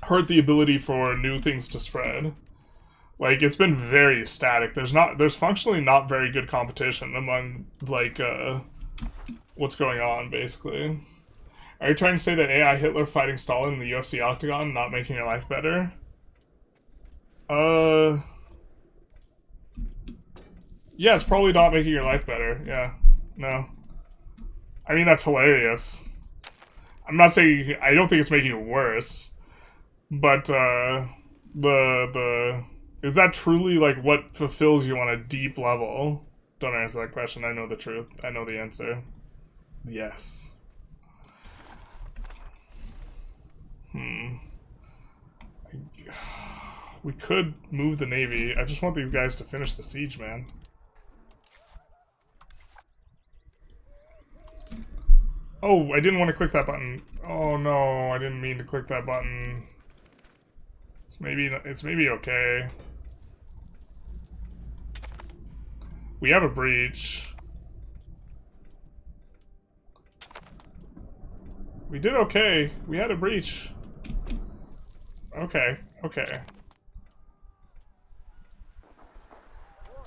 hurt the ability for new things to spread. Like, it's been very static. There's functionally not very good competition among like what's going on, basically. Are you trying to say that AI Hitler fighting Stalin in the UFC octagon not making your life better? Yeah, it's probably not making your life better. Yeah. No. I mean, that's hilarious. I'm not saying... I don't think it's making it worse. But, is that truly, like, what fulfills you on a deep level? Don't answer that question. I know the truth. I know the answer. Yes. We could move the Navy. I just want these guys to finish the siege, man. Oh, I didn't want to click that button. Oh no, I didn't mean to click that button. It's maybe okay. We have a breach. We did okay. We had a breach. Okay, okay.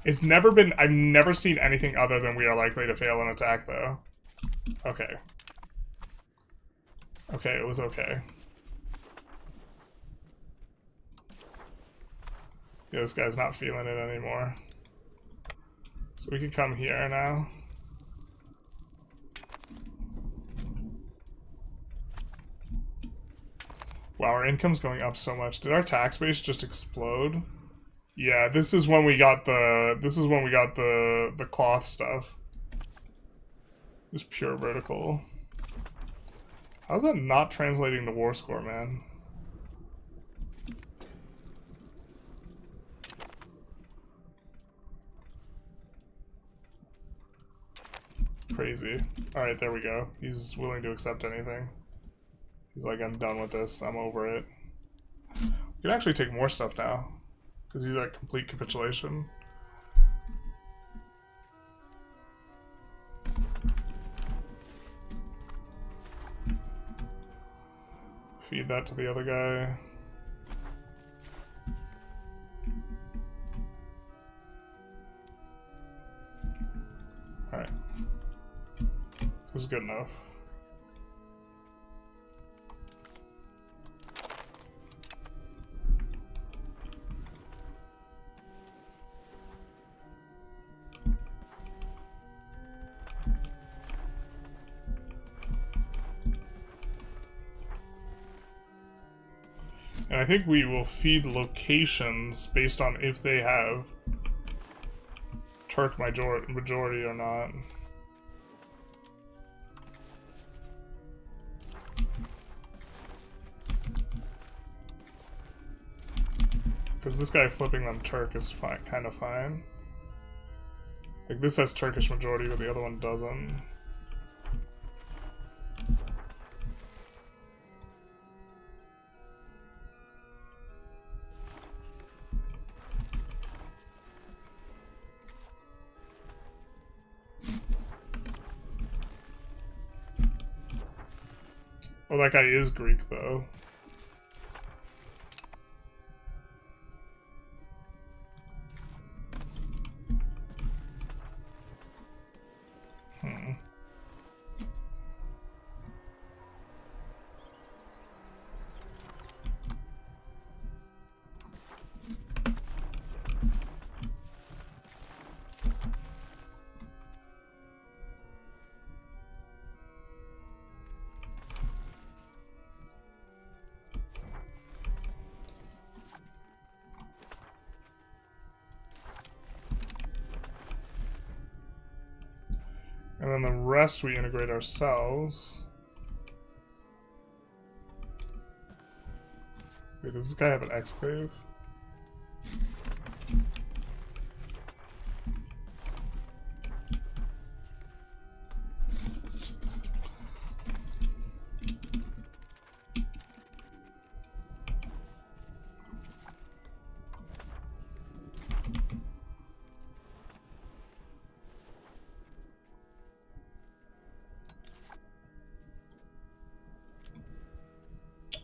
It's never been... I've never seen anything other than we are likely to fail an attack, though. Okay. Okay, it was okay. Yeah, this guy's not feeling it anymore. So we can come here now. Wow, our income's going up so much. Did our tax base just explode? Yeah, this is when we got the cloth stuff. Just pure vertical. How's that not translating to war score, man? Crazy. Alright, there we go. He's willing to accept anything. He's like, I'm done with this. I'm over it. We can actually take more stuff now. Because he's at complete capitulation. Feed that to the other guy. Alright. This is good enough. And I think we will feed locations based on if they have Turk majority or not. Because this guy flipping them Turk is fine, kind of fine. Like, this has Turkish majority, but the other one doesn't. Oh, that guy is Greek, though. And then the rest we integrate ourselves. Wait, does this guy have an exclave?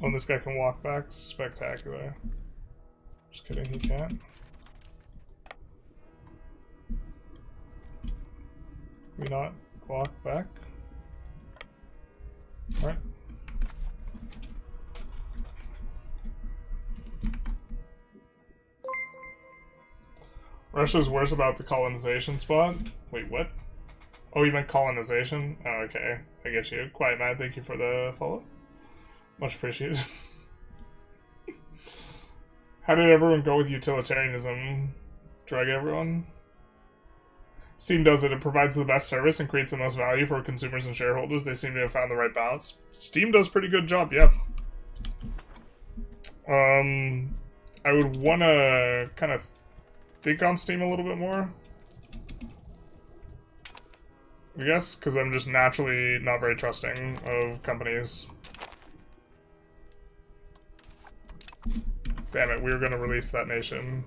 Oh, this guy can walk back? Spectacular. Just kidding, he can't. We not walk back? Alright. Russia's worse about the colonization spot? Wait, what? Oh, you meant colonization? Oh, okay. I get you. Quiet man, thank you for the follow. Much appreciated. How did everyone go with utilitarianism? Drag everyone? Steam does it. It provides the best service and creates the most value for consumers and shareholders. They seem to have found the right balance. Steam does a pretty good job, yeah. I would want to kind of think on Steam a little bit more. I guess, because I'm just naturally not very trusting of companies. Damn it, we were going to release that nation.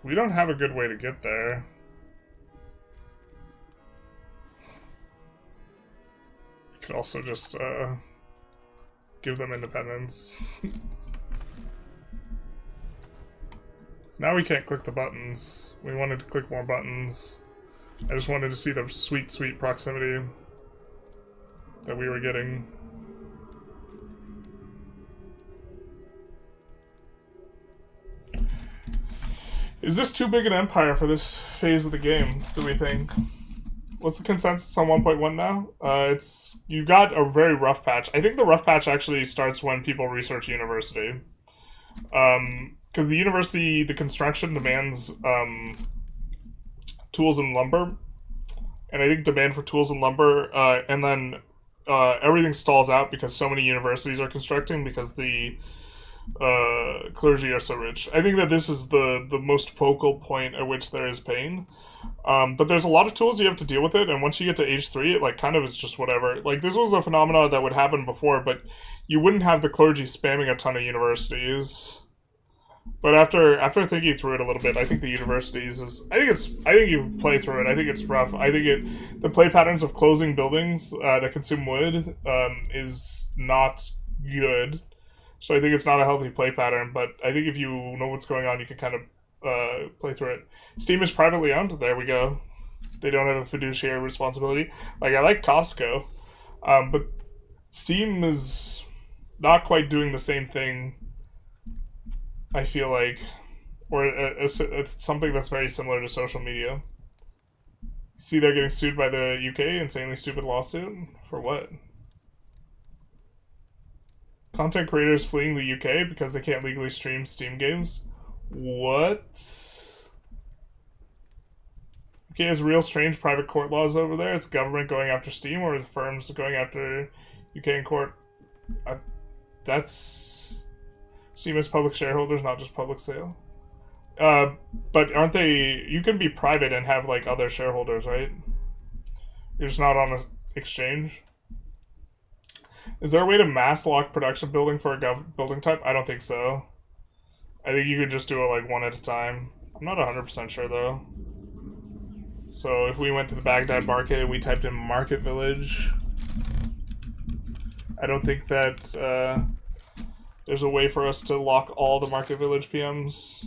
We don't have a good way to get there. We could also just, give them independence. So now we can't click the buttons. We wanted to click more buttons. I just wanted to see the sweet, sweet proximity that we were getting. Is this too big an empire for this phase of the game, do we think? What's the consensus on 1.1 now? You got a very rough patch. I think the rough patch actually starts when people research university. Because the university, the construction demands tools and lumber. And I think demand for tools and lumber, and then everything stalls out because so many universities are constructing because the clergy are so rich. I think that this is the most focal point at which there is pain. But there's a lot of tools you have to deal with it, and once you get to age 3, it like kind of is just whatever. Like, this was a phenomenon that would happen before, but you wouldn't have the clergy spamming a ton of universities. But after thinking through it a little bit, I think the universities is... I think you play through it. I think it's rough. I think the play patterns of closing buildings that consume wood is not good. So I think it's not a healthy play pattern, but I think if you know what's going on, you can kind of play through it. Steam is privately owned. There we go. They don't have a fiduciary responsibility. Like, I like Costco, but Steam is not quite doing the same thing, I feel like, or it's something that's very similar to social media. See, they're getting sued by the UK, insanely stupid lawsuit. For what? Content creators fleeing the UK because they can't legally stream Steam games. What? UK has real strange private court laws over there. It's government going after Steam, or is firms going after UK in court? That's... Steam as public shareholders, not just public sale. But aren't they... You can be private and have, like, other shareholders, right? You're just not on an exchange? Is there a way to mass lock production building for a building type? I don't think so. I think you could just do it, like, one at a time. I'm not 100% sure, though. So if we went to the Baghdad market and we typed in market village, I don't think that there's a way for us to lock all the market village PMs.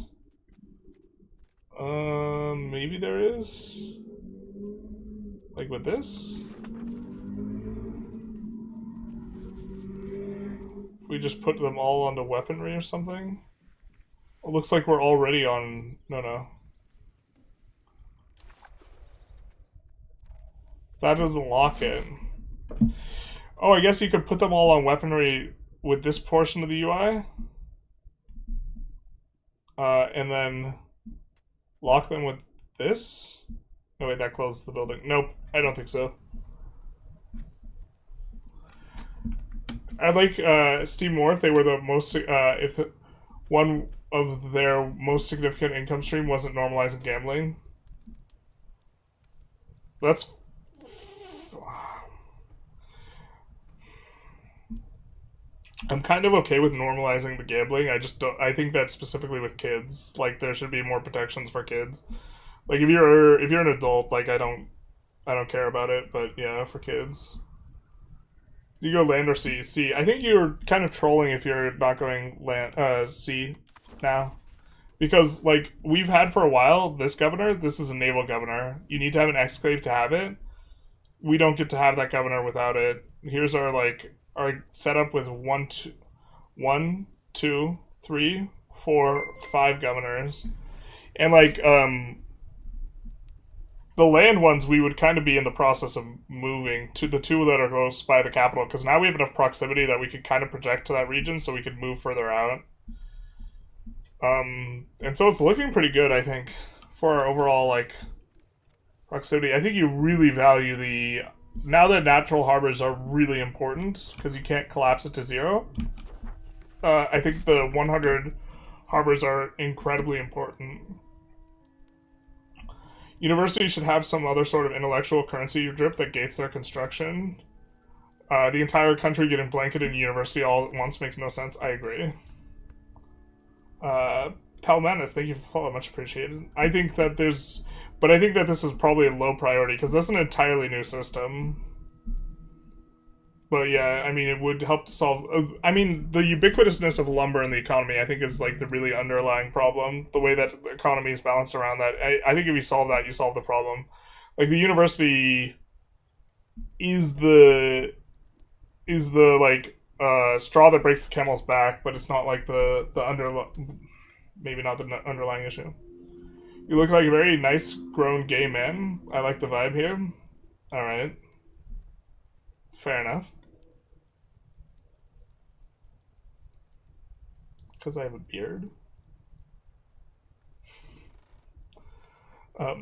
Maybe there is. Like with this? If we just put them all onto weaponry or something? It looks like we're already on... No. That doesn't lock it. Oh, I guess you could put them all on weaponry with this portion of the UI. And then lock them with this? Oh wait, that closes the building. Nope, I don't think so. I like Steam North. They were the most, one of their most significant income stream wasn't normalizing gambling. That's... I'm kind of okay with normalizing the gambling. I just don't. I think that specifically with kids, like there should be more protections for kids. Like if you're an adult, like I don't care about it. But yeah, for kids, you go land or sea. Sea. I think you're kind of trolling if you're not going land sea now, because like we've had for a while. This governor, this is a naval governor. You need to have an exclave to have it. We don't get to have that governor without it. Here's our our setup with 1, 2, 3, 4, 5 governors. And like the land ones we would kind of be in the process of moving to the 2 that are close by the capital, because now we have enough proximity that we could kind of project to that region so we could move further out. And so it's looking pretty good, I think, for our overall like proximity. I think you really value the... Now that natural harbors are really important, because you can't collapse it to 0, I think the 100 harbors are incredibly important. Universities should have some other sort of intellectual currency drip that gates their construction. The entire country getting blanketed in university all at once makes no sense. I agree. Palmanis, thank you for the follow, much appreciated. I think that there's... But I think that this is probably a low priority, because that's an entirely new system. But yeah, I mean, it would help to solve... I mean, the ubiquitousness of lumber in the economy, I think, is like the really underlying problem. The way that the economy is balanced around that. I think if you solve that, you solve the problem. Like, the university is the like, straw that breaks the camel's back, but it's not like maybe not the underlying issue. You look like a very nice grown gay man. I like the vibe here. Alright. Fair enough. Because I have a beard. So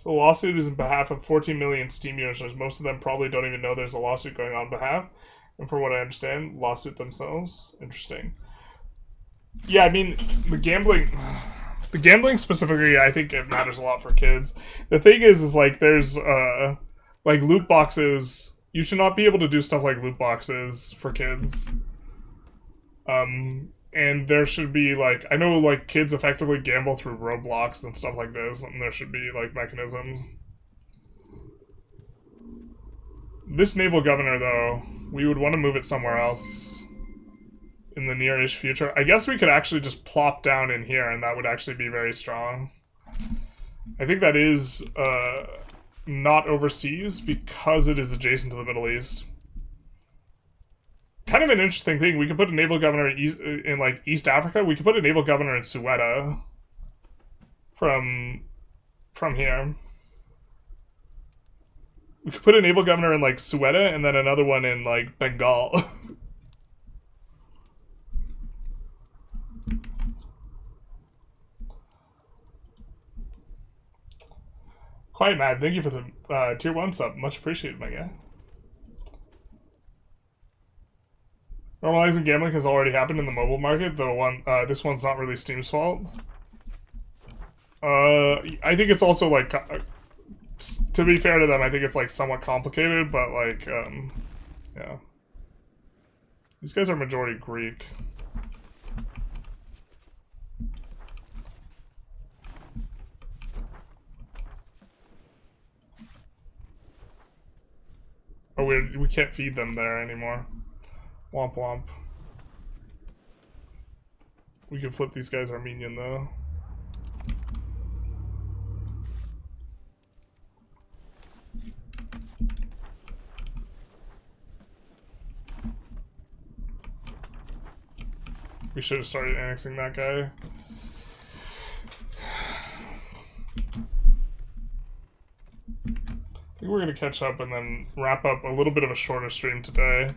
the lawsuit is in behalf of 14 million Steam users. Most of them probably don't even know there's a lawsuit going on behalf. And from what I understand, lawsuit themselves. Interesting. Yeah, I mean, the gambling specifically, I think it matters a lot for kids. The thing is like, there's, like, loot boxes. You should not be able to do stuff like loot boxes for kids. And there should be, like, I know, like, kids effectively gamble through Roblox and stuff like this, and there should be, like, mechanisms. This naval governor, though, we would want to move it somewhere else in the near-ish future. I guess we could actually just plop down in here, and that would actually be very strong. I think that is not overseas because it is adjacent to the Middle East. Kind of an interesting thing. We could put a naval governor in like East Africa. We could put a naval governor in Suez from here. We could put a naval governor in, like, Sueda, and then another one in, like, Bengal. Quite mad. Thank you for the tier 1 sub. Much appreciated, my guy. Normalizing gambling has already happened in the mobile market, though this one's not really Steam's fault. I think it's also, like, to be fair to them, I think it's, like, somewhat complicated, but, like, yeah. These guys are majority Greek. Oh, we can't feed them there anymore. Womp womp. We can flip these guys Armenian, though. We should have started annexing that guy. I think we're going to catch up and then wrap up a little bit of a shorter stream today.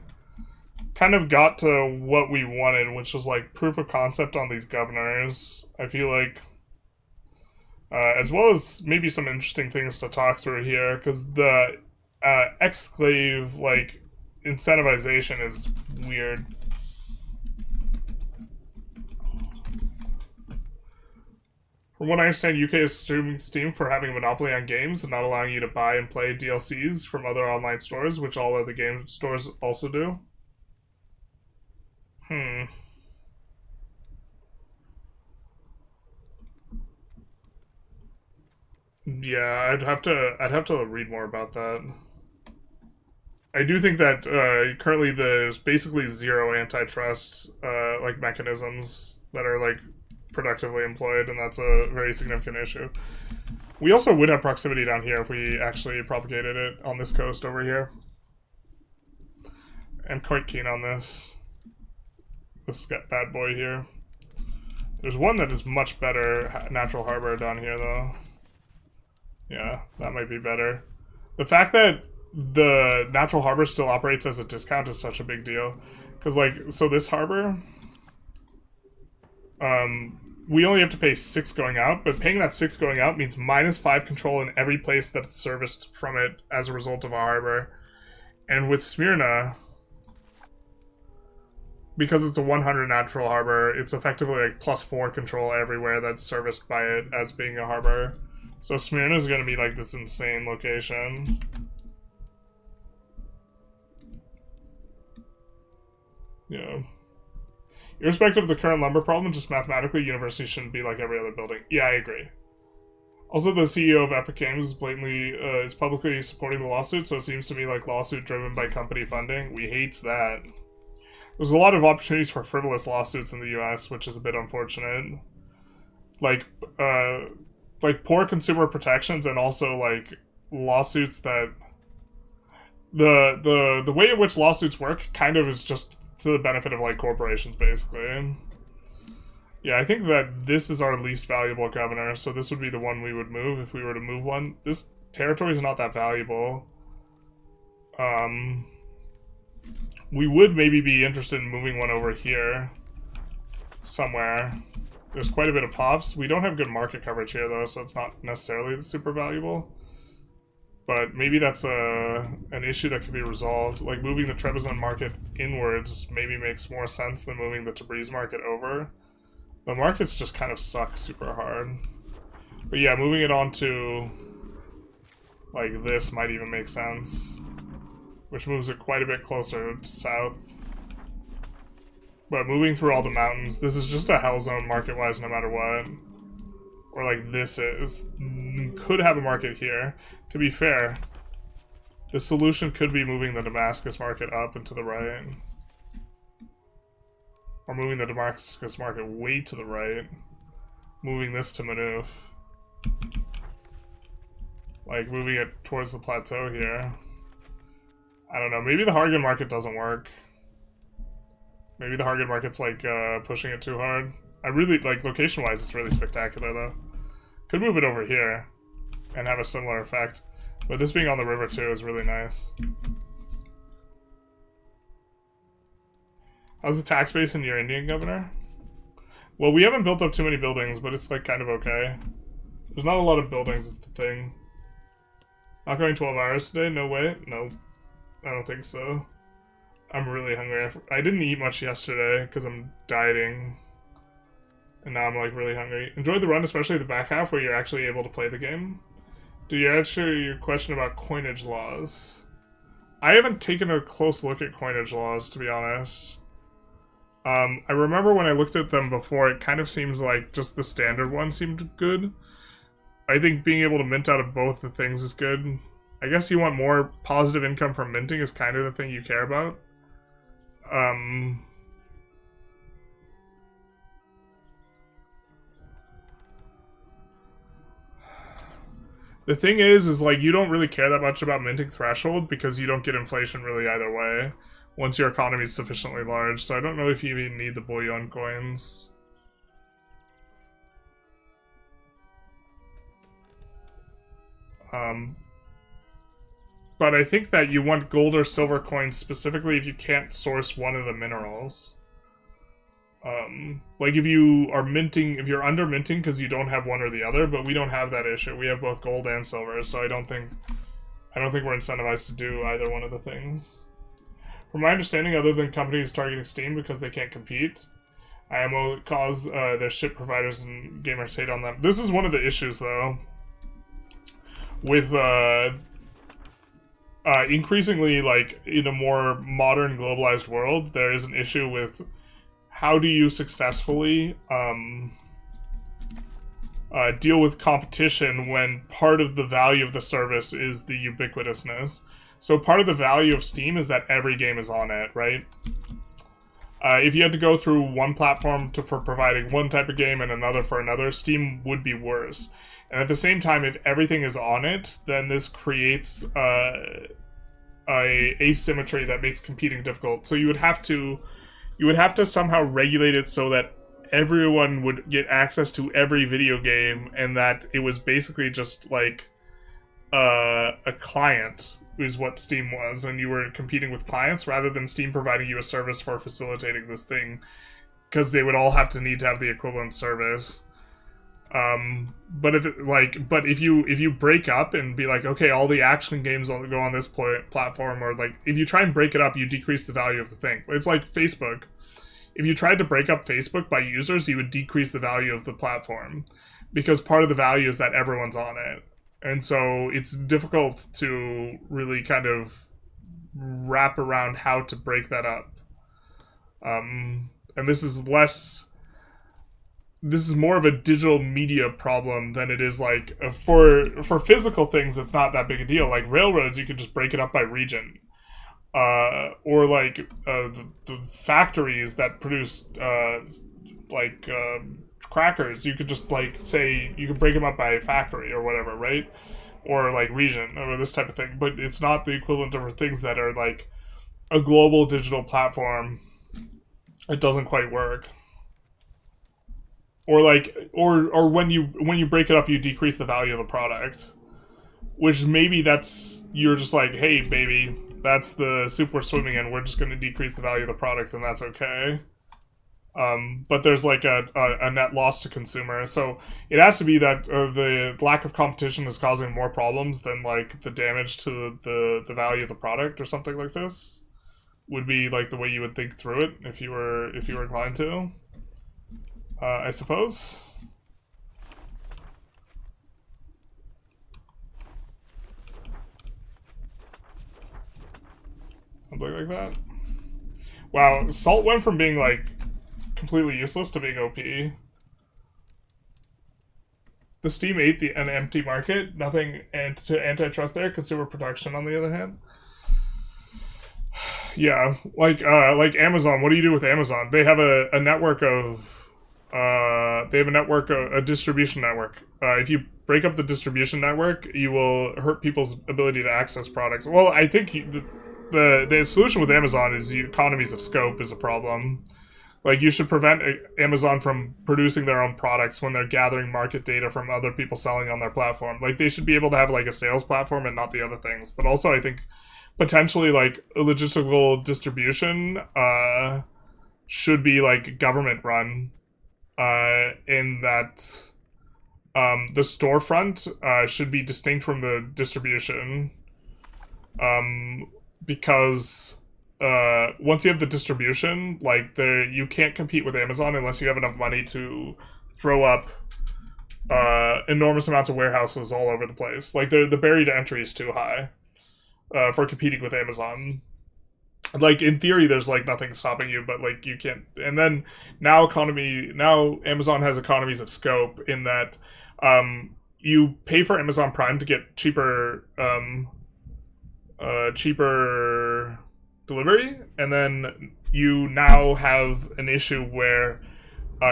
Kind of got to what we wanted, which was like proof of concept on these governors. I feel like, as well as maybe some interesting things to talk through here, because the exclave, like, incentivization is weird. From what I understand, UK is suing Steam for having a monopoly on games and not allowing you to buy and play DLCs from other online stores, which all other game stores also do. Yeah, I'd have to read more about that. I do think that currently there's basically zero antitrust like mechanisms that are like productively employed, and that's a very significant issue. We also would have proximity down here if we actually propagated it on this coast over here. I'm quite keen on this. This bad boy here. There's one that is much better, Natural Harbor down here though. Yeah, that might be better. The fact that the Natural Harbor still operates as a discount is such a big deal. Because, like, so this harbor, we only have to pay 6 going out, but paying that 6 going out means -5 control in every place that's serviced from it as a result of a harbor. And with Smyrna, because it's a 100 natural harbor, it's effectively like +4 control everywhere that's serviced by it as being a harbor. So Smyrna is going to be like this insane location. Yeah. Irrespective of the current lumber problem, just mathematically, universities shouldn't be like every other building. Yeah, I agree. Also, the CEO of Epic Games is blatantly, is publicly supporting the lawsuit, so it seems to me like lawsuit driven by company funding. We hate that. There's a lot of opportunities for frivolous lawsuits in the US, which is a bit unfortunate. Like poor consumer protections and also, like, lawsuits that... The way in which lawsuits work kind of is just to the benefit of, like, corporations, basically. Yeah, I think that this is our least valuable governor, so this would be the one we would move if we were to move one. This territory is not that valuable. We would maybe be interested in moving one over here somewhere. There's quite a bit of pops. We don't have good market coverage here, though, so it's not necessarily super valuable. But maybe that's an issue that could be resolved. Like, moving the Trebizond market inwards maybe makes more sense than moving the Tabriz market over. The markets just kind of suck super hard. But yeah, moving it onto, like, this might even make sense. Which moves it quite a bit closer to south. But moving through all the mountains, this is just a hell zone market-wise no matter what. Or like this is. Could have a market here. To be fair, the solution could be moving the Damascus market up and to the right. Or moving the Damascus market way to the right. Moving this to Manuf. Like moving it towards the plateau here. I don't know, maybe the Hargan market doesn't work. Maybe the Hargan market's like pushing it too hard. I really, like, location-wise, it's really spectacular though. Could move it over here and have a similar effect. But this being on the river too is really nice. How's the tax base in your Indian governor? Well, we haven't built up too many buildings, but it's like kind of okay. There's not a lot of buildings is the thing. Not going 12 hours today? No way. No. I don't think so. I'm really hungry. I didn't eat much yesterday because I'm dieting. And now I'm like really hungry. Enjoyed the run, especially the back half where you're actually able to play the game. Do you answer your question about coinage laws? I haven't taken a close look at coinage laws, to be honest. I remember when I looked at them before, it kind of seems like just the standard one seemed good. I think being able to mint out of both the things is good. I guess you want more positive income from minting is kind of the thing you care about. The thing is like you don't really care that much about minting threshold because you don't get inflation really either way once your economy is sufficiently large, so I don't know if you even need the bullion coins. But I think that you want gold or silver coins specifically if you can't source one of the minerals. Like if you are minting, if you're under minting because you don't have one or the other, but we don't have that issue. We have both gold and silver, so I don't think we're incentivized to do either one of the things. From my understanding, other than companies targeting Steam because they can't compete, IMO cause their ship providers and gamers hate on them. This is one of the issues, though, with increasingly, like, in a more modern, globalized world, there is an issue with how do you successfully deal with competition when part of the value of the service is the ubiquitousness. So part of the value of Steam is that every game is on it, right? If you had to go through one platform for providing one type of game and another for another, Steam would be worse. And at the same time, if everything is on it, then this creates a asymmetry that makes competing difficult. So you would have to somehow regulate it so that everyone would get access to every video game, and that it was basically just like a client is what Steam was, and you were competing with clients rather than Steam providing you a service for facilitating this thing, because they would all have to need to have the equivalent service. But if you break up and be like, okay, all the action games will go on this platform, or like if you try and break it up, you decrease the value of the thing. It's like Facebook. If you tried to break up Facebook by users, you would decrease the value of the platform, because part of the value is that everyone's on it. And so it's difficult to really kind of wrap around how to break that up. And this is more of a digital media problem than it is like for physical things. It's not that big a deal. Like railroads, you could just break it up by region, or like the factories that produce crackers. You could just like say you could break them up by factory or whatever, right? Or like region or this type of thing. But it's not the equivalent of things that are like a global digital platform. It doesn't quite work. Or like, or when you break it up, you decrease the value of the product, which maybe you're just like, hey, baby, that's the soup we're swimming in. We're just going to decrease the value of the product, and that's okay. But there's like a net loss to consumer, so it has to be that the lack of competition is causing more problems than like the damage to the value of the product or something like this. Would be like the way you would think through it if you were inclined to. I suppose. Something like that. Wow, Salt went from being like completely useless to being OP. The Steam ate an empty market. Nothing to antitrust there. Consumer protection, on the other hand. Yeah, like Amazon. What do you do with Amazon? They have a network of. They have a distribution network. If you break up the distribution network, you will hurt people's ability to access products. Well, I think the solution with Amazon is economies of scope is a problem. Like, you should prevent Amazon from producing their own products when they're gathering market data from other people selling on their platform. Like, they should be able to have, like, a sales platform and not the other things. But also, I think, potentially, like, a logistical distribution should be, like, government-run in that the storefront should be distinct from the distribution. Because once you have the distribution, like you can't compete with Amazon unless you have enough money to throw up enormous amounts of warehouses all over the place. Like the barrier to entry is too high for competing with Amazon. Like in theory, there's like nothing stopping you, but like you can't. And then now Amazon has economies of scope in that you pay for Amazon Prime to get cheaper delivery, and then you now have an issue where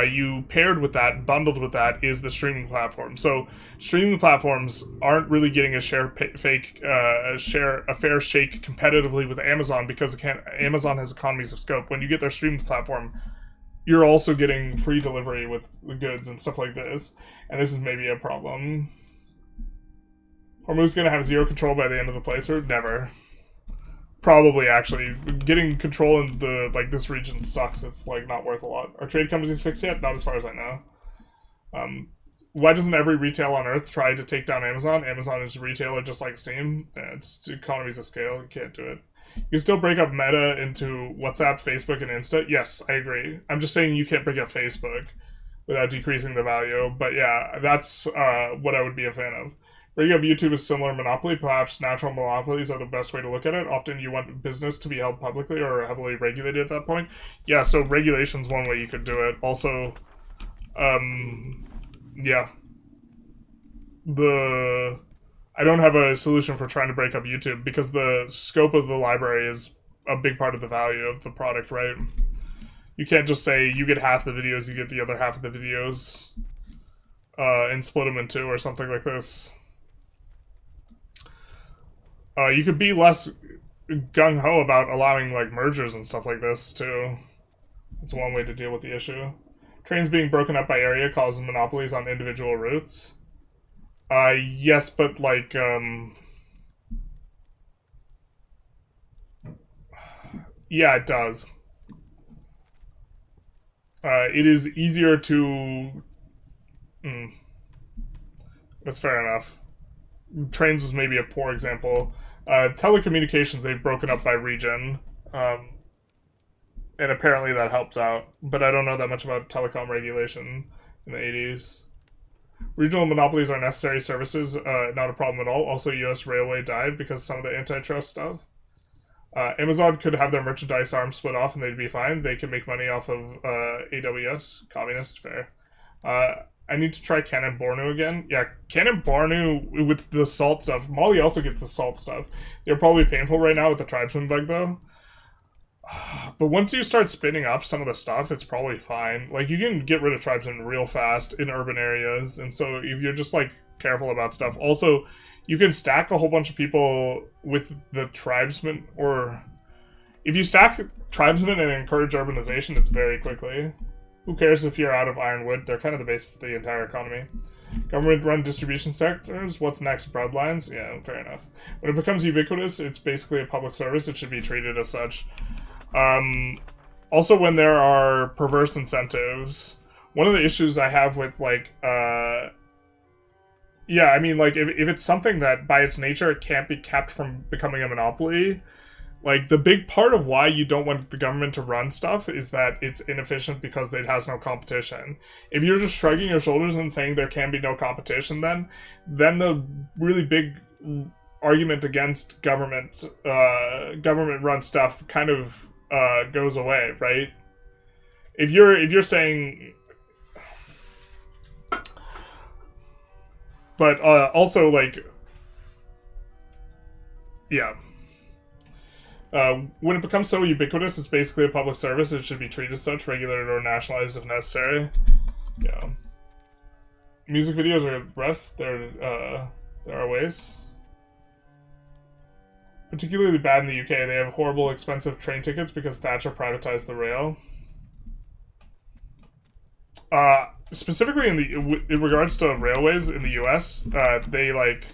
you paired with that, bundled with that, is the streaming platform. So streaming platforms aren't really getting a fair shake competitively with Amazon because Amazon has economies of scope. When you get their streaming platform, you're also getting free delivery with the goods and stuff like this, and this is maybe a problem. Hormuz's gonna have zero control by the end of the playthrough? Never. Probably, actually. Getting control in this region sucks. It's, like, not worth a lot. Are trade companies fixed yet? Not as far as I know. Why doesn't every retail on Earth try to take down Amazon? Amazon is a retailer just like Steam. Yeah, it's economies of scale. You can't do it. You can still break up Meta into WhatsApp, Facebook, and Insta. Yes, I agree. I'm just saying you can't break up Facebook without decreasing the value. But yeah, that's what I would be a fan of. Breaking up YouTube is similar monopoly. Perhaps natural monopolies are the best way to look at it. Often you want business to be held publicly or heavily regulated at that point. Yeah, so regulation's one way you could do it. Also, yeah. I don't have a solution for trying to break up YouTube because the scope of the library is a big part of the value of the product, right? You can't just say you get half the videos, you get the other half of the videos, and split them in two or something like this. You could be less gung-ho about allowing, like, mergers and stuff like this, too. It's one way to deal with the issue. Trains being broken up by area causes monopolies on individual routes. Yes, but, like, yeah, it does. It is easier to... That's fair enough. Trains was maybe a poor example. Telecommunications, they've broken up by region. And apparently that helped out. But I don't know that much about telecom regulation in the 80s. Regional monopolies are necessary services, not a problem at all. Also, US Railway died because some of the antitrust stuff. Amazon could have their merchandise arms split off and they'd be fine. They can make money off of AWS. Communist, fair. I need to try Cannon Bornu again. Yeah, Cannon Bornu with the salt stuff. Molly also gets the salt stuff. They're probably painful right now with the tribesman bug, though. But once you start spinning up some of the stuff, it's probably fine. Like, you can get rid of tribesmen real fast in urban areas, and so if you're just, like, careful about stuff. Also, you can stack a whole bunch of people with the tribesmen, or... If you stack tribesmen and encourage urbanization, it's very quickly. Who cares if you're out of ironwood? They're kind of the base of the entire economy. Government-run distribution sectors? What's next? Breadlines? Yeah, fair enough. When it becomes ubiquitous, it's basically a public service. It should be treated as such. Also, when there are perverse incentives, one of the issues I have with, like, yeah, I mean, like, if it's something that, by its nature, it can't be kept from becoming a monopoly... Like, the big part of why you don't want the government to run stuff is that it's inefficient because it has no competition. If you're just shrugging your shoulders and saying there can be no competition, then the really big argument against government-run stuff kind of goes away, right? If you're saying... But also, like... Yeah. When it becomes so ubiquitous, it's basically a public service. It should be treated as such, regulated or nationalized if necessary. Yeah. Music videos are rest. There are ways. Particularly bad in the UK. They have horrible, expensive train tickets because Thatcher privatized the rail. Specifically in regards to railways in the U.S., they like.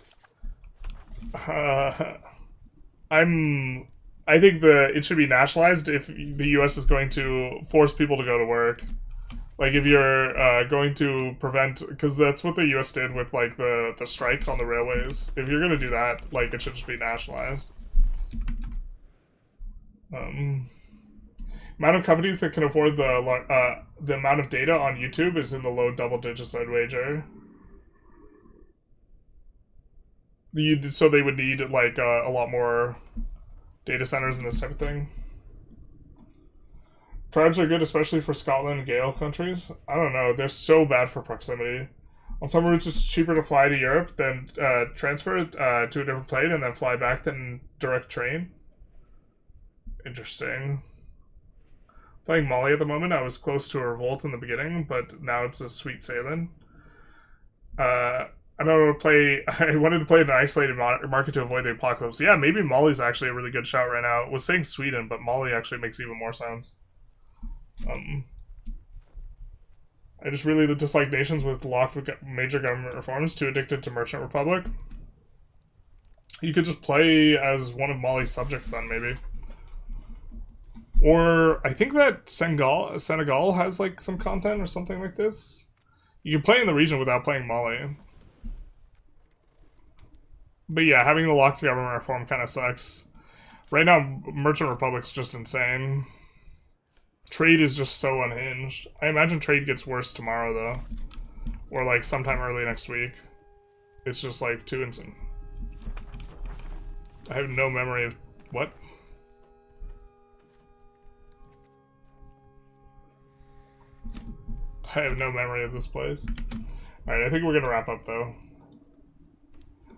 I think it should be nationalized if the U.S. is going to force people to go to work. Like if you're going to prevent, because that's what the U.S. did with like the strike on the railways. If you're gonna do that, like it should just be nationalized. Amount of companies that can afford the amount of data on YouTube is in the low double digits, I'd wager. So they would need like a lot more data centers and this type of thing. Tribes are good, especially for Scotland and Gale countries. I don't know, they're so bad for proximity. On some routes, it's cheaper to fly to Europe than transfer to a different plane and then fly back than direct train. Interesting. Playing Mali at the moment. I was close to a revolt in the beginning, but now it's a sweet sailing. I don't know to play. I wanted to play in an isolated market to avoid the apocalypse. Yeah, maybe Mali's actually a really good shot right now. I was saying Sweden, but Mali actually makes even more sense. I just really dislike nations with locked major government reforms, too addicted to merchant republic. You could just play as one of Mali's subjects then, maybe. Or I think that Senegal has like some content or something like this. You can play in the region without playing Mali. But yeah, having the locked government reform kind of sucks. Right now, Merchant Republic's just insane. Trade is just so unhinged. I imagine trade gets worse tomorrow, though. Or, like, sometime early next week. It's just, like, too insane. I have no memory of... What? I have no memory of this place. Alright, I think we're gonna wrap up, though.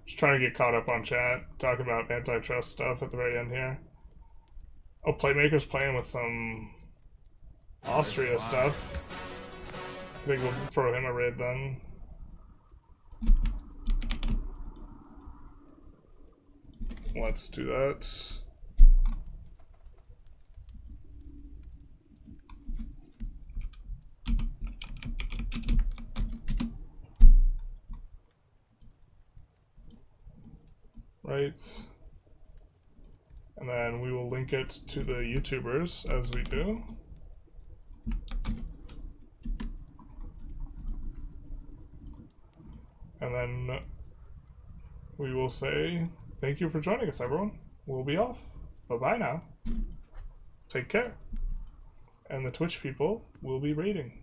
Just trying to get caught up on chat. Talking about antitrust stuff at the very end here. Oh, Playmaker's playing with some... Austria stuff. I think we'll throw him a raid then. Let's do that. Right. And then we will link it to the YouTubers as we do. And then we will say thank you for joining us, everyone. We'll be off. Bye-bye now. Take care. And the Twitch people will be raiding.